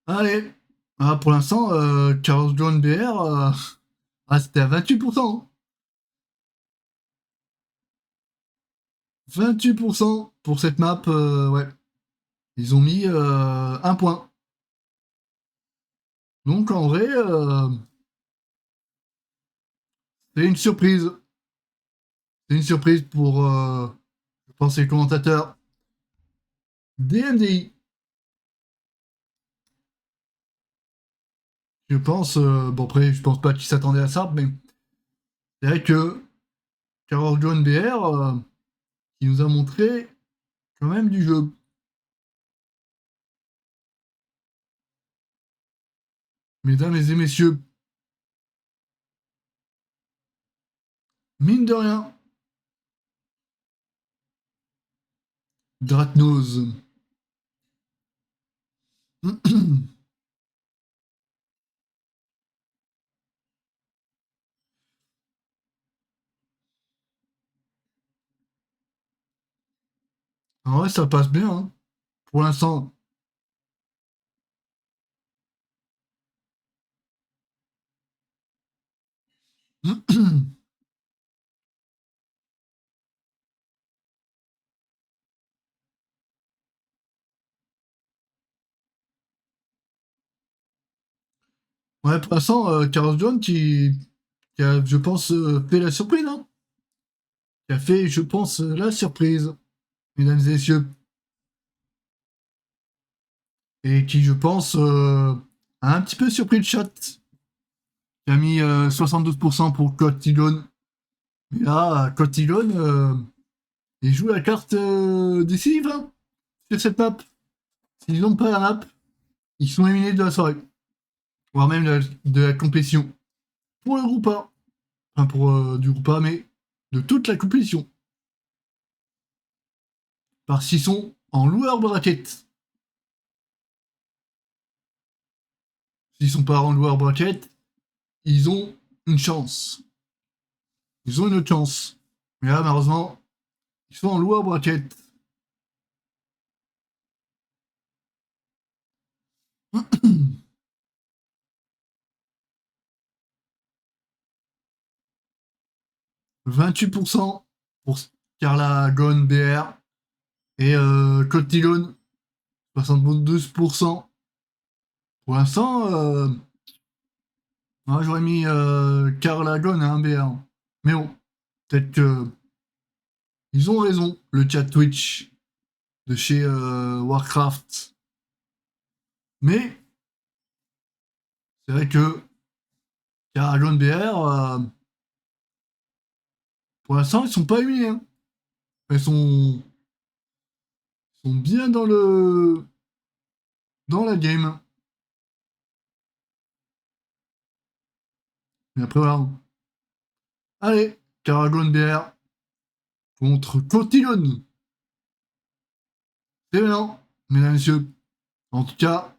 Allez. Ah, pour l'instant, Carlos John BR, c'était à 28%. 28% pour cette map, ouais. Ils ont mis 1 point. Donc en vrai, c'est une surprise. C'est une surprise pour, je pense, les commentateurs DMDI. Je pense, bon après, je pense pas qu'ils s'attendaient à ça, mais c'est vrai que Carol John BR, qui nous a montré quand même du jeu. Mesdames et messieurs, mine de rien, Dratnose. En vrai, ça passe bien, hein. Pour l'instant. Ouais, pour l'instant, Carlos John qui a, je pense, fait la surprise, hein. Qui a fait, je pense, la surprise, mesdames et messieurs. Et qui, je pense, a un petit peu surpris le chat. Qui a mis 72% pour Cotillon. Mais là, Cotillon, il joue la carte décisive hein, sur cette map. S'ils n'ont pas la map, ils sont éliminés de la soirée. Voire même de la compétition. Pour le groupe A. Enfin, pour du groupe A, mais de toute la compétition. Parce qu'ils sont en lower bracket. S'ils sont pas en lower bracket, ils ont une chance. Ils ont une autre chance. Mais là, malheureusement, ils sont en lower bracket. « 28% pour Carla Gon BR et Cotillon 72%. Pour l'instant, moi j'aurais mis Carla Gon à un BR. Mais bon, peut-être que ils ont raison, le chat Twitch de chez Warcraft. Mais c'est vrai que Carla Gon BR, pour l'instant, ils sont pas éliminés. Hein. Ils sont bien dans la game. Mais après, voilà. Allez, Caragon BR contre Cotillon. C'est maintenant, mesdames et messieurs. En tout cas,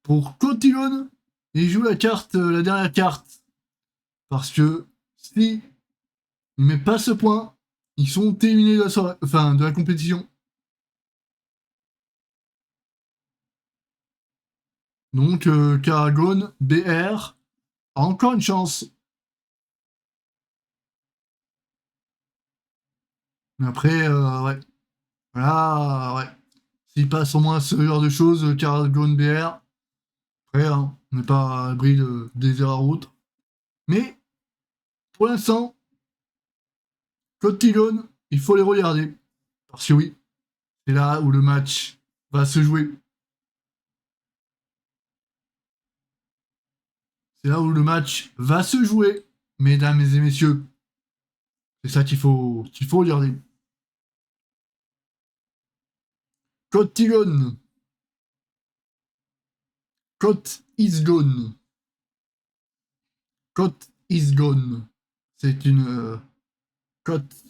pour Cotillon, il joue la carte, la dernière carte. Parce que si il met pas ce point, ils sont éliminés de la soirée, enfin de la compétition. Donc Caragon BR a encore une chance. Mais après, ouais. Voilà, ouais. S'il passe au moins ce genre de choses, Caragon BR, après, hein, on n'est pas à l'abri des erreurs ou autres. Mais pour l'instant, Cotillon, il faut les regarder. Parce que oui, c'est là où le match va se jouer. C'est là où le match va se jouer, mesdames et messieurs. C'est ça qu'il faut regarder. Cotillon. Cot is gone. Cote is gone. C'est une cote.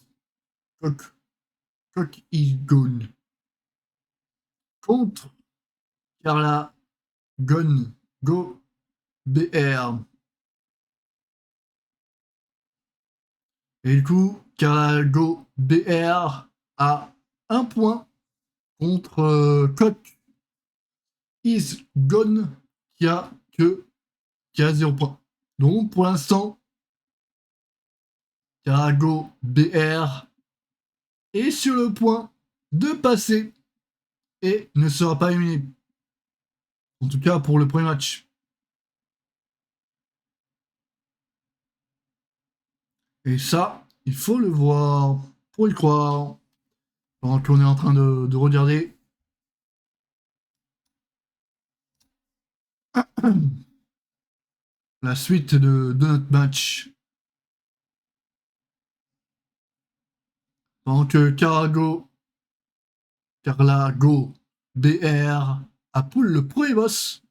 Coque is gone. Contre Carla Gone Go BR. Et du coup, Carla Go BR a 1 point contre Coque is gone qui a 0 points. Donc pour l'instant, Carago BR est sur le point de passer et ne sera pas éliminé. En tout cas pour le premier match. Et ça, il faut le voir pour y croire. Pendant qu'on est en train de regarder. La suite de notre match. Pendant que Carla Go BR a pull le premier boss.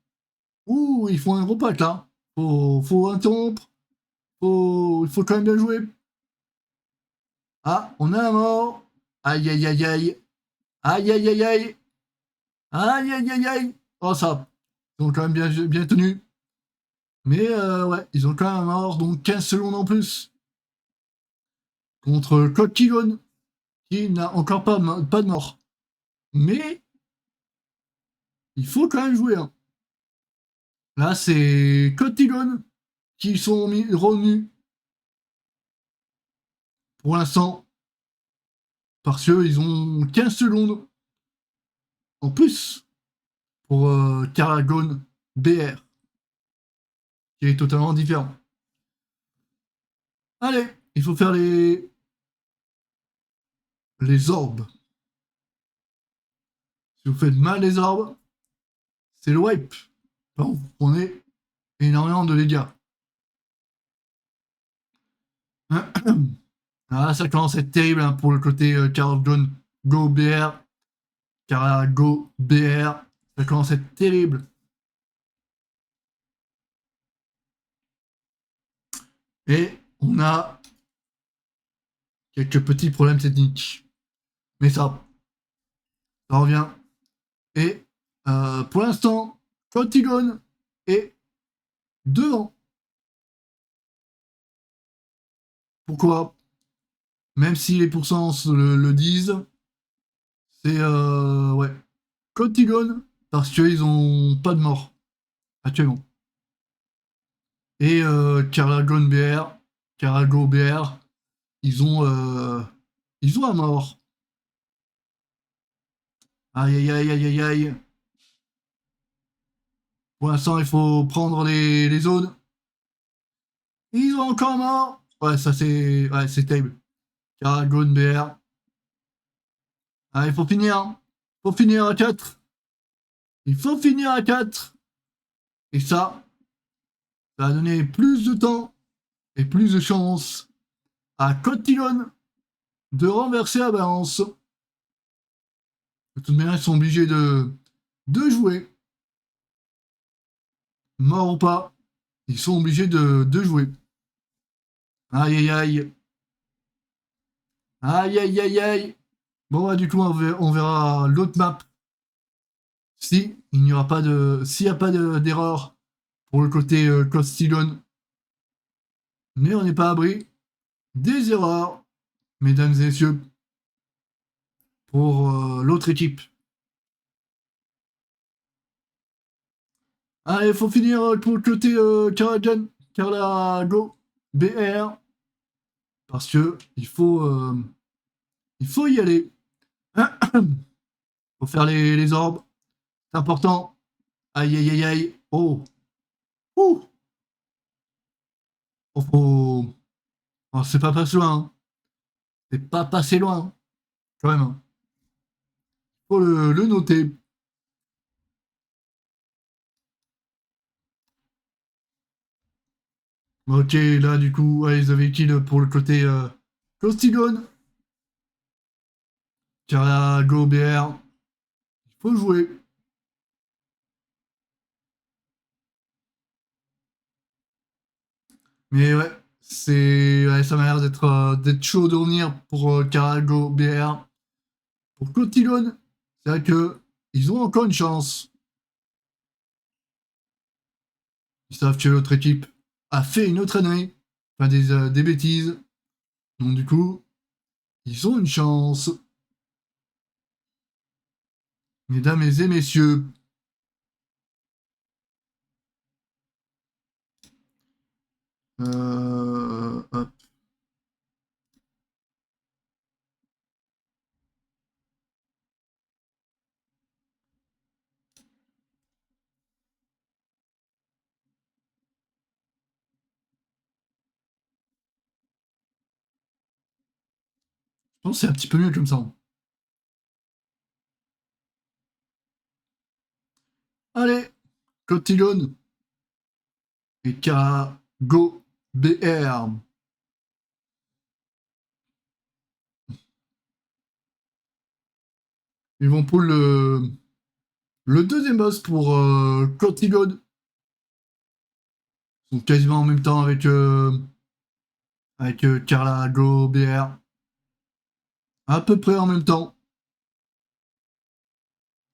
Ouh, ils font un gros pack là. Faut interrompre. Il faut quand même bien jouer. Ah, on a la mort. Aïe aïe aïe aïe. Aïe aïe aïe aïe. Aïe aïe aïe aïe. Oh ça. Ils ont quand même bien tenu. Mais ouais, ils ont quand même mort, donc 15 secondes en plus. Contre Code Kigon, qui n'a encore pas de mort. Mais il faut quand même jouer. Hein. Là, c'est Code Kigon qui sont revenus pour l'instant. Parce qu'ils ont 15 secondes en plus pour Caragon BR. Qui est totalement différent. Allez, il faut faire les orbes. Si vous faites mal les orbes, c'est le wipe. Enfin, vous prenez énormément de dégâts. Ah, ça commence à être terrible hein, pour le côté Caragon Go BR. Carago BR. Ça commence à être terrible. Et on a quelques petits problèmes techniques. Mais ça revient. Et pour l'instant, Contigon est devant. Pourquoi? Même si les pourcents le disent, c'est ouais. Contigon, parce qu'ils ont pas de mort actuellement. Et Caragon BR, Carago BR, ils ont un mort. Aïe aïe aïe aïe aïe aïe. Pour l'instant, il faut prendre les zones. Ils ont encore un mort. Ouais, ça c'est. Ouais, c'est terrible. Caragon BR. Ah, il faut finir. Il faut finir à 4. Il faut finir à 4. Et ça va donner plus de temps et plus de chance à Cotilon de renverser la balance. De toute manière, ils sont obligés de jouer. Mort ou pas, ils sont obligés de jouer. Aïe aïe aïe. Aïe aïe aïe aïe. Bon, bah, du coup, on verra l'autre map. Si il n'y aura pas de. S'il n'y a pas d'erreur pour le côté Costilon. Mais on n'est pas à abri des erreurs, mesdames et messieurs, pour l'autre équipe. Allez, il faut finir pour le côté Carla Go BR. Parce que il faut y aller. Il faut faire les orbes. C'est important. Aïe aïe aïe aïe. Oh. Ouh. Oh, faut. Oh, c'est pas passé loin. Hein. C'est pas passé loin. Hein. Quand même. Hein. Faut le noter. Ok, là du coup, ouais, ils avaient kill pour le côté Costigon. Carago BR. Il faut jouer. Mais ouais, ça m'a l'air d'être chaud de revenir pour Carago BR. Pour Cotillon, c'est vrai que ils ont encore une chance. Ils savent que l'autre équipe a fait une autre année, enfin des bêtises. Donc du coup, ils ont une chance. Mesdames et messieurs. Hop. Je pense que c'est un petit peu mieux comme ça. Allez, Cotillon et Carago BR. Ils vont pour le deuxième boss pour Cotillon. Ils sont quasiment en même temps avec Carago BR. À peu près en même temps.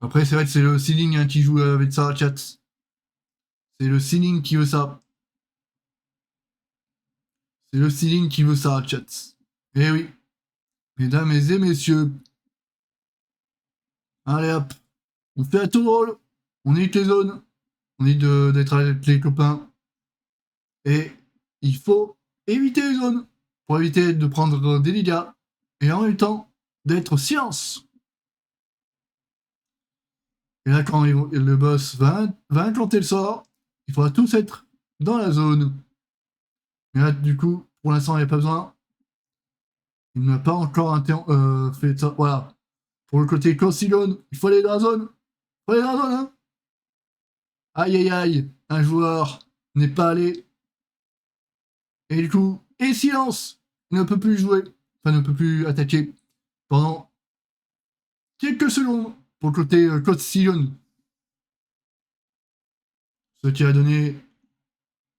Après, c'est vrai que c'est le ceiling hein, qui joue avec ça, chat. C'est le ceiling qui veut ça. C'est le ceiling qui veut ça, chat. Eh oui. Mesdames et messieurs. Allez hop. On fait un tour de rôle. On évite les zones. On évite d'être avec les copains. Et il faut éviter les zones. Pour éviter de prendre des dégâts. Et en même temps, d'être silence. Et là, quand le boss va implanter le sort, il faudra tous être dans la zone. Et là, du coup, pour l'instant, il n'y a pas besoin. Il n'a pas encore fait ça. Voilà. Pour le côté Cossilon, il faut aller dans la zone. Il faut aller dans la zone, hein. Aïe, aïe, aïe. Un joueur n'est pas allé. Et du coup, et silence. Il ne peut plus jouer. Enfin, ne peut plus attaquer pendant quelques secondes pour le côté Cossilon. Ce qui a donné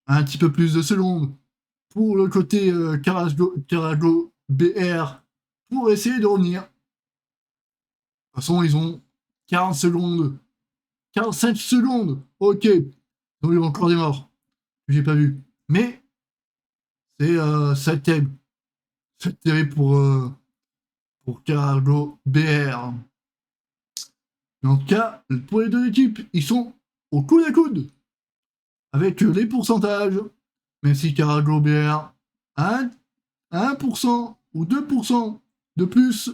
un petit peu plus de secondes pour le côté Carago BR pour essayer de revenir. De toute façon, ils ont 40 secondes. 45 secondes. Ok. Donc, il y a encore des morts. Que j'ai pas vu. Mais c'est terrible. C'est terrible pour Carago BR. Mais en tout cas, pour les deux équipes, ils sont au coude à coude. Avec les pourcentages. Même si Carago BR a 1% ou 2% de plus,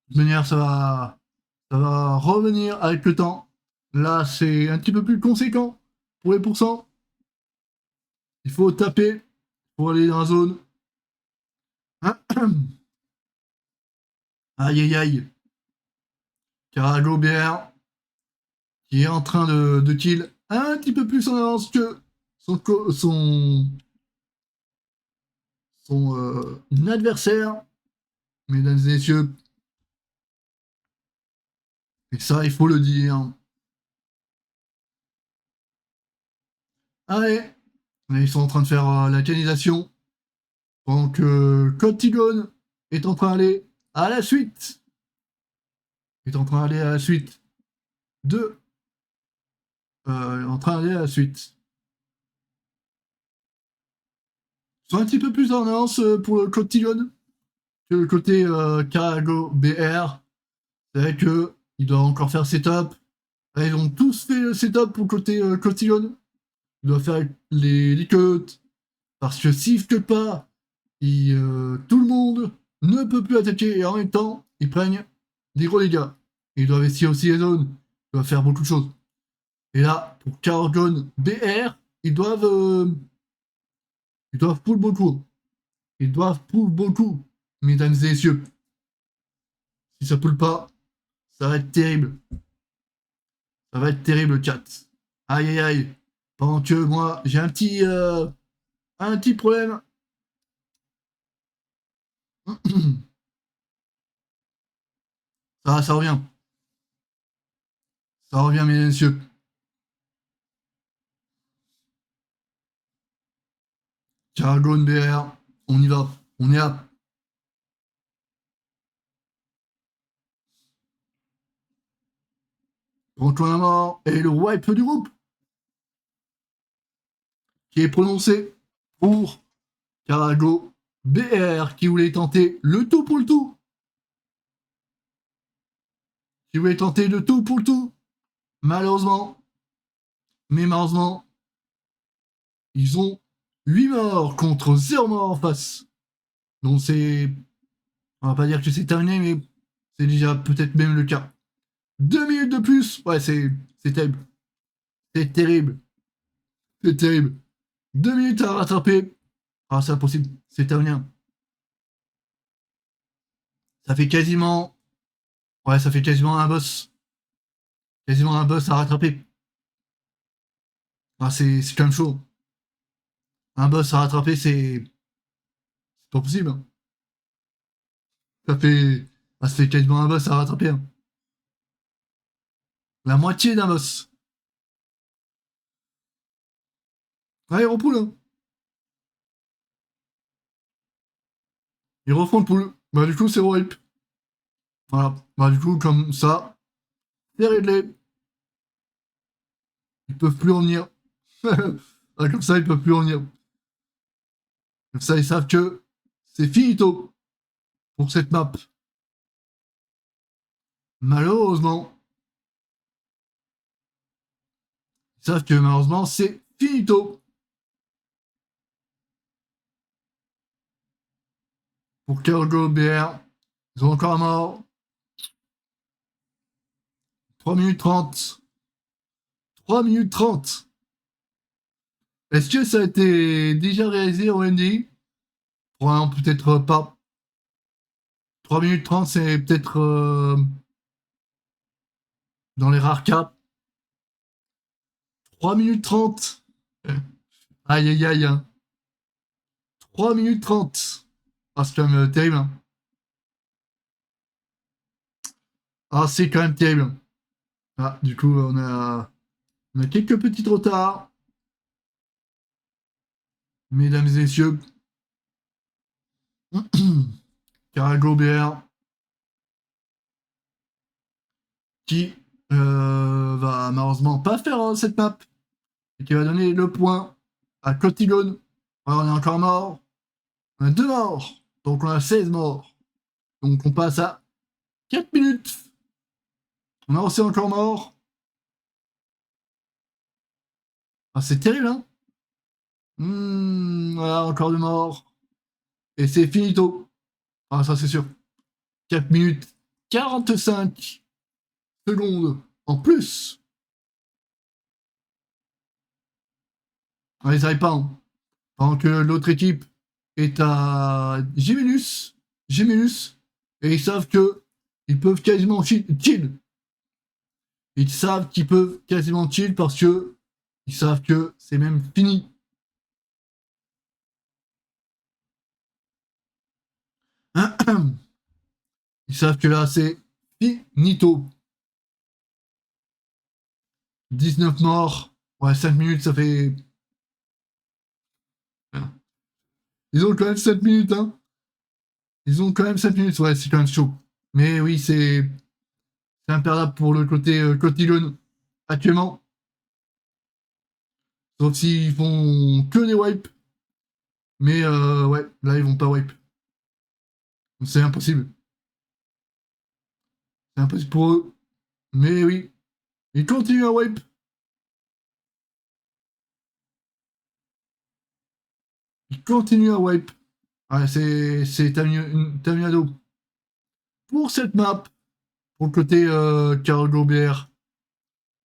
de manière, ça va revenir avec le temps. Là, c'est un petit peu plus conséquent pour les pourcents. Il faut taper pour aller dans la zone. Aïe aïe aïe. Carago BR qui est en train de kill un petit peu plus en avance que son adversaire. Mesdames et messieurs. Et ça, il faut le dire. Allez, ils sont en train de faire la canalisation. Pendant que Cotillon est en train d'aller à la suite. Est en train d'aller à la suite de. En train d'aller à la suite. Ils sont un petit peu plus en avance pour le Cotillon que le côté Carago BR. C'est vrai qu'ils doivent encore faire setup. Là, ils ont tous fait le setup pour le côté Cotillon. Ils doivent faire les cuts. Parce que s'ils ne pas, tout le monde ne peut plus attaquer et en même temps, ils prennent des gros dégâts. Et ils doivent investir aussi les zones. Ils doivent faire beaucoup de choses. Et là, pour Caragon BR, ils doivent pull beaucoup. Ils doivent pull beaucoup, mesdames et messieurs. Si ça pull pas, ça va être terrible. Ça va être terrible, chat. Aïe aïe aïe. Pendant que moi, j'ai un petit problème. Ça revient. Ça revient, mesdames et messieurs. Caragone BR, on y va. On est à. Antoine à mort et le wipe du groupe qui est prononcé pour Carago BR qui voulait tenter le tout pour le tout. Qui voulait tenter le tout pour le tout. Malheureusement, ils ont 8 morts contre 0 morts en face. Donc c'est. On va pas dire que c'est terminé, mais c'est déjà peut-être même le cas. 2 minutes de plus. Ouais, c'est terrible. C'est terrible. C'est terrible. 2 minutes à rattraper. Ah, c'est impossible. C'est terminé. Ça fait quasiment. Ouais, ça fait quasiment un boss. Quasiment un boss à rattraper. Ah, c'est quand même chaud. Un boss à rattraper, c'est. C'est pas possible. Hein. Ça fait. Ah, ça fait quasiment un boss à rattraper. Hein. La moitié d'un boss. Ouais, ils repoulent. Hein. Ils refont le pool. Bah, du coup, c'est wipe. Voilà. Bah, du coup, comme ça, c'est réglé. Ils peuvent plus revenir. Ah, comme ça, ils peuvent plus revenir. Comme ça, ils savent que c'est finito pour cette map. Malheureusement, ils savent que malheureusement, c'est finito pour Cargo BR. Ils ont encore un mort. 3 minutes 30. 3 minutes 30. Est-ce que ça a été déjà réalisé au NDI? Ouais, peut-être pas. 3 minutes 30, c'est peut-être dans les rares cas. 3 minutes 30. Aïe aïe aïe. Hein. 3 minutes 30. Ah, c'est quand même terrible. Hein. Ah, c'est quand même terrible. Ah, du coup, on a quelques petits retards. Mesdames et messieurs. Carago BR. Qui va malheureusement pas faire cette map. Et qui va donner le point à Cotigone. Alors, on est encore mort. On a 2 morts. Donc on a 16 morts. Donc on passe à 4 minutes. On a aussi encore mort. Ah, c'est terrible, hein. Voilà, encore 2 morts. Et c'est finito. Ah, ça c'est sûr. 4 minutes 45 secondes en plus. Ah, ils arrivent pas. Hein. Pendant que l'autre équipe est à Géminus. Et ils savent que ils peuvent quasiment chill. Ils savent qu'ils peuvent quasiment chill parce que ils savent que c'est même fini. Ils savent que là, c'est finito. 19 morts. Ouais, 5 minutes, ça fait... Ils ont quand même 7 minutes, hein. Ils ont quand même 7 minutes. Ouais, c'est quand même chaud. Mais oui, c'est imperdable pour le côté Cotilone actuellement. Sauf s'ils font que des wipes. Mais ouais, là, ils vont pas wipe. C'est impossible. C'est impossible pour eux. Mais oui, ils continuent à wipe. Ils continuent à wipe. Ouais, c'est terminado. Pour cette map, pour le côté Cargo BR,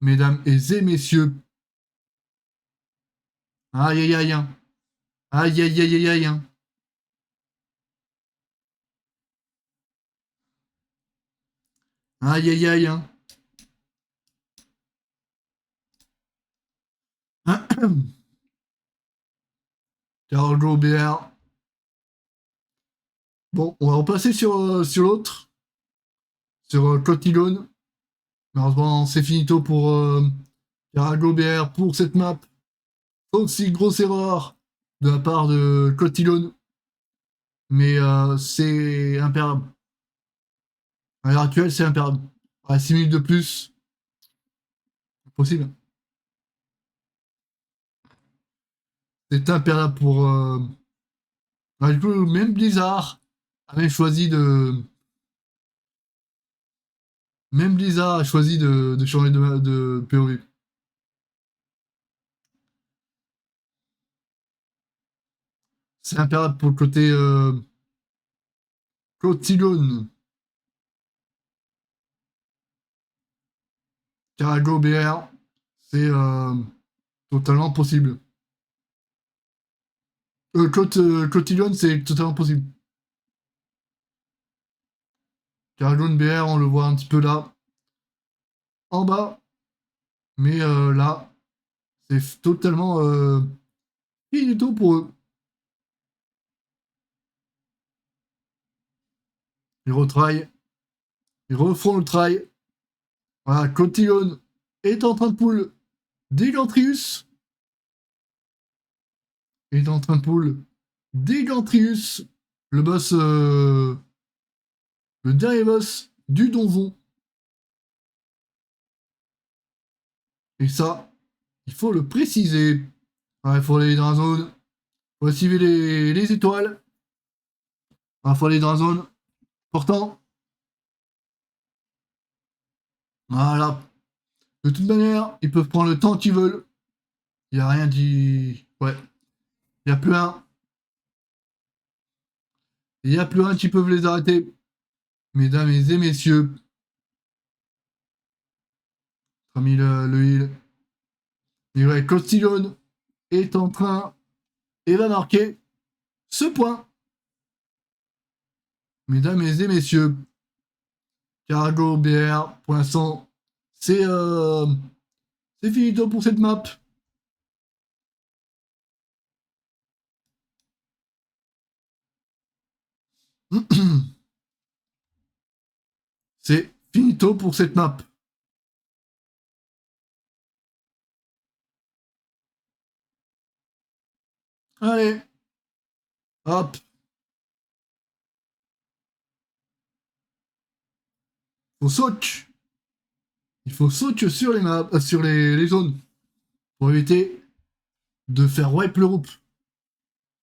mesdames et messieurs. Aïe aïe aïe. Hein. Aïe aïe aïe aïe aïe. Hein. Aïe aïe aïe. Hein. Cargo BR. Bon, on va repasser sur l'autre. Sur Cotilone. Malheureusement, c'est finito pour Cargo BR pour cette map. Sauf si grosse erreur de la part de Cotillon. Mais c'est imperdable. À l'heure actuelle, c'est imperdable. À 6 minutes de plus, possible. C'est imperdable pour. Du coup, même Blizzard avait choisi de. Même Blizzard a choisi de changer de POV. C'est imperdable pour le côté Cotillon. Carago BR, c'est totalement possible. Cotillon, c'est totalement possible. Caragon BR, on le voit un petit peu là, en bas. Mais là, c'est totalement finito pour eux. Ils retraillent. Ils refont le trail. Voilà, Cotillon est en train de pull Degantrius. Est en train de pull Degantrius, le boss, le dernier boss du donjon. Et ça, il faut le préciser. Il faut aller dans la zone. Il faut activer les étoiles. Il faut aller dans la zone. Pourtant, voilà. De toute manière, ils peuvent prendre le temps qu'ils veulent. Il n'y a rien dit. Ouais. Il n'y a plus un. Il n'y a plus un qui peut les arrêter. Mesdames et messieurs. Parmi le heal. Et ouais, Costillon est en train et va marquer ce point. Mesdames et messieurs. Cargo BR, pour l'instant, c'est finito pour cette map. C'est finito pour cette map. Allez. Hop. Faut sauter. Il faut sauter sur les maps, sur les zones. Pour éviter de faire wipe le groupe.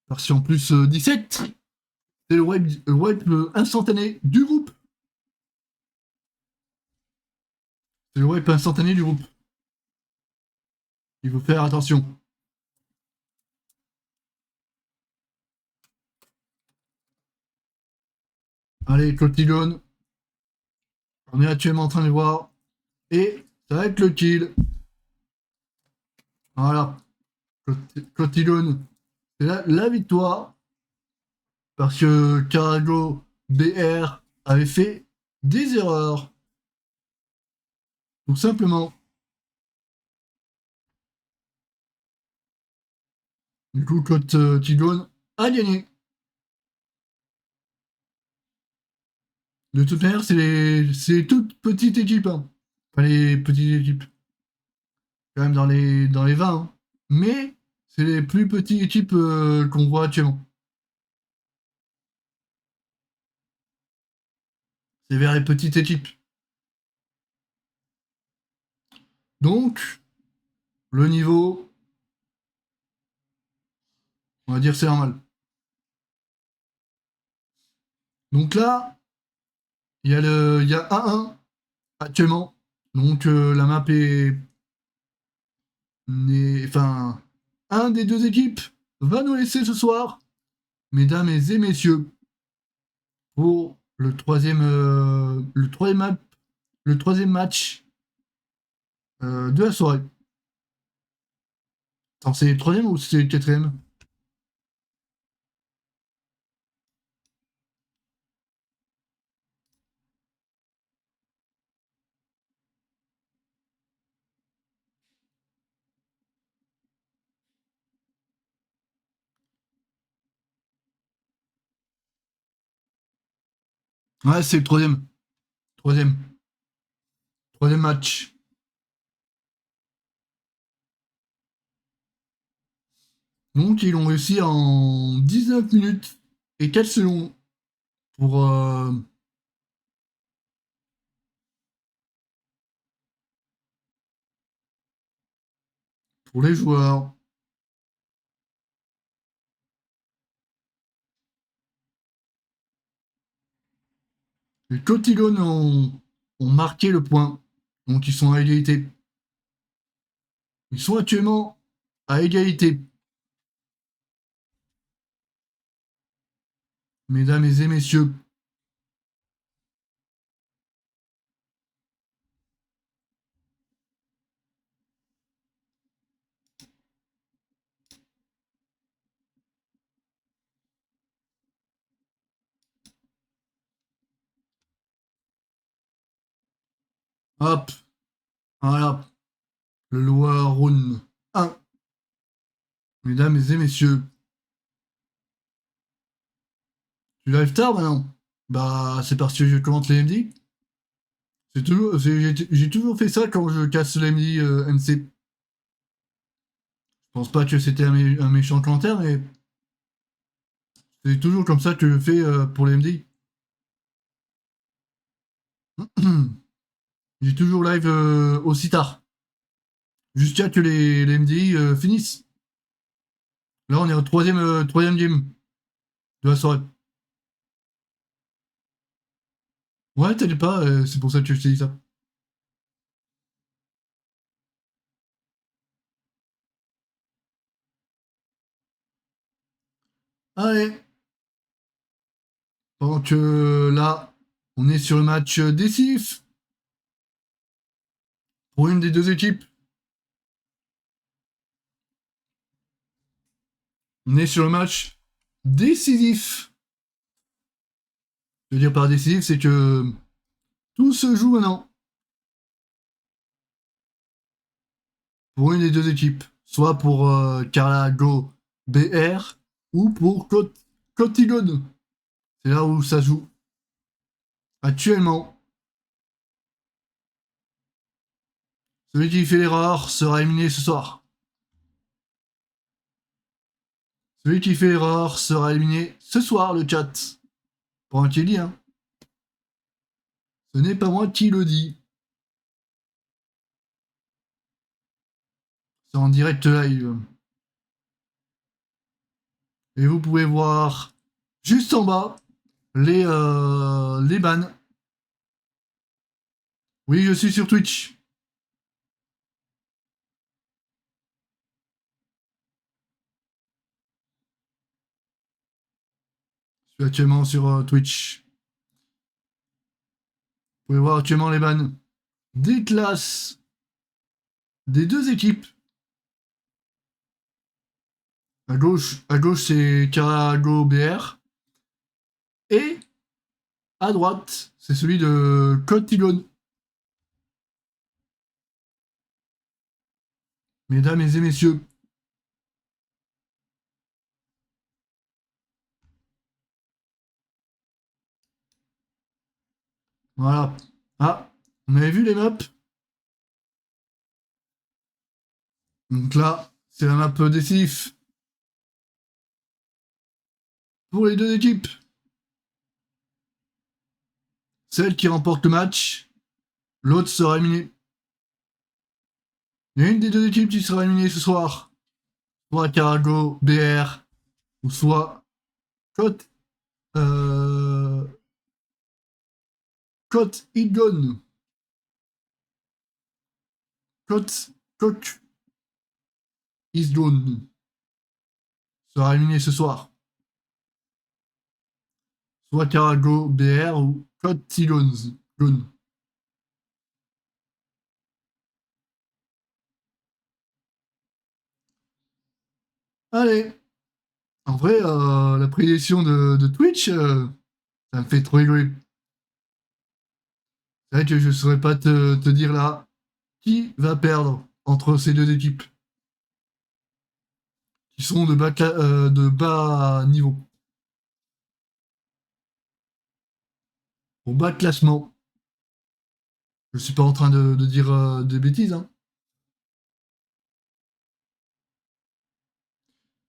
Version plus 17. C'est le wipe instantané du groupe. C'est le wipe instantané du groupe. Il faut faire attention. Allez, Cotillon. On est actuellement en train de voir. Et ça va être le kill. Voilà. Cotillon, c'est la victoire. Parce que Carago BR avait fait des erreurs. Tout simplement. Du coup, Cotillon a gagné. De toute manière, c'est toutes petites équipes. Hein. Enfin, les petites équipes. Quand même dans les 20. Hein. Mais c'est les plus petites équipes qu'on voit actuellement. C'est vers les petites équipes. Donc, le niveau, on va dire c'est normal. Donc là, il y a 1-1 actuellement. Donc la map enfin, un des deux équipes va nous laisser ce soir, mesdames et messieurs, pour le troisième match de la soirée. Attends, c'est le troisième ou c'est le quatrième? Ouais, c'est le troisième. Troisième. Troisième match. Donc ils l'ont réussi en 19 minutes et 4 secondes pour les joueurs. Les Cotigone ont marqué le point. Donc ils sont à égalité. Ils sont actuellement à égalité. Mesdames et messieurs. Hop. Voilà. Le Loire Rhône 1. Mesdames et messieurs. Tu live tard maintenant? Bah c'est parce que je commente les MD. J'ai toujours fait ça quand je casse les MD MC. Je pense pas que c'était un méchant commentaire, mais c'est toujours comme ça que je fais pour les MD. J'ai toujours live aussi tard. Jusqu'à que les MDI finissent. Là, on est au troisième game de la soirée. Ouais, t'inquiète pas, c'est pour ça que je t'ai dit ça. Allez. Pendant que là, on est sur le match décisif pour une des deux équipes. On est sur le match décisif. Je veux dire par décisif, c'est que tout se joue maintenant. Pour une des deux équipes. Soit pour Carlago BR ou pour Cotigone. C'est là où ça joue. Actuellement. Celui qui fait l'erreur sera éliminé ce soir. Celui qui fait l'erreur sera éliminé ce soir, le chat. Pour un qui dit, hein. Ce n'est pas moi qui le dis. C'est en direct live. Et vous pouvez voir juste en bas les bans. Oui, je suis sur Twitch. Je suis actuellement sur Twitch. Vous pouvez voir actuellement les bans des classes des deux équipes. À gauche c'est Carago BR. Et à droite, c'est celui de Cotigone. Mesdames et messieurs. Voilà. Ah, on avait vu les maps. Donc là, c'est la map décisif pour les deux équipes. Celle qui remporte le match, l'autre sera éliminée. Il y a une des deux équipes qui sera éliminée ce soir. Soit Carago, BR, ou soit Côte Igon. Coq Isgon sera éliminé ce soir. Soit Carago, BR ou Côte Igon. Allez. En vrai, la prédiction de Twitch, ça me fait trop rigoler. C'est vrai que je ne saurais pas te dire là qui va perdre entre ces deux équipes qui sont de bas niveau. Au bas classement. Je suis pas en train de dire des bêtises, hein.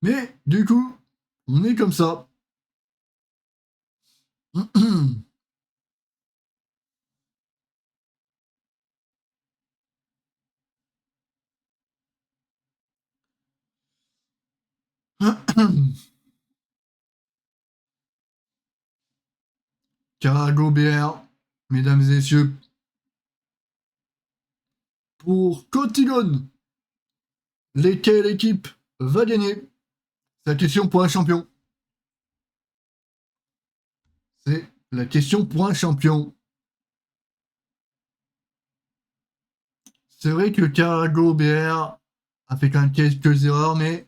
Mais du coup, on est comme ça. Carago BR, mesdames et messieurs, pour Cotillon, quelle équipe va gagner? C'est la question pour un champion. C'est la question pour un champion. C'est vrai que Carago BR a fait quand même quelques erreurs, mais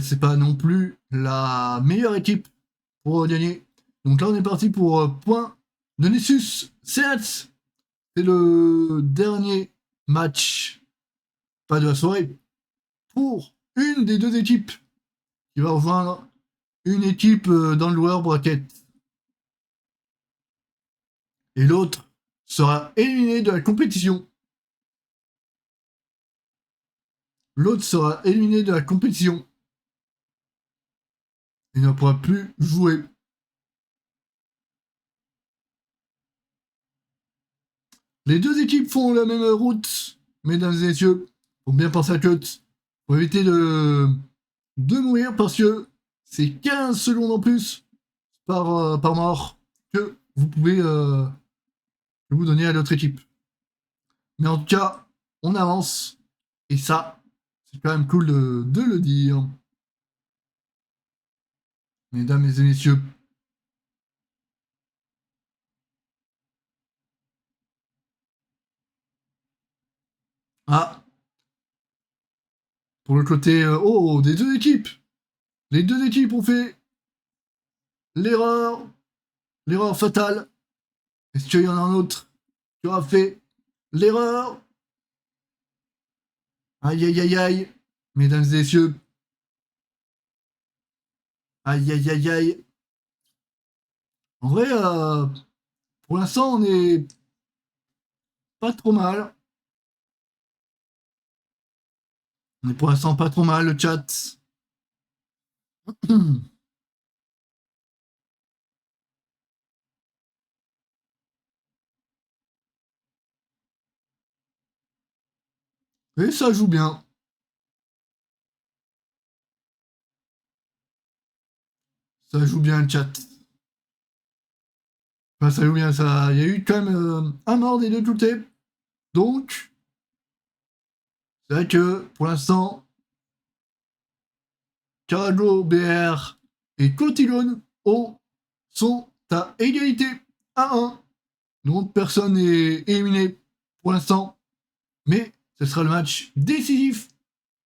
c'est pas non plus la meilleure équipe pour gagner. Donc là, on est parti pour point de Nessus Seats. C'est le dernier match, pas de la soirée, pour une des deux équipes qui va rejoindre une équipe dans le lower bracket. Et l'autre sera éliminé de la compétition. L'autre sera éliminé de la compétition. Il ne pourra plus jouer. Les deux équipes font la même route, mesdames et messieurs. Faut bien penser à cut. Faut éviter de mourir parce que c'est 15 secondes en plus par mort que vous pouvez vous donner à l'autre équipe. Mais en tout cas, on avance. Et ça, c'est quand même cool de le dire. Mesdames et messieurs. Ah, pour le côté des deux équipes. Les deux équipes ont fait l'erreur fatale. Est-ce qu'il y en a un autre qui aura fait l'erreur? Aïe aïe aïe aïe, mesdames et messieurs. Aïe aïe aïe aïe. En vrai, pour l'instant, on est pas trop mal. On est pour l'instant pas trop mal, le chat. Et ça joue bien. Ça joue bien le chat. Enfin, ça joue bien, ça. Il y a eu quand même un mort des deux côtés. Donc, c'est vrai que pour l'instant, Carago, BR et Cotillon sont à égalité à 1. Donc personne n'est éliminé pour l'instant. Mais ce sera le match décisif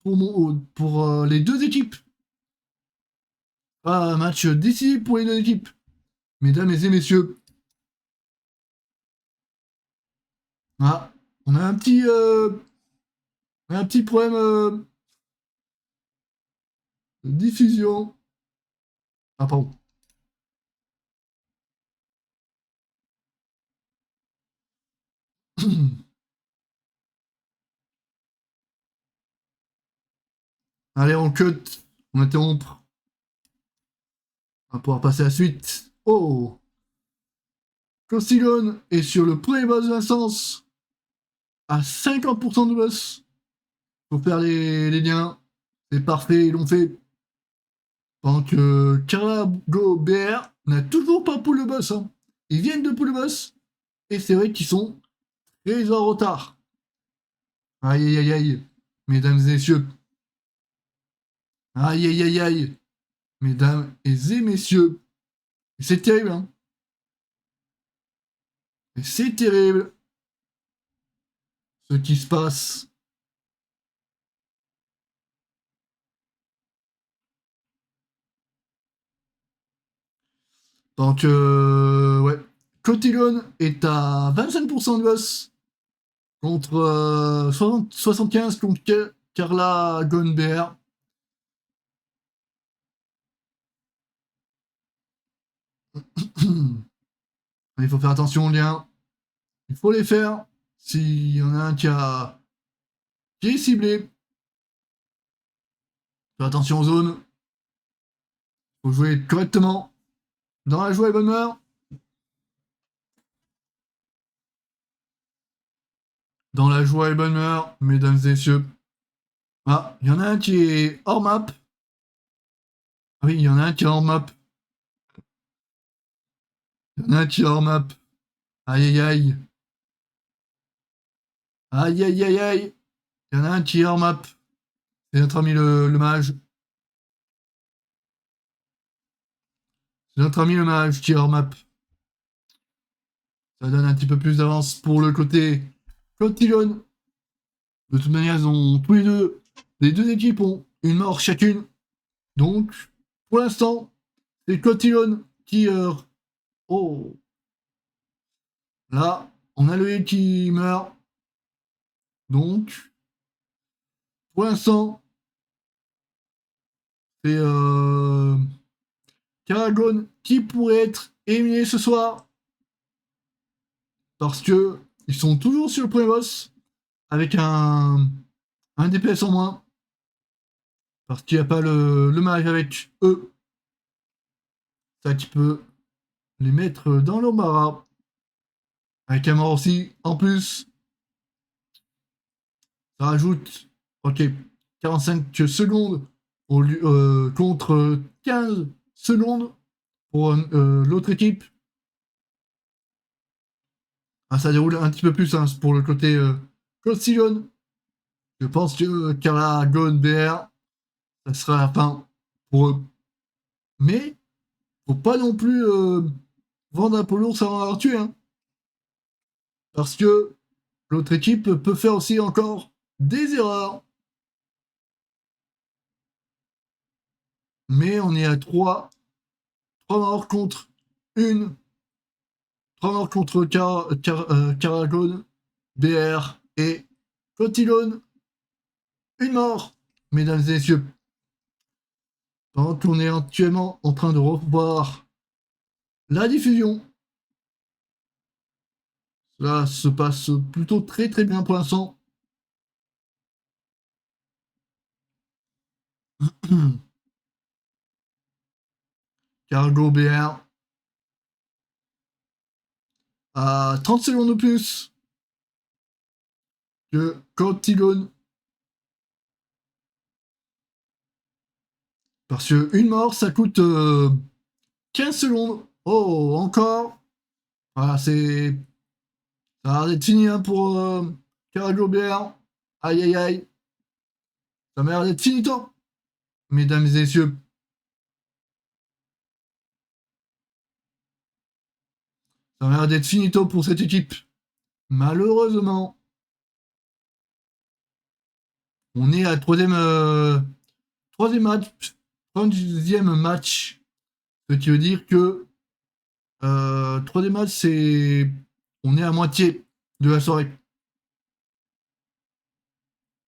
pour les deux équipes. Un match décisif pour les deux équipes. Mesdames et messieurs. Ah, on a un petit problème de diffusion. Ah, pardon. Allez, on cut. On interrompt. On va pouvoir passer à la suite. Oh! Costilone est sur le premier boss de l'instance. À 50% de boss. Faut faire les liens. C'est parfait, ils l'ont fait. Pendant que Carago BR n'a toujours pas pull le boss. Hein. Ils viennent de pull le boss. Et c'est vrai qu'ils sont très en retard. Aïe aïe aïe aïe. Mesdames et messieurs. Aïe aïe aïe aïe. Mesdames et messieurs. C'est terrible, hein. C'est terrible. Ce qui se passe. Donc, ouais. Cotillon est à 25% de boss contre 75 contre Carla Gonbert. Il faut faire attention aux liens. Il faut les faire. S'il y en a un qui est ciblé. Fais attention aux zones. Faut jouer correctement. Dans la joie et bonne humeur. Dans la joie et bonne humeur, mesdames et messieurs. Ah, il y en a un qui est hors map. Oui, il y en a un qui est hors map. Il y en a un qui est hors map. Aïe aïe aïe. Aïe aïe aïe aïe. Il y en a un qui est hors map. C'est notre ami le mage. C'est notre ami le mage qui est hors map. Ça donne un petit peu plus d'avance pour le côté Cotillon. De toute manière, ils ont tous les deux équipes ont une mort chacune. Donc, pour l'instant, c'est Cotillon qui... oh. Là, on a le heal qui meurt. Donc, pour l'instant, c'est Caragon qui pourrait être éliminé ce soir. Parce que ils sont toujours sur le premier boss avec un DPS en moins. Parce qu'il n'y a pas le mage avec eux. Ça qui peut les mettre dans l'embarras. Avec un mort aussi, en plus. Ça rajoute, ok, 45 secondes contre 15 secondes pour l'autre équipe. Ah, ça déroule un petit peu plus hein, pour le côté Costillon. Je pense que Caragon BR, ça sera la fin pour eux. Mais, faut pas non plus vendre un peu lourd sans avoir tué. Hein. Parce que l'autre équipe peut faire aussi encore des erreurs. Mais on est à 3 morts contre 1. 3 morts contre Caragon, BR et Cotillon. 1 mort, mesdames et messieurs. Pendant qu'on est actuellement en train de revoir la diffusion. Cela se passe plutôt très très bien pour l'instant. Cargo BR à 30 secondes de plus que Cotillon. Parce que une mort, ça coûte 15 secondes. Oh, encore. Voilà, c'est... Ça a l'air d'être fini hein, pour Cargo BR. Aïe aïe aïe. Ça m'a l'air d'être finito. Mesdames et messieurs. Ça m'a l'air d'être finito pour cette équipe. Malheureusement. On est à troisième match. 30e match. Ce qui veut dire que troisième match, c'est... On est à moitié de la soirée.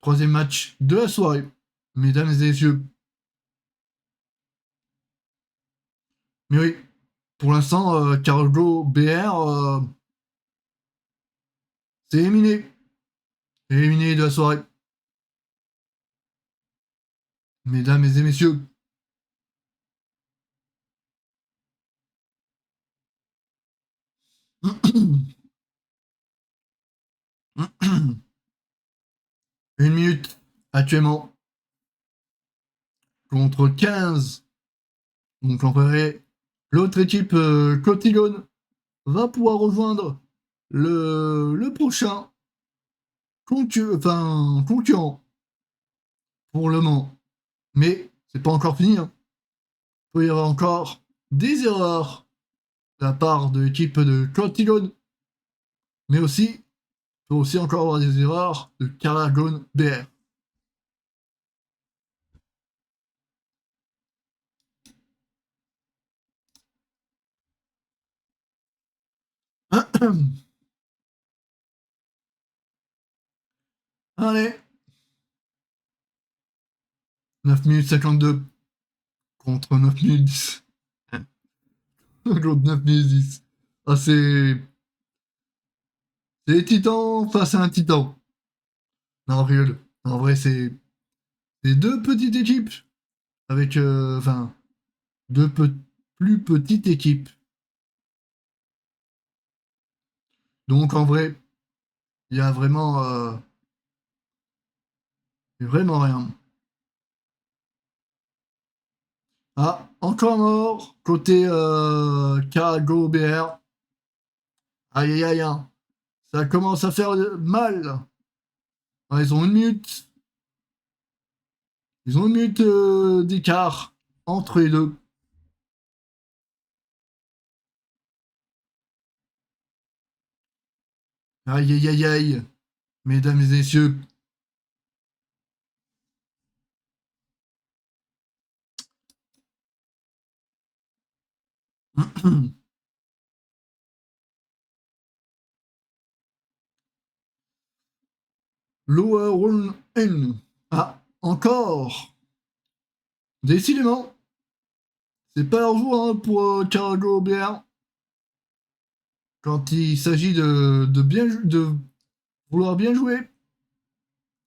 Troisième match de la soirée. Mesdames et messieurs. Mais oui, pour l'instant, Cargo BR, c'est éliminé. Éliminé de la soirée. Mesdames et messieurs. Une minute actuellement contre 15. Donc en vrai, l'autre équipe Cotillon va pouvoir rejoindre le prochain concurrent pour le moment. Mais c'est pas encore fini. Hein. Il peut y avoir encore des erreurs de la part de l'équipe de Cotillon. Mais aussi, il peut aussi encore avoir des erreurs de Caragon BR. Allez. 9 minutes 52 contre 9 minutes 10. Contre 9 minutes 10. Ah, c'est des titans face à un titan. Non, rigole. En vrai, c'est deux petites équipes avec deux plus petites équipes. Donc en vrai, il y a vraiment rien. Ah, encore mort côté Cargo BR. Aïe aïe aïe, hein. Ça commence à faire mal. Ah, ils ont une minute. Ils ont une minute d'écart entre les deux. Aïe aïe aïe aïe, mesdames et messieurs. Lower Round N. Ah, encore. Décidément, c'est pas leur jour hein, pour Cargo BR. Quand il s'agit de vouloir bien jouer,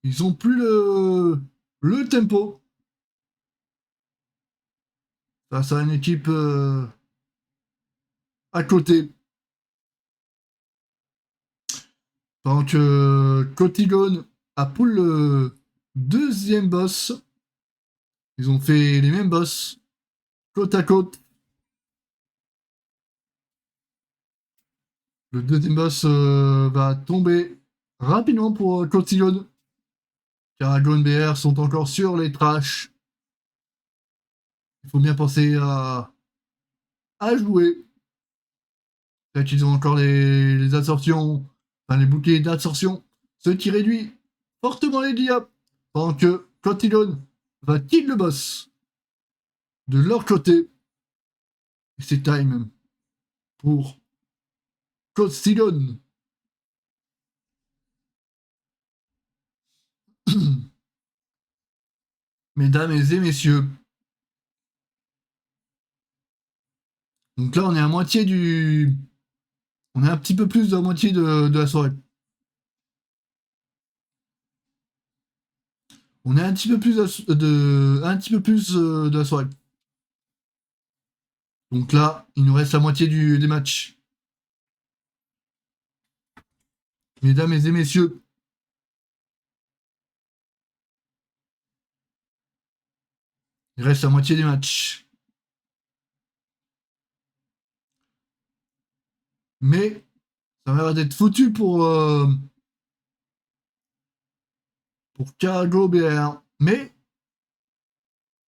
ils ont plus le tempo. Face à une équipe à côté. Pendant que Cotigone a pull le deuxième boss. Ils ont fait les mêmes boss côte à côte. Le deuxième boss va tomber rapidement pour Cotigone. Caragon BR sont encore sur les trash. Il faut bien penser à jouer. Peut-être qu'ils ont encore les absorptions, enfin les boucliers d'absorption, ce qui réduit fortement les dégâts. Pendant que Cotigone va kill le boss de leur côté. Et c'est time pour Cotigone. Mesdames et messieurs. Donc là, on est à moitié du. On est un petit peu plus de la moitié de la soirée. On est un petit peu plus un petit peu plus de la soirée. Donc là, il nous reste la moitié des matchs. Mesdames et messieurs. Il reste la moitié des matchs. Mais ça va l'air d'être foutu pour Cargo BR. Mais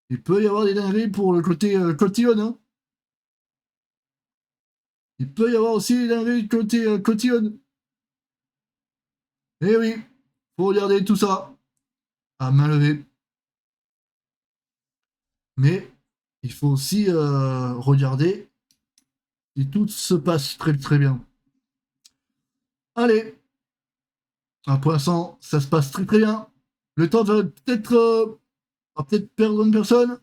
il peut y avoir des dingueries pour le côté Cotillon. Hein. Il peut y avoir aussi des dingueries côté Cotillon. Eh oui, faut regarder tout ça à main levée. Mais il faut aussi regarder si tout se passe très très bien. Allez, pour l'instant, ça se passe très très bien. Le temps va peut-être perdre une personne.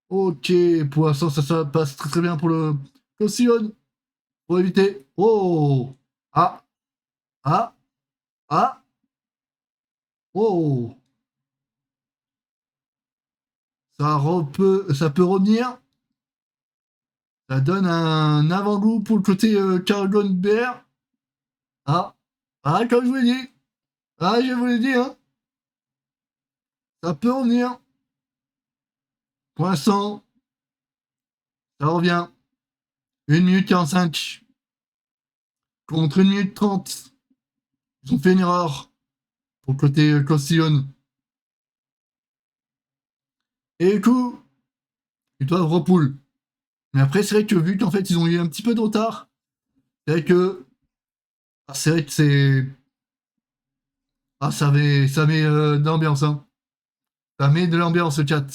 Ok, pour l'instant, ça passe très très bien pour le Cosillon. Pour éviter. Oh! Ah! Ah! Ah! Oh! Ça peut revenir. Ça donne un avant-goût pour le côté Cargon BR. Ah! Ah, comme je vous l'ai dit. Ah, je vous l'ai dit, hein. Ça peut revenir. Pour l'instant, ça revient. 1 minute 45 contre 1 minute 30. Ils ont fait une erreur pour le côté Costillon. Et du coup, ils doivent repoule. Mais après, c'est vrai que vu qu'en fait, ils ont eu un petit peu de retard, c'est vrai que. Ah, c'est vrai que c'est. Ah, ça met de l'ambiance, hein. Ça met de l'ambiance, le chat.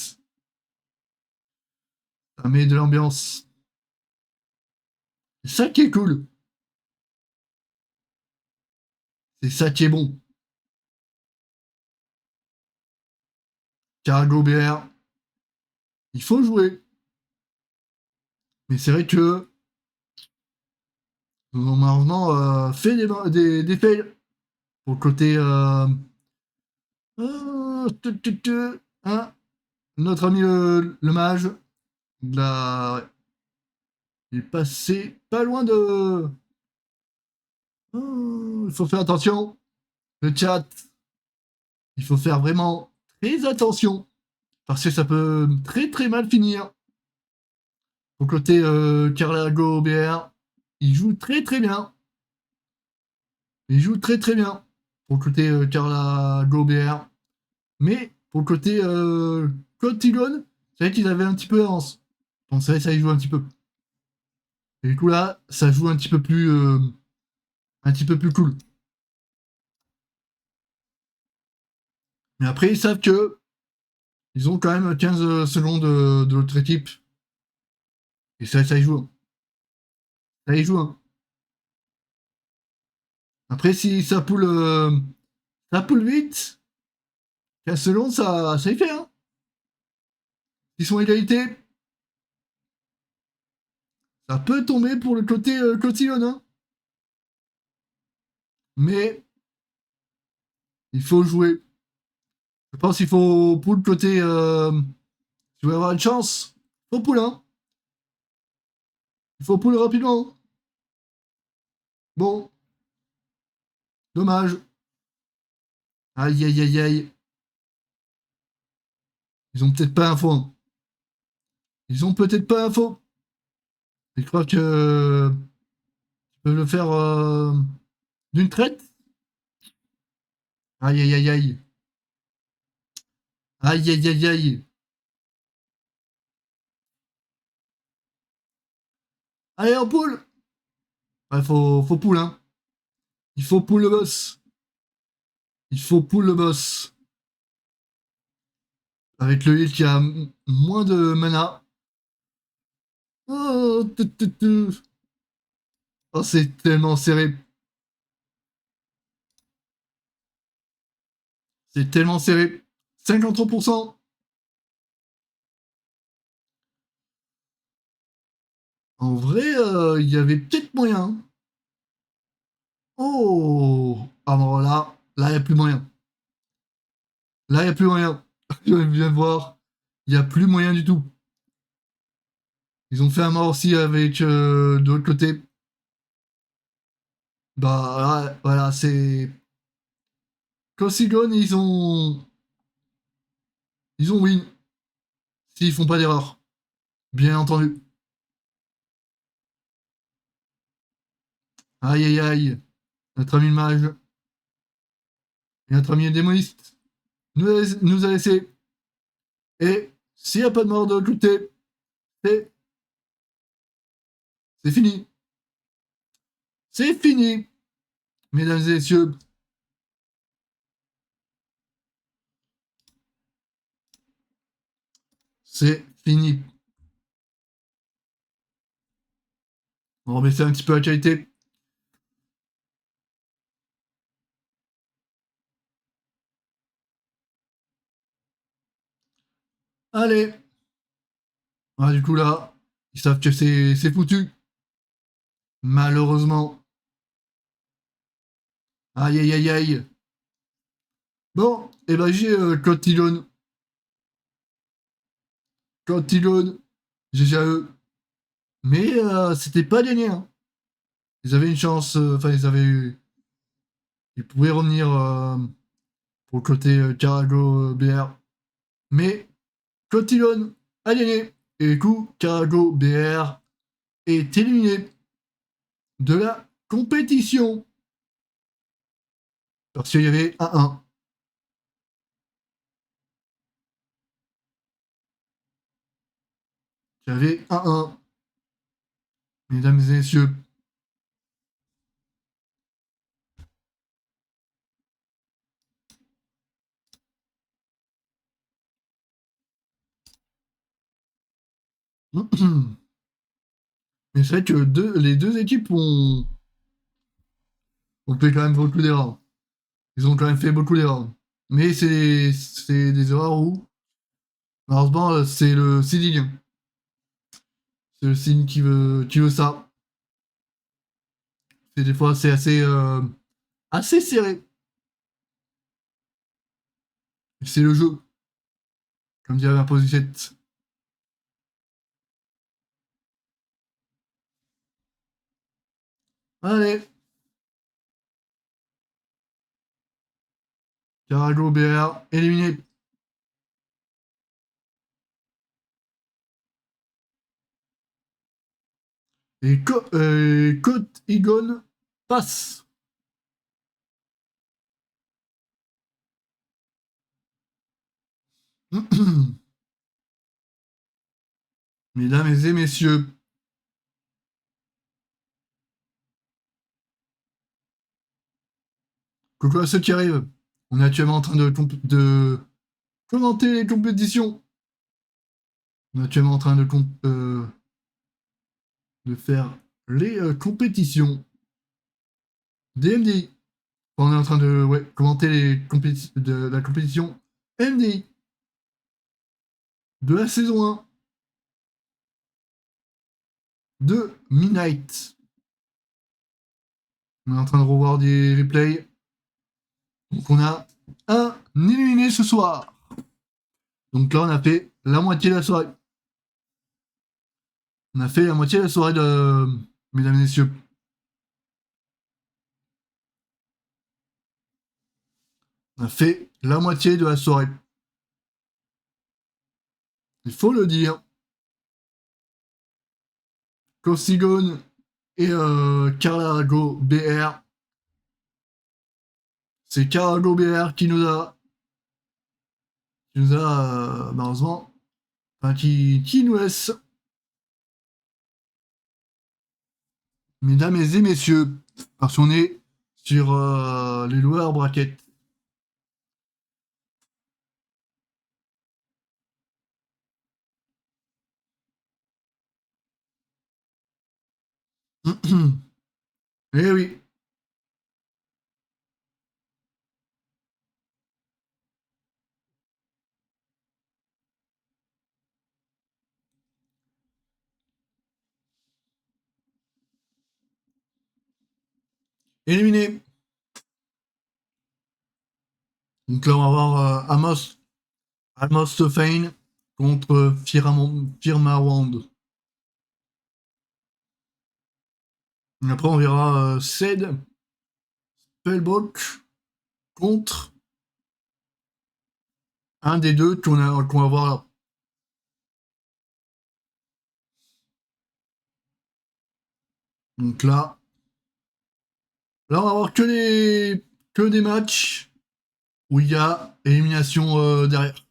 Ça met de l'ambiance. C'est ça qui est cool. C'est ça qui est bon. Cargo BR. Il faut jouer. Mais c'est vrai que. Nous avons malheureusement fait des fails pour le côté. Hein, notre ami le mage, là, il est passé pas loin de... Oh, il faut faire attention. Le chat, il faut faire vraiment très attention. Parce que ça peut très très mal finir. Au côté Carla Gobert, il joue très très bien. Il joue très très bien. Pour le côté Carla Gobert. Mais pour le côté Cotigon, c'est vrai qu'ils avaient un petit peu d'avance. Donc c'est vrai que ça y joue un petit peu. Et du coup là, ça joue un petit peu plus cool. Mais après, ils savent que ils ont quand même 15 secondes de l'autre équipe. Et ça y joue. Ça y joue. Hein. Après, si ça poule vite, 15 secondes, ça y fait. Hein. S'ils sont à égalité, ça peut tomber pour le côté Cotillon. Hein. Mais il faut jouer. Je pense qu'il faut, pour le côté, si vous voulez avoir une chance, il faut poule. Hein. Il faut poule rapidement. Bon, dommage. Aïe, aïe, aïe, aïe. Ils ont peut-être pas info. Hein. Ils ont peut-être pas info. Ils croient que tu peux le faire d'une traite. Aïe, aïe, aïe, aïe. Aïe, aïe, aïe, aïe. Allez, en poule. Ouais, faut poule, hein. Il faut poule le boss. Il faut poule le boss. Avec le heal qui a moins de mana. Oh, oh c'est tellement serré. C'est tellement serré. 53%. En vrai, il y avait peut-être moyen. Oh! Ah bon, là, il n'y a plus moyen. Là, il n'y a plus moyen. Je viens de voir. Il n'y a plus moyen du tout. Ils ont fait un mort aussi avec de l'autre côté. Bah, voilà, c'est. Kosigon, ils ont win. S'ils font pas d'erreur. Bien entendu. Aïe, aïe, aïe. Notre ami le mage et notre ami le démoniste nous a laissé. Et s'il n'y a pas de mort de l'autre côté, c'est fini. C'est fini, mesdames et messieurs. C'est fini. On va baisser un petit peu la qualité. Allez. Ah, du coup, là, ils savent que c'est foutu. Malheureusement. Aïe, aïe, aïe, aïe. Bon, et ben j'ai Cotillon. Cotillon. GGAE. Mais c'était pas gagné. Hein. Ils avaient une chance. Enfin, ils pouvaient revenir pour le côté Carago BR. Mais Cotillon a gagné. Et du coup, Carago BR est éliminé de la compétition. Parce qu'il y avait 1-1. Il y avait 1-1. Mesdames et messieurs. Mais c'est vrai que les deux équipes ont fait quand même beaucoup d'erreurs. Ils ont quand même fait beaucoup d'erreurs. Mais c'est des erreurs où, malheureusement, c'est le signe. C'est le signe qui veut ça. C'est des fois, c'est assez serré. C'est le jeu. Comme dirait ma posette. Allez. Carago BR éliminé. Et Côte Egon passe. Mesdames et messieurs, coucou à ceux qui arrivent. On est actuellement en train de commenter les compétitions. On est actuellement en train de faire les compétitions DMD. On est en train de commenter la compétition MDI de la saison 1 de Midnight. On est en train de revoir des replays. Donc on a un éliminé ce soir. Donc là on a fait la moitié de la soirée. On a fait la moitié de la soirée de mesdames et messieurs. On a fait la moitié de la soirée. Il faut le dire. Cosigone et Carago BR. C'est Carago BR qui nous a malheureusement, enfin, qui nous laisse. Mesdames et messieurs, parce qu'on est sur les lower brackets. Eh oui. Éliminé. Donc là, on va voir Amos Stephane contre Firma Wand. Après, on verra Ced Spellbook contre un des deux qu'on va voir là. Donc là, on va voir que des matchs où il y a élimination derrière.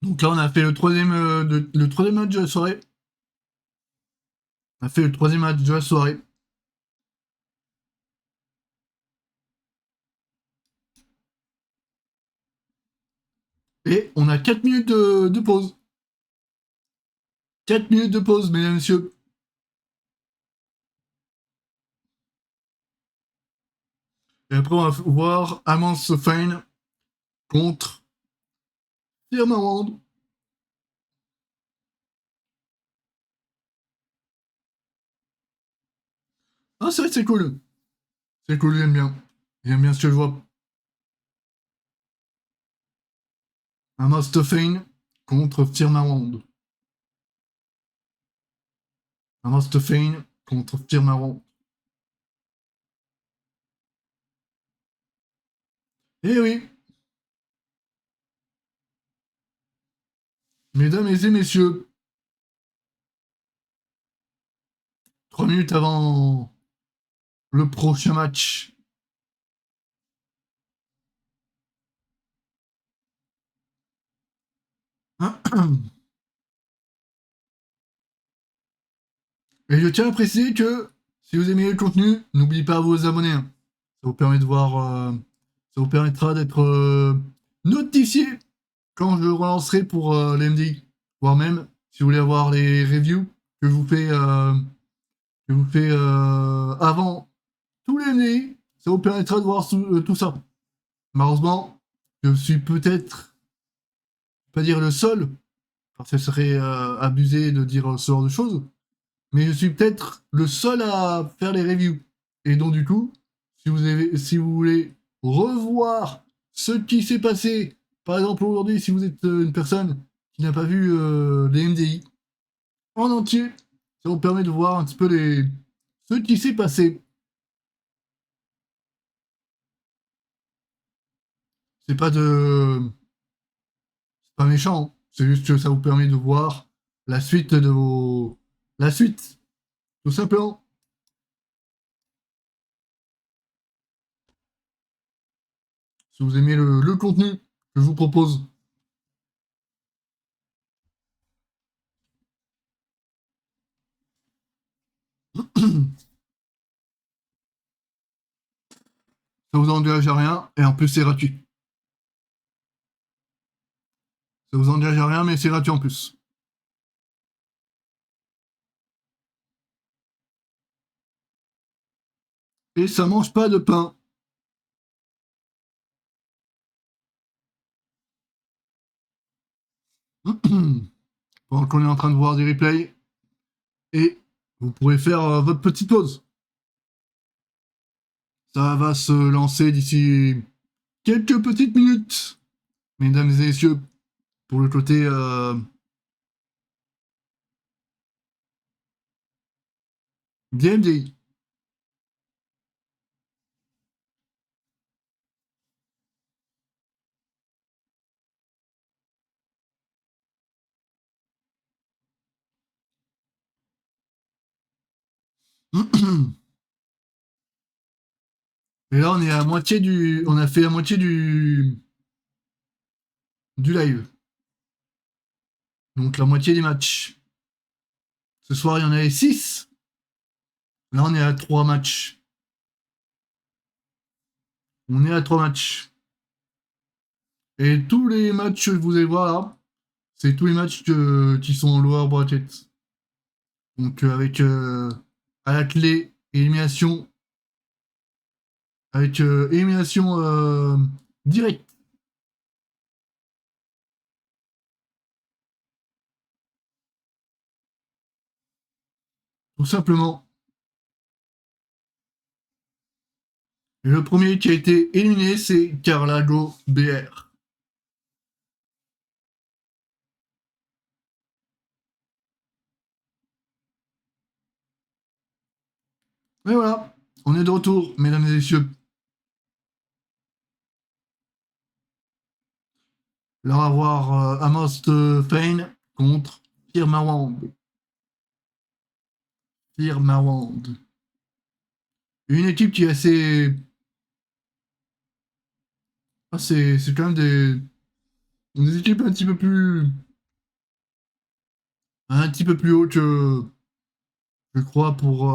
Donc là, on a fait le troisième match de la soirée. On a fait le troisième match de la soirée. Et on a 4 minutes de pause. 4 minutes de pause, mesdames et messieurs. Et après, on va voir Amand Sofane contre Firma Wand. Ah, c'est vrai que c'est cool. C'est cool, j'aime bien. J'aime bien ce que je vois. Amand Sofane contre Firma Wand. Amand Sofane contre Firma Wand. Eh oui. Mesdames et messieurs, 3 minutes avant le prochain match. Et je tiens à préciser que si vous aimez le contenu, n'oubliez pas de vous abonner. Ça vous permet de voir, ça vous permettra d'être notifié quand je relancerai pour l'MDI. Voire même, si vous voulez avoir les reviews que je vous fais avant tous les MDI, ça vous permettra de voir tout ça. Malheureusement, je suis peut-être, pas dire le seul, parce que ce serait abusé de dire ce genre de choses, mais je suis peut-être le seul à faire les reviews. Et donc du coup, si vous voulez revoir ce qui s'est passé, par exemple aujourd'hui, si vous êtes une personne qui n'a pas vu les MDI en entier, ça vous permet de voir un petit peu ce qui s'est passé. C'est pas méchant, hein. C'est juste que ça vous permet de voir la suite la suite, tout simplement. Si vous aimez le contenu que je vous propose. Ça vous engage à rien, et en plus c'est gratuit. Ça vous engage à rien, mais c'est gratuit en plus. Et ça mange pas de pain. Pendant qu'on est en train de voir des replays, et vous pourrez faire votre petite pause. Ça va se lancer d'ici quelques petites minutes, mesdames et messieurs, pour le côté DMDI. Et là, on est à moitié on a fait la moitié du live. Donc la moitié des matchs. Ce soir, il y en avait 6. Là, on est à 3 matchs. On est à 3 matchs. Et tous les matchs que vous allez voir là, c'est tous les matchs qui sont en lower bracket. Donc avec à la clé élimination. Avec élimination directe. Tout simplement. Et le premier qui a été éliminé, c'est Carlago BR. Et voilà, on est de retour, mesdames et messieurs. Là, on va voir Amos Fane contre Firmawand. Firmawand. Une équipe qui est assez... Ah, c'est quand même des équipes un petit peu plus... Un petit peu plus haut que... Je crois pour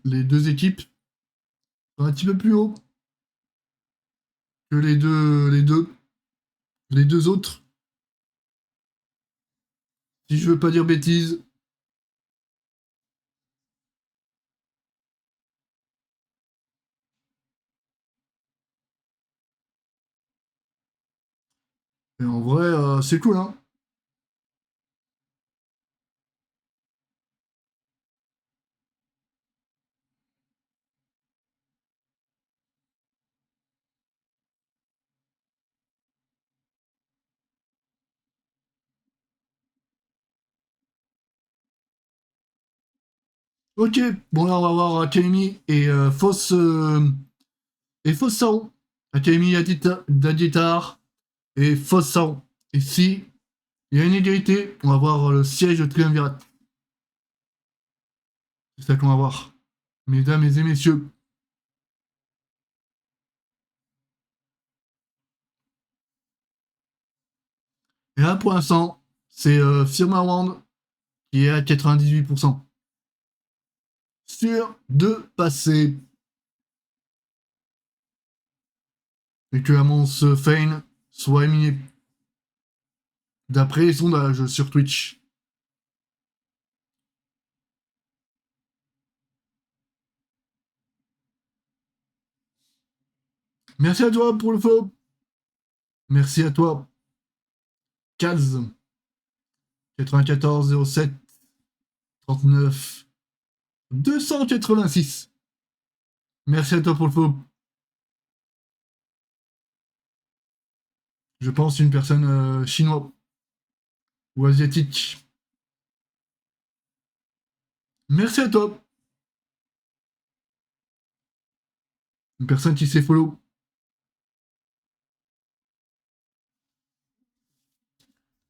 les deux équipes. Un petit peu plus haut que les deux autres. Si je veux pas dire bêtises. Et en vrai, c'est cool, hein. Ok, bon là on va voir Academy et Fausse Saron. Academy d'Aditar et Fausse Saron. Et si il y a une égalité, on va voir le siège de Triumvirat. C'est ça qu'on va voir. Mesdames et messieurs. Et là pour l'instant, c'est Firmawand qui est à 98%. Sûr de passer. Et que Amos Fane soit éliminé. D'après les sondages sur Twitch. Merci à toi pour le follow. Merci à toi. Kaz. 94 07 39 286. Merci à toi pour le follow. Je pense une personne chinoise ou asiatique. Merci à toi. Une personne qui sait follow.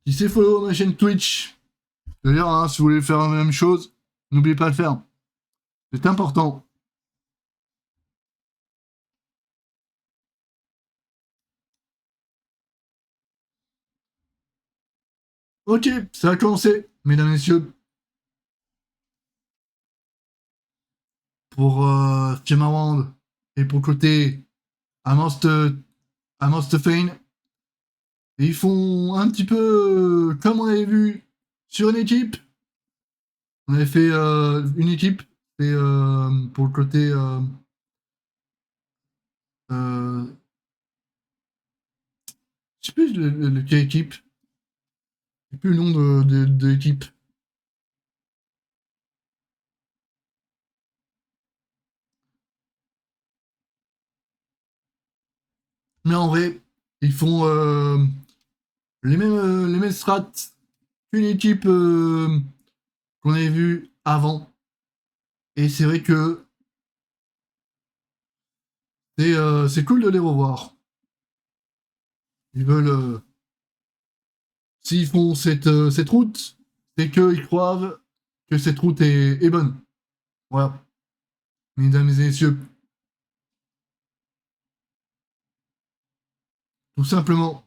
Qui sait follow ma chaîne Twitch. D'ailleurs, hein, si vous voulez faire la même chose, n'oubliez pas de le faire. C'est important. Ok, ça a commencé, mesdames et messieurs. Pour Firmawand et pour côté Amast Fane. Ils font un petit peu comme on avait vu sur une équipe. On avait fait une équipe et pour le côté je sais plus quelle équipe. Je sais plus le nom de l'équipe. Mais en vrai, ils font les mêmes strats qu'une équipe qu'on avait vue avant. Et c'est vrai que c'est cool de les revoir. Ils veulent. S'ils font cette route, c'est qu'ils croient que cette route est bonne. Voilà. Mesdames et messieurs. Tout simplement.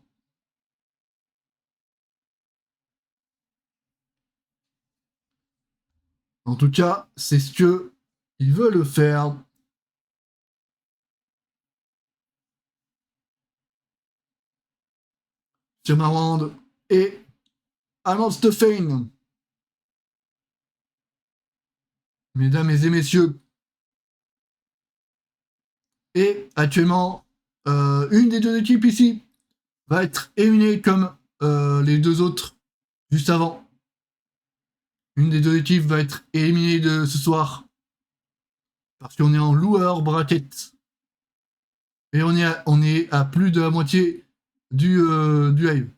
En tout cas, c'est ce que ils veulent faire. Firmawand et Amast Fane. Mesdames et messieurs. Et actuellement, une des deux équipes ici va être éliminée comme les deux autres juste avant. Une des deux équipes va être éliminée de ce soir. Parce qu'on est en lower bracket. Et on est à plus de la moitié du live.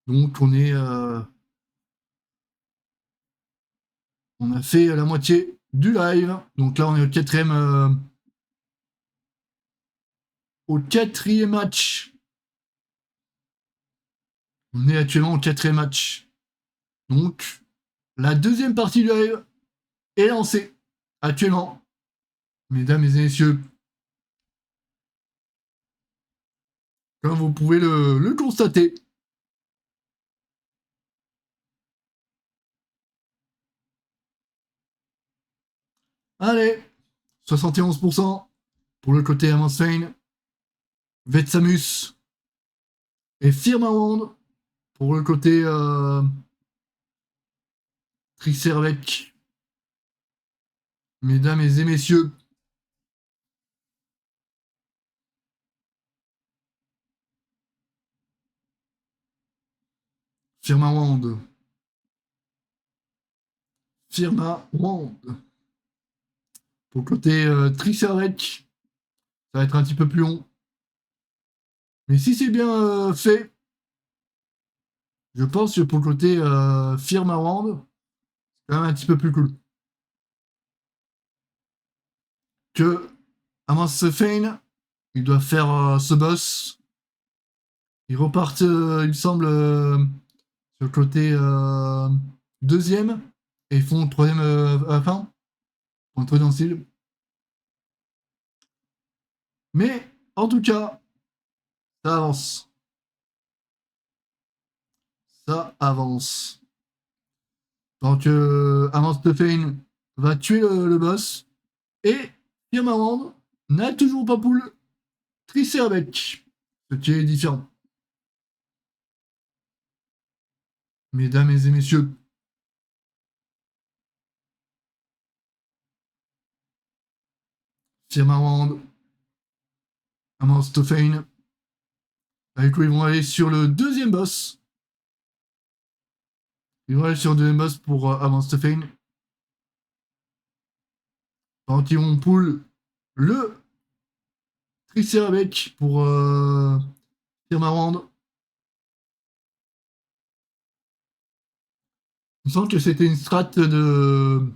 Donc on est... on a fait la moitié du live. Donc là on est au quatrième match. On est actuellement au quatrième match. Donc la deuxième partie du live est lancée actuellement. Mesdames et messieurs, comme vous pouvez le constater. Allez, 71% pour le côté Amonsane, Vetsamus et Firmawand pour le côté Tricervec. Mesdames et messieurs, Firmawand. Pour le côté Tricervec, ça va être un petit peu plus long. Mais si c'est bien fait, je pense que pour le côté Firmawand, c'est quand même un petit peu plus cool. Que Amance Fane, il doit faire ce boss. Ils repartent, il me semble, sur le côté deuxième et ils font troisième à la fin. Ils font dans style. Mais en tout cas, ça avance. Ça avance. Donc, Amance Fane va tuer le boss. Et Firmawand n'a toujours pas pu le Tricerbec. Ce qui est différent. Mesdames et messieurs, Firmawand, Amance Fane. Avec quoi ils vont aller sur le deuxième boss. Ils vont aller sur le deuxième boss pour Amance Fane. Donc ils vont pull le Tricerabek pour Firmarand. Il me semble que c'était une strat de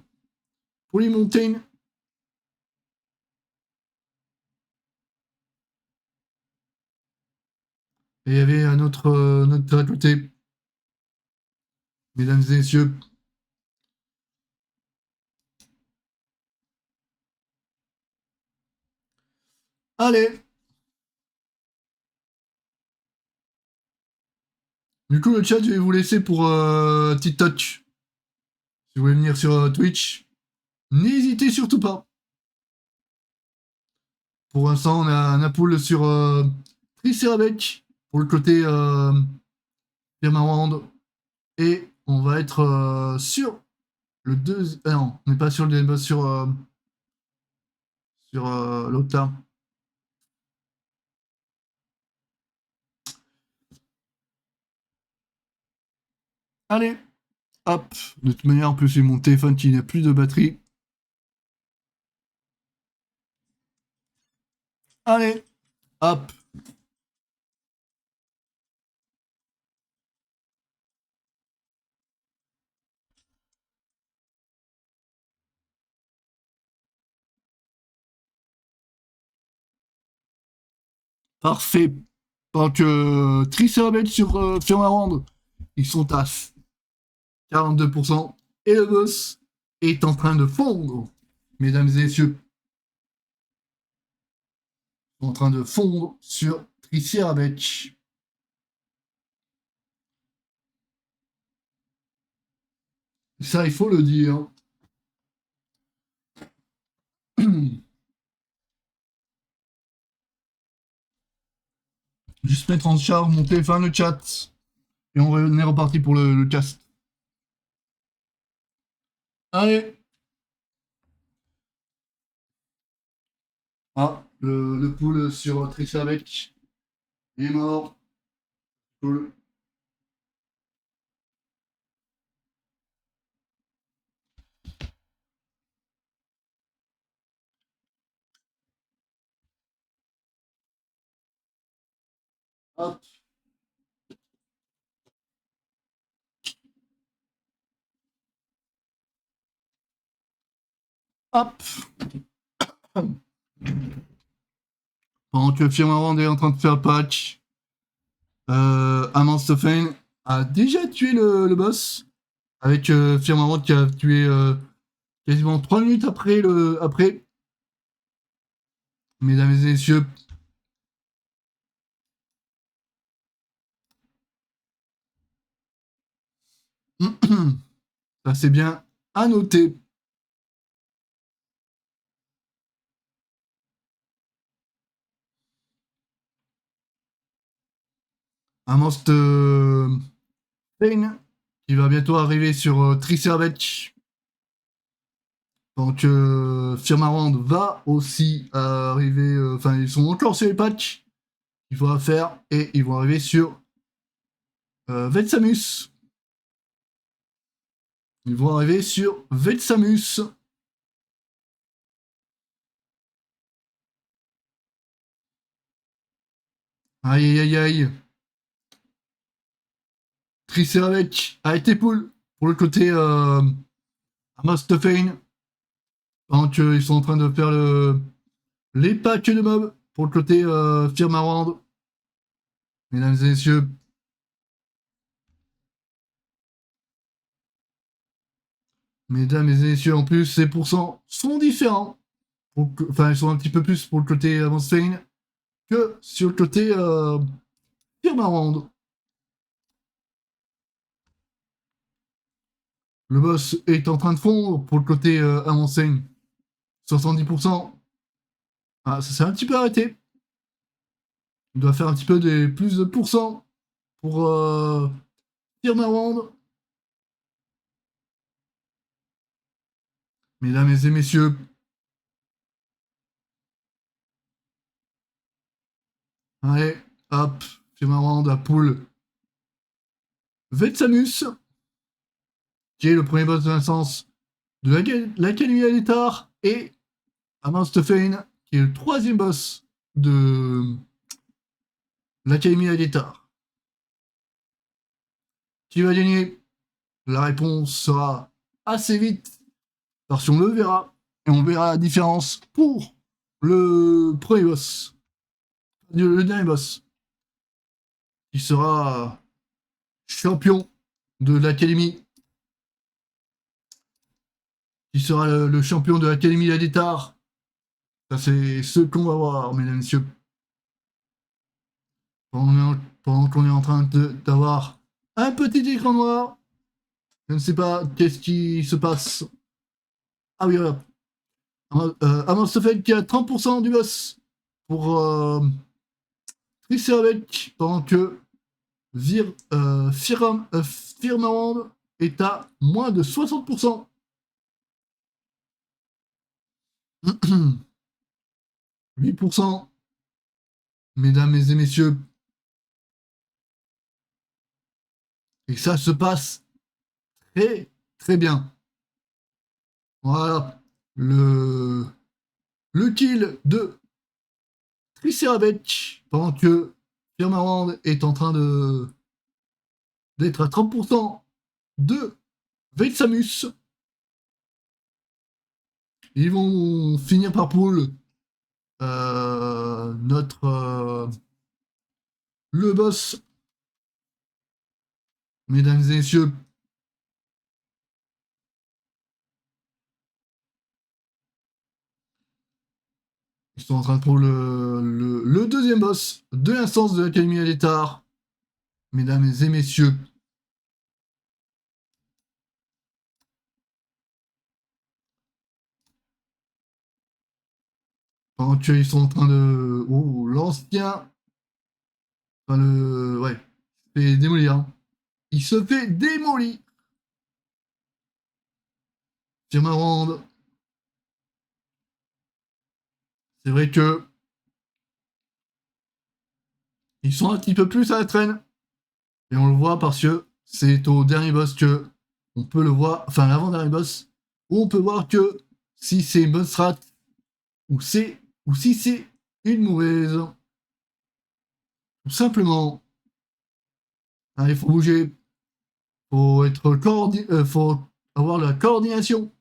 Polymountain. Et il y avait un autre à côté. Mesdames et messieurs. Allez. Du coup, le chat, je vais vous laisser pour TikTok. Si vous voulez venir sur Twitch, n'hésitez surtout pas. Pour l'instant, on a un pool sur Tricerabek pour le côté Firmarand. Et on va être sur le 2. Non, on n'est pas sur le débat sur l'autre là. Allez, hop. De toute manière, en plus, c'est mon téléphone qui n'a plus de batterie. Allez, hop. Parfait. Donc, Tricerabek sur Firmarand, ils sont à 42%. Et le boss est en train de fondre. Mesdames et messieurs. En train de fondre sur Tricerabek. Ça, il faut le dire. Juste mettre en charge mon téléphone, le chat. Et on est reparti pour le cast. Allez. Ah, le pool sur Tricerabek est mort. Cool. Hop. Hop. Pendant que Firmarand est en train de faire patch, Amanstophane a déjà tué le boss. Avec Firmarand qui a tué quasiment 3 minutes après après. Mesdames et messieurs. Ça c'est bien à noter. Amanstophane qui va bientôt arriver sur Tricerabek. Donc Firmarand va aussi arriver. Enfin, ils sont encore sur les patchs qu'il faudra faire et ils vont arriver sur Vetsamus. Ils vont arriver sur Vetsamus. Aïe aïe aïe. Tricerabek a été pull pour le côté Amanstophane. Donc ils sont en train de faire les packs de mobs pour le côté Firmarand. Mesdames et messieurs. Mesdames et messieurs, en plus, ces pourcents sont différents. Enfin, ils sont un petit peu plus pour le côté Amanstophane que sur le côté Firmarand. Le boss est en train de fondre pour le côté Amanstophane. 70%. Ah, ça s'est un petit peu arrêté. Il doit faire un petit peu des plus de pourcents pour Firmarand. Mesdames et messieurs. Allez, hop, Firmarand à poule. Vetsamus, qui est le premier boss de l'instance de l'Académie Alétar, et Amanstophane, qui est le troisième boss de l'Académie Gladiator. Qui va gagner? La réponse sera assez vite, parce qu'on le verra, et on verra la différence pour le premier boss, le dernier boss, qui sera champion de l'Académie, qui sera le champion de l'Académie Gladiator. Ça, c'est ce qu'on va voir, mesdames et messieurs. Pendant qu'on est en train d'avoir un petit écran noir, je ne sais pas qu'est-ce qui se passe. Ah oui, voilà. Amostophen qui a 30% du boss pour Triceratops, pendant que Firmawand est à moins de 60%. 8%. Mesdames et messieurs. Et ça se passe très très bien. Voilà. Le kill de Triceratops pendant que Firmawand est en train d'être à 30% de Vexamus. Ils vont finir par pull le boss. Mesdames et messieurs. Ils sont en train de prendre le deuxième boss de l'instance de l'Académie Gladiator. Mesdames et messieurs. Pendant qu'ils sont en train de... Oh, l'ancien... Enfin, ouais. Il se fait démolir. Hein. Il se fait démolir. Firmawand. C'est vrai que... Ils sont un petit peu plus à la traîne. Et on le voit parce que c'est au dernier boss que on peut le voir, enfin l'avant-dernier boss, où on peut voir que si c'est une bonne strat ou si c'est une mauvaise. Tout simplement. Hein, il faut bouger. Faut avoir la coordination.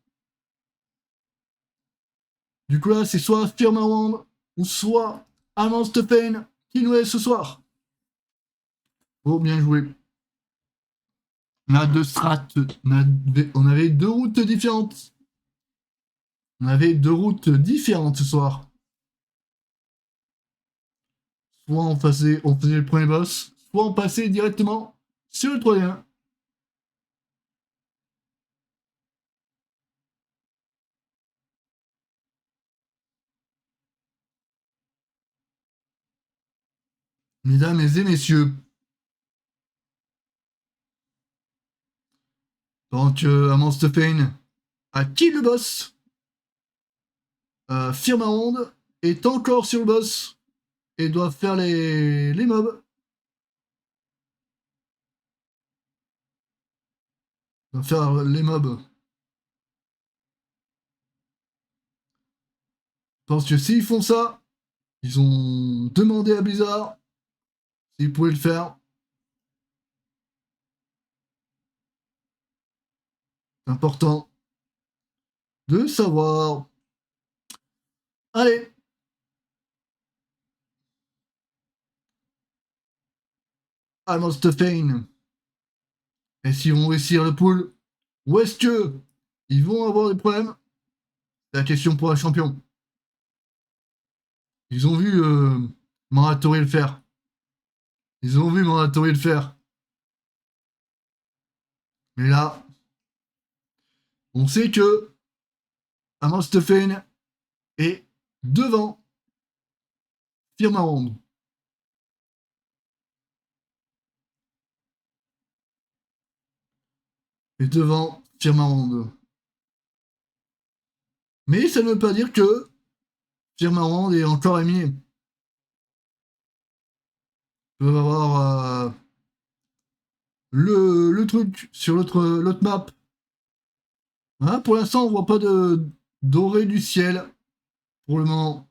Du coup là, c'est soit Firmawand ou soit Amostophen qui nous est ce soir. Oh, bien joué. On a deux strats. On avait deux routes différentes. On avait deux routes différentes ce soir. Soit on faisait le premier boss, soit on passait directement sur le troisième. Mesdames et messieurs, pendant que Amostophen a kill le boss, Firmawand est encore sur le boss et doit faire les mobs. Doit faire les mobs. Je pense que s'ils font ça, ils ont demandé à Blizzard s'ils pouvaient le faire. C'est important de savoir. Allez. Amostophen. Est-ce qu'ils vont réussir le pool? Ou est-ce que ils vont avoir des problèmes? C'est la question pour un champion. Ils ont vu Mandatori le faire. Ils ont vu Mandatori le faire. Mais là, on sait que Amostophen est devant Firmawand. Et devant Firmawand. Mais ça ne veut pas dire que Firmawand est encore éliminé. Ils peuvent avoir le truc sur l'autre map. Hein, pour l'instant, on voit pas de doré du ciel. Pour le moment.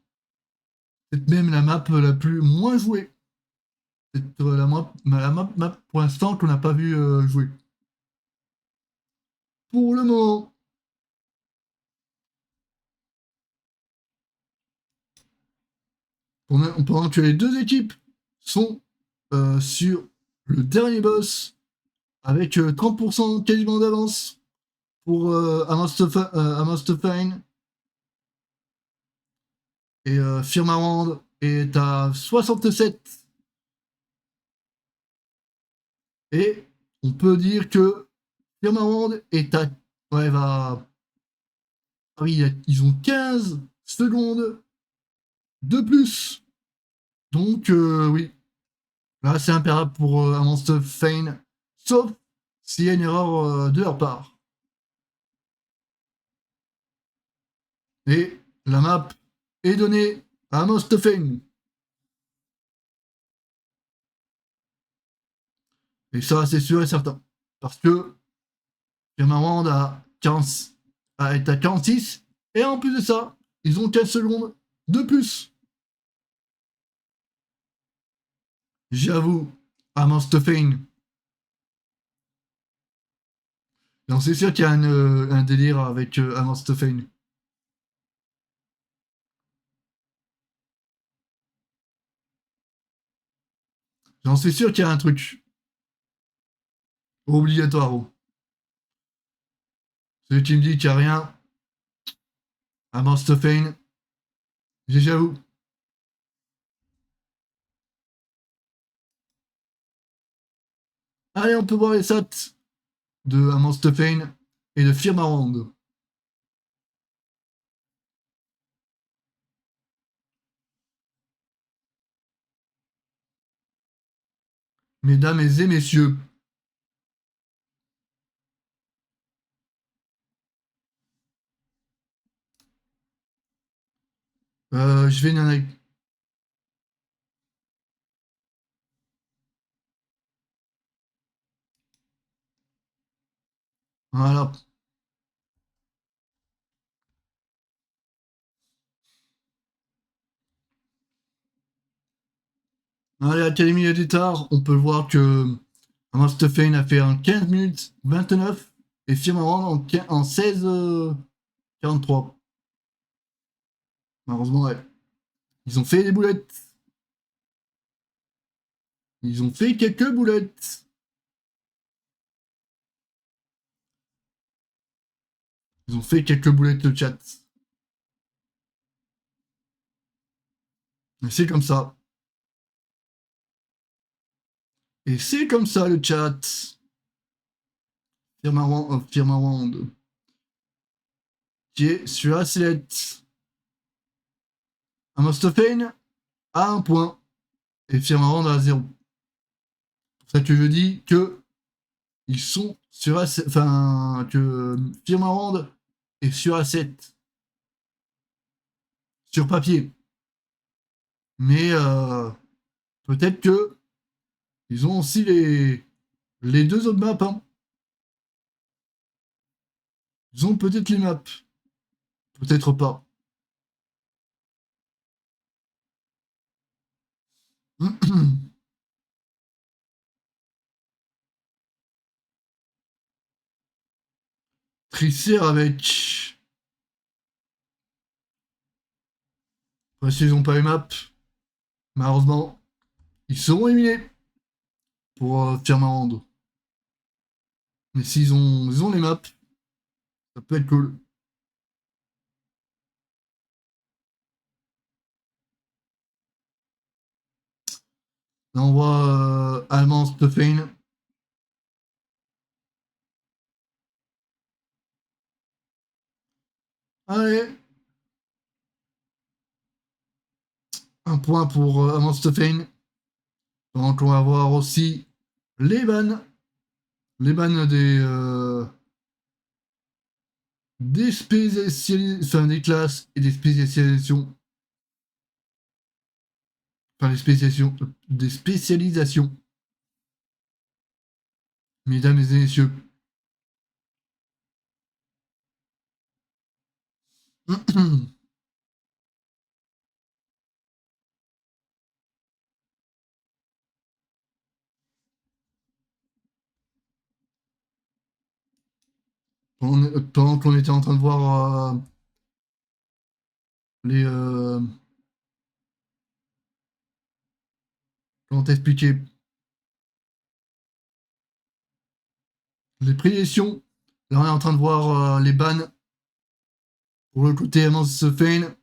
C'est même la map la plus moins jouée. C'est la map pour l'instant qu'on n'a pas vu jouer. Pour le moment. Pendant que les deux équipes sont sur le dernier boss avec 30% quasiment d'avance pour Amostofine. Et Firmawand est à 67. Et on peut dire que Firmawand est à... Ouais, va... Ah oui, ils ont 15 secondes de plus. Donc, oui. Là, c'est impérable pour Amostofine. Sauf s'il y a une erreur de leur part. Et la map est donnée à Amostofine. Et ça, c'est sûr et certain. Parce que Firmawand est à 46. Et en plus de ça, ils ont 15 secondes de plus. J'avoue, Amostofine. Non, c'est sûr qu'il y a un délire avec Amostofine. J'en suis sûr qu'il y a un truc. Obligatoire. Celui qui me dit qu'il n'y a rien, Amostofine, j'avoue. Allez, on peut voir les stats de Amostofine et de Firmawand. Mesdames et messieurs, je vais avec... Voilà. Allez, Académie d'État, on peut voir que Amostofine a fait un 15 minutes 29 et Firmawand en 16 43. Malheureusement, ouais. Ils ont fait des boulettes. Ils ont fait quelques boulettes. Ils ont fait quelques boulettes le chat. Et c'est comme ça. Et c'est comme ça le chat. Firmawand. Qui est sur la sellette. Amostofine à 1 point. Et Firmawand à 0. C'est pour ça que je dis que ils sont sur A7. Enfin, que Firmawand est sur A7. Sur papier. Mais peut-être que ils ont aussi les deux autres maps. Hein. Ils ont peut-être les maps. Peut-être pas. Tricer avec. Après, s'ils n'ont pas les maps, malheureusement, ils seront éliminés pour Firmawand. Mais s'ils ont les maps, ça peut être cool. Là, on voit Allemand Stefan. Allez. Un point pour Allemand Stefan. Donc, on va voir aussi les bans. Les bans des classes et des spécialisations. Enfin, des spécialisations. Mesdames et messieurs. pendant qu'on était en train de voir les... comment t'expliquer? Les prédictions. Là, on est en train de voir les bans pour le côté Amance Fein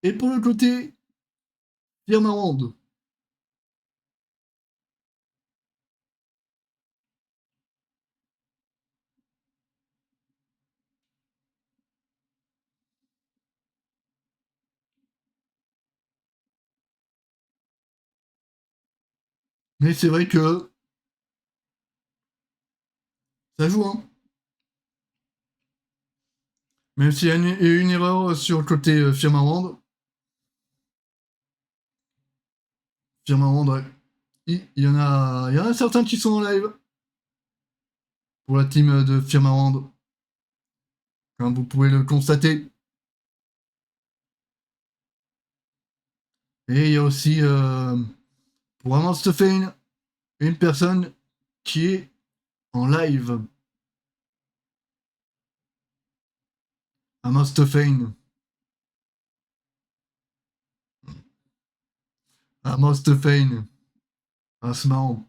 et pour le côté Firmawand. Mais c'est vrai que ça joue, hein. Même s'il y a une erreur sur le côté Firmawand. Firmawand, ouais. Il y en a certains qui sont en live pour la team de Firmawand, comme vous pouvez le constater. Et il y a aussi pour Amance Fein une personne qui est en live. Amance Fein. Amance Fein. Ah, c'est marrant.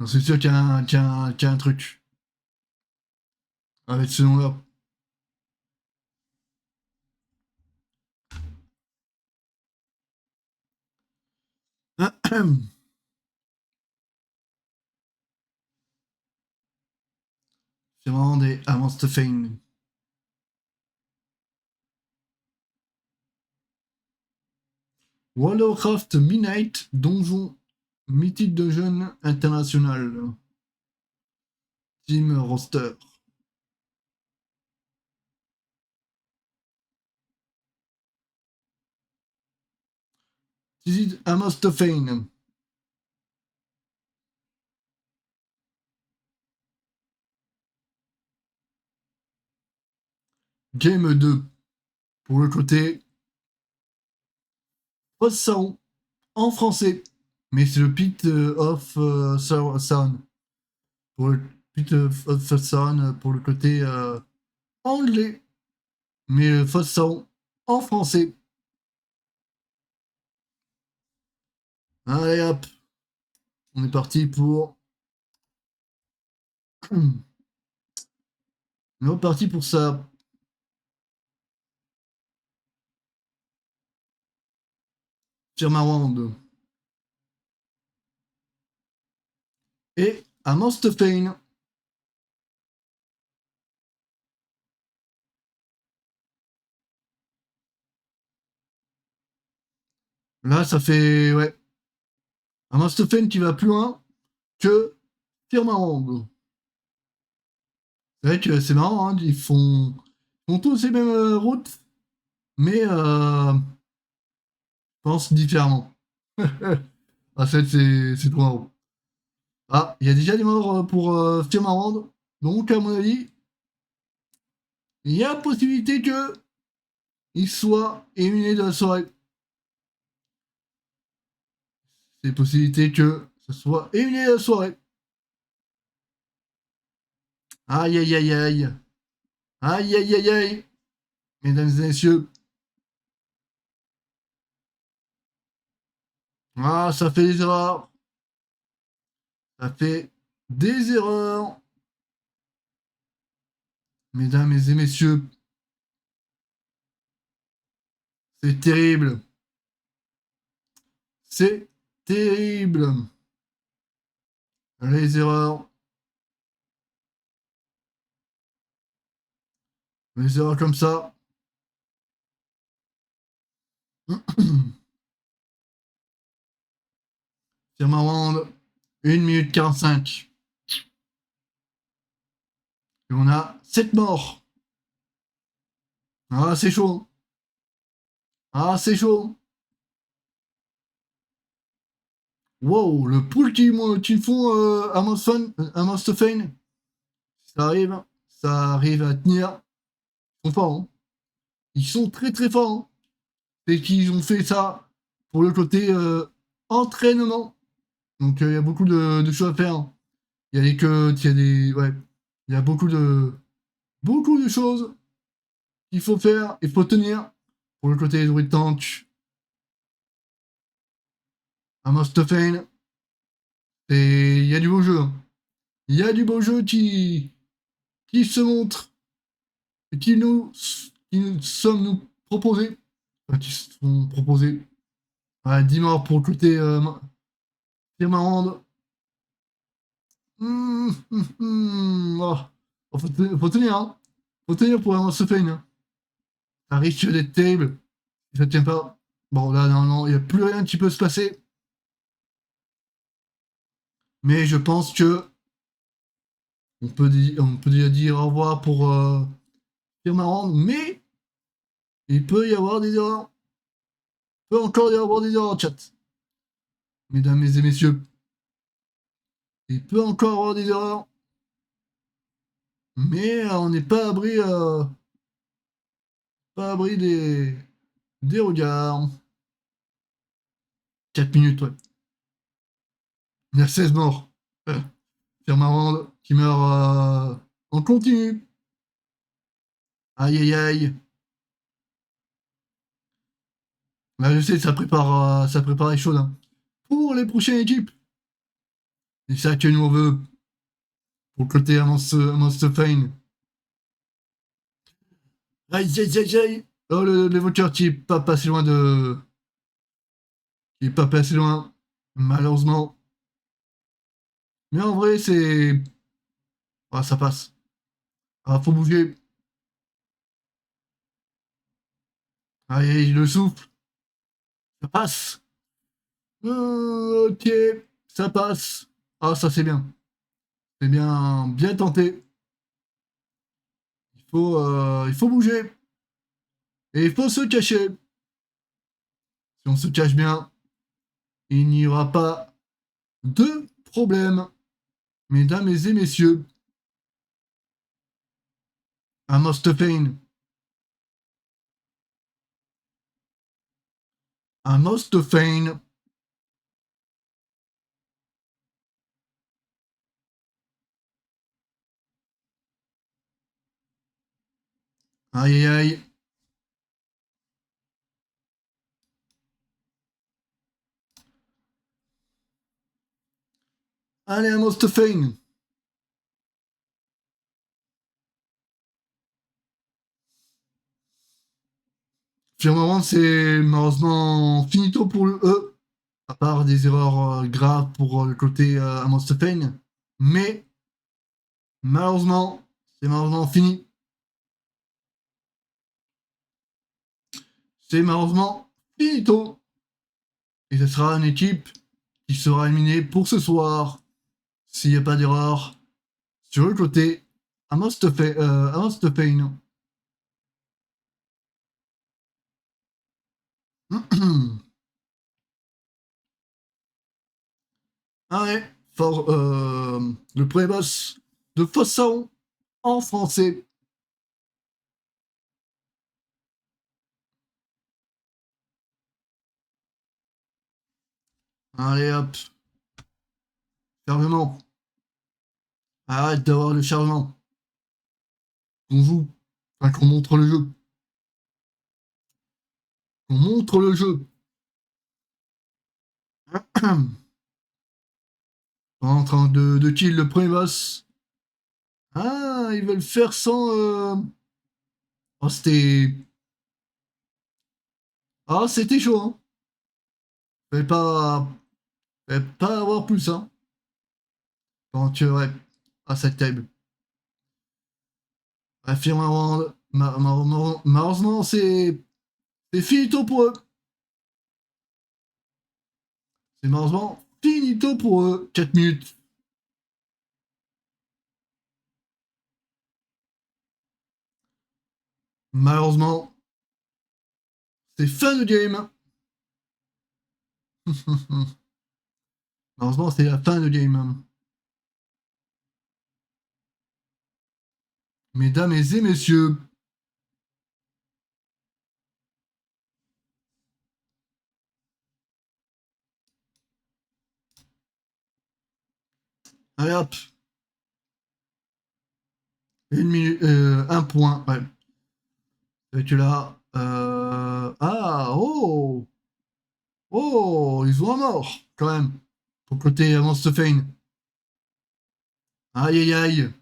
C'est sûr qu'il y a un truc avec ce nom-là. C'est vraiment des Amance Fein. World of Warcraft Midnight, donjon mythique de jeunes international. Team roster. This is Amance Fein. Game 2. Pour le côté Sound en français. Mais c'est le Pit of Sound. Pour le Pit of Sound pour le côté anglais. Mais le Sound en français. Allez hop. On est parti pour... On est parti pour ça. Firmawand. Et Amance Fein. Là, ça fait... Ouais. Amance Fein qui va plus loin que Firmawand. C'est vrai que c'est marrant, hein, ils font tous les mêmes routes, mais je pense différemment. Ah, c'est trop marrant. Ah, il y a déjà des morts pour Firmawand, donc à mon avis, il y a possibilité que il soit éliminé de la soirée. C'est possibilité que ce soit éliminé de la soirée. Aïe aïe aïe aïe. Aïe aïe aïe aïe. Mesdames et messieurs. Ah, ça fait des erreurs. Ça fait des erreurs. Mesdames et messieurs. C'est terrible. C'est terrible. Les erreurs. Les erreurs comme ça. Firmawand, 1 minute 45. Et on a 7 morts. Ah, c'est chaud. Ah, c'est chaud. Wow, le pool qu'ils font à Amance Fein. Ça arrive à tenir. Ils sont forts. Hein. Ils sont très très forts. Hein. C'est qu'ils ont fait ça pour le côté entraînement. Donc il y a beaucoup de choses à faire. Il y a des cuts, il y a des. Ouais. Il y a beaucoup de choses qu'il faut faire, il faut tenir. Pour le côté Druid Tank, à Mostofane, et il y a du beau jeu. Hein. Il y a du beau jeu qui se montre et qui nous sommes nous proposés. Enfin, qui sont proposés. Ouais, 10 morts pour le côté Firmarand. Oh. Faut tenir, hein. Faut tenir pour Mostofane. Hein. Ça risque d'être terrible. Si ça tient pas. Bon, là, non, il n'y a plus rien qui peut se passer. Mais je pense que on peut déjà dire au revoir pour Firmarand, mais il peut y avoir des erreurs. Il peut encore y avoir des erreurs, chat. Mesdames et messieurs, il peut encore y avoir des erreurs, mais on n'est pas abri des regards. 4 minutes, ouais. Il y a 16 morts. Firmarand qui meurt en continu. Aïe aïe aïe. Là, je sais, ça prépare les choses. Hein. Pour les prochaines équipes. C'est ça que nous on veut. Pour le côté Monster. Aïe aïe aïe aïe. Oh, l'évoqueur qui est pas passé loin de. Qui est pas passé loin. Malheureusement. Mais en vrai, c'est. Ah, ça passe. Ah, faut bouger. Allez, le souffle. Ça passe. Ok. Ça passe. Ah, ça c'est bien. C'est bien, bien tenté. Il faut bouger. Et il faut se cacher. Si on se cache bien, il n'y aura pas de problème. Mesdames et messieurs, un Mostofane. Un Mostofane. Aïe aïe aïe. Allez, un Mostofane. Firmament, c'est malheureusement finito pour le E, à part des erreurs graves pour le côté Amostefane. Mais malheureusement, c'est malheureusement fini. C'est malheureusement finito. Et ce sera une équipe qui sera éliminée pour ce soir, s'il n'y a pas d'erreur, sur le côté Amostefane. Allez, le premier boss de Fossaon en français. Allez hop, chargement. Arrête d'avoir le chargement. On joue, enfin qu'on montre le jeu. On montre le jeu. En train de kill le premier boss. Ah, ils veulent faire sans. Oh, c'était. Ah, c'était chaud, hein. Fallait pas avoir plus, hein. Donc, ouais. Ah, c'est terrible. Affirme avant. Malheureusement, c'est finito pour eux. C'est malheureusement finito pour eux. 4 minutes. Malheureusement, c'est fin de game. Malheureusement, c'est la fin de game. Mesdames et messieurs, Allez hop. Un point. Ouais. Et que là. Ah, oh! Oh, ils ont un mort, quand même. Pour côté Monstefane. Aïe aïe aïe.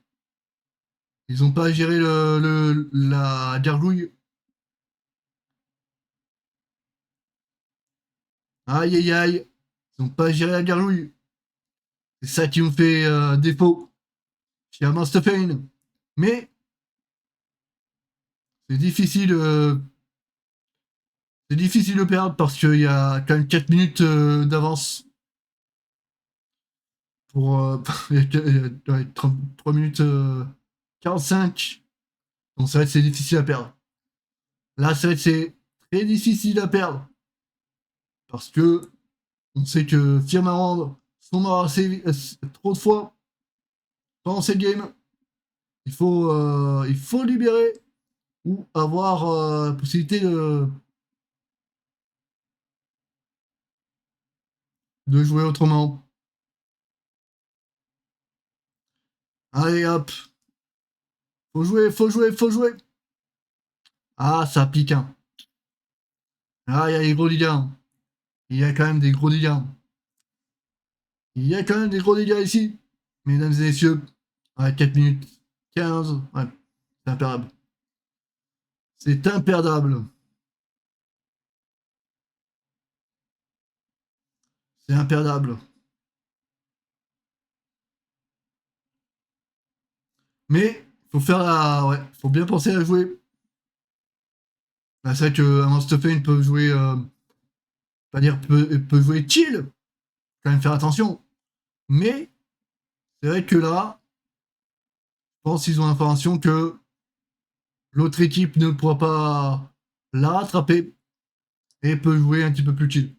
Ils ont pas géré la gargouille. Aïe aïe aïe. Ils ont pas géré la gargouille. C'est ça qui me fait défaut chez Monstefane. Mais c'est difficile. C'est difficile de perdre parce qu'il y a quand même 4 minutes d'avance. Pour. Il y a 3 minutes 45. Donc c'est vrai que c'est difficile à perdre. Là, c'est vrai que c'est très difficile à perdre. Parce que on sait que Firmarand sont morts assez trop de fois pendant cette game. Il faut libérer ou avoir la possibilité de jouer autrement. Allez hop. Faut jouer, faut jouer, faut jouer. Ah, ça pique, hein. Ah, il y a des gros dégâts. Il y a quand même des gros dégâts. Il y a quand même des gros dégâts ici. Mesdames et messieurs. Ouais, 4 minutes 15. Ouais, c'est imperdable. C'est imperdable. C'est imperdable. Mais, faut faire la. Ouais, faut bien penser à jouer. Bah, c'est vrai que Monstefane peut jouer. Pas dire peut jouer chill. Quand même faire attention. Mais, c'est vrai que là, je pense qu'ils ont l'information que l'autre équipe ne pourra pas la rattraper et peut jouer un petit peu plus chill.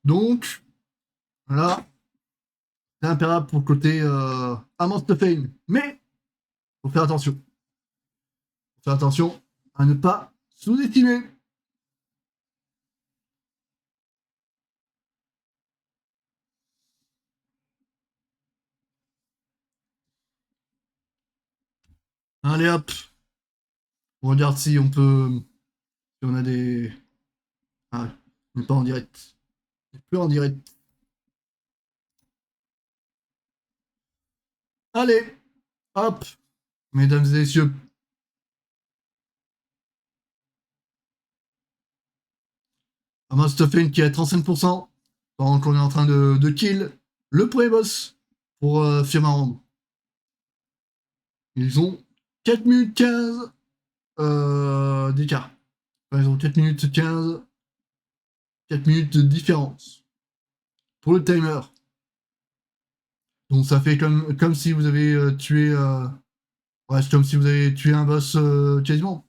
Donc, là, c'est impérable pour le côté Monstefane. Mais, faut faire attention. Faut faire attention à ne pas sous-estimer. Allez hop, on regarde si on peut. Si on a des. Ah, on n'est pas en direct. On n'est plus en direct. Allez, hop, mesdames et messieurs. Amostophen qui est à 35% pendant qu'on est en train de kill le premier boss pour Firmarand. Ils ont 4 minutes 15 d'écart. Enfin, ils ont 4 minutes 15, 4 minutes de différence pour le timer. Donc ça fait comme si vous avez tué. Ouais, c'est comme si vous avez tué un boss quasiment.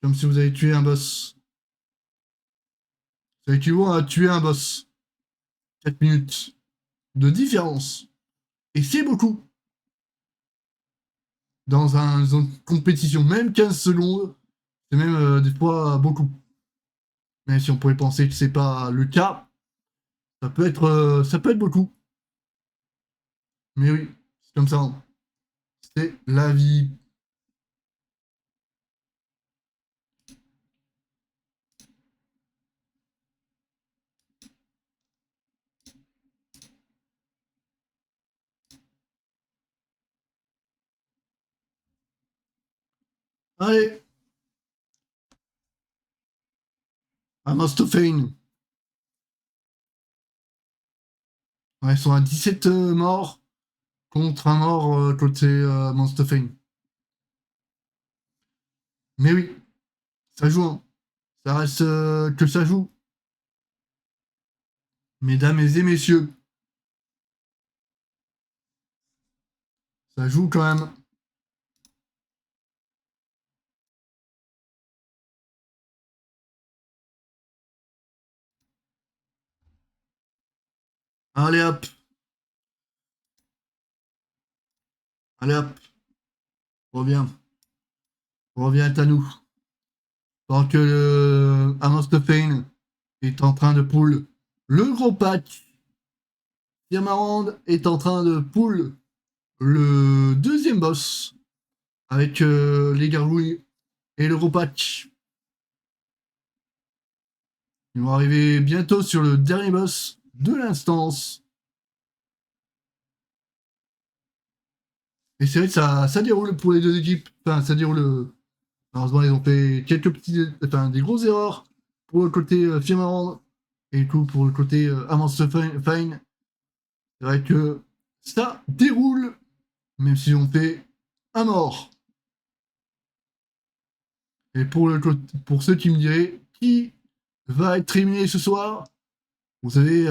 Comme si vous avez tué un boss. C'est équivaut à tuer un boss. 4 minutes de différence. Et c'est beaucoup. Dans une zone compétition, même 15 secondes, c'est même des fois beaucoup. Même si on pourrait penser que c'est pas le cas, ça peut être beaucoup. Mais oui, c'est comme ça. Hein. C'est la vie. Allez, Amostophen. Ouais, ils sont à 17 morts contre un mort côté Amostophen. Mais oui, ça joue. Hein. Ça reste que ça joue. Mesdames et messieurs, ça joue quand même. Allez hop. Allez hop. Reviens. Reviens à nous. Tant que Amostophen est en train de pull le gros pack Firmarand est en train de pull le deuxième boss avec les gargouilles et l'Europatch. Ils vont arriver bientôt sur le dernier boss de l'instance. Et c'est vrai que ça déroule pour les deux équipes. Enfin, ça déroule. Malheureusement, ils ont fait quelques des grosses erreurs pour le côté Firmarand et du coup pour le côté Amance Fine. C'est vrai que ça déroule, même si on fait un mort. Et pour ceux qui me diraient qui va être éliminé ce soir, vous avez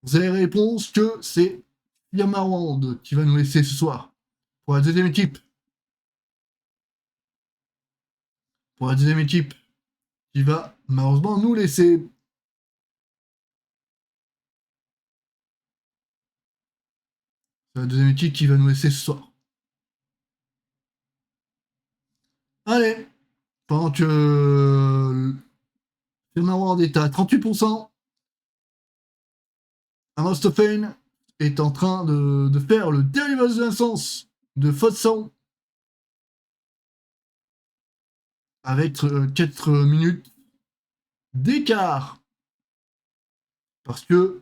réponse que c'est Firmarand qui va nous laisser ce soir. Pour la deuxième équipe. Pour la deuxième équipe qui va malheureusement nous laisser. C'est la deuxième équipe qui va nous laisser ce soir. Allez, pendant que Firmarand est à 38%, Amostofane est en train de faire le dernier boss de l'instance de Fossan avec 4 minutes d'écart. Parce que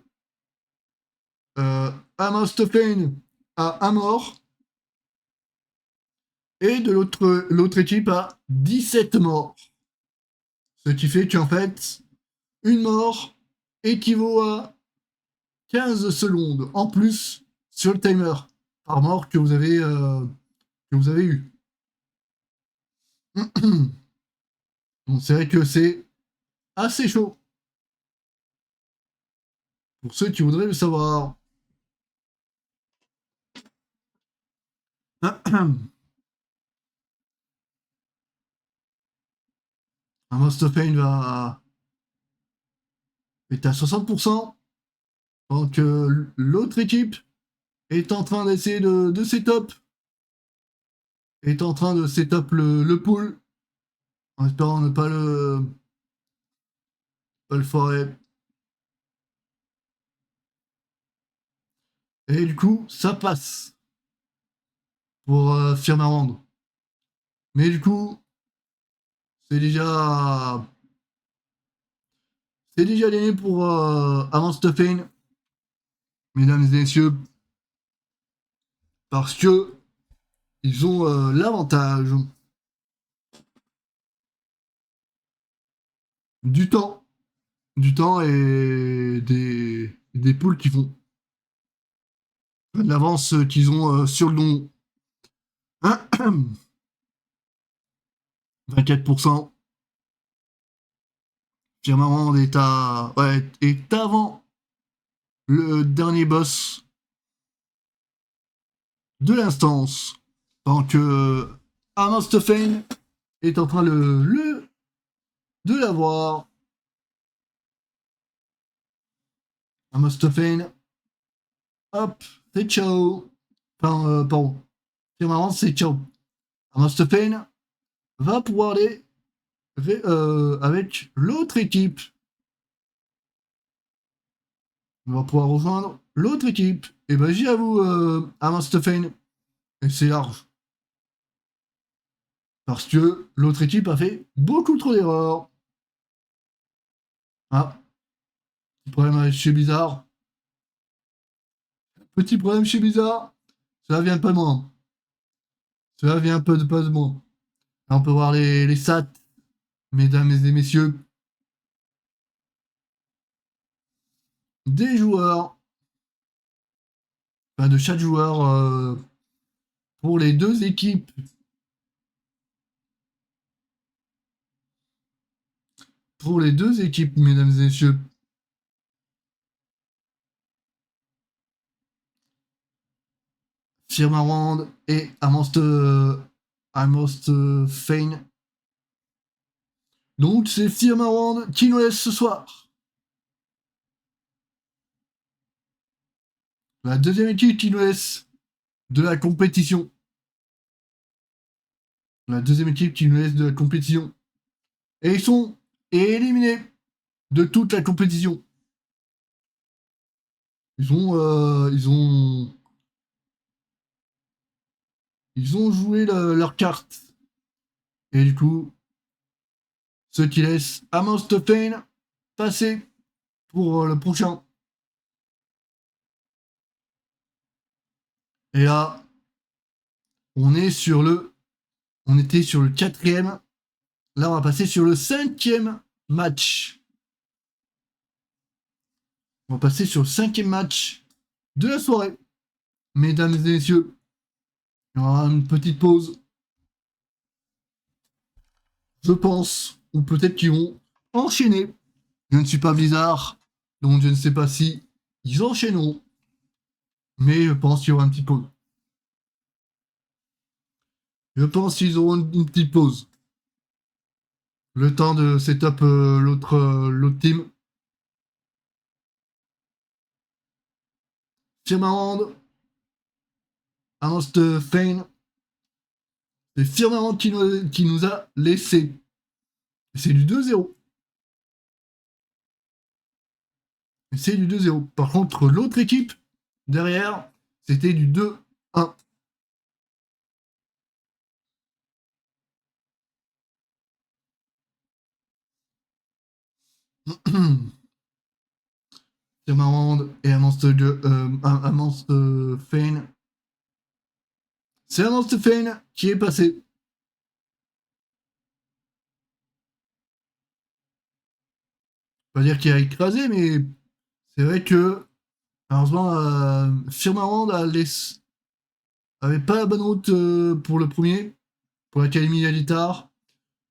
Amostofane a un mort et de l'autre équipe a 17 morts. Ce qui fait qu'en fait, une mort équivaut à 15 secondes en plus sur le timer par mort que vous avez eu. Donc c'est vrai que c'est assez chaud. Pour ceux qui voudraient le savoir. Amostofane est à 60%. Donc l'autre équipe est en train d'essayer de setup. Est en train de setup le pool. En espérant ne pas le foirer. Et du coup, ça passe pour Firmarand. Mais du coup, c'est déjà gagné pour Amostofane, mesdames et messieurs, parce que ils ont l'avantage du temps et des poules qui font de l'avance qu'ils ont sur le don. 24%. Firmarand est avant le dernier boss de l'instance. Tant que Amostofane est en train de l'avoir. Amostofane. Hop, c'est ciao. Enfin, pardon. Firmarand, c'est ciao. Amostofane va pouvoir aller avec l'autre équipe. On va pouvoir rejoindre l'autre équipe. Et ben, j'y avoue, Amostofane, et c'est large. Parce que l'autre équipe a fait beaucoup trop d'erreurs. Ah, petit problème chez Blizzard. Petit problème chez Blizzard. Ça vient pas de moi. Ça vient pas de moi. Là, on peut voir les stats, mesdames et messieurs. Des joueurs. Enfin, de chaque joueur pour les deux équipes. Pour les deux équipes, mesdames et messieurs. Firmarand et Amostofane. Donc c'est Firmarand qui nous laisse ce soir. La deuxième équipe qui nous laisse de la compétition. La deuxième équipe qui nous laisse de la compétition. Et ils sont éliminés de toute la compétition. Ils ont joué leur carte. Et du coup, ce qui laisse Amon Stoffein passer pour le prochain. Et là, on était sur le quatrième. Là, on va passer sur le cinquième match. On va passer sur le cinquième match de la soirée. Mesdames et messieurs, il y aura une petite pause. Je pense, ou peut-être qu'ils vont enchaîner. Je ne suis pas Blizzard, donc je ne sais pas si ils enchaîneront. Mais je pense qu'il y aura une petite pause. Je pense qu'ils auront une petite pause. Le temps de setup l'autre team. Firmament annonce Fane. C'est Firmament qui nous a laissé. C'est du 2-0. C'est du 2-0. Par contre, l'autre équipe, derrière, c'était du 2-1. Firmament et annonce Fane. C'est annonce Fane qui est passé. Pas dire qu'il a écrasé, mais c'est vrai que malheureusement, Firmament avait pas la bonne route pour le premier, pour l'Académie Alitar.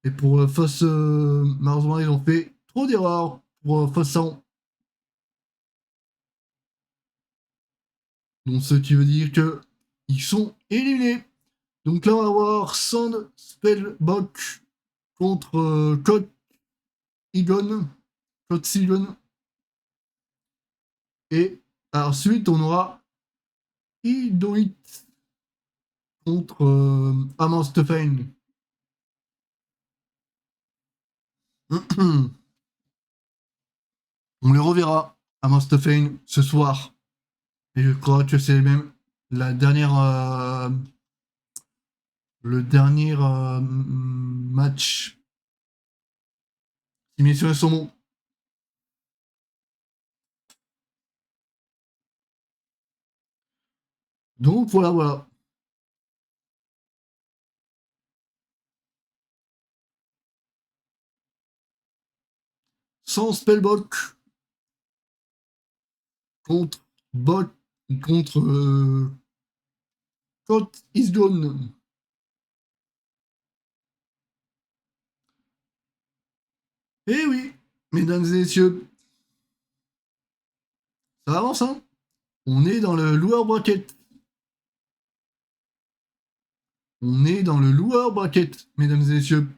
Et pour Foss, malheureusement, ils ont fait trop d'erreurs pour Foss 100. Donc, ce qui veut dire que ils sont éliminés. Donc là, on va voir Sand Spellbock contre Code Igon. Code Sigon. Et ensuite, on aura Idoit contre Amon Stefan. On les reverra, Amon Stefan, ce soir. Et je crois que c'est même la dernière. Le dernier match qui met sur son nom. Donc voilà. Sans Spellbock contre Bot contre Code is Gone. Eh oui, mesdames et messieurs, ça avance, hein. On est dans le loueur bracket. On est dans le loueur bracket, mesdames et messieurs.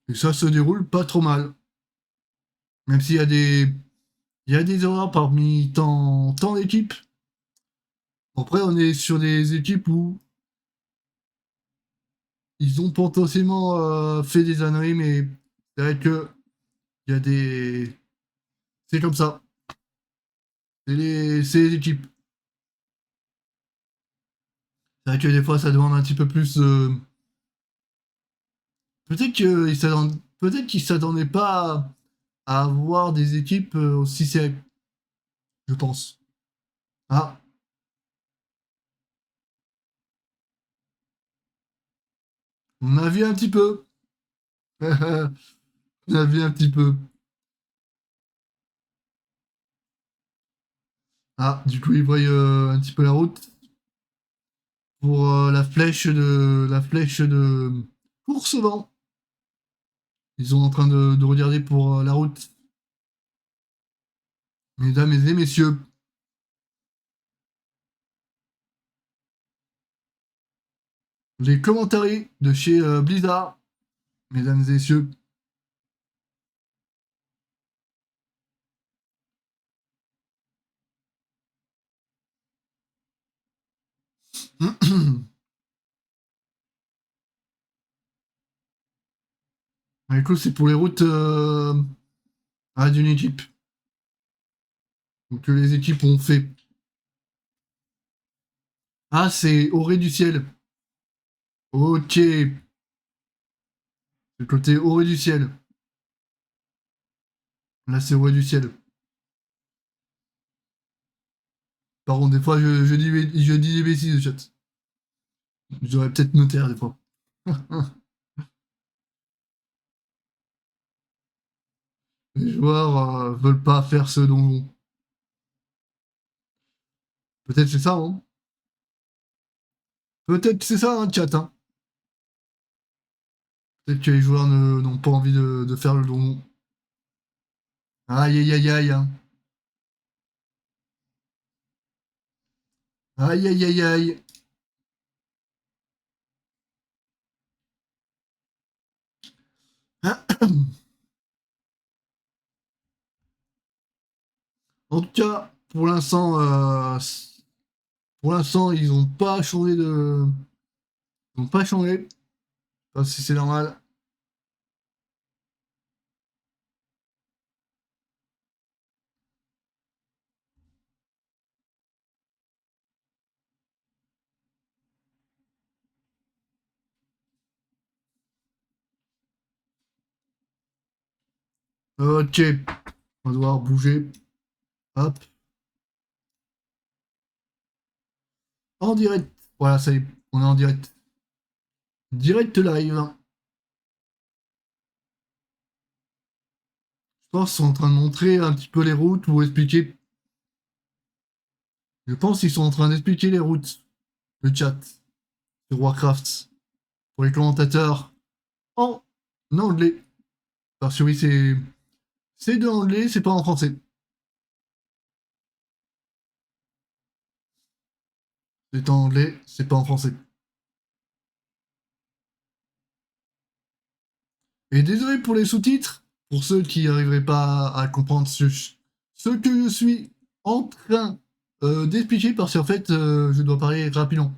Et ça se déroule pas trop mal. Même s'il y a des erreurs parmi tant d'équipes. Après, on est sur des équipes où ils ont potentiellement fait des âneries, mais c'est vrai que il y a des. C'est comme ça. C'est les équipes. C'est vrai que des fois, ça demande un petit peu plus. Peut-être qu'ils s'attendaient pas à avoir des équipes aussi serrées. Je pense. Ah, on a vu un petit peu. On a vu un petit peu. Ah, du coup, ils voient un petit peu la route pour la flèche de Courcevent. Ils sont en train de regarder pour la route. Mesdames et messieurs, les commentaires de chez Blizzard, mesdames et messieurs. Écoute, c'est pour les routes d'une équipe. Donc que les équipes ont fait. Ah, c'est Orée du ciel. Ok. C'est le côté Orée du ciel. Là, c'est Orée du ciel. Par contre, des fois, je dis des bêtises, de chat. J'aurais peut-être me taire, des fois. Les joueurs veulent pas faire ce donjon. Peut-être c'est ça, hein. Peut-être c'est ça, hein, chat, hein. Peut-être que les joueurs n'ont pas envie de faire le donjon. Aïe, aïe, aïe, aïe, hein. Aïe, aïe, aïe, aïe. En tout cas, pour l'instant, ils n'ont pas changé de. Ils n'ont pas changé. Je sais pas si c'est normal. Ok. On va devoir bouger. Hop. En direct. Voilà, ça y est. On est en direct. Direct live. Je pense qu'ils sont en train de montrer un petit peu les routes ou expliquer. Je pense qu'ils sont en train d'expliquer les routes. Le chat. Sur Warcraft. Pour les commentateurs. En anglais. Parce que oui, c'est de l'anglais, c'est pas en français. C'est en anglais, c'est pas en français. Et désolé pour les sous-titres, pour ceux qui n'arriveraient pas à comprendre ce que je suis en train d'expliquer, parce qu'en fait, je dois parler rapidement.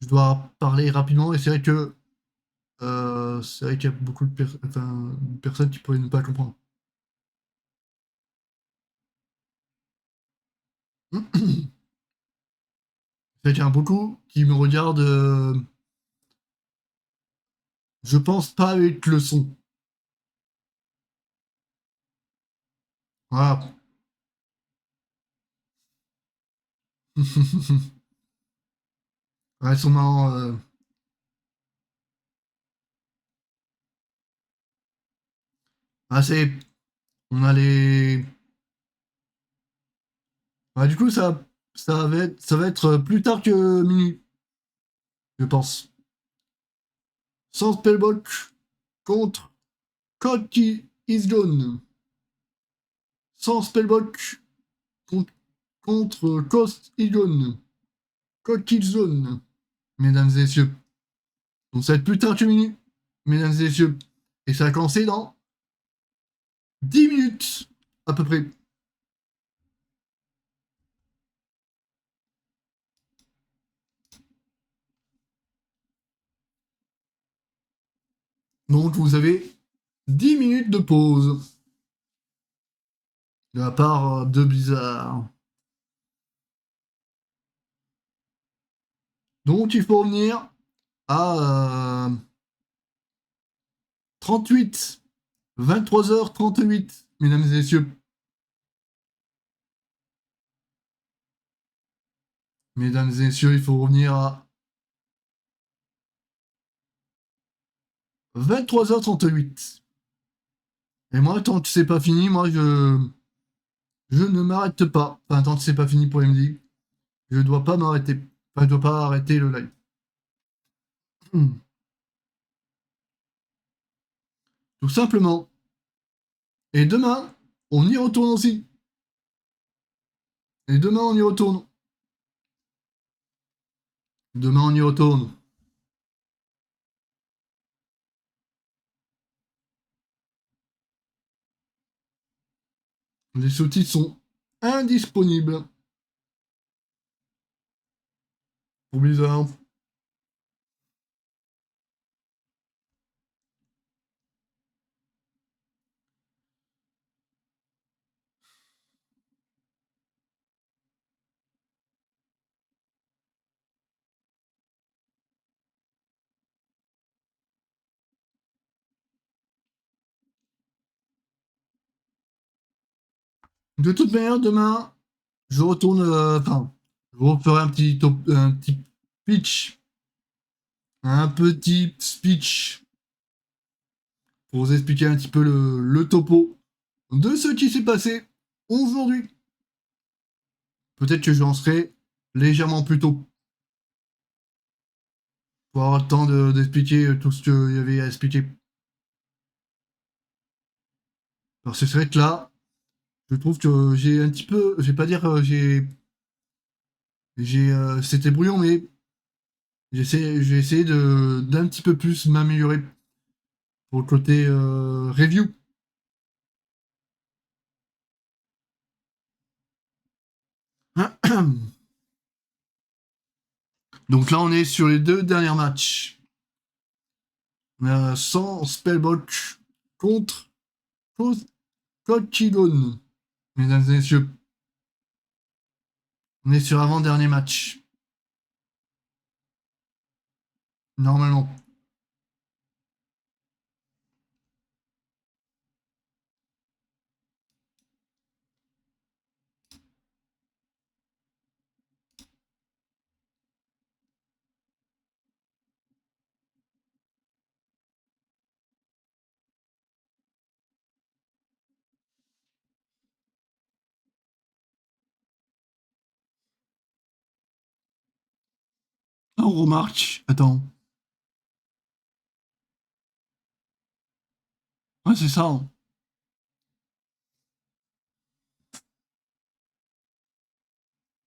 Je dois parler rapidement, et c'est vrai qu'il y a beaucoup de personnes qui pourraient ne pas comprendre. C'est vrai qu'il y en a beaucoup qui me regardent, je pense pas avec le son. Voilà. Ouais, sûrement. Ah, c'est. On a les. Ah, du coup, ça va être plus tard que minuit, je pense. Sans spellbook contre Koki Isgone. Sans spellbook contre Cost Isgone. Koki Zone, mesdames et messieurs. Donc ça va être plus tard que minuit, mesdames et messieurs. Et ça va commencer dans 10 minutes, à peu près. Donc vous avez 10 minutes de pause de la part de Blizzard. Donc il faut revenir à 38, 23h38, mesdames et messieurs. Mesdames et messieurs, il faut revenir à 23h38. Et moi, tant que c'est pas fini, je ne m'arrête pas. Enfin, tant que c'est pas fini pour MD, je dois pas m'arrêter. Enfin, je dois pas arrêter le live. Tout simplement. Et demain, on y retourne aussi. Et demain, on y retourne. Demain, on y retourne. Les sous-titres sont indisponibles pour Blizzard. De toute manière, demain, je retourne. Enfin, je referai un petit pitch. Un petit speech pour vous expliquer un petit peu le topo de ce qui s'est passé aujourd'hui. Peut-être que j'en serai légèrement plus tôt. Pour avoir le temps d'expliquer tout ce qu'il y avait à expliquer. Alors c'est vrai que là, je trouve que j'ai un petit peu, je vais pas dire c'était brouillon, mais j'ai essayé d'un petit peu plus m'améliorer pour le côté review. Donc là, on est sur les 2 derniers matchs. On a 100 Spellbook contre Kokigon. Mesdames et messieurs, on est sur l'avant-dernier match. Normalement. Ah, on remarque. Attends. Ouais, c'est ça. Hein.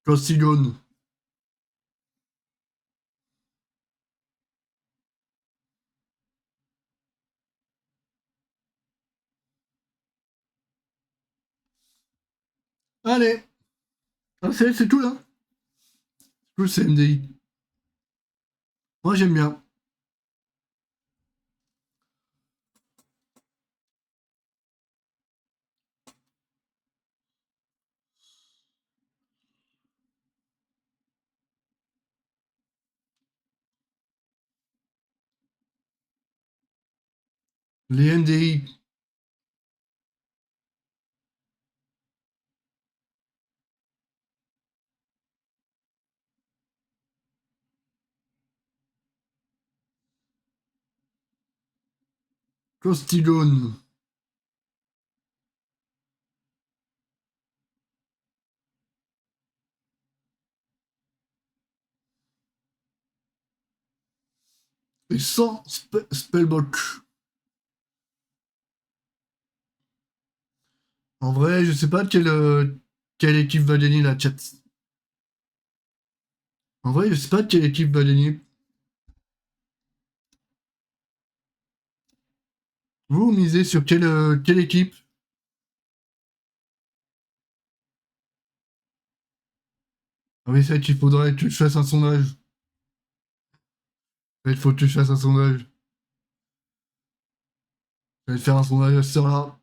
Kokigon. Allez. Ah, c'est tout là. Tout c'est MDI. Moi j'aime bien. Les MDI. Kostigon. Et sans Spellbook. En vrai, je sais pas quelle équipe va gagner la chat. En vrai, je sais pas quelle équipe va gagner. Vous misez sur quelle équipe? Ah oui, c'est vrai qu'il faudrait que je fasse un sondage. Il faut que je fasse un sondage. Je vais faire un sondage à ce là.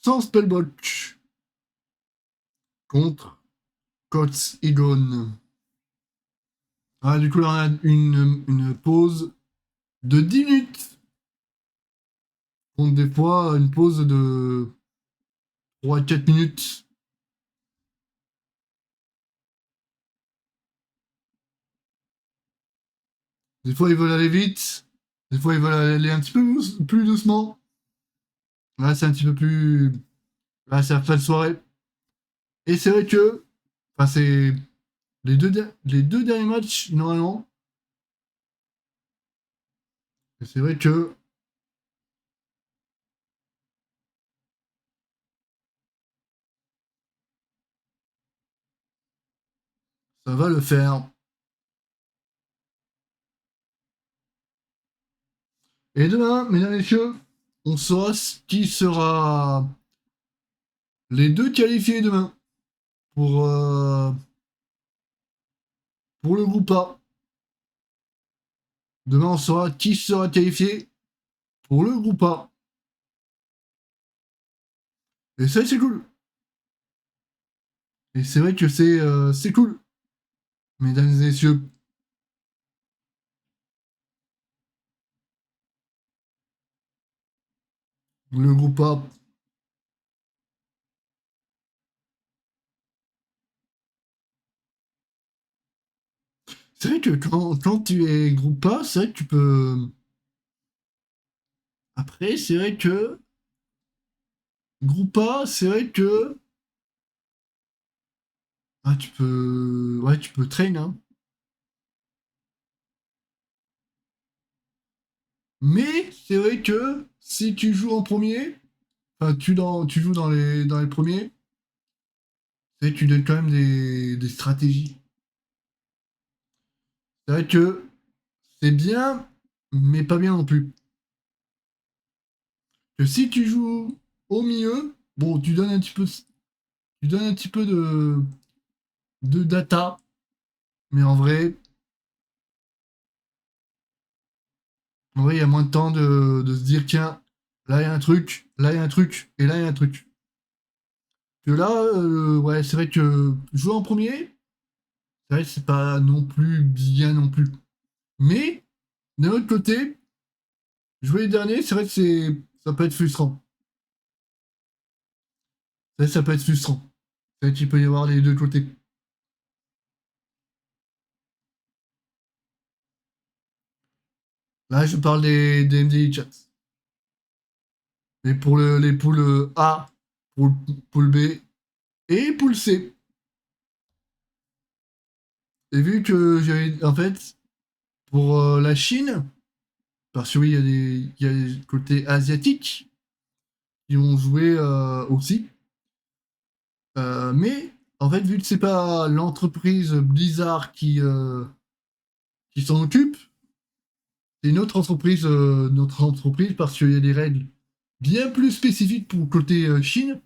Sans Spellbook. Contre Cots Igon. Ah, du coup, là, on a une pause de 10 minutes. Donc, des fois, une pause de 3 à 4 minutes. Des fois, ils veulent aller vite. Des fois, ils veulent aller un petit peu plus doucement. Là, c'est un petit peu plus. Là, c'est la fin de soirée. Et c'est vrai que. Enfin, c'est. Les deux derniers matchs, normalement. Et c'est vrai que. Ça va le faire. Et demain, mesdames et messieurs, on saura qui sera les 2 qualifiés demain pour, pour le groupe A. Demain, on saura qui sera qualifié pour le groupe A. Et ça, c'est cool. Et c'est vrai que c'est cool. Mesdames et messieurs. Le groupe A. C'est vrai que quand tu es groupe A, c'est vrai que tu peux. Après, c'est vrai que. Groupe A, c'est vrai que. Ah, tu peux. Ouais, tu peux train, hein. Mais c'est vrai que si tu joues en premier, enfin, tu joues dans les premiers, c'est vrai que tu donnes quand même des stratégies. C'est vrai que c'est bien, mais pas bien non plus. Que si tu joues au milieu, bon, tu donnes un petit peu de data, mais en vrai, il y a moins de temps de se dire, tiens, là il y a un truc, là il y a un truc, et là il y a un truc. Que là, ouais, c'est vrai que jouer en premier, c'est vrai que c'est pas non plus bien non plus. Mais, d'un autre côté, jouer les derniers, c'est vrai que ça peut être frustrant. C'est vrai que ça peut être frustrant. C'est vrai qu'il peut y avoir les deux côtés. Là, je parle des MDI chat. Mais pour les poules A, poule B et poule C. Et vu que j'avais, en fait, pour la Chine, parce que oui, il y a des côtés asiatiques qui ont joué aussi. Mais, en fait, vu que c'est pas l'entreprise Blizzard qui s'en occupe, c'est notre entreprise, parce qu'il y a des règles bien plus spécifiques pour le côté Chine.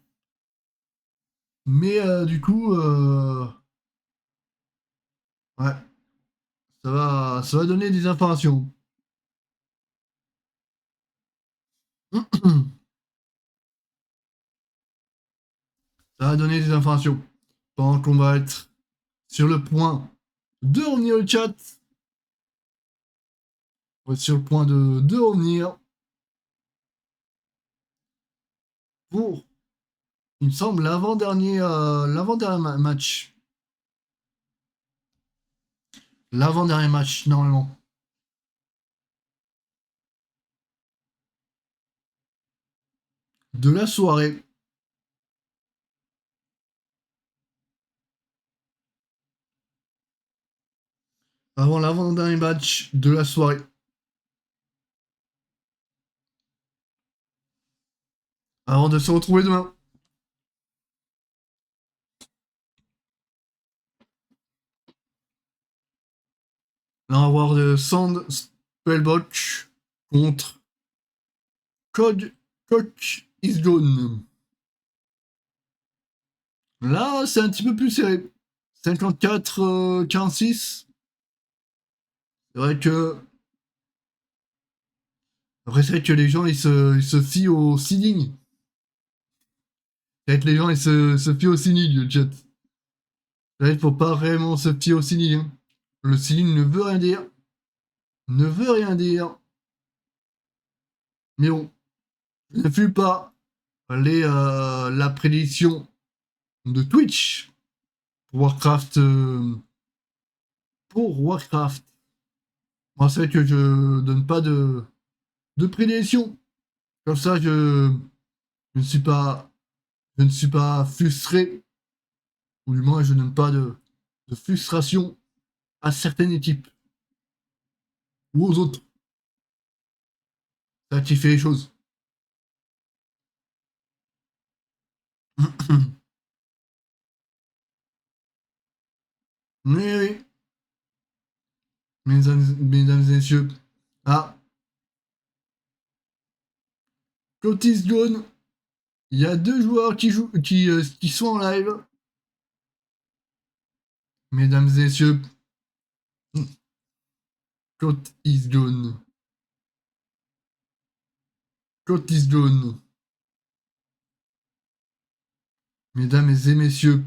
Mais du coup, ouais, ça va donner des informations. Ça va donner des informations. Pendant qu'on va être sur le point de revenir au chat, on va être sur le point de revenir pour, il me semble, l'avant-dernier match. L'avant-dernier match, normalement. De la soirée. Avant l'avant-dernier match de la soirée. Avant de se retrouver demain. Là, on va voir de Sand Spellbox contre Code Coach is Gone. Là, c'est un petit peu plus serré. 54-46. C'est vrai que. Après, c'est vrai que les gens, ils se fient au seeding. C'est vrai que les gens, se fient au seeding, le chat. C'est vrai qu'il faut pas vraiment se fier au seeding. Hein. Le seeding ne veut rien dire. Ne veut rien dire. Mais bon, ne fut pas la prédiction de Twitch pour Warcraft. Pour Warcraft. Moi, c'est vrai que je donne pas de prédiction. Comme ça, je ne suis pas, je ne suis pas frustré. Ou du moins, je donne pas de frustration à certaines équipes ou aux autres. Ça qui fait les choses. Mais oui, mesdames et messieurs. Ah, Cotis Jaune, il y a deux joueurs qui sont en live. Mesdames et messieurs, Cotis Jaune. Cotis Jaune. Mesdames et messieurs,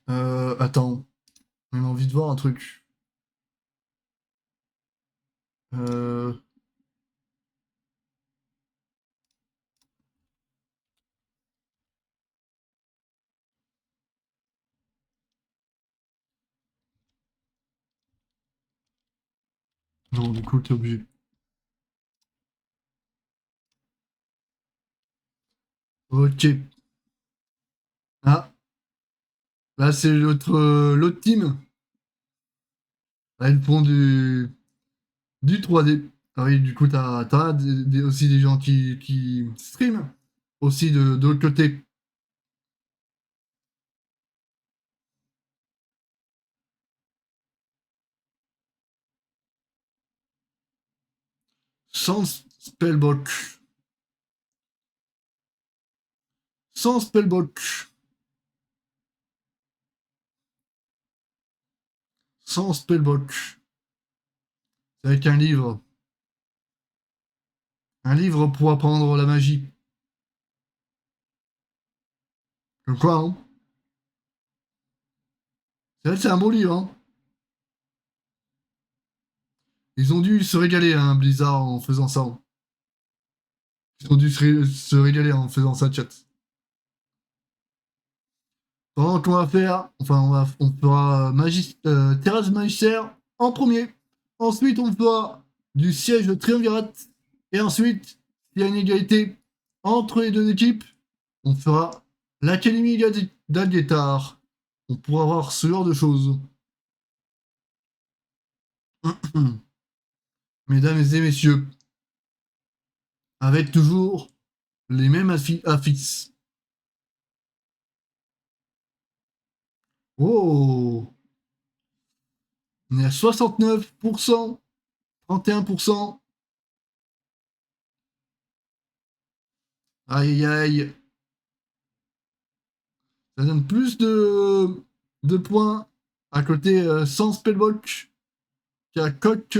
Attends. J'ai envie de voir un truc. Non, du coup, t'es obligé. Ok. Ah, là, c'est l'autre team. Là, ils font du 3D. Ah oui, du coup, t'as aussi des gens qui streament aussi de l'autre côté. Sans spellbook. Sans spellbook. Sans spellbook. C'est avec un livre. Un livre pour apprendre la magie. Comme quoi, hein? C'est vrai que c'est un bon livre, hein? Ils ont dû se régaler, hein, Blizzard, en faisant ça, hein. Ils ont dû se régaler en faisant ça, chat. Pendant qu'on va faire, enfin, on fera Terrasse Magistère en premier. Ensuite, on fera du siège de Triumvirate. Et ensuite, s'il y a une égalité entre les deux équipes, on fera l'Académie d'Alguetar. On pourra voir ce genre de choses. Mesdames et messieurs, avec toujours les mêmes affixes. Oh! On est à 69%, 31%. Aïe aïe. Ça donne plus de points à côté sans spellbook qu'à Coq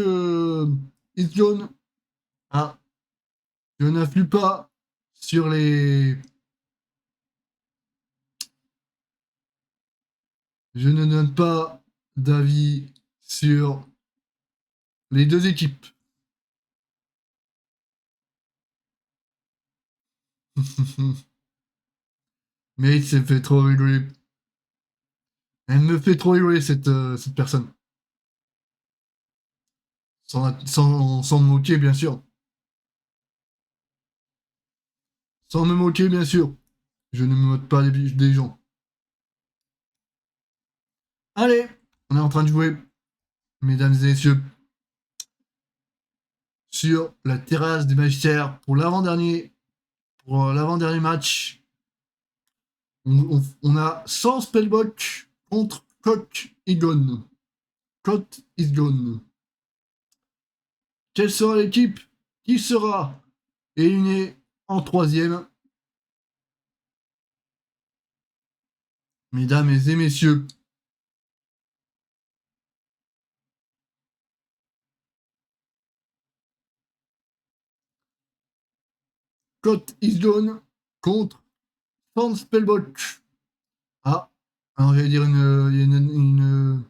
is Gone. Ah, je n'influe pas sur les. Je ne donne pas d'avis sur les deux équipes. Mais il s'est fait trop rigoler. Elle me fait trop rigoler cette personne. Sans me moquer, bien sûr. Sans me moquer, bien sûr. Je ne me moque pas des gens. Allez, on est en train de jouer, mesdames et messieurs, sur la terrasse des magistères pour l'avant-dernier match. On a 100 spellbook contre Coq Igon. Coq is gone. Quelle sera l'équipe qui sera éliminée en troisième? Mesdames et messieurs, Coq is gone contre 100 spellbook. Ah, alors j'allais dire il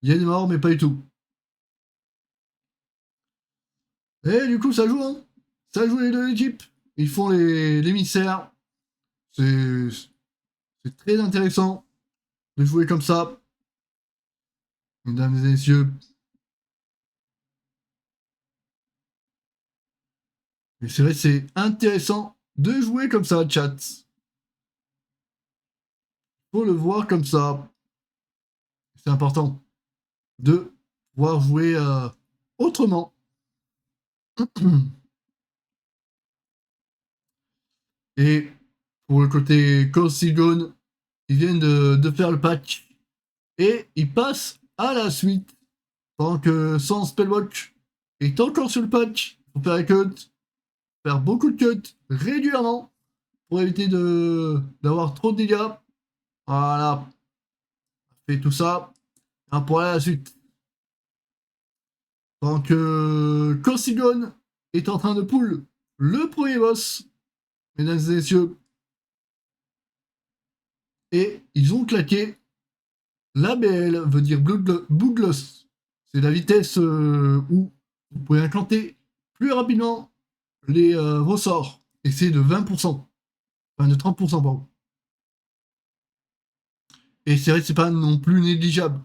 y a des morts, mais pas du tout. Et du coup, ça joue, hein. Ça joue les deux équipes. Ils font l'émissaire. C'est très intéressant de jouer comme ça. Mesdames et messieurs. Et c'est vrai, c'est intéressant de jouer comme ça, chat. Faut le voir comme ça. C'est important de pouvoir jouer autrement. Et pour le côté Corsigon, ils viennent de faire le patch. Et ils passent à la suite. Pendant que sans Spellbook est encore sur le patch. Il faut faire les cuts. Faire beaucoup de cuts régulièrement. Pour éviter d'avoir trop de dégâts. Voilà. Fait tout ça. Pour aller à la suite. Pendant que Corsigon est en train de pull le premier boss. Mesdames et messieurs. Et ils ont claqué l'ABL veut dire Bloodlust. C'est la vitesse où vous pouvez incanter plus rapidement vos sorts. Et c'est de 20%. Enfin, de 30%, pardon. Et c'est vrai que c'est pas non plus négligeable.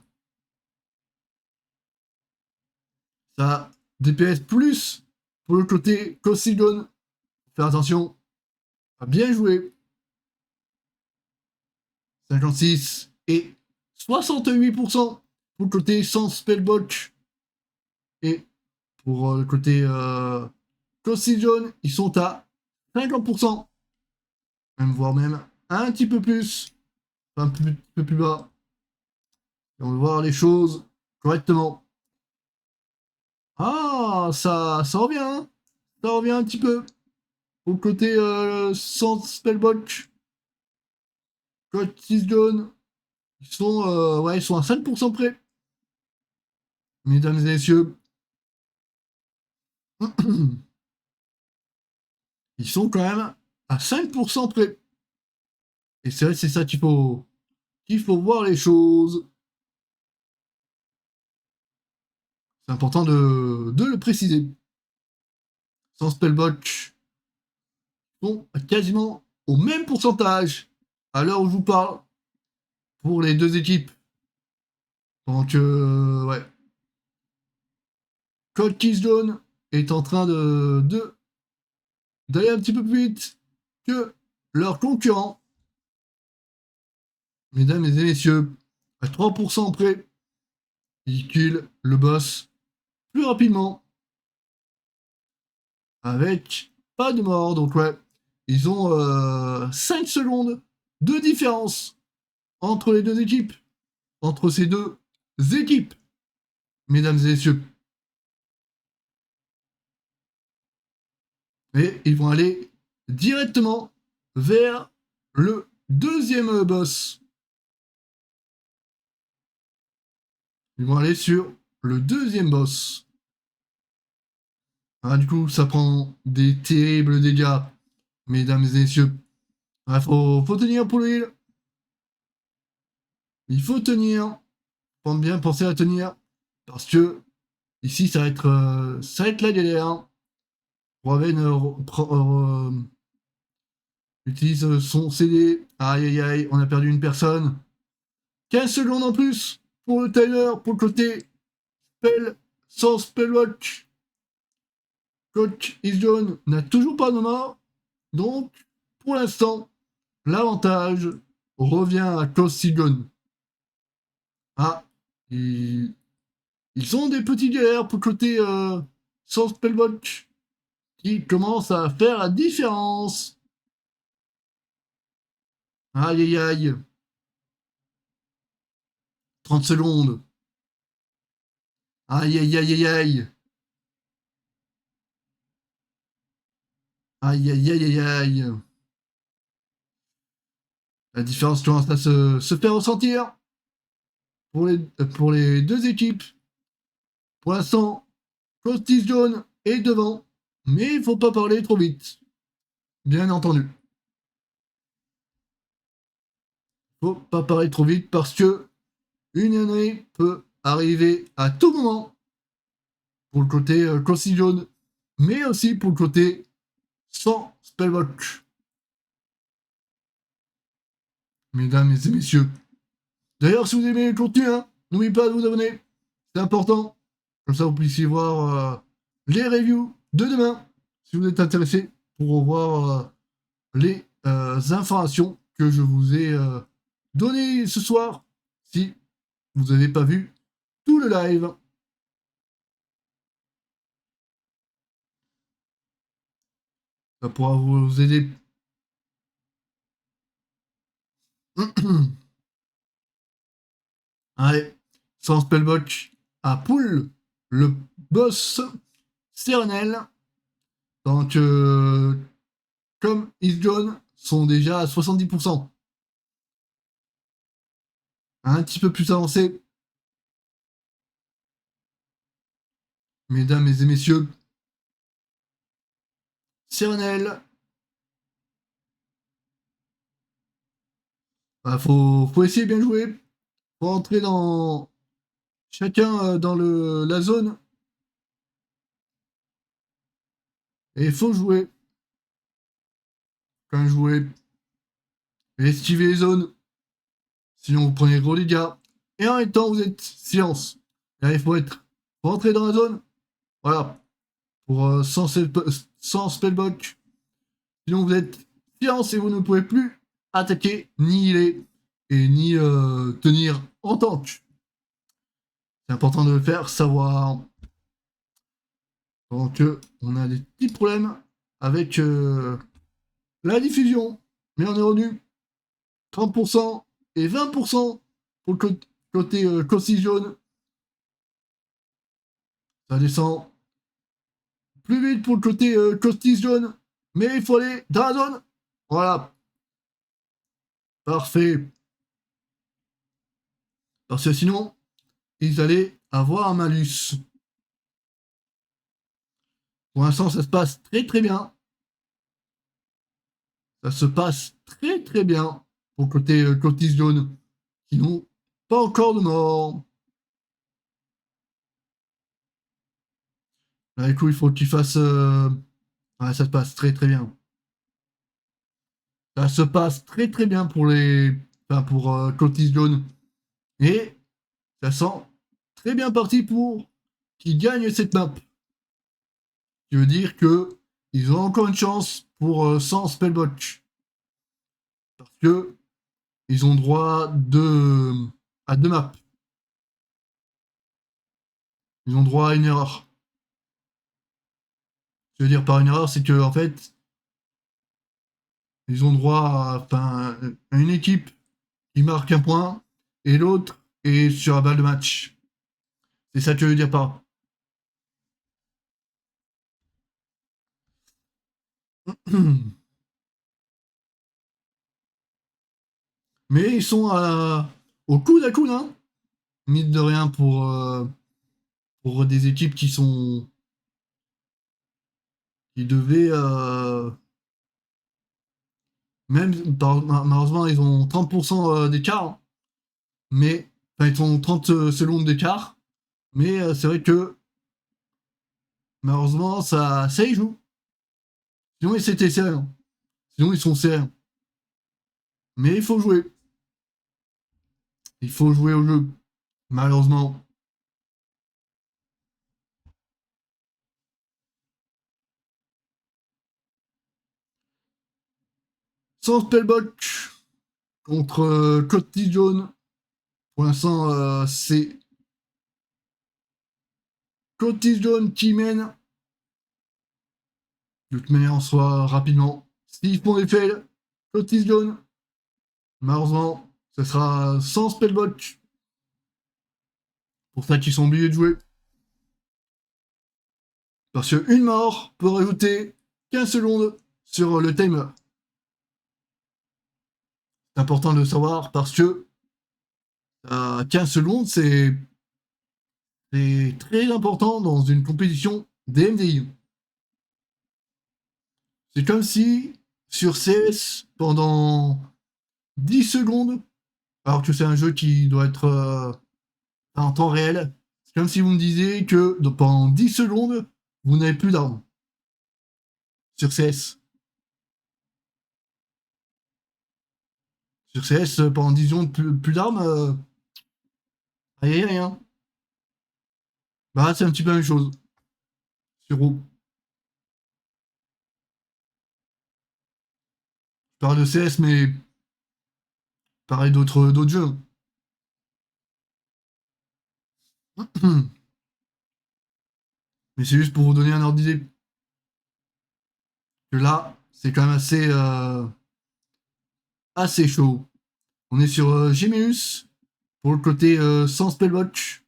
Ça DPS plus pour le côté Costigon. Faire attention. Bien joué. 56 et 68% pour le côté sans spellbook. Et pour le côté Costigon, ils sont à 50%. Même voire même un petit peu plus. Un petit peu plus bas. Et on va voir les choses correctement. Ah, ça revient, hein. Ça revient un petit peu. Au côté sans spellbook. Costigon, ils sont à 5% près. Mesdames et messieurs. Ils sont quand même à 5% près. Et c'est vrai, c'est ça qu'il faut voir les choses. C'est important de le préciser. Sans spellbook, ils sont quasiment au même pourcentage à l'heure où je vous parle pour les deux équipes. Donc, ouais. Cold Keystone est en train d'aller un petit peu plus vite que leurs concurrents. Mesdames et messieurs, à 3% près, ils killent le boss plus rapidement avec pas de mort. Donc ouais, ils ont 5 secondes de différence entre les deux équipes, entre ces deux équipes, mesdames et messieurs. Et ils vont aller directement vers le deuxième boss. Ils vont aller sur le deuxième boss. Ah, du coup, ça prend des terribles dégâts, mesdames et messieurs. Ah, faut tenir pour l'huile. Il faut tenir. Faut bien penser à tenir. Parce que ici, ça va être la galère. Raven utilise son CD. Aïe aïe aïe, on a perdu une personne. 15 secondes en plus pour le timer, pour le côté spell sans spellwatch. Coach Isjon n'a toujours pas de mort. Donc, pour l'instant, l'avantage revient à Costigon. Ah, ils ont des petits galères pour le côté sans spellwatch qui commence à faire la différence. Aïe aïe aïe. 30 secondes. Aïe aïe aïe aïe aïe. Aïe aïe aïe aïe aïe. La différence commence à se faire ressentir pour les deux équipes. Pour l'instant, Costis Jaune est devant, mais il faut pas parler trop vite. Bien entendu. Faut pas parler trop vite parce que une année peut arriver à tout moment pour le côté Costis Jaune, mais aussi pour le côté sans spellbook. Mesdames et messieurs. D'ailleurs, si vous aimez le contenu, hein, n'oubliez pas de vous abonner. C'est important. Comme ça, vous puissiez voir les reviews de demain. Si vous êtes intéressé pour voir les informations que je vous ai données ce soir. Si vous n'avez pas vu tout le live. Ça pourra vous aider. Allez, sans spellbook à poule, le boss Serenel. Donc, comme Isjon sont déjà à 70%. Un petit peu plus avancé. Mesdames et messieurs, Serenel. Faut essayer de bien jouer. Faut entrer dans... Chacun dans la zone. Et il faut jouer. Quand jouer. Et esquiver les zones. Sinon vous prenez gros dégâts. Et en même temps vous êtes silence. Là il faut entrer dans la zone. Voilà. Pour sans spellbook. Sinon vous êtes silence et vous ne pouvez plus attaquer, ni healer, et ni tenir en tank. C'est important de le faire, savoir. Donc on a des petits problèmes avec la diffusion. Mais on est revenu 30% et 20% pour le côté Cosy jaune. Ça descend plus vite pour le côté Costis jaune. Mais il faut aller dans la zone. Voilà. Parfait. Parce que sinon, ils allaient avoir un malus. Pour l'instant, ça se passe très très bien. Ça se passe très très bien pour le côté Costis jaune. Qui n'ont pas encore de mort. Là, écoute, il faut qu'il fasse... Ouais, ça se passe très très bien. Ça se passe très très bien pour les... Enfin, pour Costis jaune. Et ça sent très bien parti pour qu'ils gagnent cette map. Ce qui veut dire que ils ont encore une chance pour 100 spellbook. Parce que ils ont droit à 2 maps. Ils ont droit à une erreur. Ce que je veux dire par une erreur, c'est que en fait, ils ont droit à une équipe qui marque un point et l'autre est sur la balle de match. C'est ça que je veux dire par. Mais ils sont au coude à coude, hein. Mine de rien pour des équipes qui devaient même malheureusement ils ont 30% d'écart, hein. Mais enfin ils ont 30 secondes d'écart, mais c'est vrai que malheureusement ça y joue. Sinon ils étaient sérieux, hein. Sinon ils sont sérieux. Mais il faut jouer. Il faut jouer au jeu. Malheureusement. Sans spellbook contre Cotty Jaune. Pour l'instant, c'est Cotty Jaune qui mène. De toute manière, on soit rapidement. S'ils font des fails, Cotty Jaune. Malheureusement, ce sera sans spellbook. Pour ça qu'ils sont obligés de jouer. Parce qu'une mort peut rajouter 15 secondes sur le timer. C'est important de le savoir parce que 15 secondes, c'est très important dans une compétition DMDI. C'est comme si sur CS, pendant 10 secondes, alors que c'est un jeu qui doit être en temps réel, c'est comme si vous me disiez que pendant 10 secondes, vous n'avez plus d'armes. Sur CS. Sur CS, pendant 10 secondes, plus d'armes, aïe aïe hein. Bah c'est un petit peu la même chose. Sur WoW. Je parle de CS, mais pareil d'autres jeux. Mais c'est juste pour vous donner un ordre d'idée. Que là, c'est quand même assez chaud. On est sur Géméus pour le côté sans spellbook.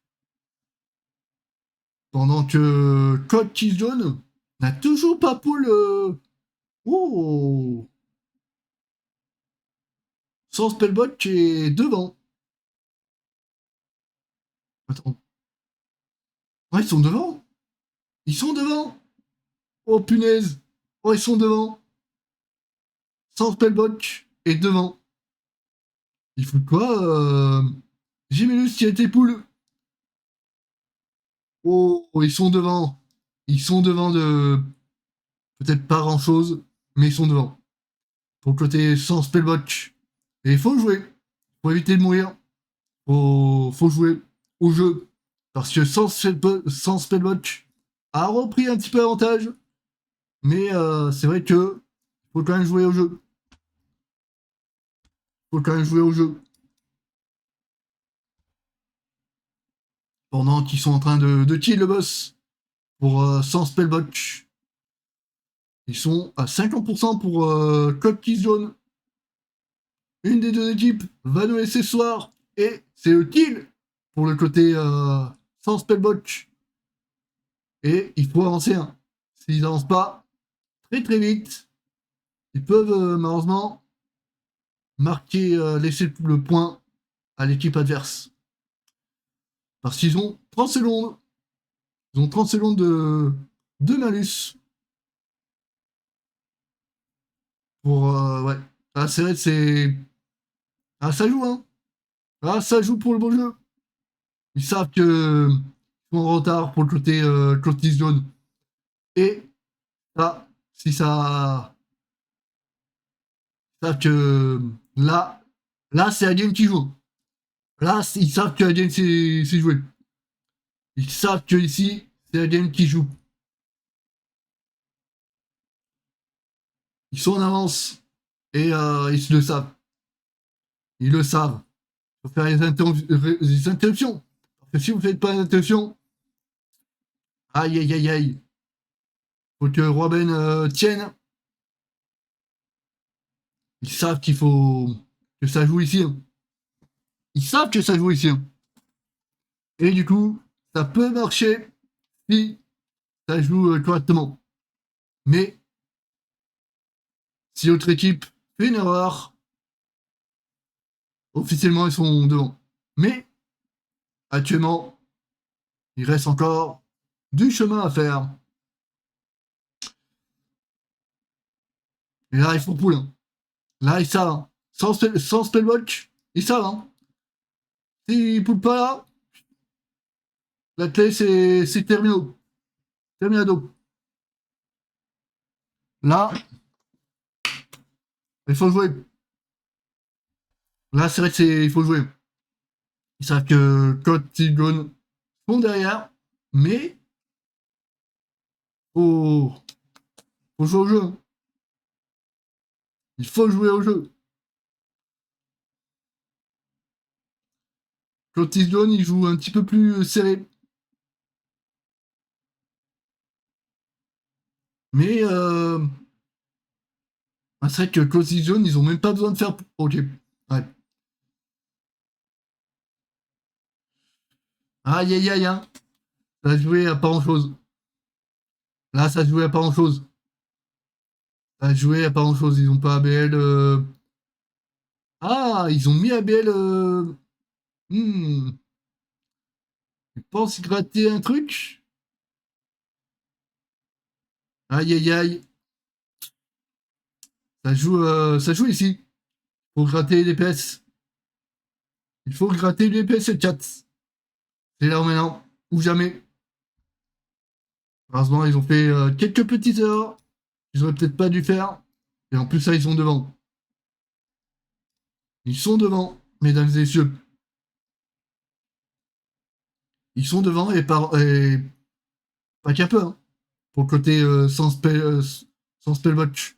Pendant que Code Keystone n'a toujours pas pour le. Oh, sans spellbook qui est devant. Attends. Ouais, ils sont devant. Ils sont devant. Oh punaise. Oh, ils sont devant. Sans spellbook et devant. Il faut quoi Jiménez qui a été poule. Oh, ils sont devant. Ils sont devant de... Peut-être pas grand-chose, mais ils sont devant. Pour le côté sans spellbotch. Et il faut jouer. Pour éviter de mourir. Faut jouer au jeu. Parce que sans spellbotch a repris un petit peu avantage. Mais c'est vrai que faut quand même jouer au jeu. Faut quand même jouer au jeu. Pendant qu'ils sont en train de kill le boss pour sans spellbotch. Ils sont à 50% pour Code Kiss Jaune. Une des deux équipes va nous laisser ce soir. Et c'est le kill pour le côté sans spellbotch. Et il faut avancer. Hein. S'ils n'avancent pas très très vite, ils peuvent malheureusement marquer, laisser le point à l'équipe adverse. Parce qu'ils ont 30 secondes. Ils ont 30 secondes de malus. Pour. Ouais. Ah, c'est vrai, c'est. Ah, ça joue, hein. Ah, ça joue pour le beau jeu. Ils savent que. Ils sont en retard pour le côté Clotis jaune. Et. Là, si ça. Ils savent que. Là, c'est la game qui joue. Là, ils savent que la game, c'est joué. Ils savent que ici, c'est la game qui joue. Ils sont en avance. Et ils le savent. Ils le savent. Il faut faire les interruptions. Parce que si vous ne faites pas les interruptions, aïe aïe aïe aïe. Faut que Robin tienne. Ils savent qu'il faut que ça joue ici. Hein. Ils savent que ça joue ici. Hein. Et du coup, ça peut marcher si ça joue correctement. Mais si l'autre équipe fait une erreur, officiellement ils sont devant. Mais actuellement, il reste encore du chemin à faire. Et là, ils font poule. Hein. Là, ils savent. Hein. Sans spellwatch, ils savent. Hein. S'ils poulent pas là, la clé c'est terminado. Terminado. Là, il faut jouer. Là, c'est vrai il faut jouer. Ils savent que Code Tigone sont derrière, mais faut, faut jouer au jeu. Hein. Il faut jouer au jeu. Code Tigone, il joue un petit peu plus serré. Mais c'est vrai que Code Tigone, ils ont même pas besoin de faire. Ok. Ouais. Aïe aïe aïe, hein. Ça a joué à pas grand chose. Là, ça a joué à pas grand chose. Ça a joué à pas grand chose. Ils ont pas ABL. Ah, ils ont mis ABL. Hmm. Je pense gratter un truc. Aïe aïe aïe. Ça joue ici. Faut gratter les PS. Il faut gratter les PS 4. C'est là ou maintenant. Ou jamais. Heureusement, ils ont fait quelques petites erreurs. Ils auraient peut-être pas dû faire. Et en plus, ça, ils sont devant. Ils sont devant, mesdames et messieurs. Ils sont devant et pas qu'un peu. Hein. Pour le côté sans spellwatch.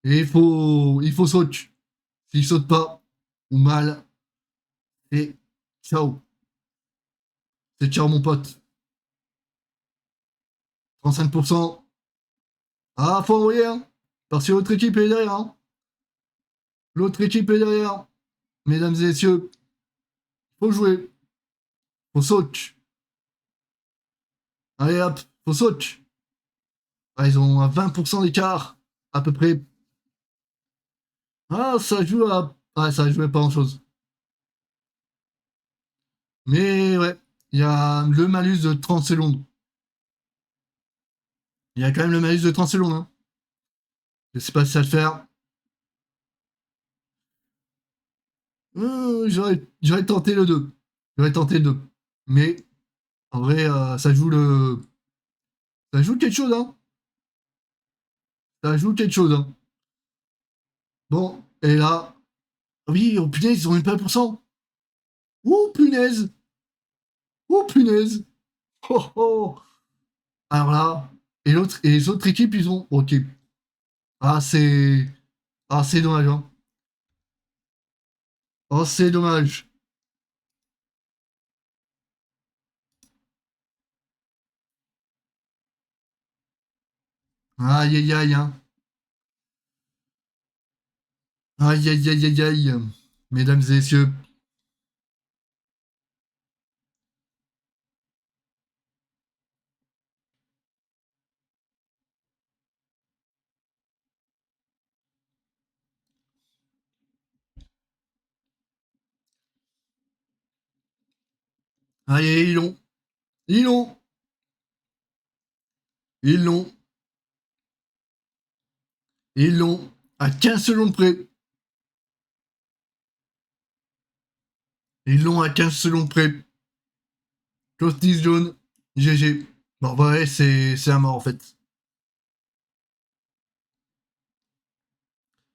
Et il faut sauter. S'il saute pas, ou mal, c'est ciao. C'est ciao mon pote. 35%. Ah, faut envoyer, hein. Parce que l'autre équipe est derrière. Hein. L'autre équipe est derrière. Mesdames et messieurs, faut jouer. Faut sauter. Allez hop, faut sauter. Ah, ils ont un 20% d'écart, à peu près. Ah, ça joue à. Ah, ça jouait pas grand chose. Mais ouais, il y a le malus de 30 secondes. Il y a quand même le malus de 30 secondes. Hein. Je sais pas si ça va le faire. J'aurais tenté le 2. J'aurais tenté le 2. Mais, en vrai, ça joue le... Ça joue quelque chose, hein. Ça joue quelque chose, hein. Bon, et là... Oui, oh punaise, ils ont même pas 1%. Oh punaise. Oh punaise. Oh oh. Alors là... Et les autres équipes, ils ont... Ok. Ah, c'est... Ah, c'est dommage, hein. Oh, c'est dommage. Aïe, aïe, aïe, hein. Aïe, aïe, aïe, aïe, aïe. Mesdames et messieurs. Aïe, aïe, ils l'ont. Ils l'ont. Ils l'ont. Ils l'ont. À 15 secondes près. Ils l'ont à 15 secondes près. Costis jaune. GG. Bon, ouais, c'est un mort, en fait.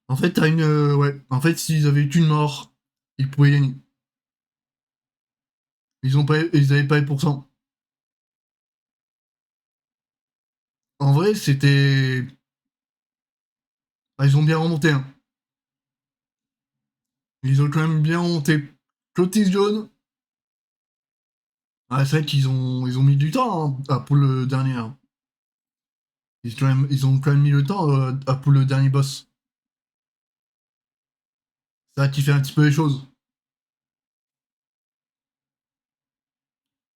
En fait, t'as une... ouais. En fait, s'ils avaient eu qu'une mort, ils pouvaient gagner. Ils avaient pas les pourcents. En vrai, c'était... Ah, ils ont bien remonté, hein. Ils ont quand même bien remonté. Clotis jaune. Ah, c'est vrai ils ont mis du temps, hein, pour le dernier, hein. Ils ont quand même mis le temps, pour le dernier boss. C'est ça qui fait un petit peu les choses.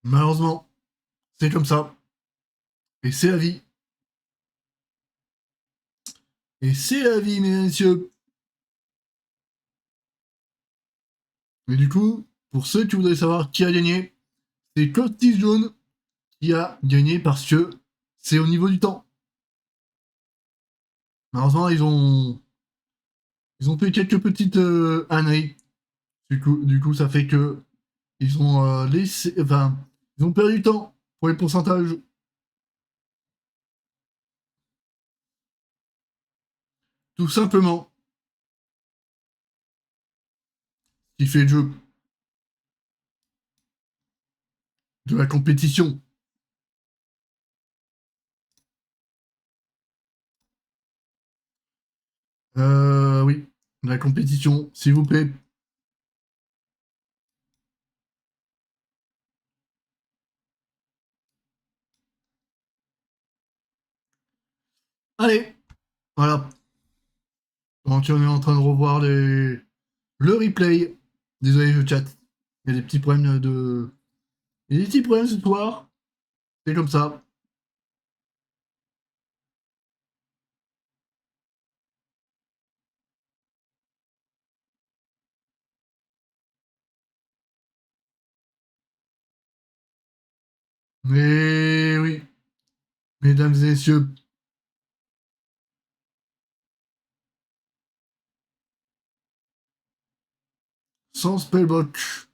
Malheureusement, c'est comme ça. Et c'est la vie. Et c'est la vie, mesdames et messieurs. Et du coup, pour ceux qui voudraient savoir qui a gagné, c'est Costis jaune qui a gagné parce que c'est au niveau du temps. Malheureusement, ils ont fait quelques petites âneries. Du coup, ça fait que ils ont laissé, enfin, ils ont perdu du temps pour les pourcentages. Tout simplement, ce qui fait le jeu de la compétition. Oui, de la compétition, s'il vous plaît. Allez, voilà. Donc, on est en train de revoir le replay. Désolé, je chatte. Il y a des petits problèmes de. Il y a des petits problèmes ce soir. C'est comme ça. Mais oui, mesdames et messieurs, sans Spellbox,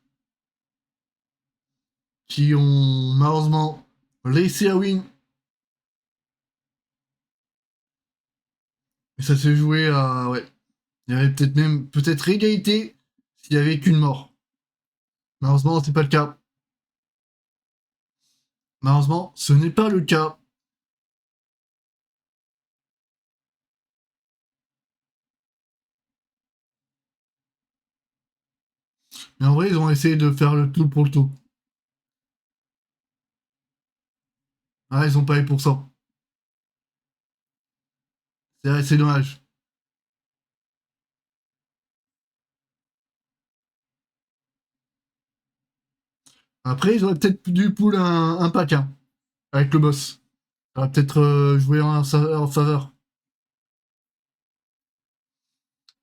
qui ont malheureusement laissé à win. Et ça s'est joué à. Ouais. Il y avait peut-être même. Peut-être égalité s'il y avait qu'une mort. Malheureusement, c'est pas le cas. Malheureusement, ce n'est pas le cas. Mais en vrai, ils ont essayé de faire le tout pour le tout. Ah, ils ont pas les pourcents. C'est dommage. Après, ils auraient peut-être dû pull un pack, hein, avec le boss. Ça aurait peut-être joué en faveur.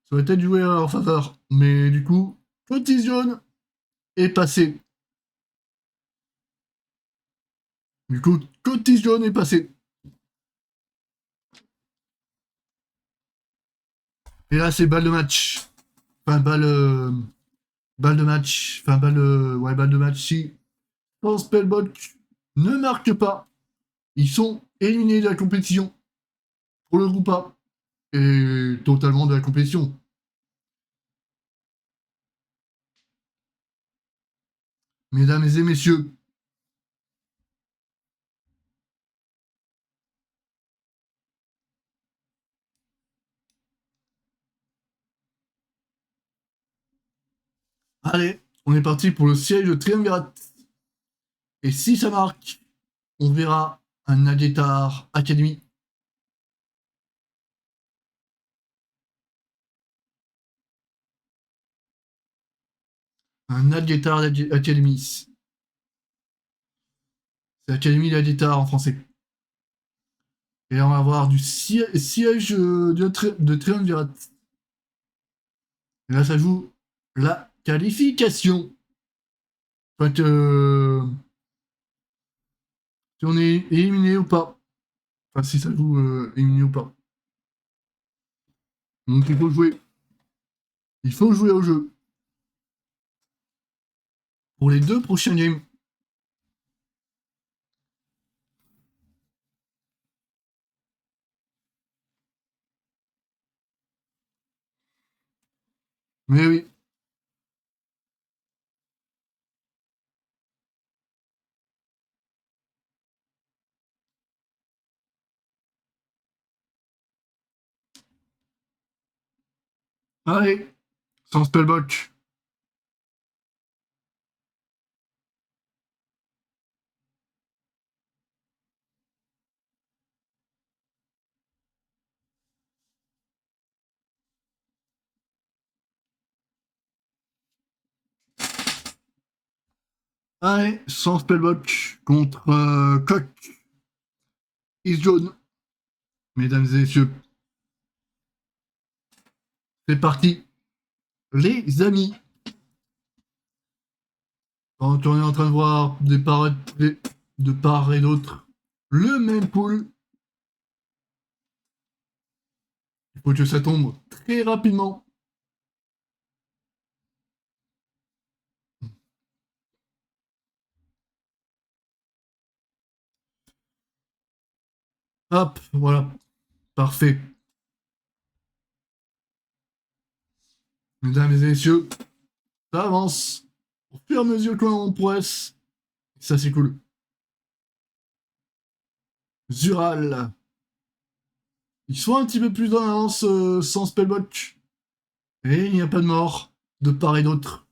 Ça aurait peut-être joué en faveur. Mais du coup, petit jaune est passé. Du coup, petit jaune est passé. Et là, c'est balle de match. Enfin, balle. balle de match, enfin balle de match, si Sans Spellbook ne marque pas, ils sont éliminés de la compétition pour le groupe A et totalement de la compétition. Mesdames et messieurs, allez, on est parti pour le siège de Triumvirat. Et si ça marque, on verra un Aguetar Academy. Un Aguetar Academy. C'est Academy d'Aguetar en français. Et là, on va avoir du siège de Triumvirat. Et là, ça joue la qualification. Enfin, si on est éliminé ou pas. Enfin, si ça joue éliminé ou pas. Donc, il faut jouer. Il faut jouer au jeu. Pour les 2 prochains games. Mais oui. Allez, sans spellbook. Allez, sans spellbook contre Coq. Is jaune. Mesdames et messieurs. C'est parti. Les amis. Quand on est en train de voir de part et d'autre le même pool, il faut que ça tombe très rapidement. Hop, voilà. Parfait. Mesdames et messieurs, ça avance. Au fur et à mesure que l'on progresse. Ça, c'est cool. Zural. Ils sont un petit peu plus en avance sans spellbook. Et il n'y a pas de mort de part et d'autre.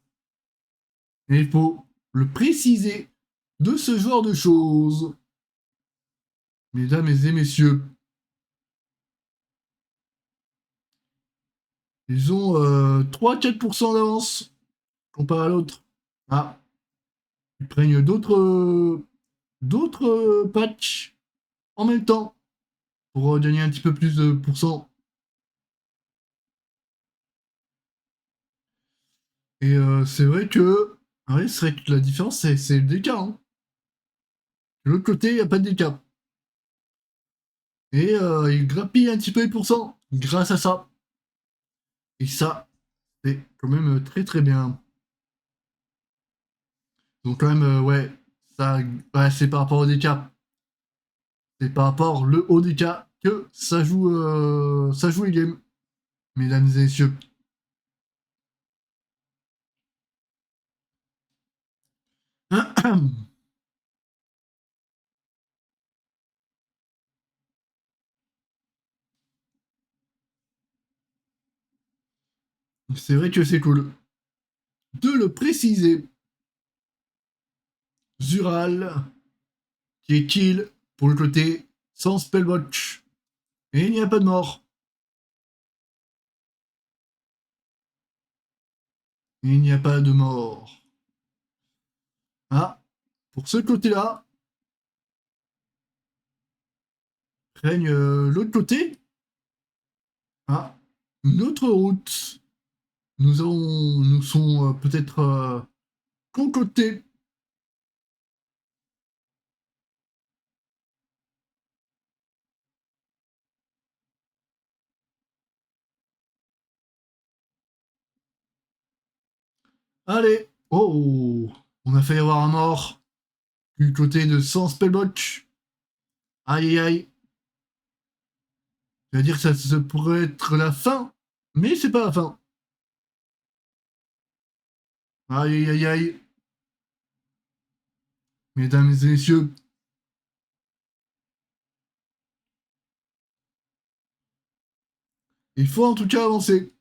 Et il faut le préciser de ce genre de choses. Mesdames et messieurs, ils ont 3-4% d'avance comparé à l'autre. Ah, ils prennent d'autres patchs en même temps pour gagner un petit peu plus de pourcents. Et c'est vrai que ouais, c'est vrai que la différence, c'est le DK. Hein. De l'autre côté, il n'y a pas de DK. Et il grappille un petit peu les pourcents grâce à ça. Et ça, c'est quand même très très bien. Donc quand même, ouais, ça, ouais, c'est par rapport au DK. C'est par rapport le haut DK que ça joue les games, mesdames et messieurs. C'est vrai que c'est cool de le préciser. Zural, qui est kill pour le côté sans spellwatch. Et il n'y a pas de mort. Il n'y a pas de mort. Ah, pour ce côté-là, règne l'autre côté. Ah, une autre route. Nous sont peut-être concoctés. Allez. Oh, on a failli avoir un mort du côté de Sans Spellbotch. Aïe aïe aïe. Je veux dire que ça pourrait être la fin, mais c'est pas la fin. Aïe aïe aïe. Mesdames et messieurs. Il faut en tout cas avancer.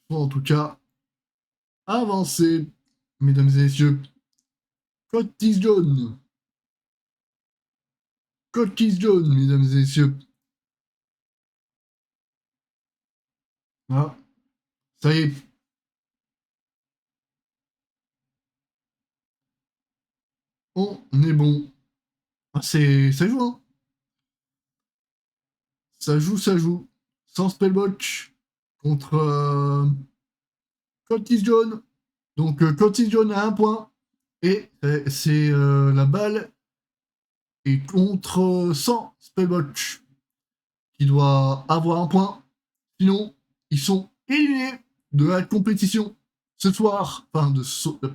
Il faut en tout cas avancer, mesdames et messieurs. Curtis Jones. Curtis Jones, mesdames et messieurs. Ah, ça y est. On est bon. Ah, ça joue, hein. Ça joue, ça joue. Sans Spellbotch contre Curtis Jones. Donc Curtis Jones a un point. Et c'est la balle est contre 100 Spellbotch qui doit avoir un point. Sinon, ils sont éliminés de la compétition ce soir. Enfin,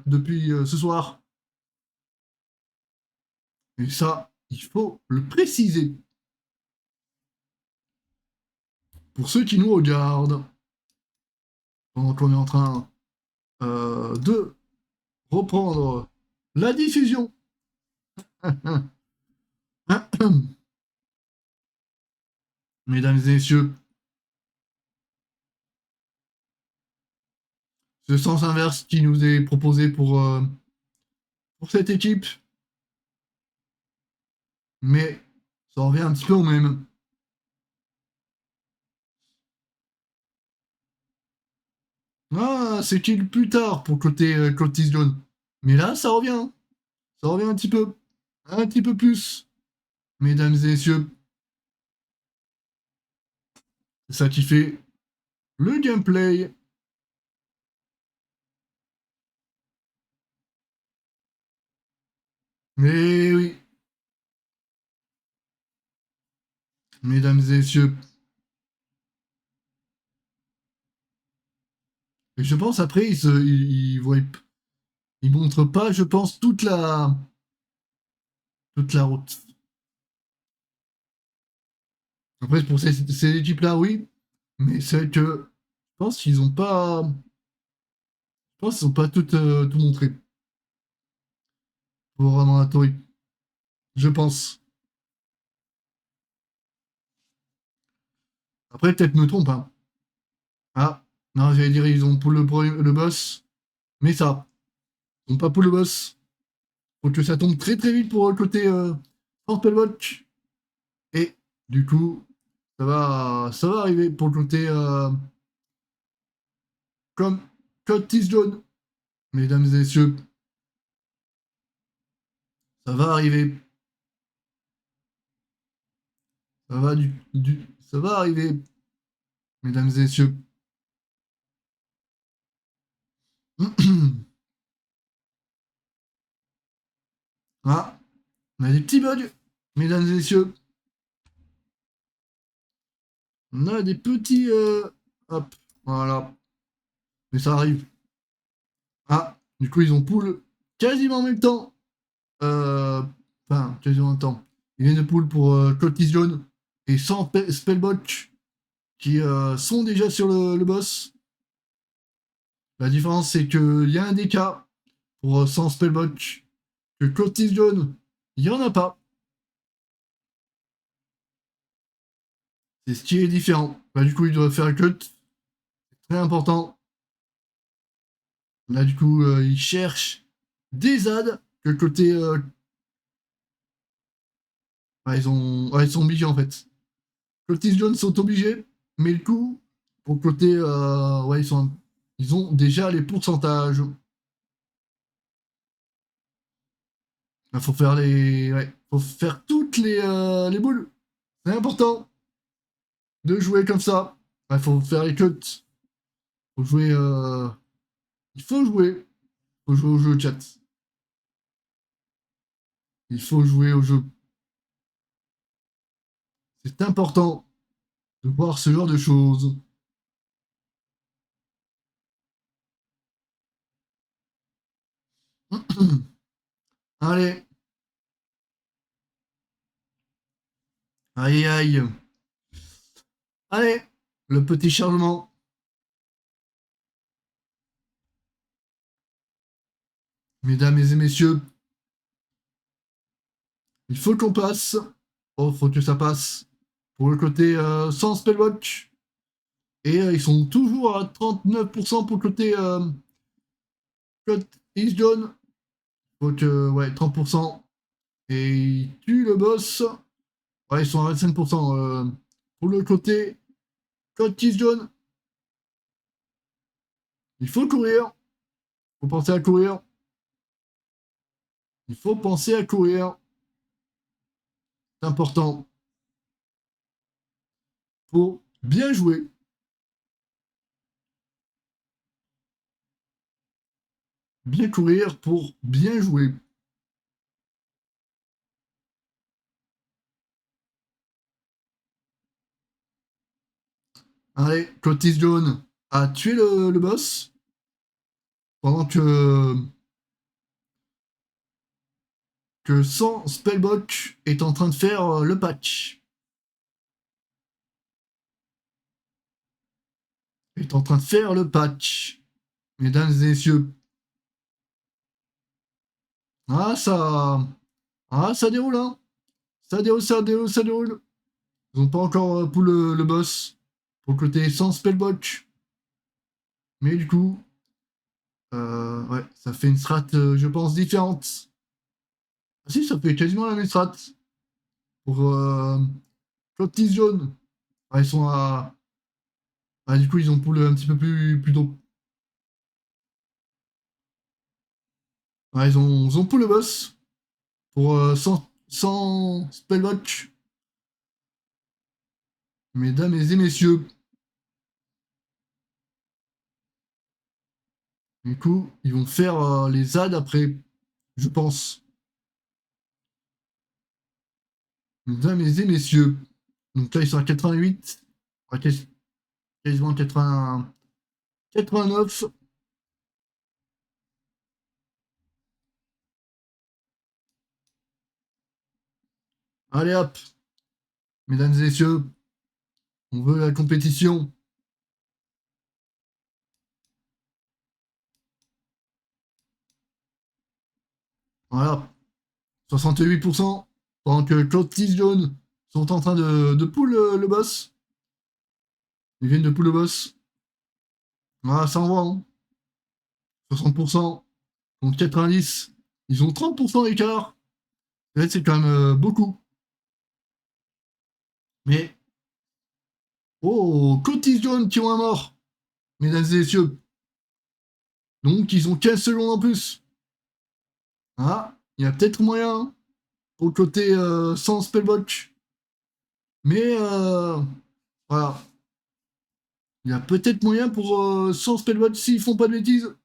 depuis ce soir. Et ça, il faut le préciser. Pour ceux qui nous regardent, pendant qu'on est en train de reprendre la diffusion. Mesdames et messieurs, ce sens inverse qui nous est proposé pour cette équipe. Mais ça revient un petit peu au même. Ah, c'est qu'il plus tard pour côté Curtis Jones. Mais là, ça revient. Ça revient un petit peu. Un petit peu plus. Mesdames et messieurs. C'est ça qui fait le gameplay. Mais oui. Mesdames et messieurs. Et je pense après, ils montrent pas, je pense, toute la route. Après, pour ces équipes-là, oui. Mais c'est que je pense qu'ils ont pas. Je pense qu'ils ont pas tout montré. Pour vraiment la Tori. Je pense. Après, peut-être me trompe, hein. Ah, non, j'allais dire, ils ont pour le boss. Mais ça. Ils ont pas pour le boss. Faut que ça tombe très très vite pour le côté Watch. Et du coup, ça va arriver pour le côté comme Curtis Jones. Mesdames et messieurs, ça va arriver. Ça va arriver. Mesdames et messieurs. Ah, on a des petits bugs. Mesdames et messieurs. On a des petits... hop, voilà. Mais ça arrive. Ah, du coup, ils ont pull quasiment en même temps. Enfin, quasiment en même temps. Ils viennent de pull pour Curtis Jones et 100 Spellbotch qui sont déjà sur le boss. La différence, c'est qu'il y a un DK pour 100 Spellbotch que Curtis Jones, il n'y en a pas. C'est ce qui est différent. Là, du coup, il doit faire un cut. C'est très important. Là, du coup, il cherche des ZAD que côté. Ils sont obligés en fait. Curtis Jones sont obligés, mais le coup, pour côté. Ouais, ils ont déjà les pourcentages. Il faut faire les. Ouais, faut faire toutes les boules. C'est important de jouer comme ça. Il faut faire les cuts. Faut jouer. Il faut jouer. Faut jouer au jeu, chat. Il faut jouer au jeu. C'est important de voir ce genre de choses. Allez. Aïe aïe. Allez, le petit chargement. Mesdames et messieurs, il faut qu'on passe. Oh, faut que ça passe. Pour le côté sans spellwatch. Et ils sont toujours à 39% pour le côté Code East John. Faut que, ouais, 30%. Et ils tuent le boss. Ouais, ils sont à 25%. Pour le côté Code East John. Il faut courir. Faut penser à courir. Il faut penser à courir. C'est important. Faut bien jouer. Bien courir pour bien jouer. Allez, Cotis John a tué le boss. Pendant que sans Spellbook est en train de faire le patch. Est en train de faire le patch. Mesdames et messieurs. Ah, ça. Ah, ça déroule, hein. Ça déroule, ça déroule, ça déroule. Ils n'ont pas encore pour le boss. Pour le côté sans Spellbook. Mais du coup. Ouais, ça fait une strat, je pense, différente. Ah si, ça fait quasiment la même strat. Pour Cotis Jaune. Ah, ils sont à. Ah, du coup, ils ont pull un petit peu plus tôt. Ah, ils ont pull le boss. Pour sans Spellwatch. Mesdames et messieurs. Du coup, ils vont faire les ZAD après, je pense. Mesdames et messieurs. Donc là, ils sont à 88. Ouais, quasiment 80, 89. Allez hop. Mesdames et messieurs. On veut la compétition. Voilà. 68%. Pendant que Claude John sont en train de pull le boss. Ils viennent de pull le boss. Voilà, ça envoie. Hein. 60% contre 90. Ils ont 30% d'écart. En fait, c'est quand même beaucoup. Mais. Oh, Cotis John qui ont un mort. Mesdames et messieurs. Donc, ils ont 15 secondes en plus. Ah, il y a peut-être moyen pour le côté sans spellbook. Mais voilà. Il y a peut-être moyen pour sans spellbook s'ils font pas de bêtises.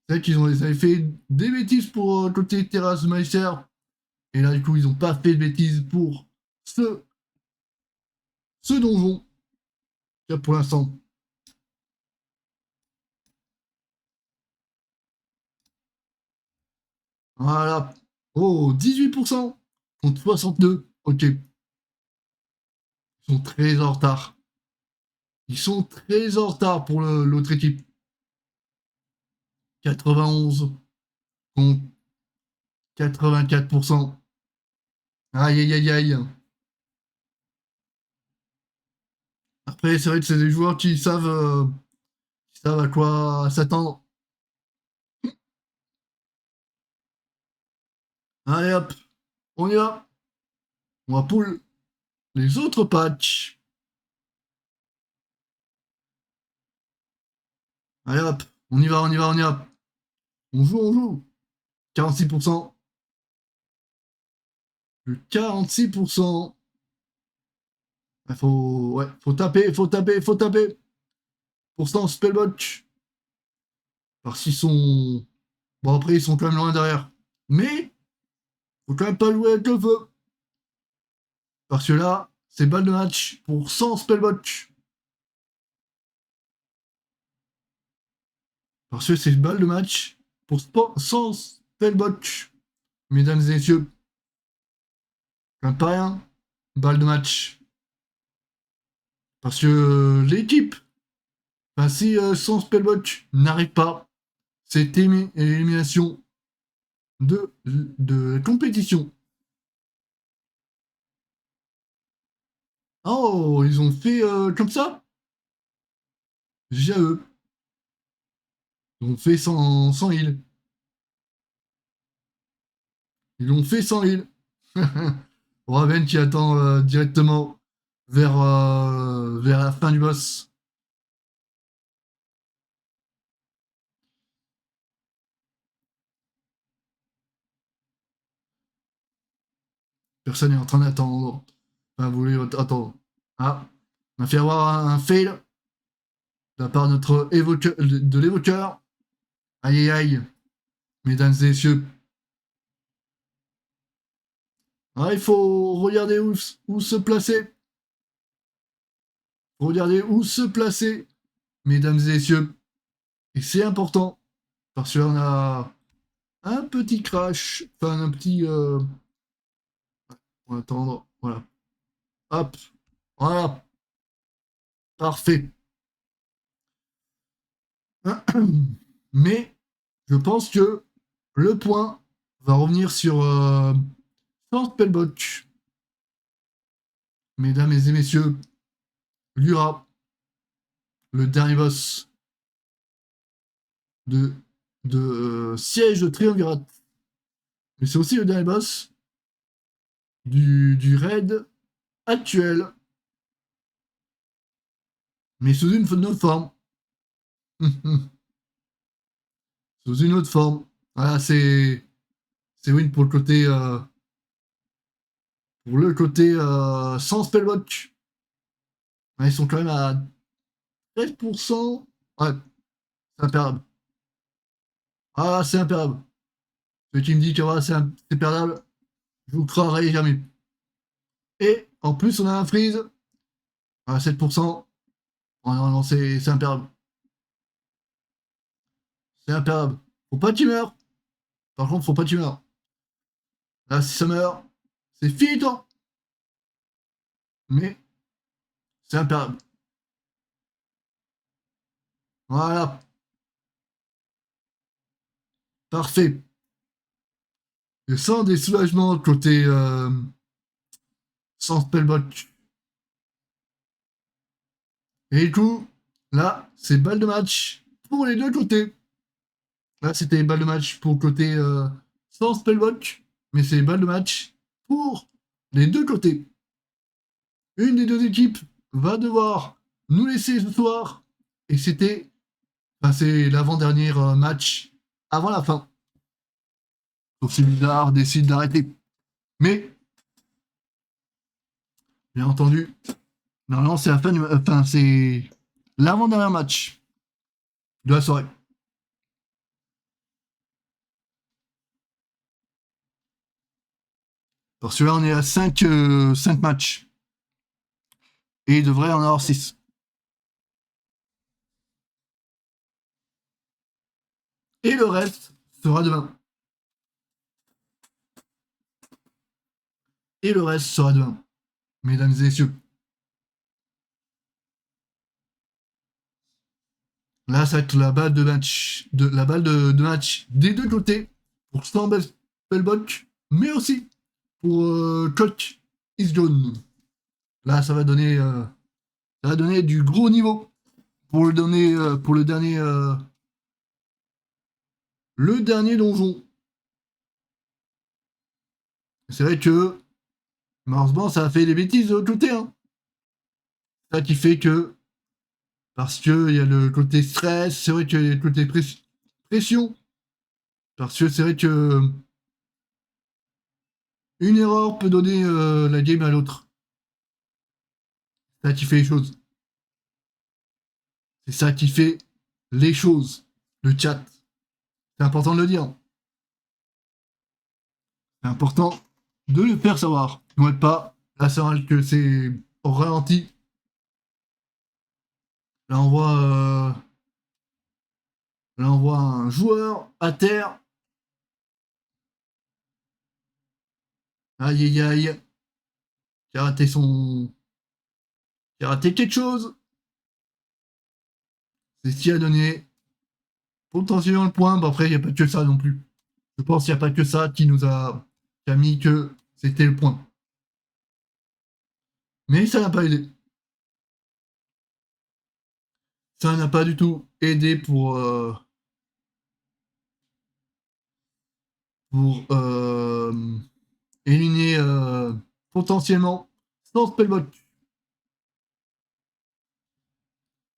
C'est vrai ils avaient fait des bêtises pour le côté Terrace Meister. Et là, du coup, ils ont pas fait de bêtises pour ce donjon. Pour l'instant. Voilà. Oh, 18% contre 62. Ok. Ils sont très en retard. Ils sont très en retard pour l'autre équipe. 91 contre 84%. Aïe aïe aïe aïe. Après, c'est vrai que c'est des joueurs qui savent à quoi s'attendre. Allez hop, on y va. On va pull les autres patchs. Allez hop, on y va, on y va, on y va. On joue, on joue. 46%. Le 46%. Ouais, faut taper, faut taper, faut taper. Pourtant, Spellbotch. Parce qu'ils sont. Bon, après, ils sont quand même loin derrière. Mais, faut quand même pas jouer avec le feu. Parce que là, c'est balle de match pour 100 Spellbotch. Parce que c'est balle de match sans spellbotch, mesdames et messieurs. Comme pas rien, balle de match. Parce que l'équipe, si sans spellbotch n'arrive pas cette élimination de la compétition. Oh, ils ont fait comme ça. GAE. Ils ont fait sans heal. Ils l'ont fait sans heal. Raven qui attend directement vers la fin du boss. Personne n'est en train d'attendre. Enfin, vous voulez attendre. Ah, on a fait avoir un fail de la part de notre de l'évoqueur. Aïe aïe aïe, mesdames et messieurs. Ah, il faut regarder où se placer. Regardez où se placer, mesdames et messieurs. Et c'est important, parce qu'on a un petit crash, enfin un petit... On va attendre, voilà. Hop, voilà. Parfait. Mais je pense que le point va revenir sur Spellbotch. Mesdames et messieurs, Lura, le dernier boss de siège de triumvirat. Mais c'est aussi le dernier boss du raid actuel. Mais sous une autre forme. Sous une autre forme. Voilà, c'est win pour le côté sans spellbotch. Ouais, ils sont quand même à 13%. Ouais, c'est imperdable. Ah, c'est imperdable. Celui qui me dit que voilà, c'est perdable, je vous croirai jamais. Et en plus, on a un freeze à 7%. Oh, non, c'est imperdable. C'est imperdable. Faut pas que tu meurs. Par contre, faut pas que tu meurs. Là, si ça meurt, c'est fini, toi. Mais c'est imperdable. Voilà. Parfait. Je sens des soulagements côté sans spellbotch. Et du coup, là, c'est balle de match pour les deux côtés. Là, c'était balle de match pour le côté sans spellbotch, mais c'est balle de match pour les deux côtés. Une des deux équipes va devoir nous laisser ce soir, et c'est l'avant-dernier match avant la fin. Sauf si Blizzard décide d'arrêter. Mais, bien entendu, normalement, c'est la fin c'est l'avant-dernier match de la soirée. Parce que là, on est à 5 matchs. Et il devrait en avoir 6. Et le reste sera demain. Et le reste sera demain, mesdames et messieurs. Là, ça va être la balle de match, match des deux côtés pour Storm Spellbotch, mais aussi pour Coach Isgone. Là, ça va donner du gros niveau pour le dernier donjon. C'est vrai que malheureusement, ça a fait des bêtises de l'autre côté. Hein. Ça qui fait que parce qu'il y a le côté stress, c'est vrai qu'il y a le côté pression. Parce que c'est vrai que une erreur peut donner la game à l'autre. C'est ça qui fait les choses. C'est ça qui fait les choses. Le chat. C'est important de le dire. C'est important de le faire savoir. Ne pas. Là, c'est vrai que c'est au ralenti. Là, on Là, on voit un joueur à terre. Aïe, aïe, aïe. Qui a raté son... Qui a raté quelque chose. C'est ce qui a donné potentiellement le point. Bon, après, il n'y a pas que ça non plus. Je pense qu'il n'y a pas que ça qui a mis que c'était le point. Mais ça n'a pas aidé. Ça n'a pas du tout aidé pour éliminer potentiellement sans spellbot.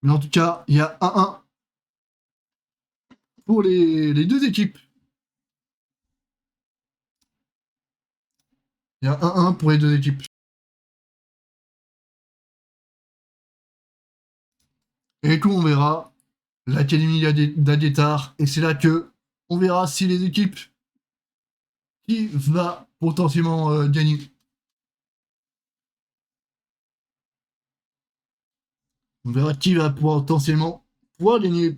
Mais en tout cas, il y a 1-1 pour les deux équipes. Il y a 1-1 pour les deux équipes. Et tout, on verra l'Académie d'Adietar. Et c'est là que on verra si les équipes qui va potentiellement gagner. On verra qui va potentiellement pouvoir gagner.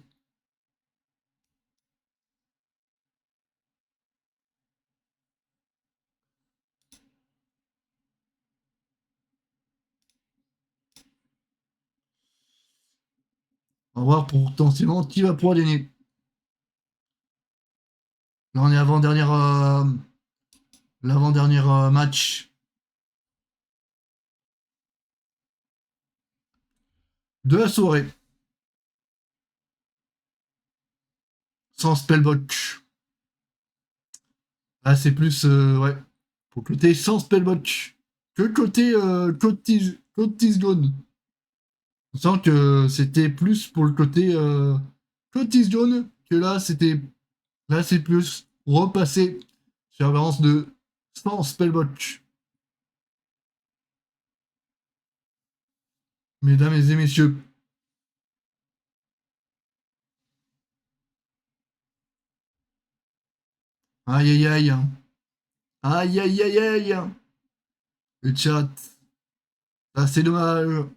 On va voir potentiellement qui va pouvoir gagner. Là, on est l'avant-dernier match de la soirée. Sans spellbox. Là, c'est plus, ouais, pour côté sans spellbox que côté Cotis Jaune. On sent que c'était plus pour le côté Cotis Jaune que là, là, c'est plus repasser sur la balance de sans spellbox. Mesdames et messieurs. Aïe aïe aïe. Aïe aïe aïe aïe. Le chat. Ah, c'est dommage.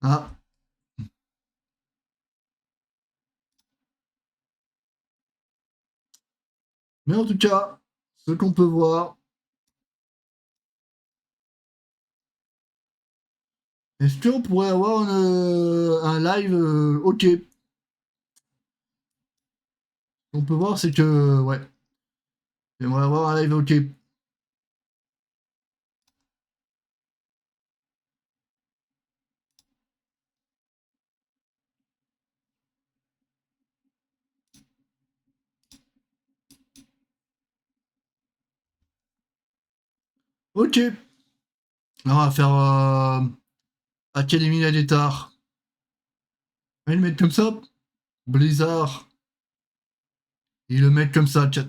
Ah. Mais en tout cas, ce qu'on peut voir. Est-ce qu'on pourrait avoir un live ok? On peut voir, c'est que. Ouais. J'aimerais avoir un live ok. Ok. Là, on va faire Académie Gladiator. On va le mettre comme ça. Blizzard. Et le mettre comme ça, chat.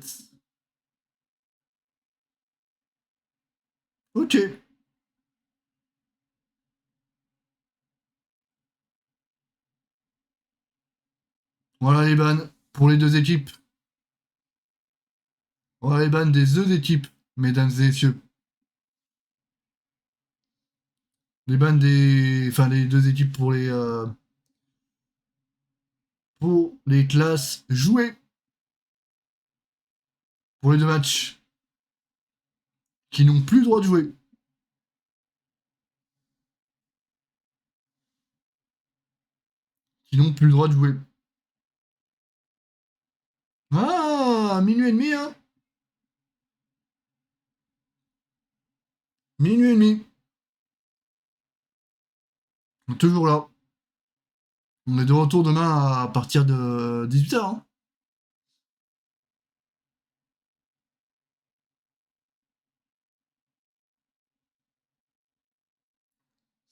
Ok. Voilà les bans pour les deux équipes. Voilà les bans des deux équipes, mesdames et messieurs. Les bans des. Enfin, les deux équipes pour les classes jouées. Pour les deux matchs. Qui n'ont plus le droit de jouer. Qui n'ont plus le droit de jouer. Ah, minuit et demi, hein. Minuit et demi. On est toujours là. On est de retour demain à partir de 18h. Hein.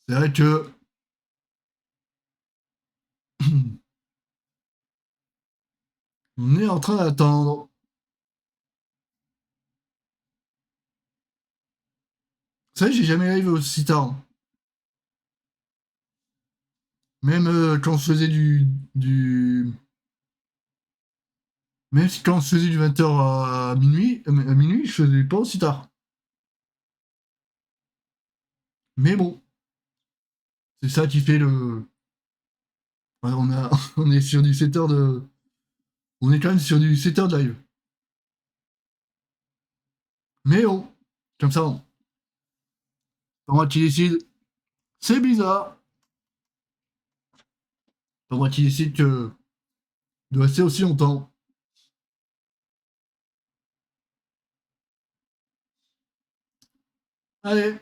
C'est vrai que. On est en train d'attendre. Vous savez, j'ai jamais live aussi tard. Même quand je faisais Même quand je faisais du 20h à minuit, je faisais pas aussi tard. Mais bon. C'est ça qui fait Ouais, on est sur du 7 heures de. On est quand même sur du 7 heures de live. Mais bon, comme ça, c'est pas moi qui décide. C'est bizarre. C'est pas moi qui décide que de rester aussi longtemps. Allez,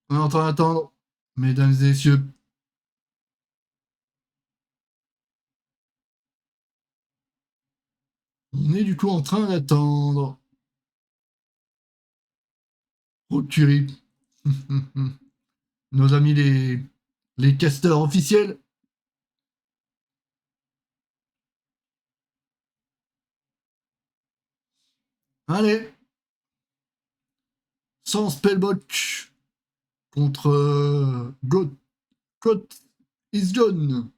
on est en train d'attendre, mesdames et messieurs. On est du coup en train d'attendre. Oh, tuerie. Nos amis les casteurs officiels. Allez, sans spellbook contre God is John.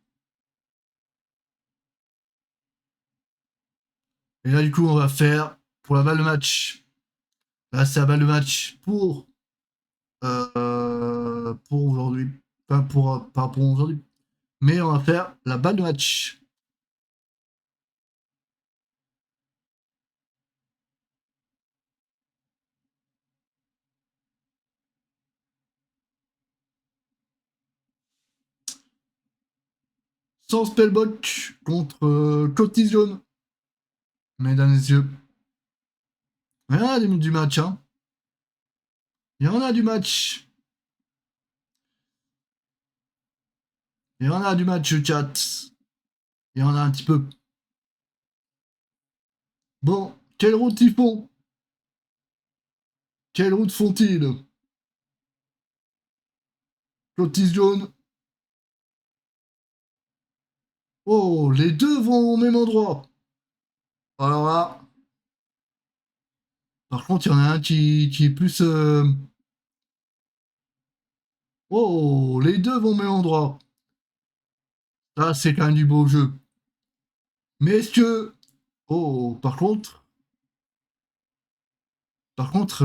Et là, du coup, on va faire pour la balle de match. Là, c'est la balle de match pour aujourd'hui. Pas pour aujourd'hui. Mais on va faire la balle de match. Sans spellbook contre Cotis Jaune. Mesdames et messieurs. Il y en a du match, hein. Il y en a du match. Il y en a du match, chat. Il y en a un petit peu. Bon, quelle route ils font? Quelle route font-ils? Cotis Jaune. Oh, les deux vont au même endroit. Alors là, par contre, il y en a un qui est plus. Oh, les deux vont au même endroit. Là, c'est quand même du beau jeu. Mais est-ce que. Oh, par contre,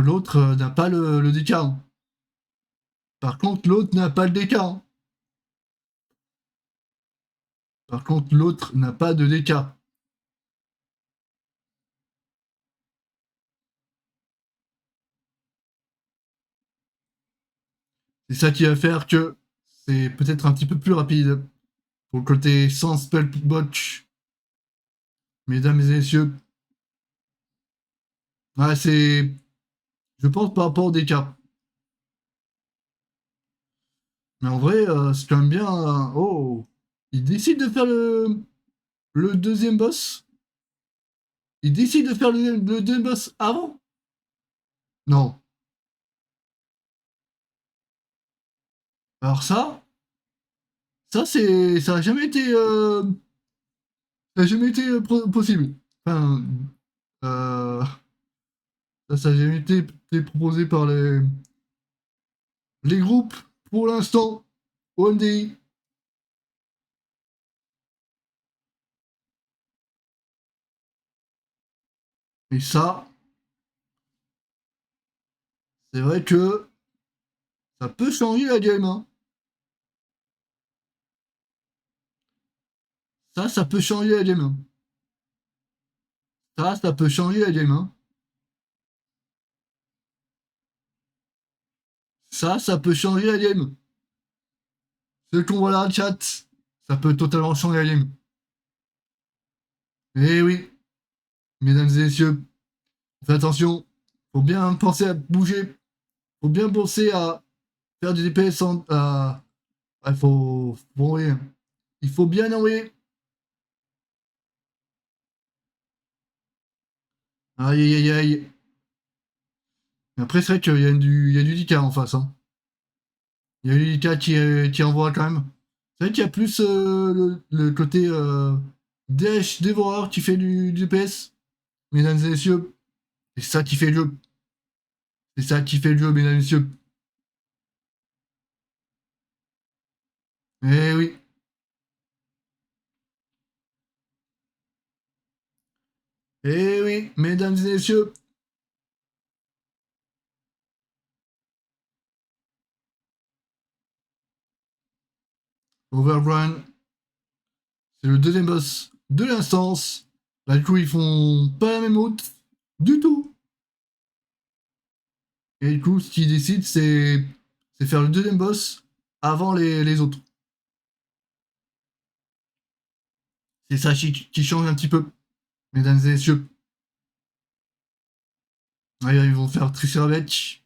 l'autre n'a pas le DK, hein. Par contre, l'autre n'a pas le DK, hein. Par contre, l'autre n'a pas de DK. C'est ça qui va faire que c'est peut-être un petit peu plus rapide pour le côté sans spellbotch. Mesdames et messieurs. Ouais, c'est. Je pense par rapport au DK. Mais en vrai, c'est quand même bien. Oh! Il décide de faire le deuxième boss. Il décide de faire le deuxième boss avant? Non. Alors ça a jamais été, possible. Enfin, euh, ça a jamais été proposé par les groupes pour l'instant. OMDI. Et ça, c'est vrai que ça peut changer la game, hein. Ça peut changer la game, hein. Ça peut changer la game, hein. Ça peut changer la game. Ceux qu'on voit là, chat, ça peut totalement changer la game. Eh oui, mesdames et messieurs, faites attention. Faut bien penser à bouger. Faut bien penser à faire du DPS sans. Faut envoyer. Il faut bien envoyer. Aïe aïe aïe aïe. Après, c'est vrai il y a du DK en face, hein. Il y a du DK qui envoie quand même. C'est vrai qu'il y a plus le côté DH dévoreur qui fait du DPS, mesdames et messieurs. C'est ça qui fait le jeu. C'est ça qui fait le jeu, mesdames et messieurs. Eh oui. Eh oui, mesdames et messieurs. Overrun. C'est le deuxième boss de l'instance. Là, du coup, ils font pas la même route du tout. Et du coup, ce qu'ils décident, c'est faire le deuxième boss avant les autres. C'est ça qui change un petit peu, mesdames et messieurs. Ouais, ils vont faire tricher avec.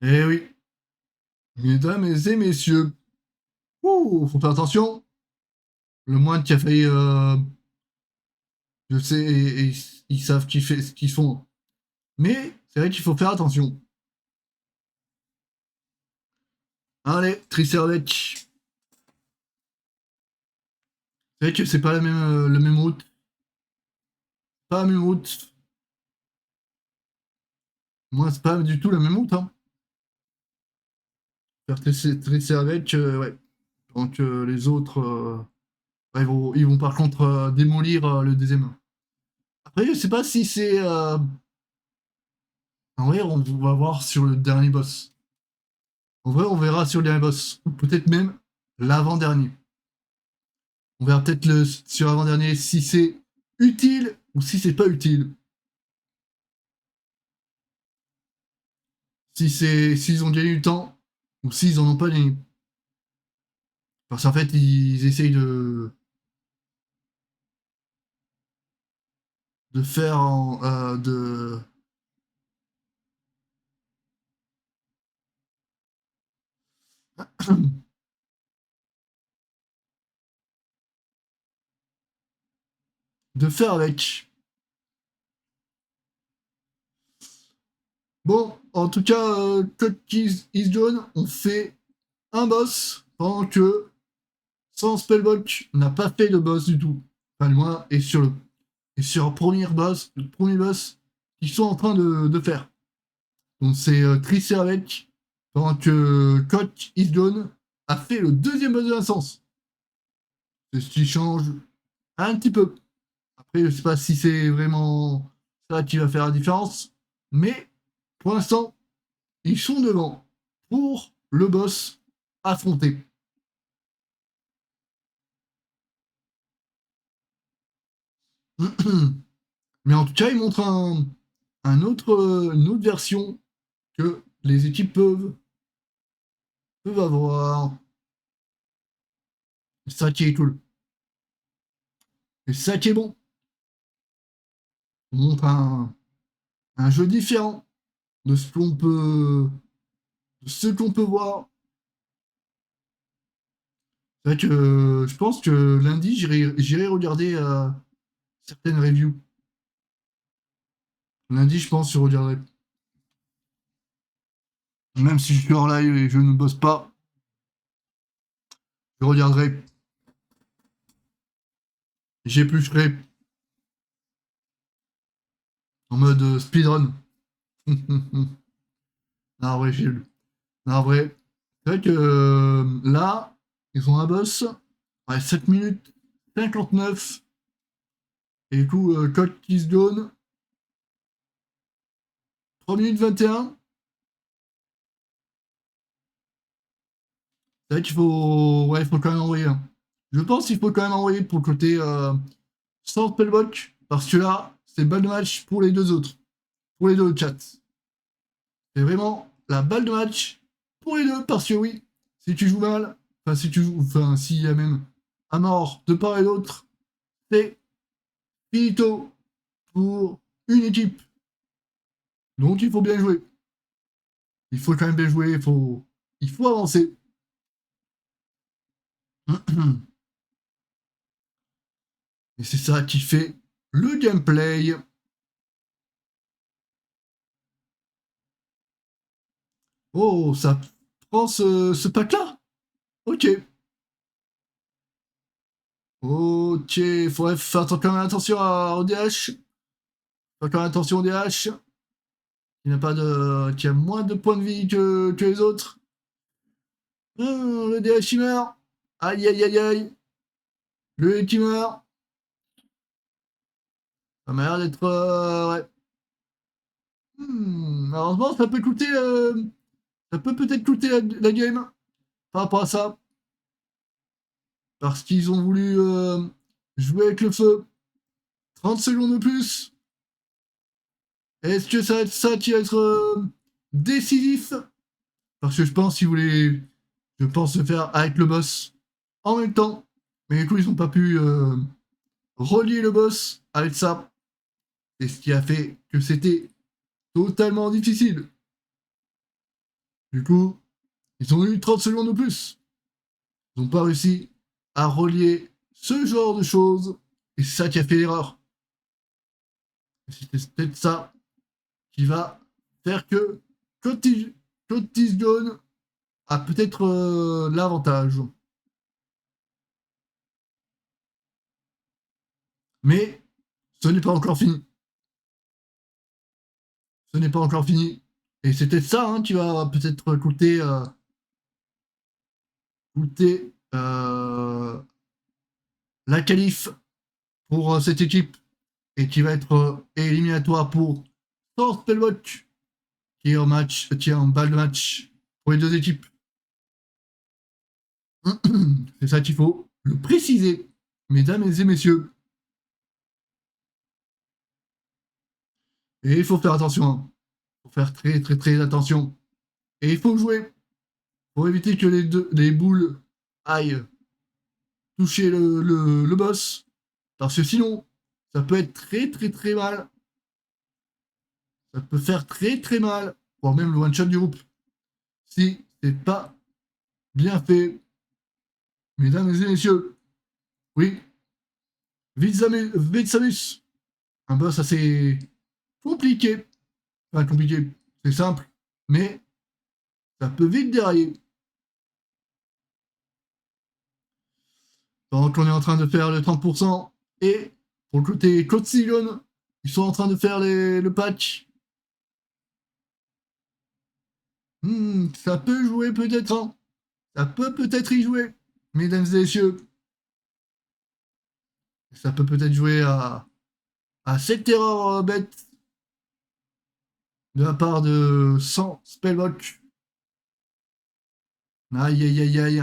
Eh oui, mesdames et messieurs. Ouh, faut faire attention. Le moine qui a failli. Je sais, et ils savent ce qu'ils font. Mais c'est vrai qu'il faut faire attention. Allez, Tricerbec. C'est vrai que c'est pas la même route. Pas la même route. Moi, c'est pas du tout la même route. Hein. Faire Tricerbec, ouais. Donc les autres, ouais, ils vont par contre démolir le deuxième. Après, je sais pas si c'est. En vrai, on va voir sur le dernier boss. En vrai, on verra sur le dernier boss. Ou peut-être même l'avant-dernier. On verra peut-être sur l'avant-dernier si c'est utile ou si c'est pas utile. Si c'est s'ils ont gagné du temps ou s'ils en ont pas gagné. Parce qu'en fait, ils essayent de faire de faire avec. Bon, en tout cas, Code Keys is John, on fait un boss pendant que sans Spellbook n'a pas fait de boss du tout. Enfin, du moins, et sur le premier boss qu'ils sont en train de faire. Donc c'est Tricerbec, pendant que Coach Isdone a fait le deuxième boss de l'instance. C'est ce qui change un petit peu. Après, je sais pas si c'est vraiment ça qui va faire la différence, mais pour l'instant, ils sont devant pour le boss affronté. Mais en tout cas, ils montrent une autre version que les équipes peuvent avoir. C'est ça qui est cool. Et c'est ça qui est bon. On montre un jeu différent de ce qu'on peut voir. C'est vrai que je pense que lundi, j'irai regarder certaines reviews. Lundi, je pense que je regarderai. Même si je suis en live et je ne bosse pas, je regarderai. J'éplucherai en mode speedrun. Non, en vrai, j'ai lu. Non, en vrai, c'est vrai que là, ils ont un boss. Ouais, 7 minutes 59. Et du coup, Code Kiss Gone, 3 minutes 21. C'est vrai qu'il faut. Ouais, il faut quand même envoyer. Hein. Je pense qu'il faut quand même envoyer pour le côté sans spellbook. Parce que là, c'est balle de match pour les deux autres. Pour les deux chats. C'est vraiment la balle de match pour les deux. Parce que oui, si tu joues mal, enfin, si tu joues. Enfin, s'il y a même un mort de part et d'autre, c'est finito pour une équipe. Donc il faut bien jouer. Il faut quand même bien jouer. Il faut avancer. Et c'est ça qui fait le gameplay. Oh, ça prend ce pack-là. Ok. Ok, faudrait faire quand même attention au DH. Faire quand même attention au DH. Qui a moins de points de vie que les autres. Le DH il meurt. Aïe aïe aïe aïe. Le qui meurt. Ça m'a l'air d'être. Ouais. malheureusement, ça peut coûter, ça peut peut-être coûter la game par rapport à ça. Parce qu'ils ont voulu jouer avec le feu. 30 secondes de plus. Est-ce que ça va être ça qui va être décisif? Parce que je pense qu'ils voulaient, je pense, se faire avec le boss en même temps. Mais du coup, ils n'ont pas pu relier le boss avec ça. Et ce qui a fait que c'était totalement difficile. Du coup, ils ont eu 30 secondes de plus. Ils n'ont pas réussi à relier ce genre de choses. Et c'est ça qui a fait l'erreur. C'est peut-être ça qui va faire que Cottage Jaune a peut-être l'avantage. Mais ce n'est pas encore fini. Ce n'est pas encore fini. Et c'est peut-être ça qui va peut-être coûter la qualif pour cette équipe et qui va être éliminatoire pour Thor Spellbook qui est en balle de match pour les deux équipes. C'est ça qu'il faut le préciser, mesdames et messieurs. Et il faut faire attention. Il faut faire très très très attention. Et il faut jouer pour éviter que les boules aillent toucher le boss. Parce que sinon, ça peut être très très très mal. Ça peut faire très très mal. Voire même le one-shot du groupe. Si c'est pas bien fait. Mesdames et messieurs. Oui. Vitsamus. Un boss assez compliqué. Enfin compliqué. C'est simple. Mais ça peut vite dérailler. Donc on est en train de faire le 30%. Et pour le côté Cotillon, ils sont en train de faire le patch. Ça peut jouer peut-être. Ça peut peut-être y jouer, mesdames et messieurs. Ça peut peut-être jouer à cette erreur bête de la part de 100 Spellbook. Aïe aïe aïe aïe.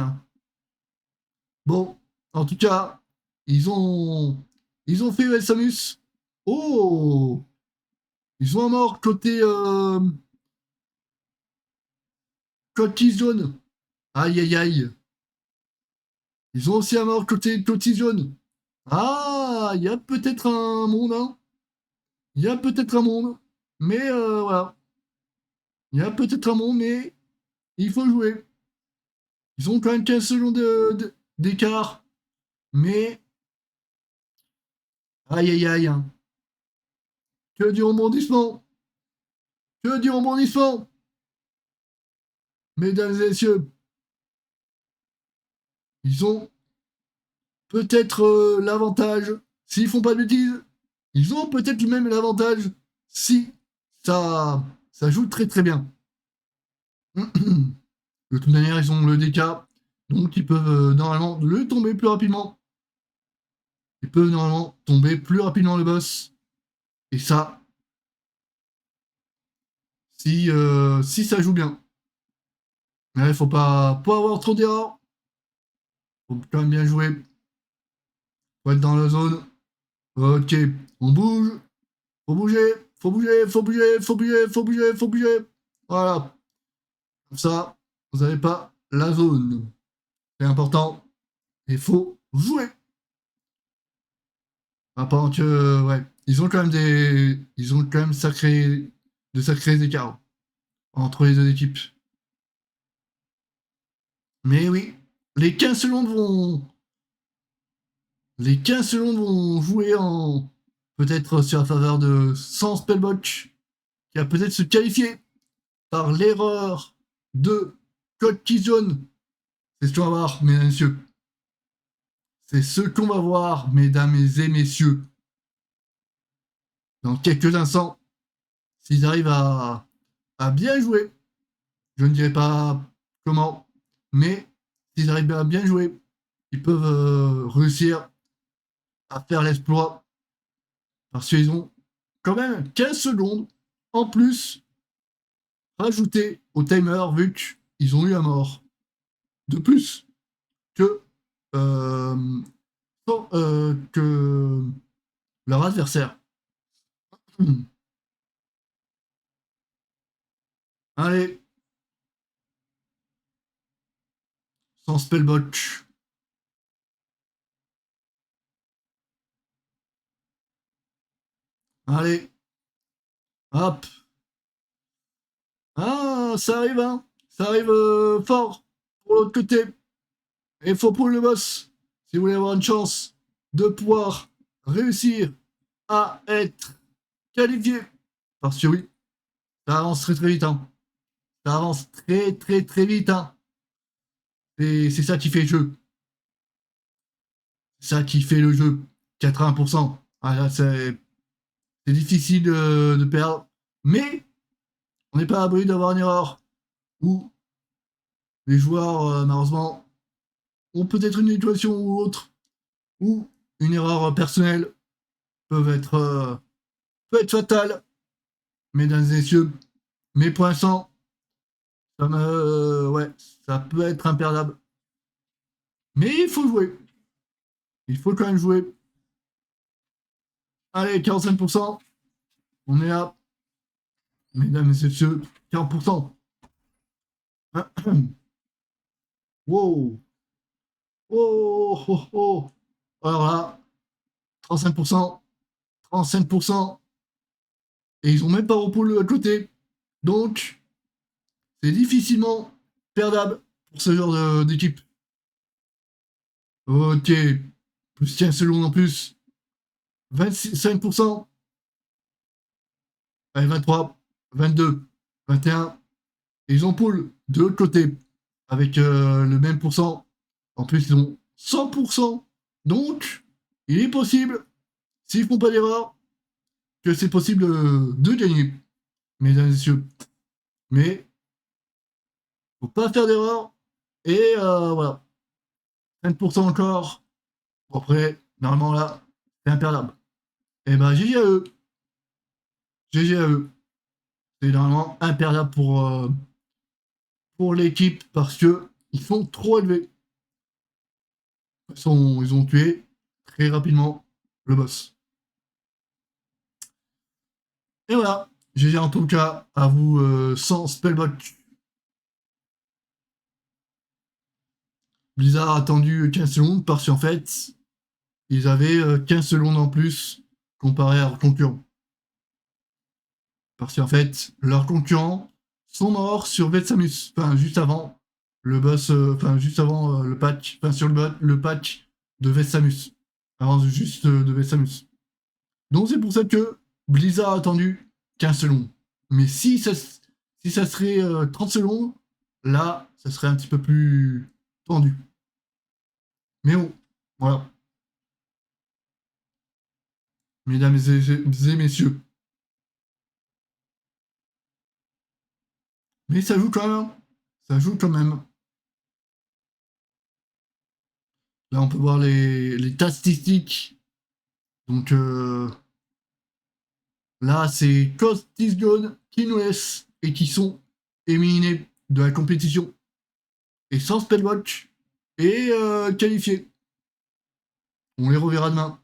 Bon, en tout cas, ils ont fait Samus. Oh, ils ont un mort côté Cotis jaune. Aïe aïe aïe. Ils ont aussi un mort côté Cotis jaune. Ah, il y a peut-être un monde. Il y a peut-être un monde. Mais voilà. Il y a peut-être un monde, mais il faut jouer. Ils ont quand même 15 secondes d'écart. Mais. Aïe aïe aïe. Que du rebondissement. Que du rebondissement. Mesdames et messieurs. Ils ont peut-être l'avantage. S'ils font pas de bêtises. Ils ont peut-être même l'avantage. Si ça joue très très bien. De toute manière, ils ont le DK. Donc ils peuvent normalement le tomber plus rapidement. Ils peuvent normalement tomber plus rapidement le boss. Et ça, si ça joue bien. Mais il faut pas avoir trop d'erreurs. Faut quand même bien jouer. Faut être dans la zone. Ok, on bouge. Faut bouger. Faut bouger. Faut bouger. Faut bouger. Faut bouger. Faut bouger. Voilà. Comme ça, vous n'avez pas la zone. C'est important. Il faut jouer. Pendant que, ouais, ils ont quand même de sacrés écarts entre les deux équipes. Mais oui, les 15 secondes vont jouer en peut-être sur la faveur de Sans Spellbook qui va peut-être se qualifier par l'erreur de Code Kizone. C'est ce qu'on va voir, mesdames et messieurs. C'est ce qu'on va voir, mesdames et messieurs. Dans quelques instants, s'ils arrivent à bien jouer, je ne dirais pas comment, mais s'ils arrivent à bien jouer, ils peuvent réussir à faire l'exploit. Parce qu'ils ont quand même 15 secondes en plus rajouté au timer vu qu'ils ont eu un mort de plus que, que leur adversaire. Allez, sans spellbotch. Allez, hop. Ah, ça arrive, hein. Ça arrive fort pour l'autre côté. Et il faut pour le boss, si vous voulez avoir une chance de pouvoir réussir à être qualifié. Parce que oui, ça avance très très vite, hein. Ça avance très très très vite, hein. Et c'est ça qui fait le jeu. C'est ça qui fait le jeu. 80%. Ah, là, c'est difficile de perdre. Mais on n'est pas à l'abri d'avoir une erreur. Ou les joueurs, malheureusement, ont peut-être une situation ou autre. Ou une erreur personnelle peut être fatale. Mesdames et messieurs. Mais pour l'instant, ouais, ça peut être imperdable. Mais il faut jouer. Il faut quand même jouer. Allez, 45%. On est là. Mesdames et messieurs, 40%. Wow. Oh, oh, oh. Alors là, 35%. 35%. Et ils ont même pas repos à côté. Donc, c'est difficilement perdable pour ce genre d'équipe. Ok. Plus 15 secondes en plus. 25%. Allez, 23, 22, 21. Et ils ont pool de l'autre côté avec le même pourcent. En plus, ils ont 100%. Donc, il est possible, s'ils font pas d'erreur, que c'est possible de gagner, mesdames et messieurs. Mais, faut pas faire d'erreur. Et voilà. 5% encore. Bon, après, normalement là, c'est imperdable. Et ben, GG à eux. GG à eux. C'est normalement imperdable pour l'équipe parce que ils sont trop élevés. Ils ont tué très rapidement le boss. Et voilà, GG en tout cas à vous sans spellbotch. Blizzard a attendu 15 secondes parce qu'en fait, ils avaient 15 secondes en plus comparé à leurs concurrents. Parce qu'en fait, leurs concurrents sont morts sur Vetsamus, enfin juste avant le boss, enfin juste avant le patch, enfin sur le patch de Vetsamus, avant juste de Vetsamus. Donc c'est pour ça que Blizzard a attendu 15 secondes. Mais si ça serait 30 secondes, là, ça serait un petit peu plus tendu. Mais bon, voilà. Mesdames et messieurs. Mais ça joue quand même. Ça joue quand même. Là, on peut voir les statistiques. Donc là, c'est Cost, Tisgone, Kinwes et qui sont éliminés de la compétition. Et sans Spellwatch. Et qualifiés. On les reverra demain.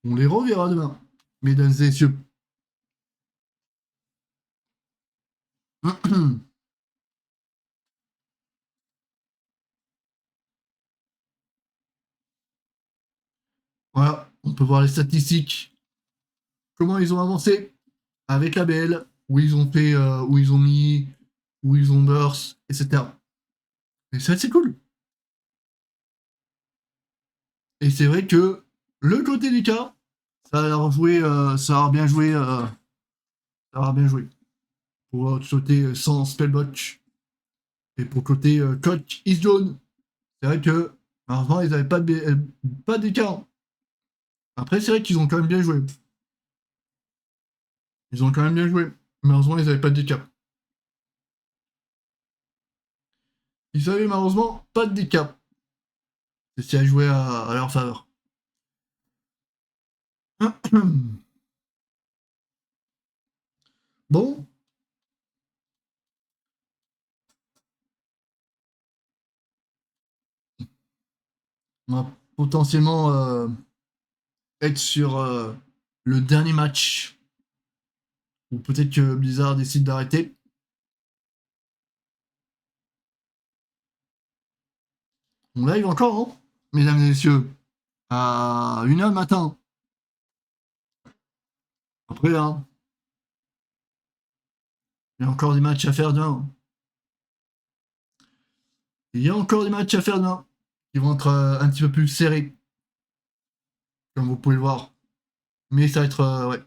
On les reverra demain, mesdames et messieurs. Voilà, on peut voir les statistiques. Comment ils ont avancé avec la BL, où ils ont fait, où ils ont mis, où ils ont burst, etc. Et ça, c'est cool. Et c'est vrai que le côté des cas, ça a l'air joué, ça a bien joué, ça a bien joué. Pour sauter sans spellbotch. Et pour côté coach is jaune, c'est vrai que malheureusement ils n'avaient pas d'écart. Après c'est vrai qu'ils ont quand même bien joué. Ils ont quand même bien joué. Malheureusement ils n'avaient pas d'écart. Ils avaient malheureusement pas de décap. C'est ce qui a joué à leur faveur. Bon. On va potentiellement être sur le dernier match. Ou peut-être que Blizzard décide d'arrêter. On live encore, hein, mesdames et messieurs. À 1h du matin. Après, hein. Il y a encore des matchs à faire demain. Il y a encore des matchs à faire demain. Qui vont être un petit peu plus serrés. Comme vous pouvez le voir. Mais ça va être, ouais.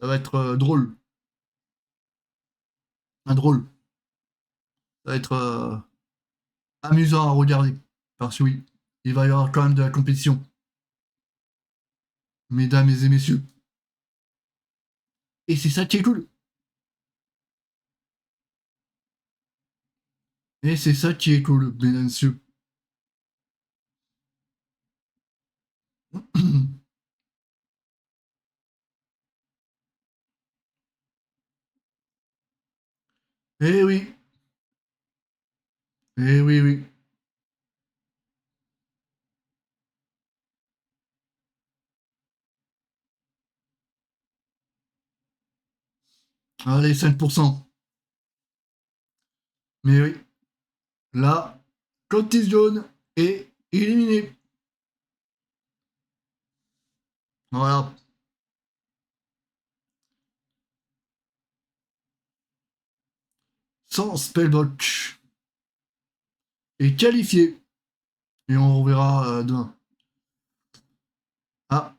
Ça va être drôle. Un drôle. Ça va être amusant à regarder. Parce que oui, il va y avoir quand même de la compétition. Mesdames et messieurs. Et c'est ça qui est cool. Et c'est ça qui est cool, mesdames et messieurs. Eh oui. Eh oui, oui. Allez, 5%. Mais oui. Là, Cotis jaune est éliminé. Voilà. Sans spellbook. Est qualifié. Et on reverra demain. Ah.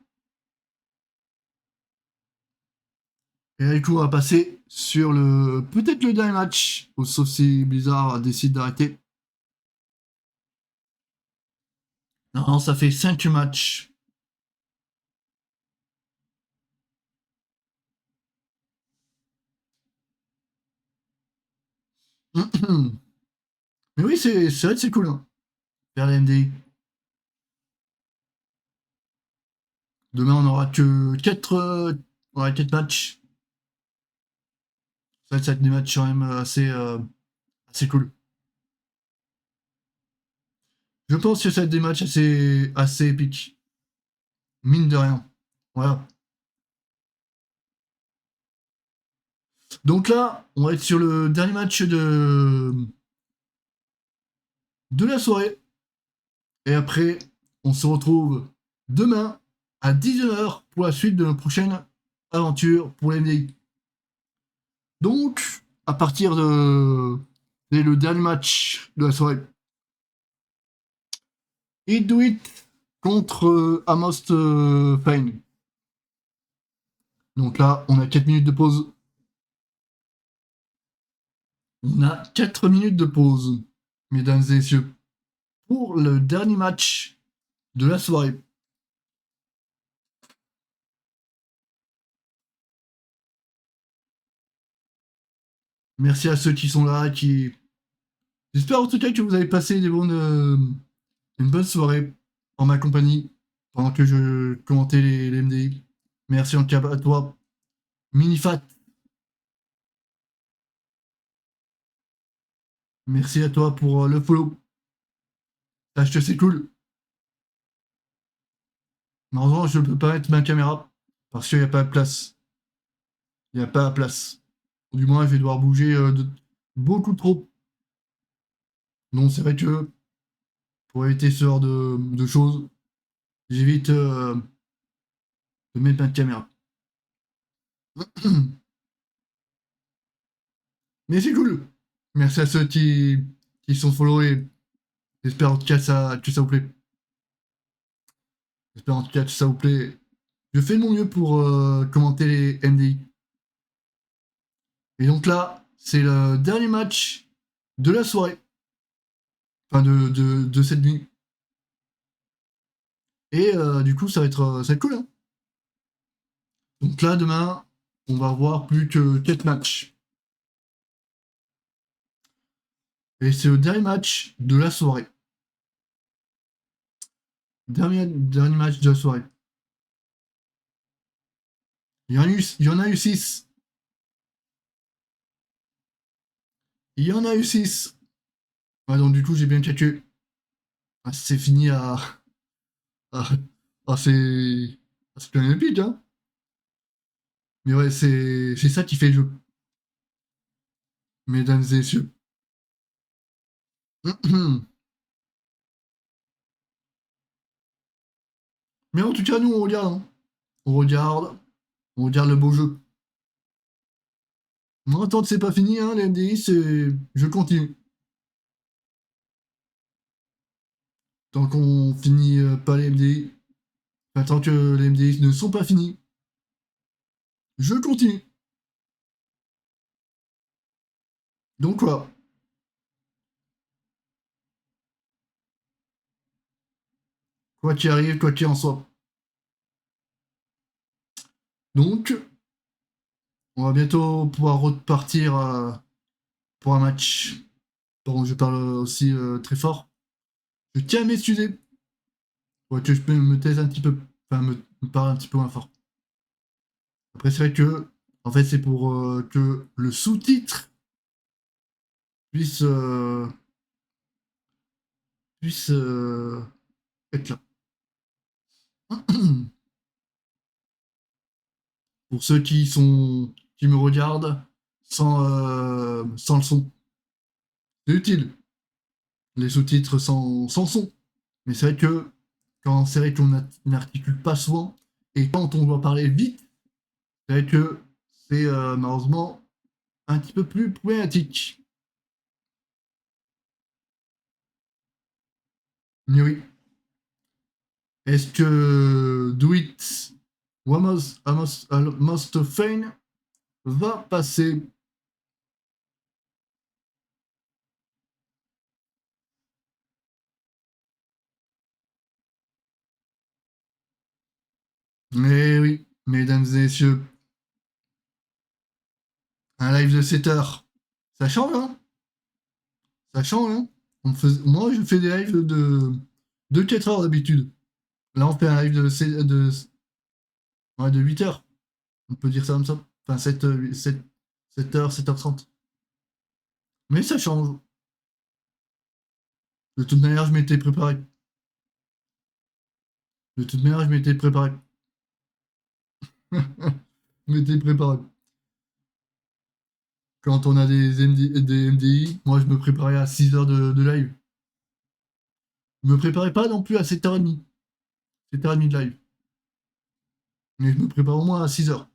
Et du coup, on va passer sur le peut-être le dernier match. Sauf si Blizzard décide d'arrêter. Non, ça fait 5 matchs. Mais oui, c'est vrai que c'est cool. Hein. Faire les MDI. Demain, on aura que 4 matchs. Ça va être des matchs quand même assez cool. Je pense que ça va être des matchs assez épiques. Mine de rien. Voilà. Donc là, on va être sur le dernier match de la soirée. Et après, on se retrouve demain à 19h pour la suite de nos prochaines aventures pour l'MDI. Donc, à partir de... C'est le dernier match de la soirée. It Do It contre Amos Fane. Donc là, on a 4 minutes de pause. On a 4 minutes de pause, mesdames et messieurs, pour le dernier match de la soirée. Merci à ceux qui sont là, J'espère en tout cas que vous avez passé une bonne soirée en ma compagnie pendant que je commentais les MDI. Merci en tout cas à toi, Minifat. Merci à toi pour le follow. Sache que c'est cool. Malheureusement, je ne peux pas mettre ma caméra parce qu'il n'y a pas de place. Il n'y a pas de place. Du moins, je vais devoir bouger beaucoup trop. Donc, c'est vrai que pour éviter ce genre de choses, j'évite de mettre ma caméra. Mais c'est cool. Merci à ceux qui sont followés. J'espère en tout cas que ça vous plaît. J'espère en tout cas que ça vous plaît. Je fais de mon mieux pour commenter les MDI. Et donc là, c'est le dernier match de la soirée. Enfin, de cette nuit. Et du coup, ça va être cool. Hein. Donc là, demain, on va avoir plus que 4 matchs. Et c'est le dernier match de la soirée. Dernier match de la soirée. Il y en a eu 6. Il y en a eu 6. Ouais, donc du coup, j'ai bien catché. Ah, c'est fini à... Ah, ah, c'est un épique, hein. Mais ouais, c'est ça qui fait le jeu. Mesdames et messieurs. Mais en tout cas, nous, on regarde. Hein. On regarde. On regarde le beau jeu. Non, tant que c'est pas fini, hein, les MDI, c'est... Je continue. Tant qu'on finit pas les MDI, enfin, tant que les MDI ne sont pas finis, je continue. Donc quoi quoi qu'il arrive, quoi qu'il en soit. Donc, on va bientôt pouvoir repartir pour un match dont je parle aussi très fort. Je tiens à m'excuser pour que je peux me taise un petit peu, enfin me parle un petit peu moins fort. Après, c'est vrai que, en fait, c'est pour que le sous-titre puisse, puisse être là. Pour ceux qui me regardent sans le son, c'est utile. Les sous-titres sans son. Mais c'est vrai que quand c'est vrai qu'on n'articule pas souvent et quand on doit parler vite, c'est vrai que c'est malheureusement un petit peu plus problématique. Mais oui. Est-ce que Do It Almost Fane va passer? Mais oui, mesdames et messieurs, un live de 7 heures, ça change, hein? Ça change, hein? Moi, je fais des lives de 4 heures d'habitude. Là, on fait un live ouais, de 8 heures. On peut dire ça comme ça. Enfin, 7 heures, 7h30. Mais ça change. De toute manière, je m'étais préparé. De toute manière, je m'étais préparé. Je m'étais préparé. Quand on a des MDI, moi, je me préparais à 6 heures de live. Je me préparais pas non plus à 7h30. 7h30 de live. Mais je me prépare au moins à 6 heures.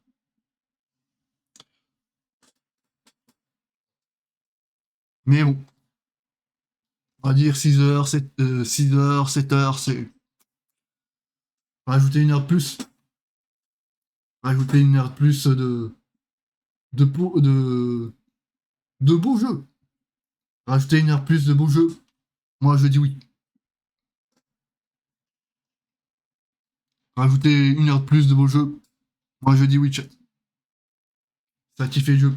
Mais bon, on va dire 6 heures, 6 heures, 7 heures, c'est... Rajouter une heure de plus. Rajouter une heure de plus de, de beaux jeux. Rajouter une heure de plus de beaux jeux. Moi, je dis oui. Rajouter une heure de plus de beaux jeux. Moi, je dis oui, chat. Ça qui fait le jeu.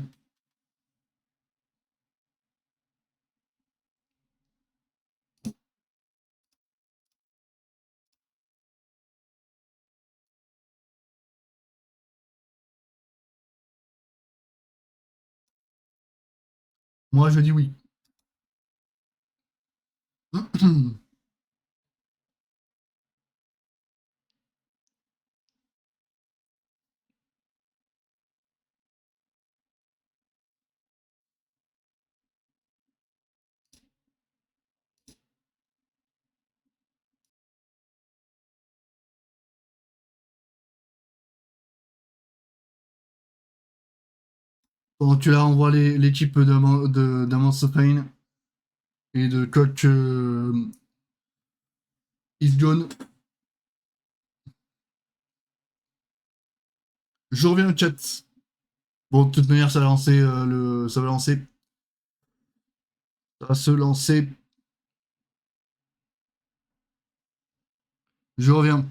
Moi, je dis oui. Quand tu là, on voit l'équipe d'Amance Pain et de coach Isgone. Je reviens au chat. Bon, de toute manière, ça va lancer ça va lancer. Ça va se lancer. Je reviens.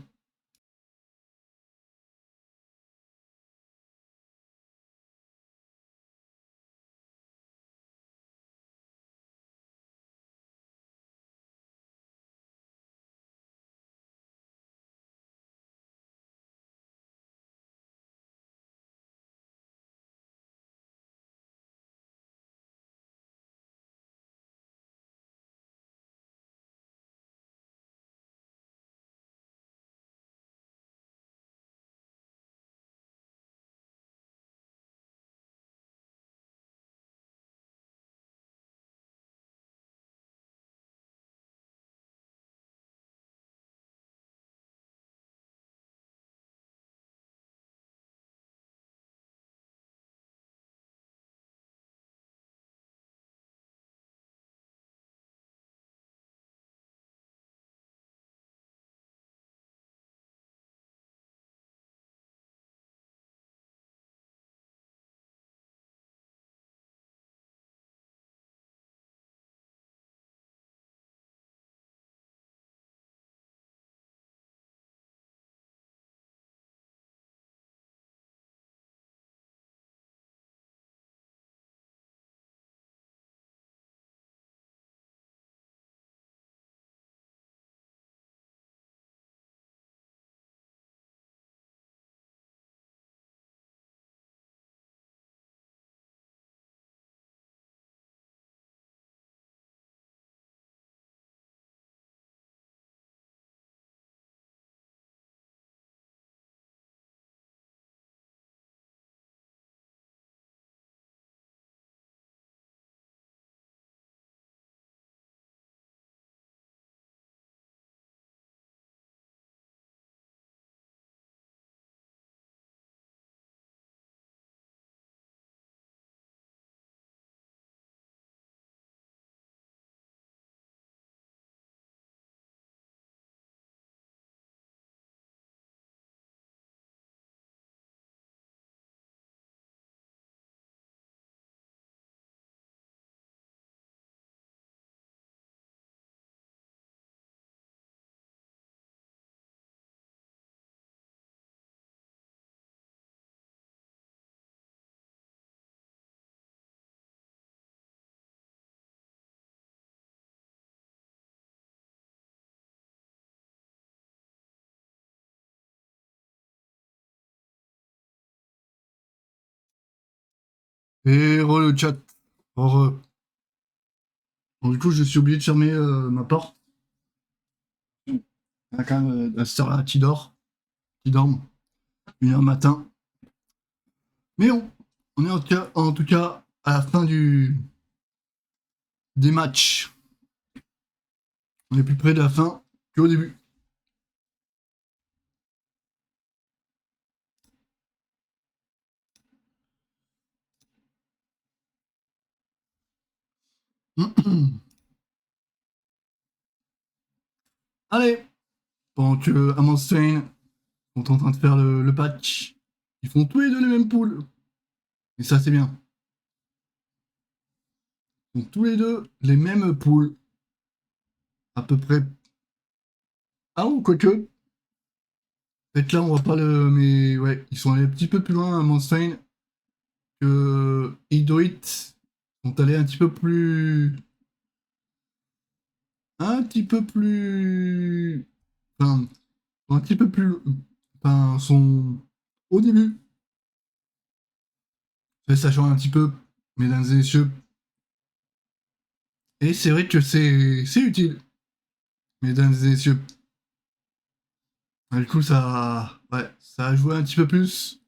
Et le chat. Bon, du coup, je suis obligé de fermer ma porte. Il y a quand même la sœur là qui dort. Qui dorme. 1h matin. Mais on est en tout cas à la fin des matchs. On est plus près de la fin qu'au début. Allez, pendant que Amundsen sont en train de faire le patch, ils font tous les deux les mêmes poules. Et ça, c'est bien. Ils font tous les deux les mêmes poules. À peu près. Ah, ou quoique. Peut-être là, on voit pas le. Mais ouais, ils sont allés un petit peu plus loin, Amundsen, que Idoit. Sont allés un petit peu plus. Un petit peu plus. Enfin, un petit peu plus. Enfin, sont au début. Ça change un petit peu, mesdames et messieurs. Et c'est vrai que c'est utile, mesdames et messieurs. Du coup, ça a joué un petit peu plus.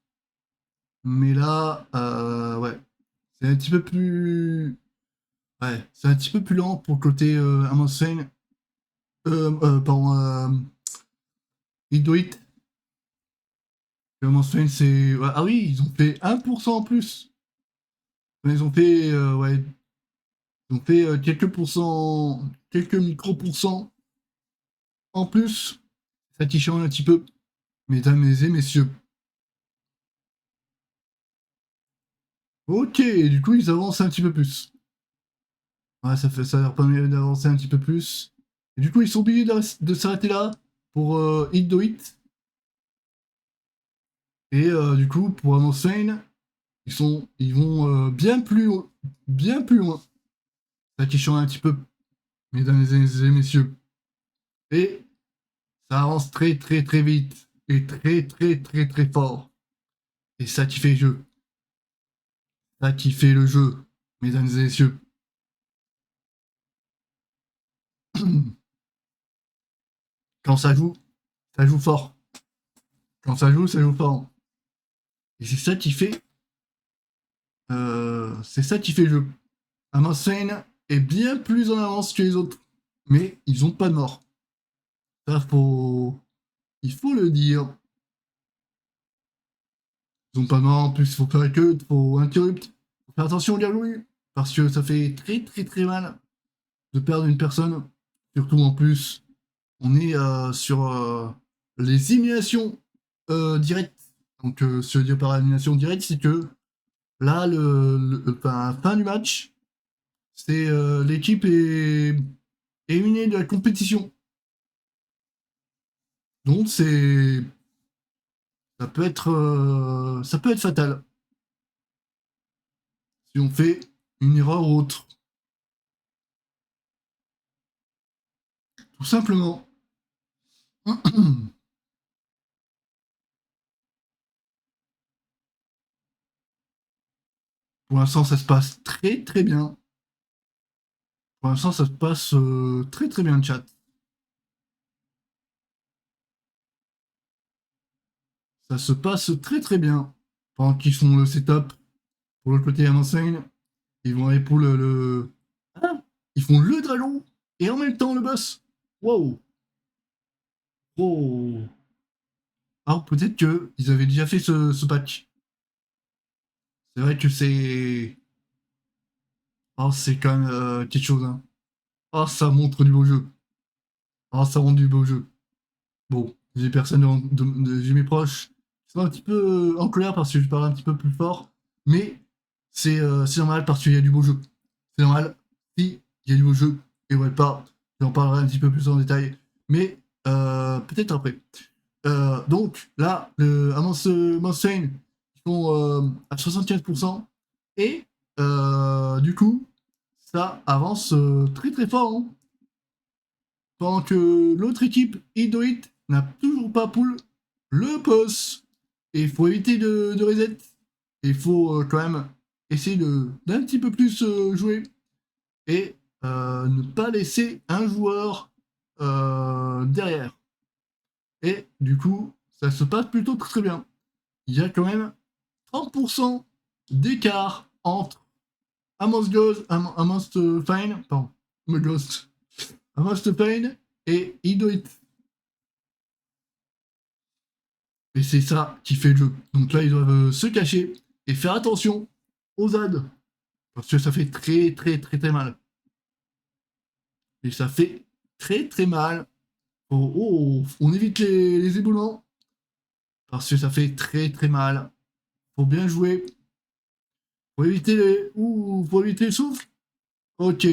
Mais là, ouais, c'est un petit peu plus. Ouais, c'est un petit peu plus lent pour le côté Amundsen. Pardon, Idoit. Amundsen, c'est. Ouais, ah oui, ils ont fait 1% en plus. Ils ont fait, ouais, ils ont fait quelques pourcents, quelques micro-pourcents en plus. Ça qui change un petit peu, mesdames et messieurs. Ok, du coup, ils avancent un petit peu plus. Ouais, ça leur permet d'avancer un petit peu plus. Et du coup, ils sont obligés de s'arrêter là pour Hit Do It. Et du coup, pour Amundsen, ils vont bien plus loin. Ça qui change un petit peu, mesdames et messieurs. Et ça avance très très très vite et très très très très fort. Et ça qui fait le jeu. Ça qui fait le jeu, mesdames et messieurs. Quand ça joue fort. Quand ça joue fort. Et c'est ça qui fait le jeu. Amundsen est bien plus en avance que les autres, mais ils ont pas de mort. Ça, il faut le dire. Ils ont pas de mort, en plus, il faut faire que, faut interrupt. Faut faire attention, Gargouille, parce que ça fait très très très mal de perdre une personne. Surtout en plus, on est sur les éliminations directes. Donc, ce que je veux dire par élimination directe, c'est que là, fin du match, c'est l'équipe est éliminée de la compétition. Donc ça peut être fatal si on fait une erreur ou autre. Tout simplement. Pour l'instant, ça se passe très très bien. Pour l'instant, ça se passe très très bien, chat. Ça se passe très très bien. Pendant qu'ils font le setup pour le côté Amundsen, ils vont aller pour Ah, ils font le dragon et en même temps le boss. Wow. Oh. Alors peut-être qu'ils avaient déjà fait ce patch. C'est vrai que c'est. Oh, c'est quand même quelque chose, hein. Oh, ça montre du beau jeu. Oh, ça montre du beau jeu. Bon, j'ai personne j'ai mes proches qui sont un petit peu en colère parce que je parle un petit peu plus fort, mais c'est normal parce qu'il y a du beau jeu. C'est normal si il y a du beau jeu et ouais pas, j'en parlerai un petit peu plus en détail, mais peut-être après. Donc là, Amundsen, ils sont à 75% et du coup, ça avance très très fort, hein. Pendant que l'autre équipe, Idoit, n'a toujours pas pull le boss. Et il faut éviter de reset. Il faut quand même essayer d'un petit peu plus jouer et ne pas laisser un joueur derrière. Et du coup, ça se passe plutôt très bien. Il y a quand même 30% d'écart entre Amos Fine, pardon, Amos Fine et Idoit. Et c'est ça qui fait le jeu. Donc là, ils doivent se cacher et faire attention aux ZAD. Parce que ça fait très très très très mal. Et ça fait très très mal. On évite les éboulements. Parce que ça fait très très mal. Faut bien jouer. Faut éviter faut éviter le souffle. Ok.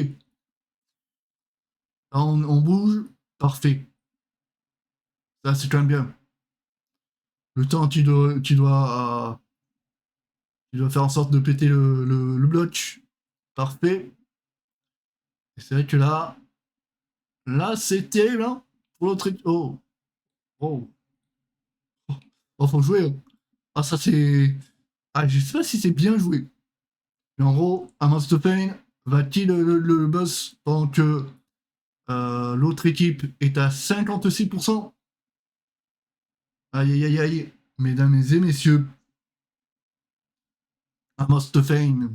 Là, on bouge. Parfait. Ça, c'est quand même bien. Le temps, tu dois faire en sorte de péter le bloc. Parfait. Et c'est vrai que là, c'est terrible, hein. Pour l'autre équipe. Oh. Oh. Oh, faut jouer. Hein. Ah, ça, c'est. Ah, je sais pas si c'est bien joué. Mais en gros, Pain va kill le boss pendant que l'autre équipe est à 56%. Aïe aïe aïe aïe. Mesdames et messieurs, Pain.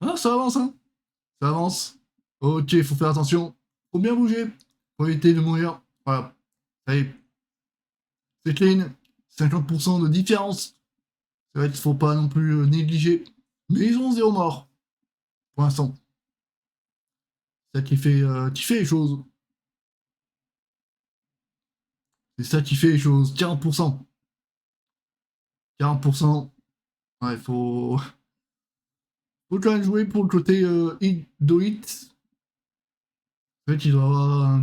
Ah, ça avance, hein. Ça avance. Ok, faut faire attention. Faut bien bouger. Faut éviter de mourir. Voilà. Ça y est. C'est clean. 50% de différence. C'est vrai qu'il faut pas non plus négliger. Mais ils ont 0 mort. Pour l'instant. C'est ça qui fait les choses. C'est ça qui fait les choses. 40%. 40%. Ouais, faut quand même jouer pour le côté do it. En fait, il doit y avoir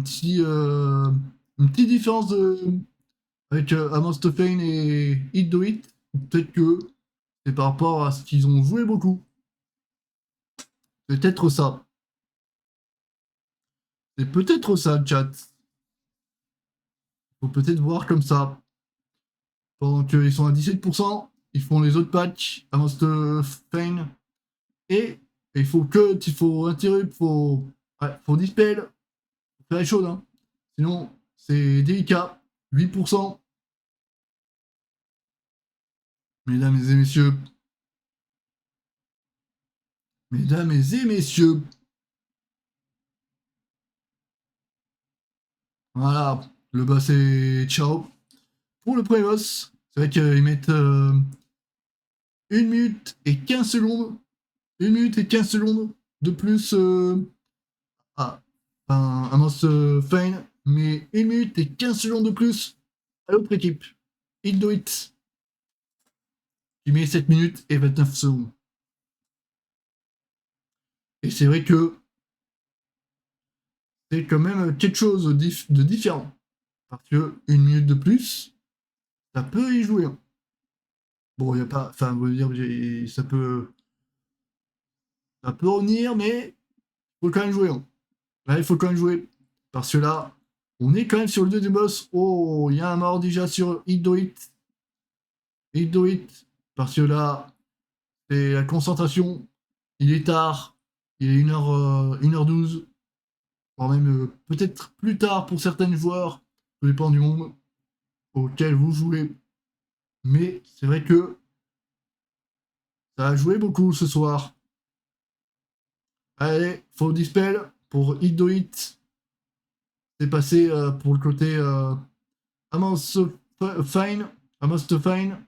une petite différence avec Amostofane et Hit Do It. Peut-être que c'est par rapport à ce qu'ils ont joué beaucoup. Peut-être ça. C'est peut-être ça, le chat. Faut peut-être voir comme ça. Pendant qu'ils sont à 17%, ils font les autres patchs, Amostofane. Et il faut interrupt, faut dispel. Faut faire les choses, hein. Sinon, c'est délicat. 8%. Mesdames et messieurs. Mesdames et messieurs. Voilà. Le boss est ciao. Pour le premier boss, c'est vrai qu'ils mettent 1 minute et 15 secondes. 1 minute et 15 secondes de plus un monstre Fine, mais 1 minute et 15 secondes de plus à l'autre équipe. Hit Do It. Qui met 7 minutes et 29 secondes. Et c'est vrai que c'est quand même quelque chose de différent. Parce que 1 minute de plus, ça peut y jouer. Hein. Bon, il n'y a pas. Enfin, vous dire, ça peut revenir, mais il faut quand même jouer. Hein. Là, il faut quand même jouer. Parce que là, on est quand même sur le deuxième boss. Oh, il y a un mort déjà sur Hit Do It. Hit Do It. Parce que là, c'est la concentration. Il est tard. Il est 1h12. Voire même peut-être plus tard pour certains joueurs. Ça dépend du monde auquel vous jouez. Mais c'est vrai que ça a joué beaucoup ce soir. Allez, faut dispel pour Hit Do It. C'est passé pour le côté Amos Fine. Amos Fine.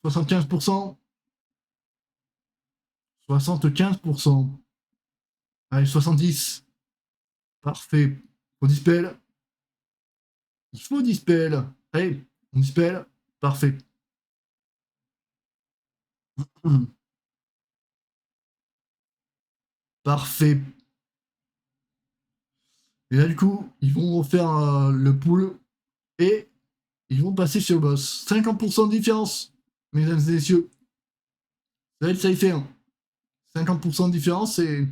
75%. 75%. Allez, 70%. Parfait. Faut dispel. Il faut dispel. Allez, on dispel. Parfait. Parfait. Et là, du coup, ils vont refaire le pool et ils vont passer sur le boss. 50% de différence, mesdames et messieurs. Ça va être ça y fait. Hein. 50% de différence, et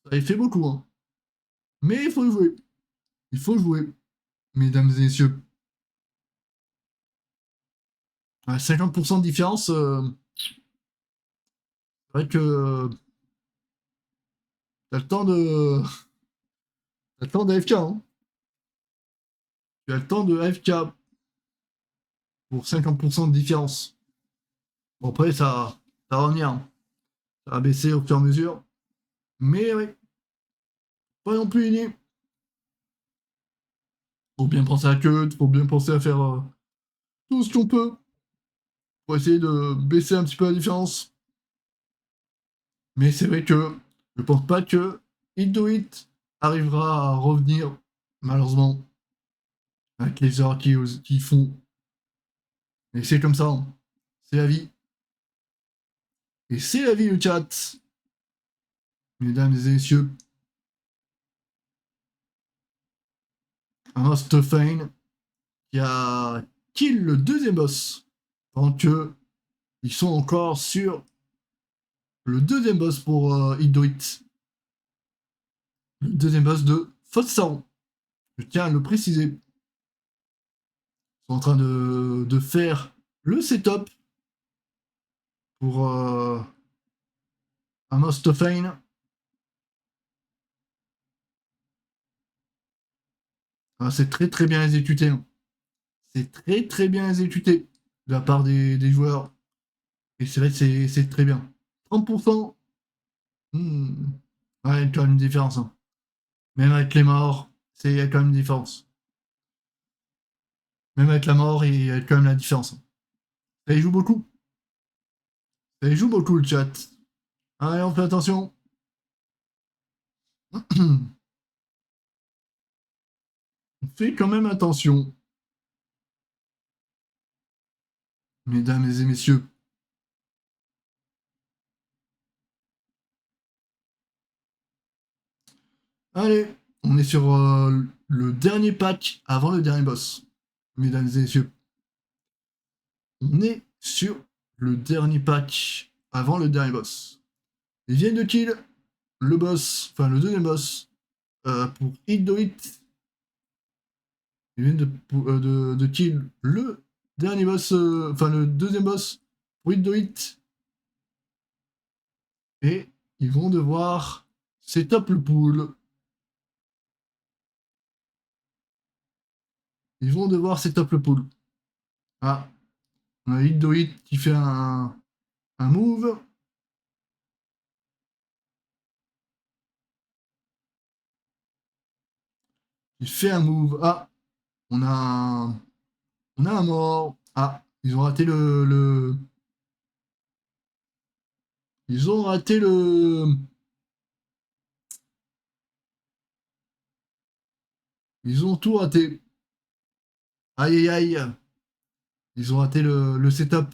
ça y fait beaucoup. Hein. Mais il faut jouer. Il faut jouer, mesdames et messieurs. à 50% de différence, c'est vrai que t'as le temps de. T'as le temps de AFK, hein. Tu as le temps de AFK pour 50% de différence. Bon, après, ça va revenir, hein. Ça va baisser au fur et à mesure. Mais oui, pas non plus inné. Faut bien penser à la queue, faut bien penser à faire tout ce qu'on peut pour essayer de baisser un petit peu la différence. Mais c'est vrai que je pense pas que Hit Do It arrivera à revenir, malheureusement, avec les erreurs qu'ils font. Et c'est comme ça, hein. C'est la vie. Et c'est la vie, le chat. Mesdames et messieurs, un Stefan qui a kill le deuxième boss. Tant que ils sont encore sur le deuxième boss pour Hit Do It. Le deuxième boss de Fossaron. Je tiens à le préciser. Ils sont en train de faire le setup pour un Stefan. Ah, c'est très très bien exécuté, hein. C'est très très bien exécuté de la part des joueurs. Et c'est vrai que c'est très bien. 30%. Ouais, il y a quand même une différence, hein. Même avec les morts, il y a quand même une différence. Même avec la mort, il y a quand même la différence, hein. Ça y joue beaucoup. Ça y joue beaucoup le chat. Allez, on fait attention. On fait quand même attention. Mesdames et messieurs. Allez, on est sur le dernier pack avant le dernier boss. Mesdames et messieurs. On est sur le dernier pack avant le dernier boss. Ils viennent de kill le boss, enfin le deuxième boss, pour Hit Do It. Ils viennent de kill le dernier boss, enfin le deuxième boss pour Hit Do It. Et ils vont devoir setup le pool. Ils vont devoir setup le pool. Ah, on a Hit Do It qui fait un move. Il fait un move. Ah, on a un mort. Ah, ils ont raté ils ont raté le. Ils ont tout raté. Aïe aïe aïe. Ils ont raté le setup.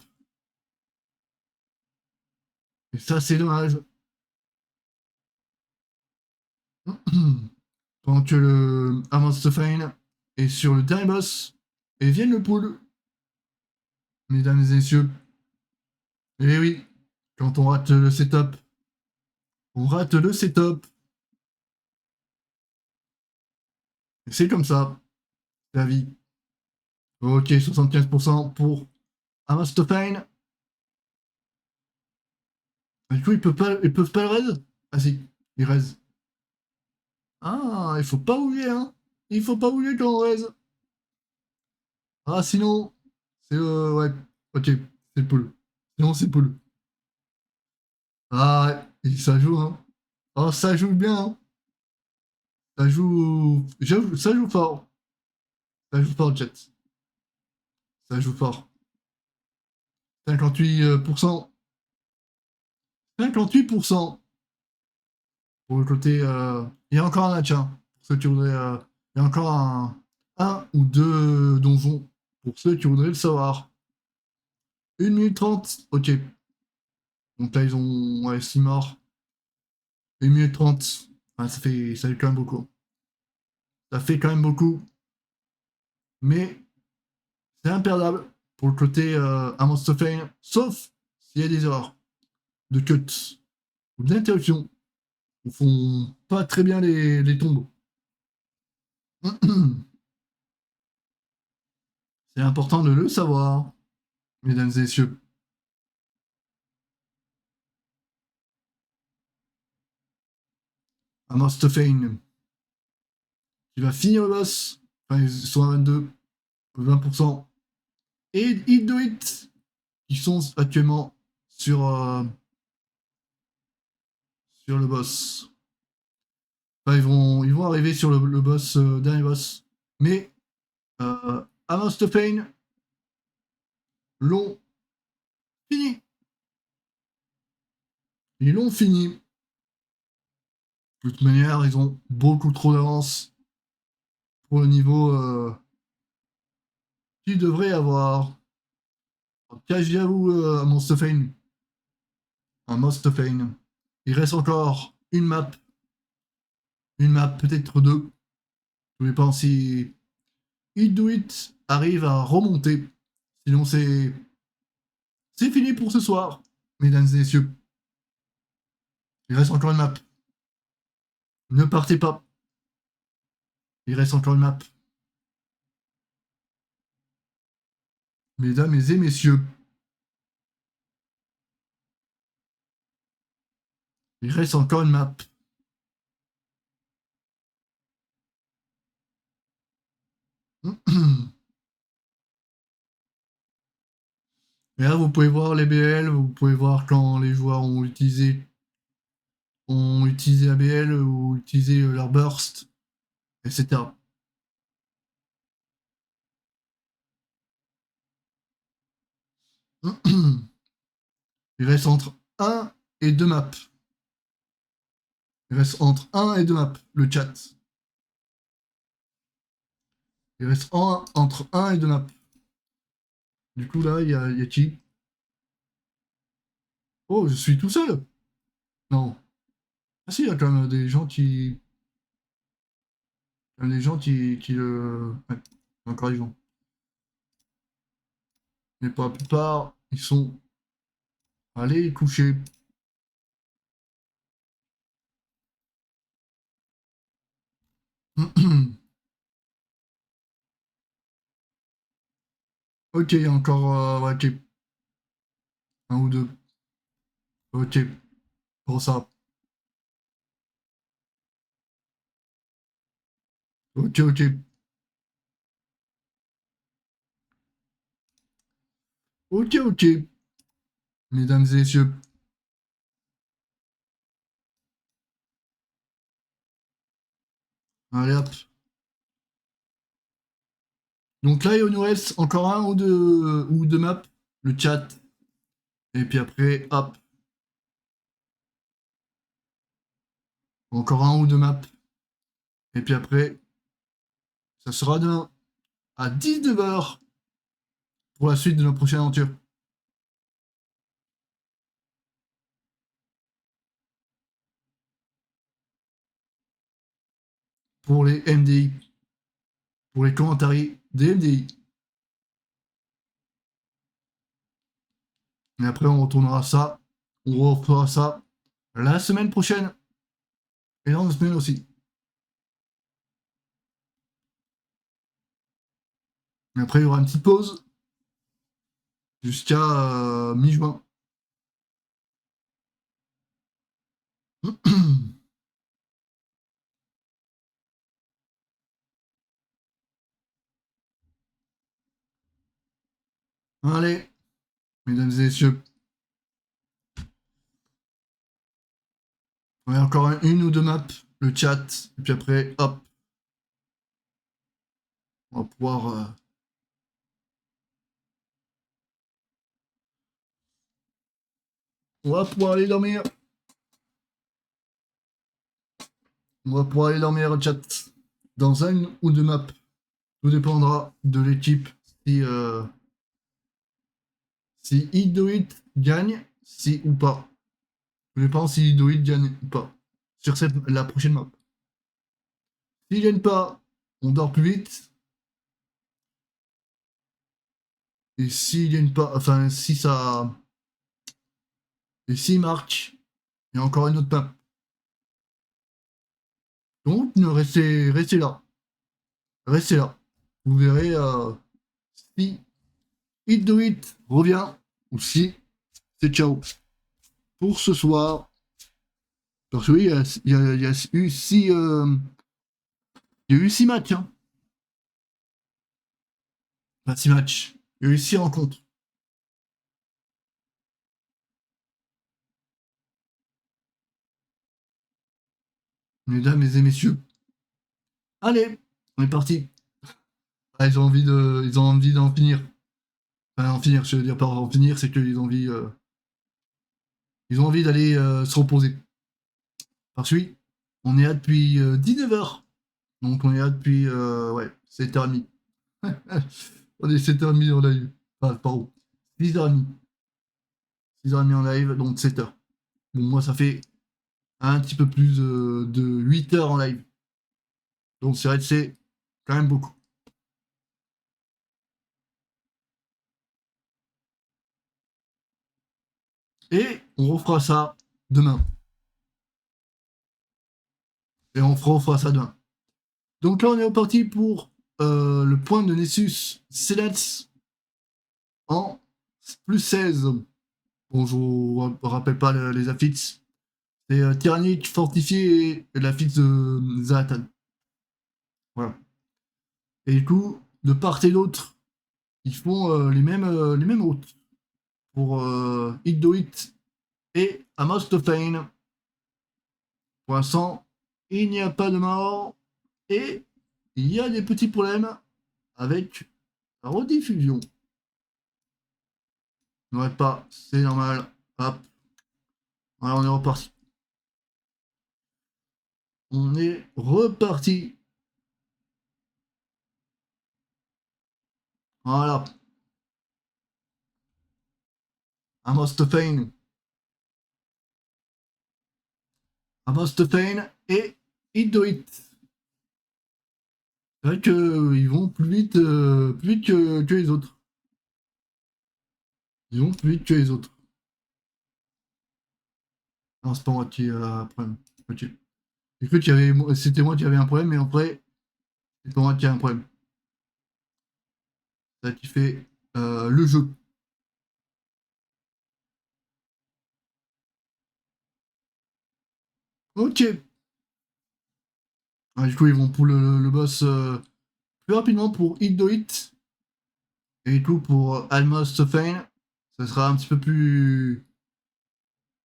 Et ça, c'est dommage. Pendant que le Amastofane est sur le dernier boss. Et viennent le pool. Mesdames et messieurs. Et oui, quand on rate le setup, on rate le setup. C'est comme ça, la vie. Ok, 75% pour Amastofane. Du coup, ils peuvent pas le raise. Ah si, ils raise. Ah, il faut pas oublier, hein. Il faut pas oublier quand on raise. Ah, sinon, c'est ouais, ok, c'est le pool. Sinon, c'est le pool. Ah, ouais, ça joue, hein. Oh, ça joue bien, hein. Ça joue. Ça joue fort. Ça joue fort, Jet. Ça joue fort. 58%. 58% pour le côté. Il y a encore un match, hein, pour ceux qui voudraient. Il y a encore un ou deux donjons pour ceux qui voudraient le savoir. 1 minute 30, ok. Donc là, ils ont 6 morts. 1 minute 30. Ouais, ça fait quand même beaucoup. Ça fait quand même beaucoup. Mais c'est imperdable pour le côté Amastofane, sauf s'il y a des erreurs de cut ou d'interruption. Ils font pas très bien les tombes. C'est important de le savoir, mesdames et messieurs. Amostofane qui va finir le boss. Enfin, ils sont à 22, 20%. Et Hit Do It qui sont actuellement sur le boss. Enfin, ils vont arriver sur le boss, dernier boss. Mais Amostofane l'ont fini. Ils l'ont fini. De toute manière, ils ont beaucoup trop d'avance pour le niveau qu'ils devraient avoir. J'avoue, Amostofane. Amostofane. Il reste encore une map, peut-être deux. Je ne sais pas si Hit Do It arrive à remonter. Sinon, c'est fini pour ce soir, mesdames et messieurs. Il reste encore une map. Ne partez pas. Il reste encore une map. Mesdames et messieurs. Il reste encore une map. Et là, vous pouvez voir les BL, vous pouvez voir quand les joueurs ont utilisé ABL ou utilisé leur burst, etc. Il reste entre 1 et 2 maps. Il reste entre 1 et 2 maps, le chat. Il reste entre 1 et 2 maps. Du coup, là, il y a qui? Oh, je suis tout seul. Non. Ah si, il y a quand même des gens qui... le... Ouais, encore ils vont. Mais pour la plupart, ils sont allés coucher. Ok, il y a encore... ouais, ok. Un ou deux. Ok. Pour ça. Ok, ok. Ok, ok. Mesdames et messieurs. Allez hop. Donc là, il nous reste encore un ou deux maps. Le chat. Et puis après, hop. Encore un ou deux maps. Et puis après, ça sera demain à 19h pour la suite de notre prochaine aventure. Pour les MDI. Pour les commentaires des MDI. Et après, on retournera ça. On refera ça la semaine prochaine. Et dans 2 semaines aussi. Et après, il y aura une petite pause. Jusqu'à mi-juin. Allez, mesdames et messieurs. On a encore une ou deux maps, le chat, et puis après, hop. On va pouvoir... on va pouvoir aller dormir. On va pouvoir aller dormir au chat. Dans une ou deux maps. Tout dépendra de l'équipe si Hit Do It gagne, si ou pas. Je pense si Hit Do It gagne ou pas. Sur la prochaine map. S'il gagne pas, on dort plus vite. Et s'il gagne pas, enfin si ça... Et s'il marque, il y a encore une autre map. Donc restez là. Restez là. Vous verrez si Hit Do It revient aussi. C'est ciao pour ce soir. Parce que oui, il y a eu 6 matchs. Hein. Enfin, 6 matchs. Il y a eu 6 rencontres. Mesdames et messieurs. Allez, on est parti. Ah, ils ont envie d'en finir. Enfin, en finir, je veux dire pas en finir, c'est qu'ils ont envie d'aller se reposer. Parce que oui, on est là depuis 19h. Donc on est là depuis 7h30. On est 7h30 en live. Enfin, pardon. 6h30. 6h30 en live, donc 7h. Bon, moi ça fait un petit peu plus de 8h en live. Donc c'est vrai que c'est quand même beaucoup. Et on refera ça demain. Et on refera ça demain. Donc là on est reparti pour le point de Nessus Selets en plus 16. Bon, je vous rappelle pas les affixes. C'est tyrannique, fortifié et l'affixe de Zalatan. Voilà. Et du coup, de part et d'autre, ils font les mêmes routes pour Hit Do It et Amos of Pain. Pour l'instant, il n'y a pas de mort et il y a des petits problèmes avec la rediffusion. Ne pas, c'est normal. Hop. Voilà, on est reparti. On est reparti. Voilà. Amos of Pain. Amos of Pain et Hit Do It. C'est vrai qu'ils vont plus vite que les autres. Ils vont plus vite que les autres. Non, c'est pas moi qui ai un problème. Ok. J'ai cru que c'était moi qui avais un problème, mais en vrai, c'est pas moi qui ai un problème. C'est ça qui fait le jeu. Ok. Ah, du coup, ils vont pour le boss plus rapidement pour Hit Do It. Et du coup, pour Almost Fane, ça sera un petit peu plus.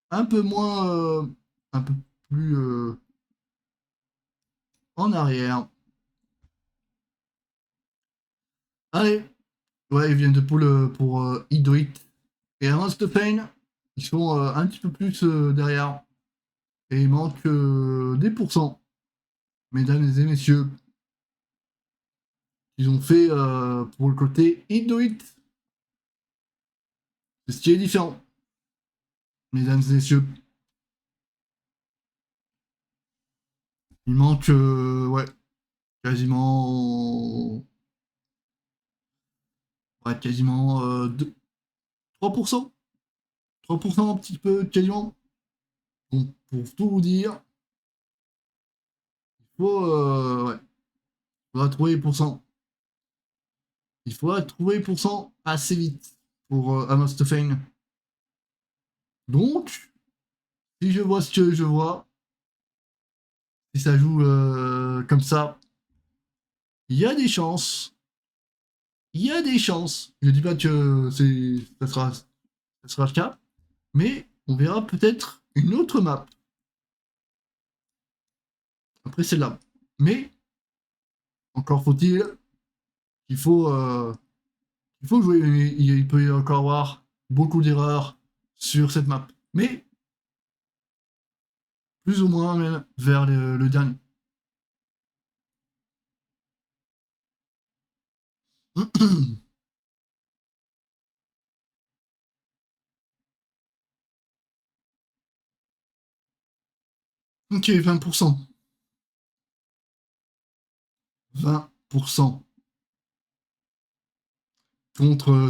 Un peu moins. Un peu plus en arrière. Allez. Ouais, ils viennent de pour Hit Do It. Et Almost Fane, ils sont un petit peu plus derrière. Et il manque des pourcents. Mesdames et messieurs. Ils ont fait pour le côté Hit Do It. C'est ce qui est différent. Mesdames et messieurs. Il manque, ouais, quasiment. Ouais, quasiment 3%. 3% un petit peu, quasiment. Donc, pour tout vous dire, il faut. Ouais, il faudra trouver les pourcents. Il faudra trouver les pourcents assez vite pour Amos Fane. Donc, si je vois ce que je vois, si ça joue comme ça, il y a des chances. Il y a des chances. Je dis pas que ça sera le cas, mais on verra peut-être une autre map après celle-là. Mais encore faut-il qu'il faut, il faut jouer. Il peut y encore avoir beaucoup d'erreurs sur cette map, mais plus ou moins même vers le dernier. Ok, 20%. 20% contre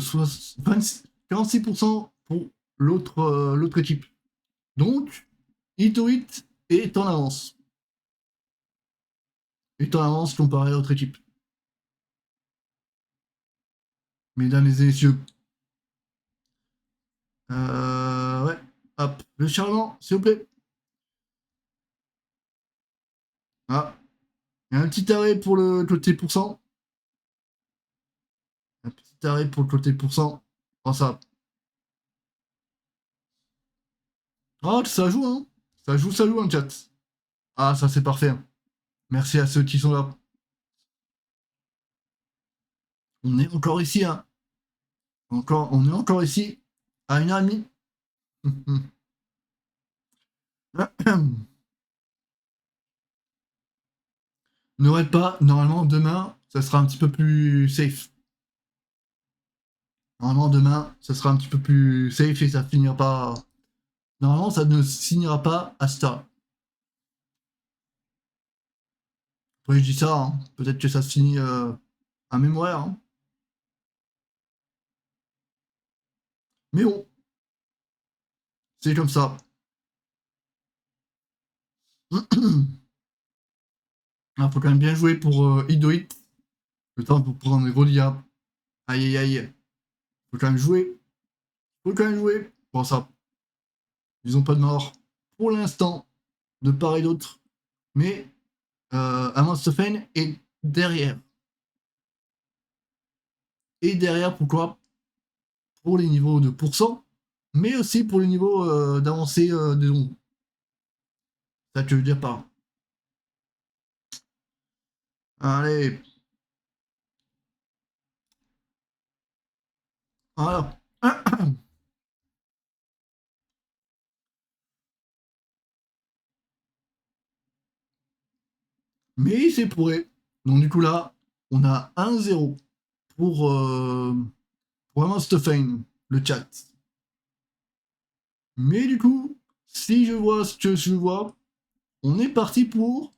46% pour l'autre équipe. Donc, Hit Do It est en avance. Est en avance comparé à l'autre équipe. Mesdames et messieurs, Ouais. Hop, le chargement, s'il vous plaît. Ah. Il y a un petit arrêt pour le côté pourcent. Un petit arrêt pour le côté pourcent. Oh, ça. Oh, ça joue, hein. Ça joue, hein, chat. Ah, ça, c'est parfait. Merci à ceux qui sont là. On est encore ici, hein. On est encore ici, à 1h30. Ne rate pas, normalement, demain, ça sera un petit peu plus safe. Normalement, demain, ça sera un petit peu plus safe et ça finira pas... Normalement, ça ne signera pas à Star. Après, je dis ça, hein. Peut-être que ça se finit à mémoire. Hein. Mais bon, c'est comme ça. Il faut quand même bien jouer pour Idoit. Le temps pour prendre les Rolia. Aïe aïe aïe. Faut quand même jouer. Faut quand même jouer. Bon, ça. Ils ont pas de mort. Pour l'instant, de part et d'autre. Mais Amandstofen est derrière. Et derrière, pourquoi? Pour les niveaux de pourcent, mais aussi pour les niveaux d'avancée des ondes. Ça que je veux dire par. Allez. Voilà. Mais c'est pourré. Donc du coup là, on a 1-0 pour Amandstofen, le chat. Mais du coup, si je vois ce que je vois, on est parti pour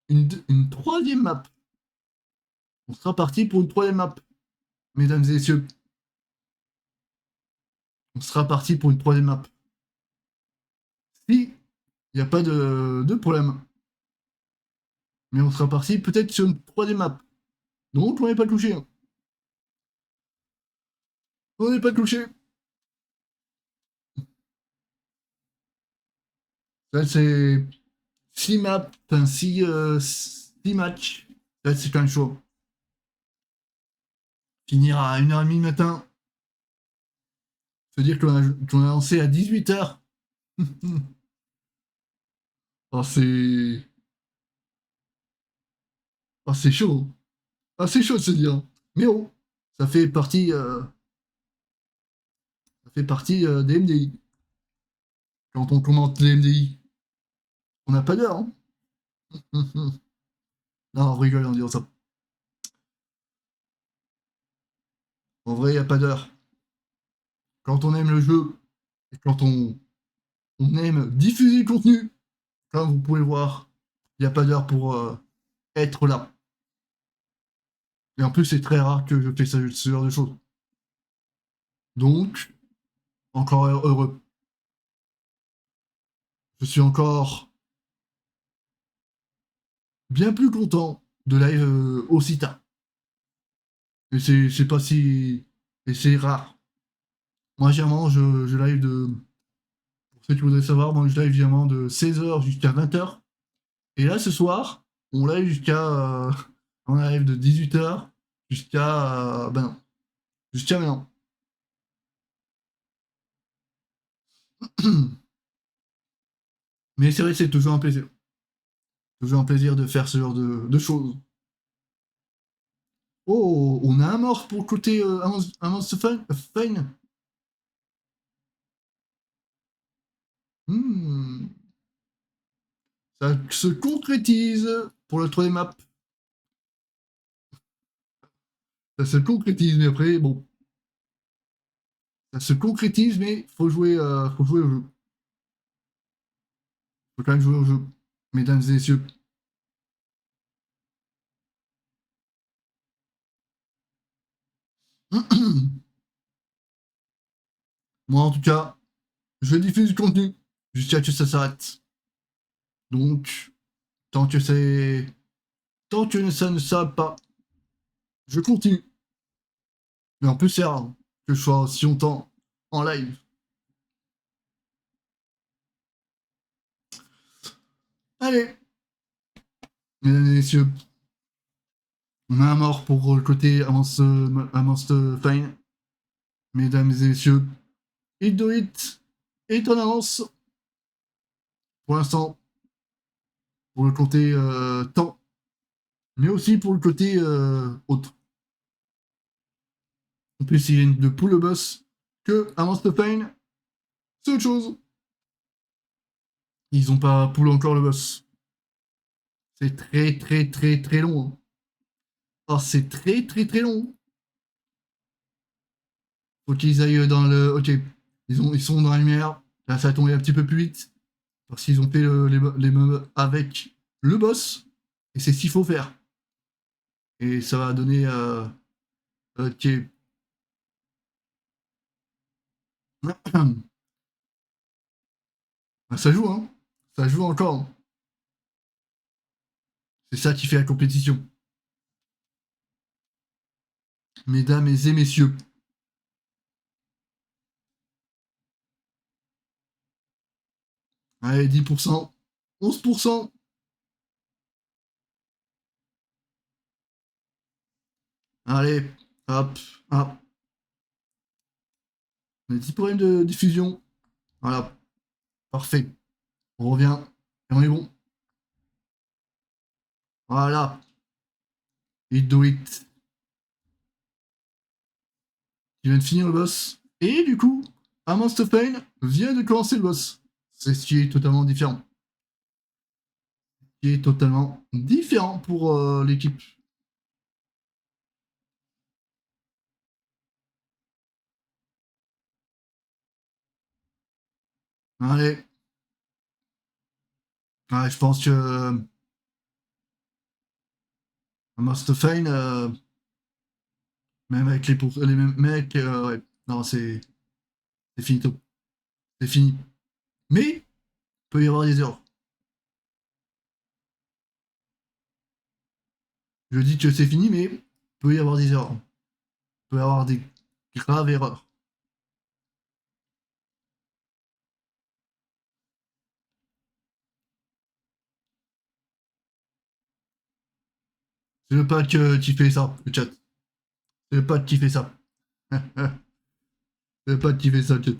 une troisième map. On sera parti pour une troisième map, mesdames et messieurs. On sera parti pour une troisième map. Si il n'y a pas de problème. Mais on sera parti peut-être sur une troisième map. Donc on n'est pas touché. Hein. On n'est pas touché. Ça c'est 6 maps, enfin 6 matchs. Là c'est quand même chaud. Finir à 1h30 du matin. Se dire qu'on a lancé à 18h. Oh, c'est chaud. Ah, c'est chaud de se dire. Mais bon, ça fait partie, des MDI. Quand on commente les MDI, on n'a pas d'heure. Hein. Non, on rigole en disant ça. En vrai, il n'y a pas d'heure. Quand on aime le jeu et quand on aime diffuser le contenu, comme vous pouvez le voir, il n'y a pas d'heure pour être là. Et en plus, c'est très rare que je fais ce genre de choses. Donc, encore heureux. Je suis encore bien plus content de live aussi tard. Et c'est pas si... Et c'est rare. Moi, généralement, je live de... Pour ceux qui voudraient savoir, moi, je live généralement de 16h jusqu'à 20h. Et là, ce soir, on live jusqu'à... on live de 18h jusqu'à... ben non. Jusqu'à maintenant. Mais c'est vrai que c'est toujours un plaisir. Toujours un plaisir de faire ce genre de choses. Oh, on a un mort pour le côté Amongst Fine. Hmm. Ça se concrétise pour le troisième map. Ça se concrétise, mais après, bon. Ça se concrétise, mais faut jouer au jeu. Faut quand même jouer au jeu, mesdames et messieurs. Moi, en tout cas, je diffuse du contenu jusqu'à ce que ça s'arrête. Donc, tant que ça ne s'arrête pas, je continue. Mais en plus, c'est rare que je sois si longtemps en live. Allez, mesdames et messieurs, on a un mort pour le côté Amongst Fine. Mesdames et messieurs, Hit Do It est en avance pour l'instant pour le côté temps, mais aussi pour le côté autre. On peut essayer de pull le boss que Amongst Fine, c'est autre chose. Ils ont pas pull encore le boss. C'est très très très très long. Hein. Oh, c'est très très très long. Faut qu'ils aillent dans le. Ok, ils sont dans la lumière. Là, ça a tombé un petit peu plus vite. Parce qu'ils ont fait les mobs avec le boss. Et c'est ce qu'il faut faire. Et ça va donner. Ok. Ça joue, hein. Ça joue encore. C'est ça qui fait la compétition. Mesdames et messieurs. Allez, 10%. 11%. Allez, hop, hop. On a des petits problèmes de diffusion. Voilà. Parfait. On revient. Et on est bon. Voilà. Hit Do It. Il vient de finir le boss. Et du coup, Amongst Pain vient de commencer le boss. C'est ce qui est totalement différent. Qui est totalement différent pour l'équipe. Allez. Ouais, je pense que Amongst Pain, même avec les mêmes mecs, ouais. Non, c'est finito. C'est fini. Mais, il peut y avoir des erreurs. Je dis que c'est fini, mais il peut y avoir des erreurs. Il peut y avoir des graves erreurs. C'est le pack qui fait ça, le chat. C'est le pack qui fait ça. C'est le pack qui fait ça, le chat.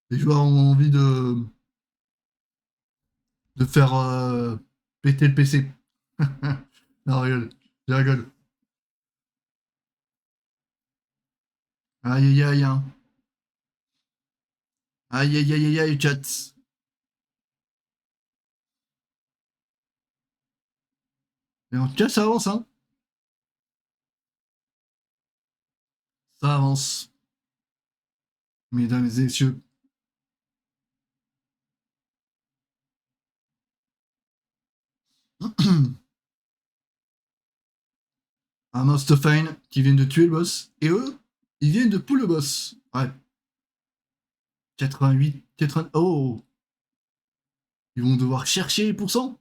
Les joueurs ont envie de faire péter le PC. Non, rigole. Je rigole. Aïe aïe aïe, hein. Aïe aïe aïe aïe aïe, chat. Et en tout cas, ça avance, hein. Ça avance. Mesdames et messieurs. Un Most Fine qui viennent de tuer le boss. Et eux, ils viennent de pull le boss. Ouais. 88, 80. Oh! Ils vont devoir chercher les pourcents.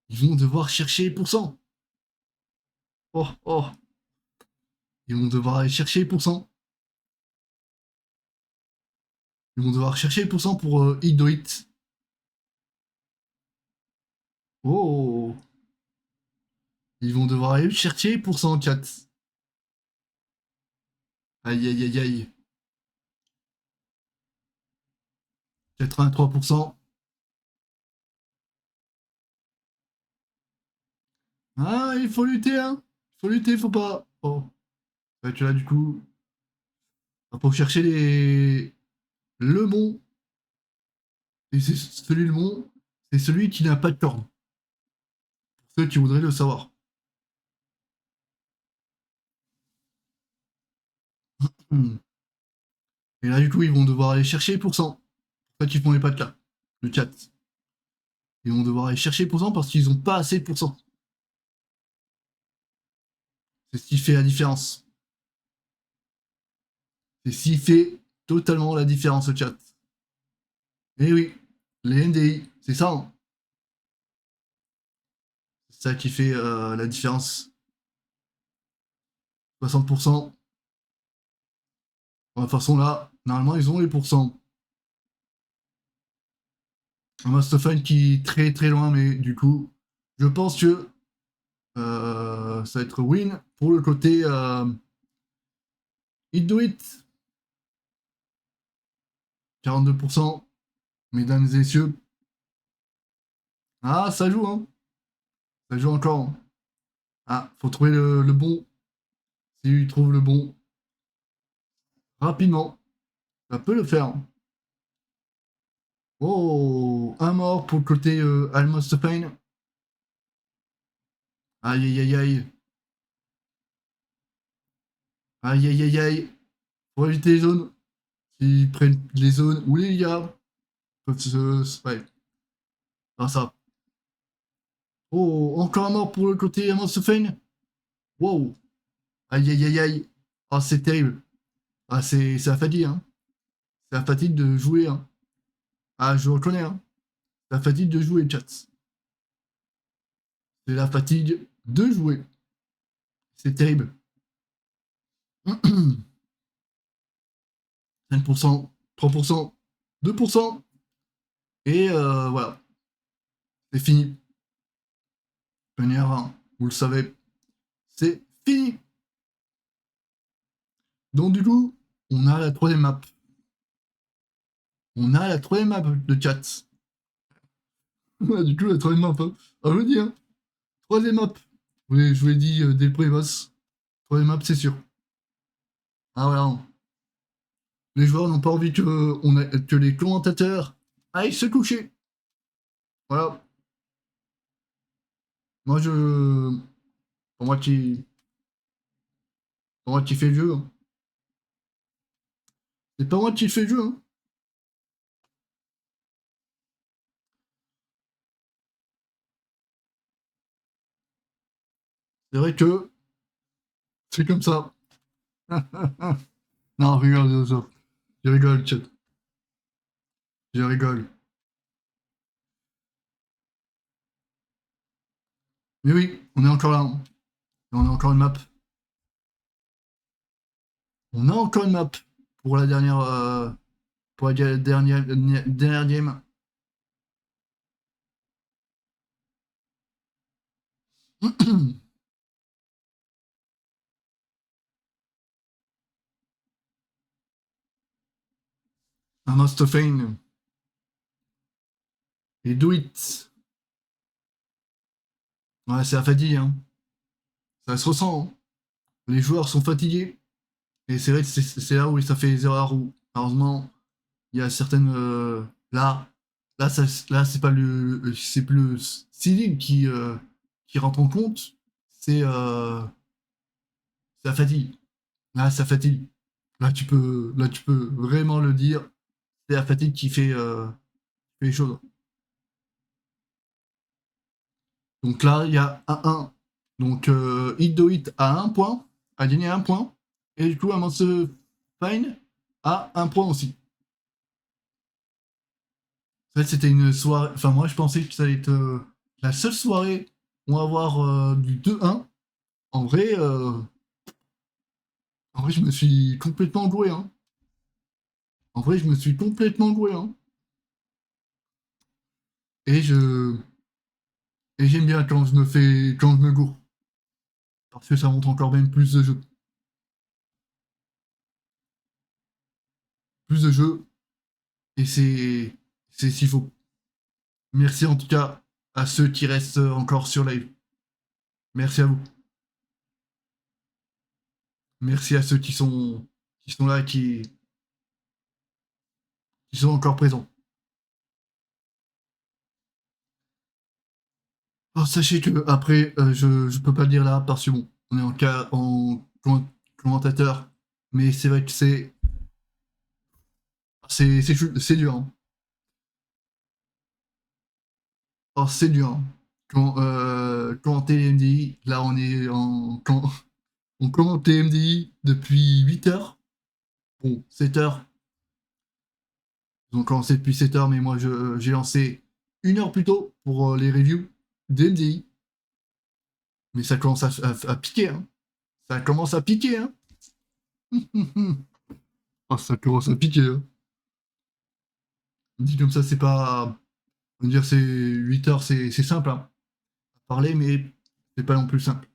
Ils vont devoir chercher les pourcents. Oh, oh. Ils vont devoir aller chercher les pourcents. Ils vont devoir chercher les pourcents pour Hit Do It. Oh! Ils vont devoir aller chercher les pourcents, chat. Aïe aïe aïe aïe. 83%. Ah, il faut lutter, hein. Il faut lutter, faut pas. Oh. Ouais, tu là, du coup. Pour chercher le mont. Et c'est celui le mont. C'est celui qui n'a pas de corne. Pour ceux qui voudraient le savoir. Hmm. Et là, du coup, ils vont devoir aller chercher les pourcents. En fait, ils font les pas de là. Le chat. Ils vont devoir aller chercher les pourcents parce qu'ils n'ont pas assez de pourcents. C'est ce qui fait la différence. C'est ce qui fait totalement la différence au chat. Et oui, les NDI, c'est ça. Hein. C'est ça qui fait la différence. 60%. De toute façon, là, normalement, ils ont les pourcents. Un Mastofan qui est très très loin, mais du coup, je pense que ça va être win pour le côté Hit Do It. 42%, mesdames et messieurs. Ah, ça joue, hein. Ça joue encore. Hein. Ah, faut trouver le bon. S'il trouve le bon rapidement, ça peut le faire. Oh, un mort pour le côté Almost Pain. Aïe aïe aïe aïe. Aïe aïe aïe aïe. Faut éviter les zones. S'ils prennent les zones où les gars peuvent ouais. Ah ça. Oh, encore un mort pour le côté Almost Pain. Wow. Aïe aïe aïe aïe. Ah, c'est terrible. Ah, c'est la fatigue, hein. C'est la fatigue de jouer, hein. Ah, je reconnais, hein. C'est la fatigue de jouer, chat. C'est la fatigue de jouer. C'est terrible. 5%, 3%, 2%. Et voilà. C'est fini. Pionnier 1, vous le savez. C'est fini. Donc du coup, on a la troisième map. On a la troisième map de chat. On a du coup la troisième map. Hein. Ah, je vous dis, hein. Troisième map. Oui, je vous l'ai dit dès le premier boss. Troisième map, c'est sûr. Ah voilà. Les joueurs n'ont pas envie que les commentateurs aillent se coucher. Voilà. Moi, pour moi qui fait le jeu. Hein. C'est pas moi qui fais le jeu. Hein. C'est vrai que c'est comme ça. Non, regarde ça. Je rigole, chat. Je rigole. Mais oui, on est encore là. Hein. On a encore une map. On a encore une map pour la dernière dernière game. Un Must Fame. Et do it. Ouais, c'est la fatigue. Hein. Ça se ressent. Hein. Les joueurs sont fatigués. Et c'est vrai que c'est là où ça fait les erreurs. Où, malheureusement, il y a certaines. Là, là c'est pas c'est plus le ceiling qui rentre en compte. C'est la fatigue. Là, ça fatigue. Là, tu peux vraiment le dire. C'est la fatigue qui fait les choses. Donc là, il y a un 1. Donc Hit Do It à 1 point, a gagné 1 point. Et du coup, Amance Fine a 1 point aussi. En fait, c'était une soirée. Enfin, moi, je pensais que ça allait être la seule soirée où on va avoir du 2-1. En vrai, je me suis complètement joué. Hein. En vrai, je me suis complètement joué. Hein. Et j'aime bien quand quand je me gourre. Parce que ça montre encore même plus de jeu. Plus de jeu. Et c'est s'il faut. Merci en tout cas à ceux qui restent encore sur live. Merci à vous. Merci à ceux qui sont là et qui sont encore présents. Alors, sachez que après, je peux pas le dire là parce que bon, on est en commentateur, mais c'est vrai que c'est dur. Hein. Oh, c'est dur. Hein. Commenter les MDI, là on commente les MDI depuis 8 heures. Bon, 7 heures. Ils ont commencé depuis 7 heures, mais moi j'ai lancé 1 heure plus tôt pour les reviews des MDI. Mais ça commence à piquer. Hein. Ça commence à piquer. Hein. Oh, ça commence à piquer. Hein. Dit comme ça, c'est pas On va dire c'est 8 heures, c'est simple hein, à parler, mais c'est pas non plus simple.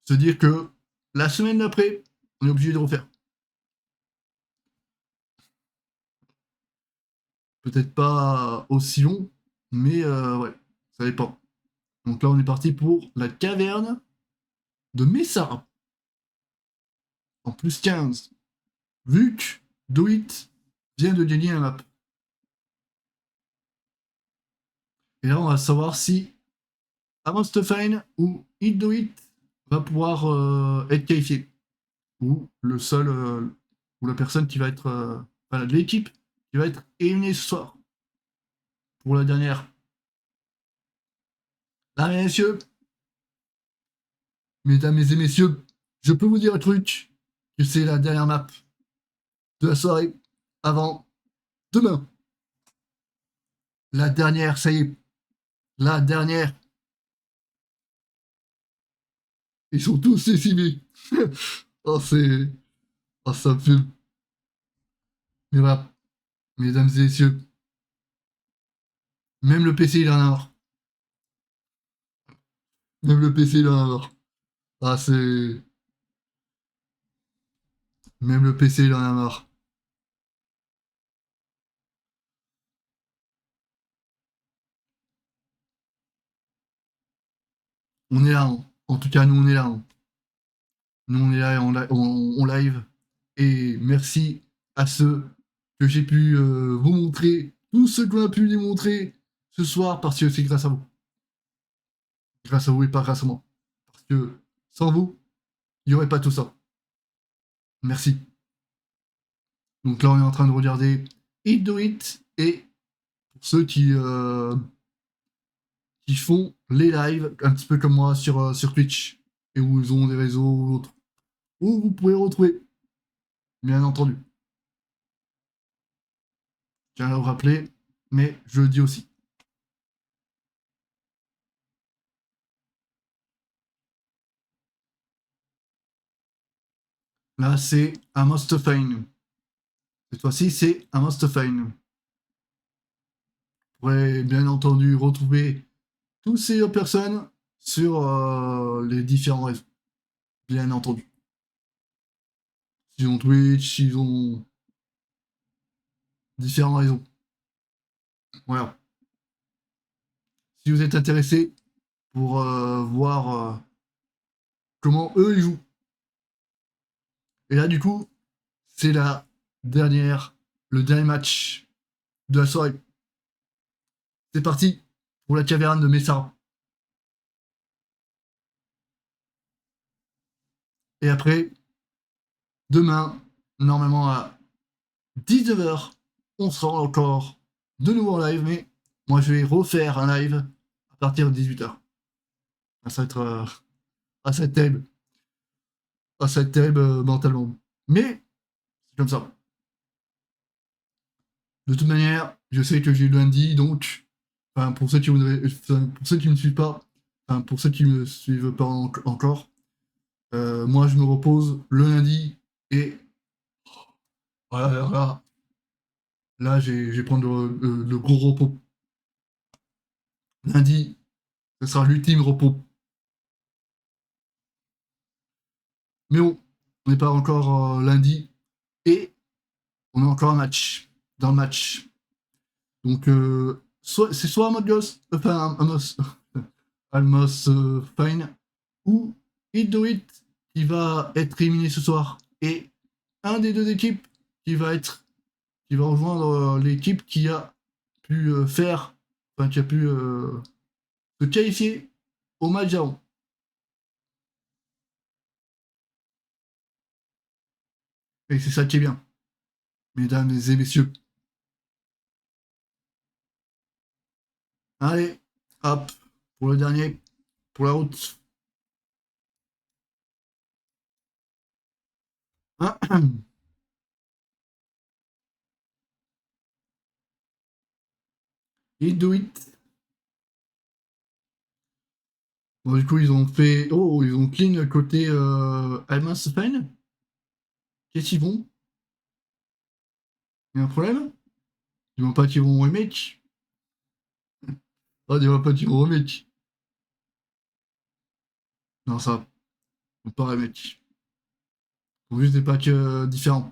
Se dire que la semaine d'après, on est obligé de refaire. Peut-être pas aussi long, mais ouais, ça dépend. Donc là, on est parti pour la caverne de Messara. En plus 15. Vu que Doit vient de gagner un map. Et là, on va savoir si Amostefine ou Hit Doit va pouvoir être qualifié. Ou le seul, ou la personne qui va être, voilà, de l'équipe qui va être éliminée ce soir. Pour la dernière. Là, messieurs, mesdames et messieurs, je peux vous dire un truc, que c'est la dernière map de la soirée avant demain. La dernière, ça y est. La dernière. Ils sont tous décimés. Oh, c'est... Oh, ça me fume. Mais voilà, mesdames et messieurs, même le PC, il en a marre. Même le PC, il en a marre. Ah, c'est... Même le PC, il en a marre. On est là, hein. En tout cas, nous, on est là. Hein. Nous, on est là et on live. Et merci à ceux que j'ai pu vous montrer, tous ceux qu'on a pu les montrer ce soir, parce que c'est grâce à vous. Grâce à vous et pas grâce à moi. Parce que sans vous, il n'y aurait pas tout ça. Merci. Donc là, on est en train de regarder Hit Do It, et pour ceux qui font les lives, un petit peu comme moi sur Twitch, et où ils ont des réseaux ou autres, où vous pouvez retrouver, bien entendu. Je tiens à vous rappeler, mais je le dis aussi. Là, c'est un Must Fine. Cette fois-ci, c'est un Must Fine. Vous pourrez bien entendu retrouver toutes ces personnes sur les différents réseaux. Bien entendu. Ils ont Twitch, ils ont différents réseaux. Voilà. Si vous êtes intéressé pour voir comment eux ils jouent. Et là, du coup, c'est le dernier match de la soirée. C'est parti pour la caverne de Messara. Et après, demain, normalement à 19h, on sera encore de nouveau en live, mais moi je vais refaire un live à partir de 18h. Ça va être, ça va être terrible. Ça va être terrible mentalement. Mais c'est comme ça. De toute manière, je sais que j'ai lundi, donc pour ceux qui me suivent pas, pour ceux qui me suivent pas encore, moi je me repose le lundi et voilà, là je vais prendre le gros repos. Lundi, ce sera l'ultime repos. Mais bon, on n'est pas encore lundi et on a encore un match. Dans le match. Donc c'est soit Amogos, enfin Almos Fine, ou Hit Do It qui va être éliminé ce soir, et un des deux équipes qui va rejoindre l'équipe qui a pu qui a pu se qualifier au match avant. Et c'est ça qui est bien, mesdames et messieurs. Allez, hop, pour le dernier, pour la route. Hit Do It. Bon, du coup, ils ont fait. Oh, ils ont clean côté Almas Fine. Qu'est-ce qu'ils font? Il y a un problème? Dis-moi pas qu'ils vont remake. Ah, dis-moi pas qu'ils vont remake. Non, ça, faut pas remake. Faut juste des packs différents.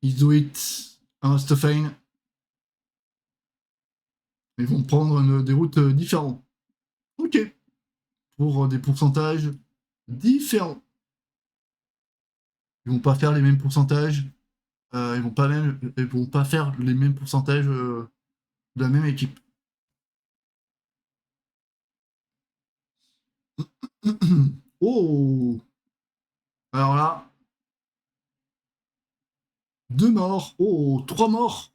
Ils do it, un Stuffane. Ils vont prendre des routes différentes. Ok. Pour des pourcentages différents. Ils vont pas faire les mêmes pourcentages. Ils vont pas faire les mêmes pourcentages de la même équipe. Oh. Alors là, 2 morts. Oh, 3 morts.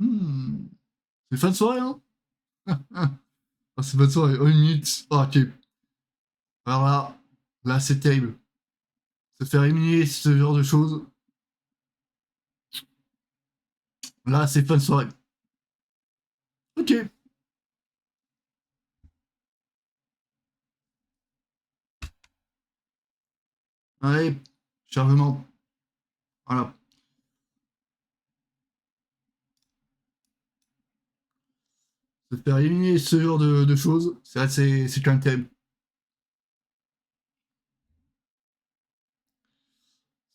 Hmm. C'est fin de soirée, hein. Ah, c'est fin de soirée. Oh, 1 minute. Oh, ok. Alors là, c'est terrible. Se faire éliminer ce genre de choses. Là, c'est fin de soirée. Ok. Allez, chargement. Voilà. Se faire éliminer ce genre de choses, c'est quand même terrible.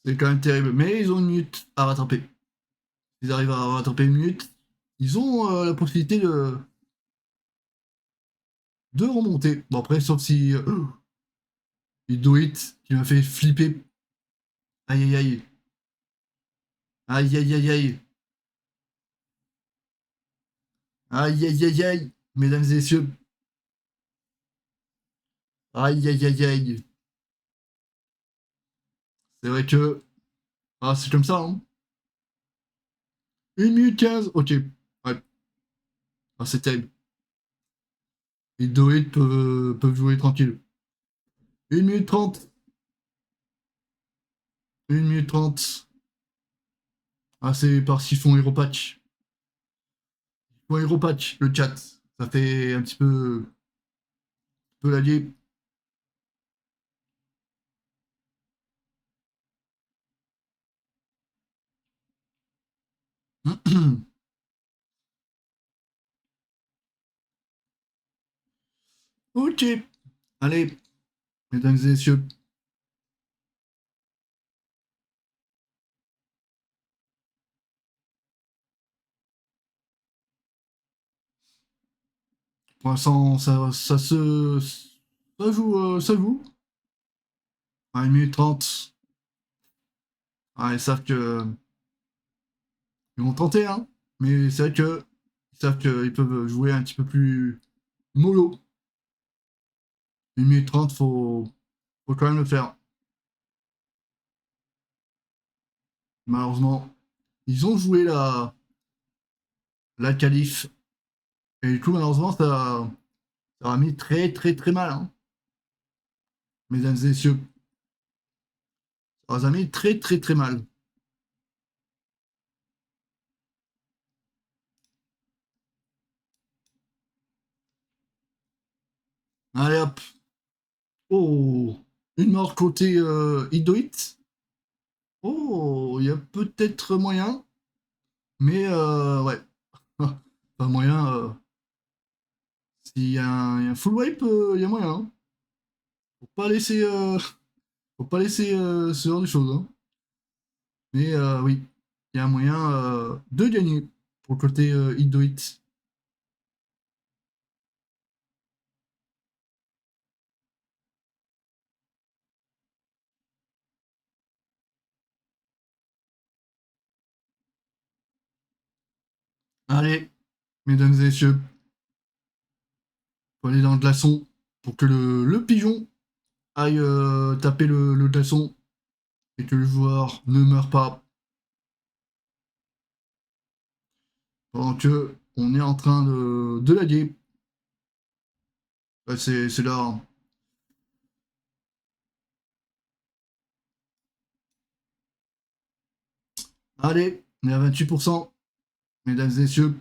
C'est quand même terrible. Mais ils ont 1 minute à rattraper. Ils arrivent à rattraper 1 minute. Ils ont la possibilité de remonter. Bon, après, sauf si il do it, qui m'a fait flipper. Aïe aïe aïe. Aïe aïe aïe aïe. Aïe aïe aïe aïe. Mesdames et messieurs. Aïe aïe aïe aïe. C'est vrai que. Ah, c'est comme ça, hein. 1 minute 15, ok. Ouais. Ah, c'est terrible. Les do it peuvent jouer tranquille. 1 minute 30. 1 minute 30. Ah, c'est parce qu'ils font Hero Patch. Ils font Hero Patch, le chat. Ça fait un petit peu laguer. Ok. Allez, mesdames et messieurs. Pour l'instant, ça joue, ça joue. À 1 minute 30. Ah, ils savent que. Ils vont tenter, hein. Mais c'est vrai que. Ils savent qu'ils peuvent jouer un petit peu plus mollo. 1 minute 30, faut quand même le faire. Malheureusement, ils ont joué la qualif. Et du coup, malheureusement, ça a mis très très très mal, hein. Mesdames et messieurs. Ça a mis très très très mal. Allez hop. Oh, une mort côté Idoit. Oh, il y a peut-être moyen. Mais ouais. Pas moyen. S'il y a un full wipe, il y a moyen, hein. Faut pas laisser, faut pas laisser ce genre de choses, hein. Mais oui, il y a un moyen de gagner pour le côté Idoit. Allez, mesdames et messieurs, faut aller dans le glaçon pour que le pigeon aille taper le glaçon et que le joueur ne meure pas pendant que on est en train de laguer. Ouais, c'est là, hein. Allez, on est à 28%, mesdames et messieurs.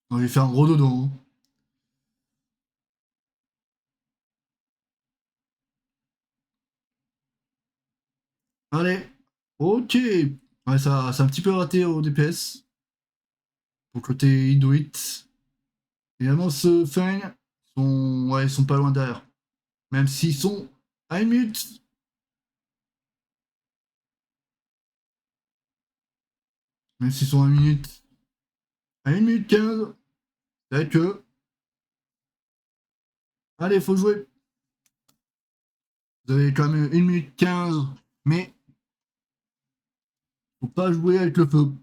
On va lui faire un gros dodo, hein. Allez. Ok. Ouais, ça, c'est un petit peu raté au DPS. Pour côté Idoit. Et Amos Fang sont, ouais, ils sont pas loin derrière. Même s'ils sont à une minute. Même s'ils sont à une minute. À 1 minute 15. C'est vrai que. Allez, faut jouer. Vous avez quand même 1 minute 15. Mais faut pas jouer avec le feu.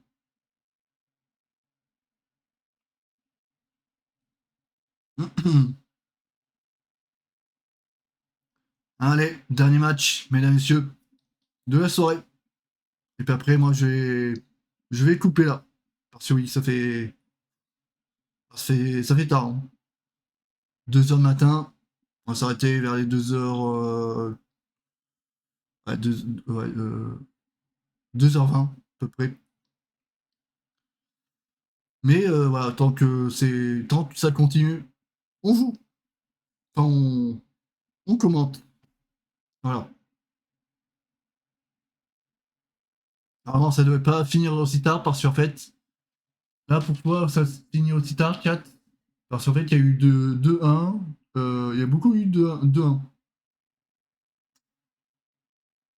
Allez, dernier match, mesdames et messieurs, de la soirée. Et puis après, moi, je vais couper là. Parce que oui, ça fait tard. Hein. 2 heures du matin. On va s'arrêter vers les 2 heures. Ouais, 2h20 à peu près. Mais voilà, tant que ça continue, on joue. Enfin, on commente. Voilà. Normalement, ça ne devait pas finir aussi tard parce qu'en fait, là, pourquoi ça se finit aussi tard, 4? Parce qu'en fait, il y a eu 2-1. Il y a beaucoup eu de 2-1.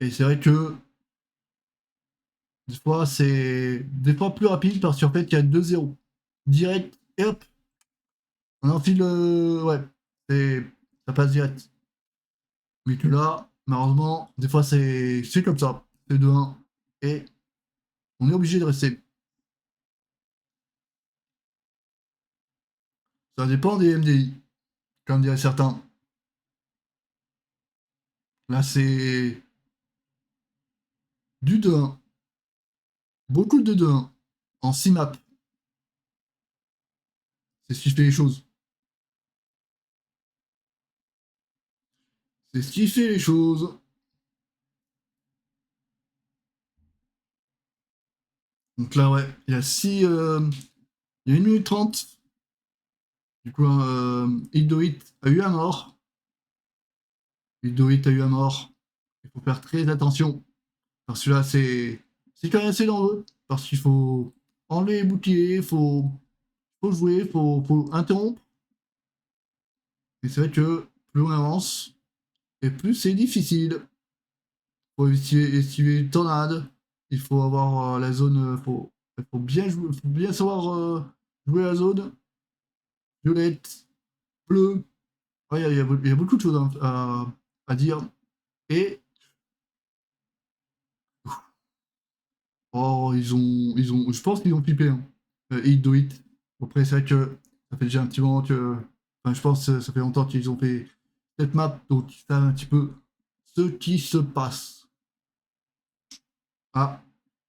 Et c'est vrai que des fois, c'est des fois plus rapide parce qu'en fait, il y a 2-0. Direct, et hop, on enfile. Ouais, c'est, ça passe direct. Mais que là, malheureusement, des fois, c'est comme ça. C'est 2-1. Et on est obligé de rester. Ça dépend des MDI, comme diraient certains. Là, c'est du 2-1. Beaucoup de 2-1. En 6 maps. C'est ce qui fait les choses. C'est ce qui fait les choses. Donc là, ouais, il y a 6. Il y a 1 minute 30. Du coup, Hildoit a eu un mort. Hildoit a eu un mort. Il faut faire très attention. Parce que là, c'est quand même assez dangereux. Parce qu'il faut enlever les boucliers, faut jouer, faut interrompre. Et c'est vrai que plus on avance, et plus c'est difficile. Faut esquiver une tornade. Il faut avoir la zone. Faut bien jouer, faut bien savoir jouer la zone. Violette, bleu. Ouais, il y a beaucoup de choses à dire. Et oh, je pense qu'ils ont flippé. Hein. Hit do it. Après, c'est vrai que ça fait déjà un petit moment que. Enfin, je pense que ça fait longtemps qu'ils ont fait cette map, donc ils savent un petit peu ce qui se passe. Ah,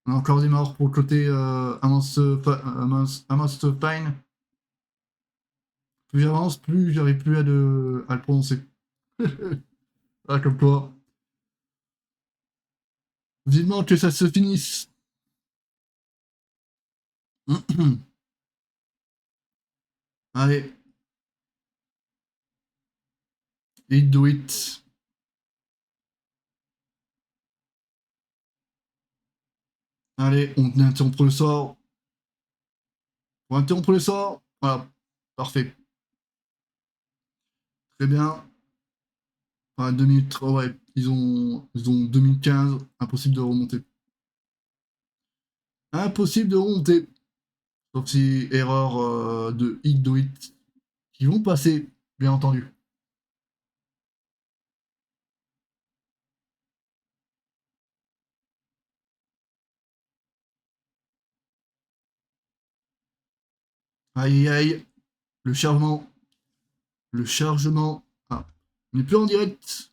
on a encore des morts pour le côté Amos Fine. Plus j'avance, plus j'arrive plus à le prononcer. Ah, comme quoi. Vivement que ça se finisse. Allez, hit do it. Allez, on interrompt le sort. On interrompre le sort. Voilà, parfait. Très bien. Enfin, 2 minutes, oh ouais, ils ont 2015. Impossible de remonter. Impossible de remonter. Sauf si erreur de hit do it. Qui vont passer, bien entendu. Aïe aïe aïe. Le chargement. Le chargement. Ah, on n'est plus en direct.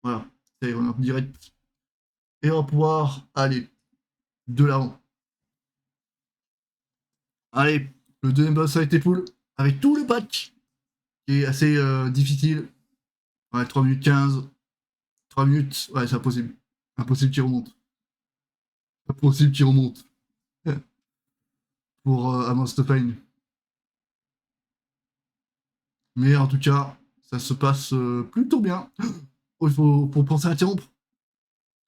Voilà, on est en direct. Et on va pouvoir aller de l'avant. Allez, le deuxième boss a été full. Avec tout le pack. Qui est assez difficile. Ouais, 3 minutes 15. 3 minutes. Ouais, c'est impossible. Impossible qu'il remonte. Impossible qu'il remonte. Pour Amos Pain. Mais en tout cas, ça se passe plutôt bien. Oh, faut penser à interrompre.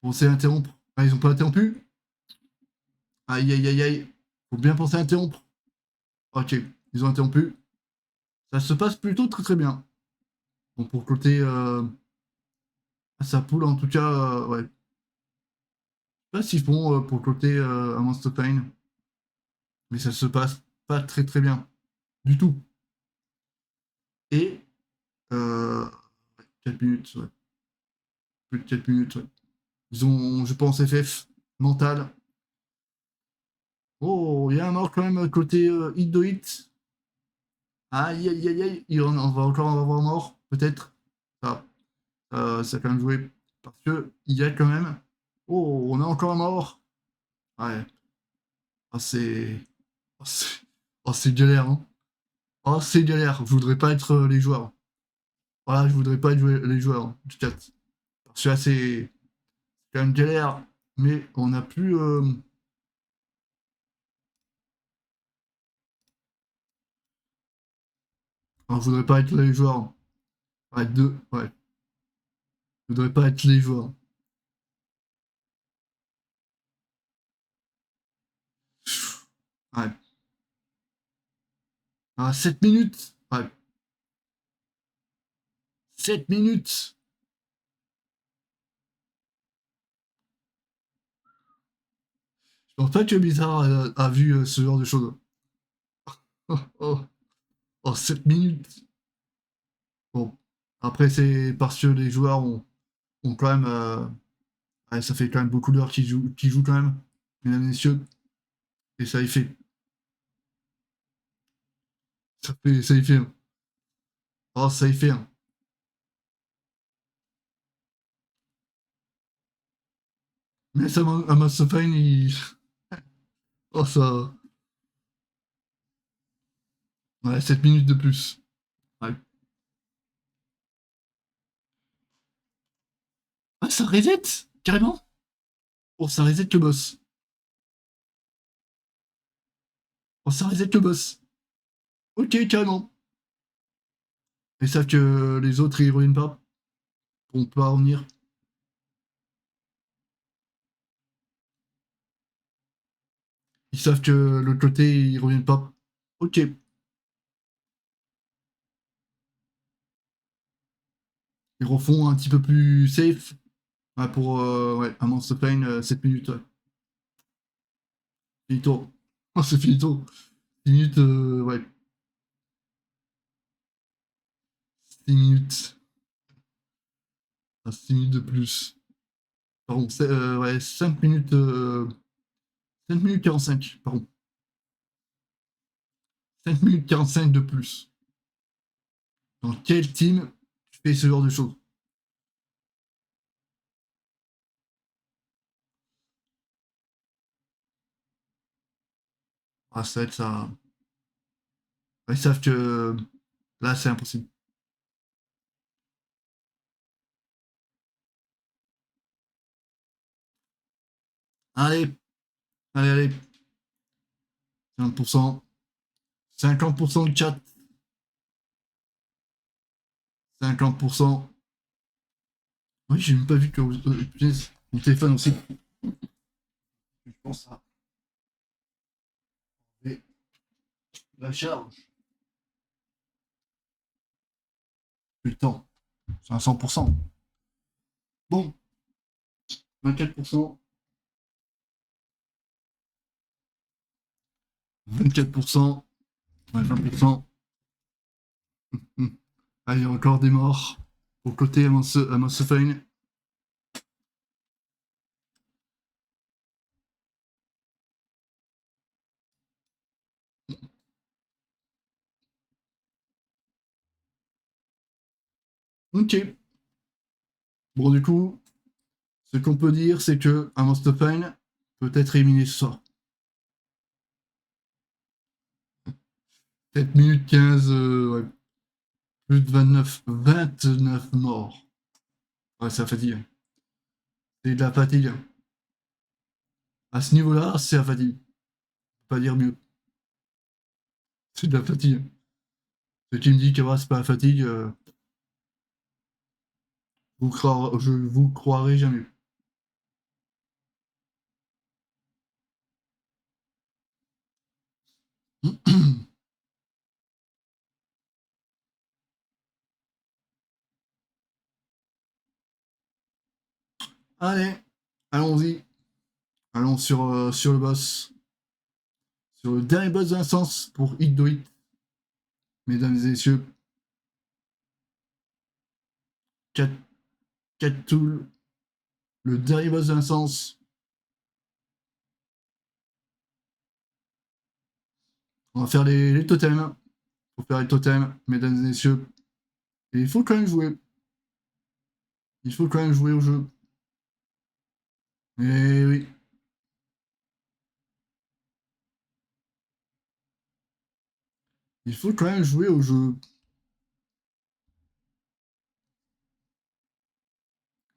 Pensez à interrompre. Ah, ils ont pas interrompu. Aïe, aïe, aïe, aïe. Faut bien penser à interrompre. Ok, ils ont interrompu. Ça se passe plutôt très très bien. Bon, pour côté sa poule, en tout cas, ouais. Je sais pas s'ils font pour côté Monster Pain, mais ça se passe pas très très bien. Du tout. Et 4 minutes, ouais. Plus de 4 minutes, ouais. Ils ont, je pense, FF mental. Oh, il y a un mort quand même côté Hit de Hit. Aïe, aïe, aïe, aïe. On va encore en avoir mort, peut-être. Ah, ça a quand même joué. Parce que il y a quand même. Oh, on a encore un mort. Ouais. Ah, c'est. Oh, c'est galère, hein. Oh, c'est galère. Je voudrais pas être les joueurs. Voilà, je voudrais pas être les joueurs du 4. Parce que là, c'est quand même galère. Mais on a plus. Je voudrais pas être les joueurs. Ouais, deux. Ouais. Je voudrais pas être les joueurs. Ouais. Ah, 7 minutes. Ouais. 7 minutes. Je pense pas que Blizzard a vu ce genre de choses. Oh, oh, oh, 7 minutes. Bon. Après, c'est parce que les joueurs ont quand même. Ouais, ça fait quand même beaucoup d'heures qu'ils jouent quand même, mesdames et messieurs. Et ça y fait. Ça y fait. Hein. Oh, ça y fait. Hein. Mais ça, Amos Fine, il. Oh, ça. Ouais, 7 minutes de plus. Ouais. Ah, ça reset carrément. Oh, ça reset le boss. Oh, ça reset le boss. Ok, carrément. Ils savent que les autres, ils reviennent pas. On peut pas revenir. Ils savent que l'autre côté, ils reviennent pas. Ok. Ils refont un petit peu plus safe. Ouais, pour ouais, un Monster Pain, 7 minutes. Ouais. Finito. Oh, c'est finito. 6 minutes, ouais. 6 minutes. Ah, 6 minutes de plus. Pardon, ouais, 5 minutes. 5 minutes 45, pardon. 5 minutes 45 de plus. Dans quel team tu fais ce genre de choses? Ah, ça va être ça. Ils savent que là, c'est impossible. Allez, allez, allez. 50%. 50% de chat. 50%. Oui, j'ai même pas vu que punaise, mon téléphone aussi. Je pense à et la charge. Plus le temps. C'est un 100%. Bon, 24%. 24%. Ouais, 20%. Ah, il y a encore des morts. Pour côté Amos Fine. Ok. Bon, du coup, ce qu'on peut dire, c'est que Amos Fine peut être éliminé ce soir. 7 minutes 15, ouais. Plus de 29 morts. Ouais, ça fatigue. C'est de la fatigue. À ce niveau-là, c'est la fatigue. Pas dire mieux. C'est de la fatigue. Ce qui me dit que c'est pas la fatigue, je vous croirai jamais. Allez, allons-y. Allons sur le boss. Sur le dernier boss d'instance pour Hit Do It. Mesdames et messieurs. 4 tools. Le dernier boss d'instance. On va faire les totems. Faut faire les totems, mesdames et messieurs. Et il faut quand même jouer. Il faut quand même jouer au jeu. Et oui. Il faut quand même jouer au jeu.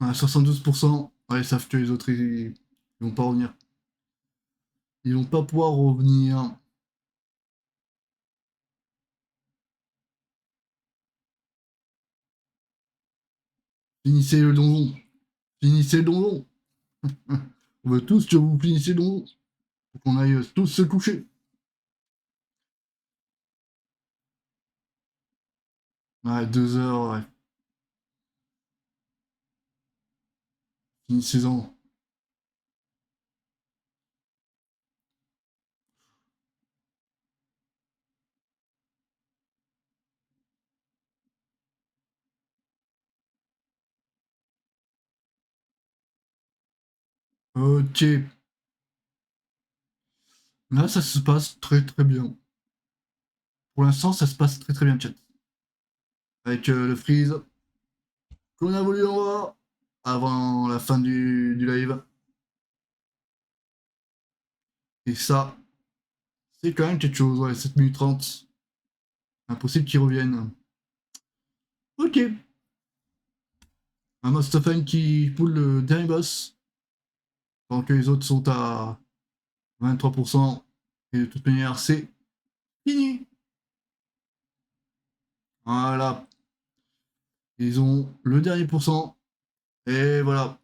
À 72%, ouais, ils savent que les autres, ils vont pas revenir. Ils vont pas pouvoir revenir. Finissez le donjon. Finissez le donjon. On veut tous que vous finissiez le donjon. Faut qu'on aille tous se coucher. Ouais, 2 heures, ouais. Finissez-en. Ok. Là, ça se passe très très bien. Pour l'instant, ça se passe très très bien, chat. Avec le freeze qu'on a voulu avoir avant la fin du live. Et ça, c'est quand même quelque chose, ouais, 7 minutes 30. Impossible qu'ils reviennent. Ok. Un Mustafan qui pull le dernier boss, pendant que les autres sont à 23%. Et de toute manière, c'est fini. Voilà. Ils ont le dernier pourcent. Et voilà.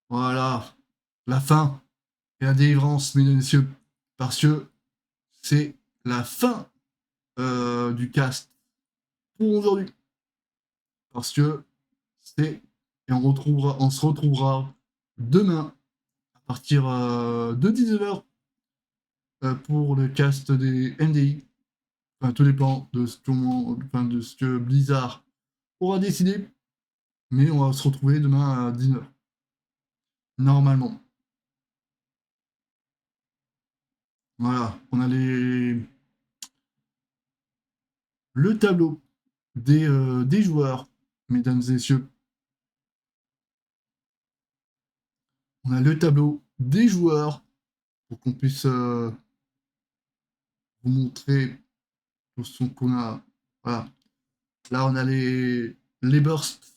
Voilà. La fin et la délivrance, mesdames et messieurs. Parce que c'est la fin du cast pour aujourd'hui. Parce que c'est. Et on se retrouvera demain à partir de 19h pour le cast des NDI. Enfin, tout dépend de de ce que Blizzard aura décidé. Mais on va se retrouver demain à 19h. Normalement. Voilà. On a le tableau des joueurs, mesdames et messieurs. On a le tableau des joueurs pour qu'on puisse vous montrer tout ce qu'on a. Voilà. Là, on a les bursts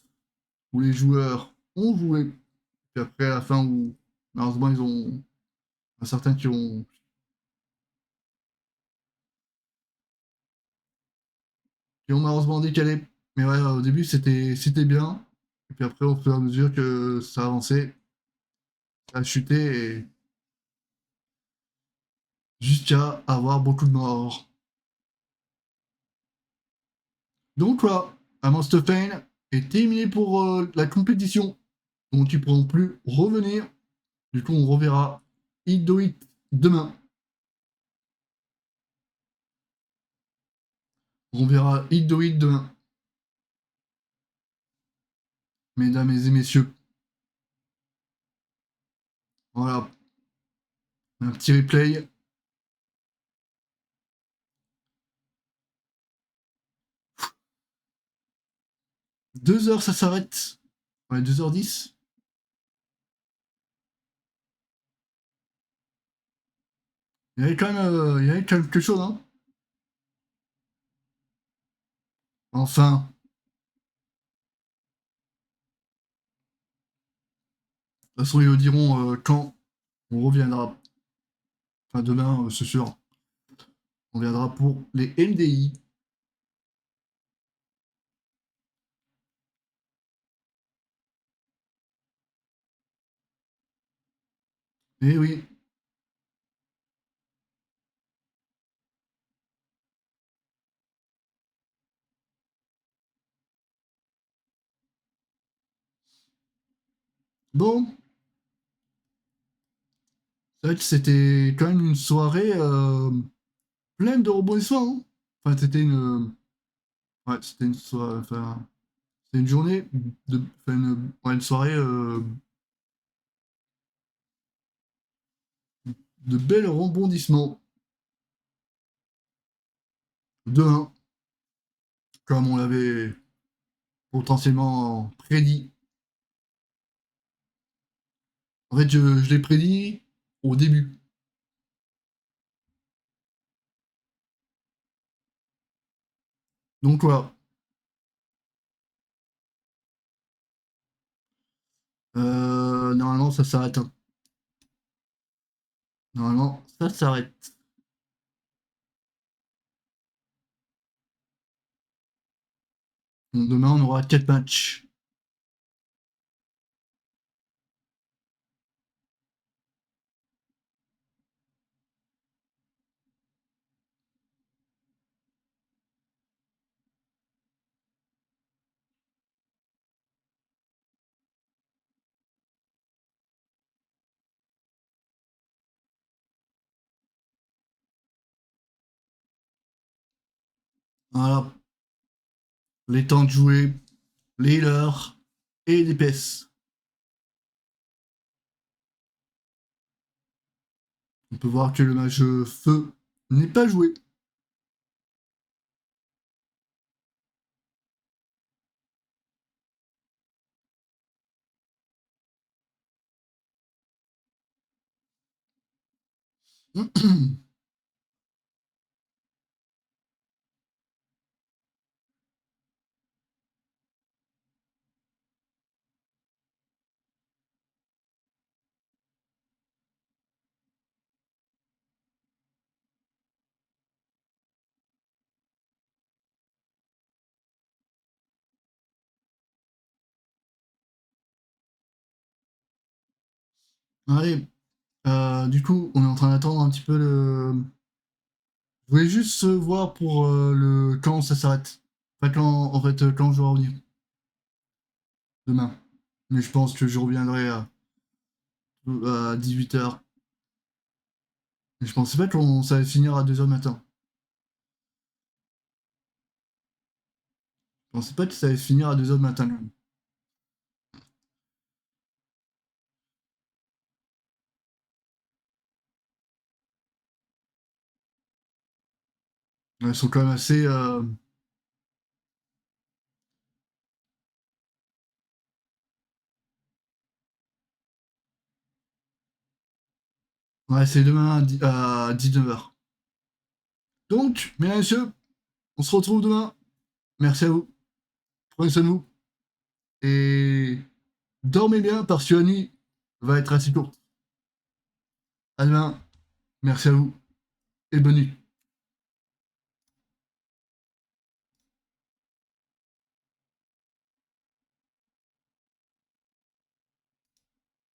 où les joueurs ont joué. Puis après, à la fin, où malheureusement, ils ont. Certains qui ont malheureusement décalé. Mais ouais, au début, c'était bien. Et puis après, au fur et à mesure que ça avançait, ça a chuté et jusqu'à avoir beaucoup de morts. Donc voilà, Amongst Pain est éliminé pour la compétition. Donc ils ne pourront plus revenir. Du coup, on reverra Hit Do It demain. On verra Hit Do It demain. Mesdames et messieurs. Voilà. Un petit replay. 2 heures, ça s'arrête. Ouais, 2h10. Il y avait quand même, il y avait quelque chose, hein. Enfin. De toute façon, ils le diront quand on reviendra. Enfin, demain, c'est sûr. On viendra pour les MDI. Eh oui. Bon, c'est vrai que c'était quand même une soirée pleine de rebondissements. Hein. Enfin, c'était une. Ouais, c'était une soirée. Enfin, c'était une journée de. Enfin, ouais, une soirée de belles rebondissements. De 1, comme on l'avait potentiellement prédit. En fait, je l'ai prédit au début. Donc voilà. Normalement, ça s'arrête. Hein. Normalement, ça s'arrête. Donc demain, on aura 4 matchs. Voilà. Les temps de jouer, les heures et les PS. On peut voir que le match feu n'est pas joué. Allez, du coup, on est en train d'attendre un petit peu le. Je voulais juste voir pour le quand ça s'arrête. Enfin, quand, en fait, quand je vais revenir. Demain. Mais je pense que je reviendrai à 18h. Mais je pensais pas qu'on ça allait finir à 2h du matin. Je pensais pas que ça allait finir à 2h du matin. Quand même. Elles sont quand même assez. Ouais, c'est demain à 19h. Donc, mesdames et messieurs, on se retrouve demain. Merci à vous. Prenez soin de vous. Et dormez bien parce que la nuit va être assez courte. À demain. Merci à vous. Et bonne nuit.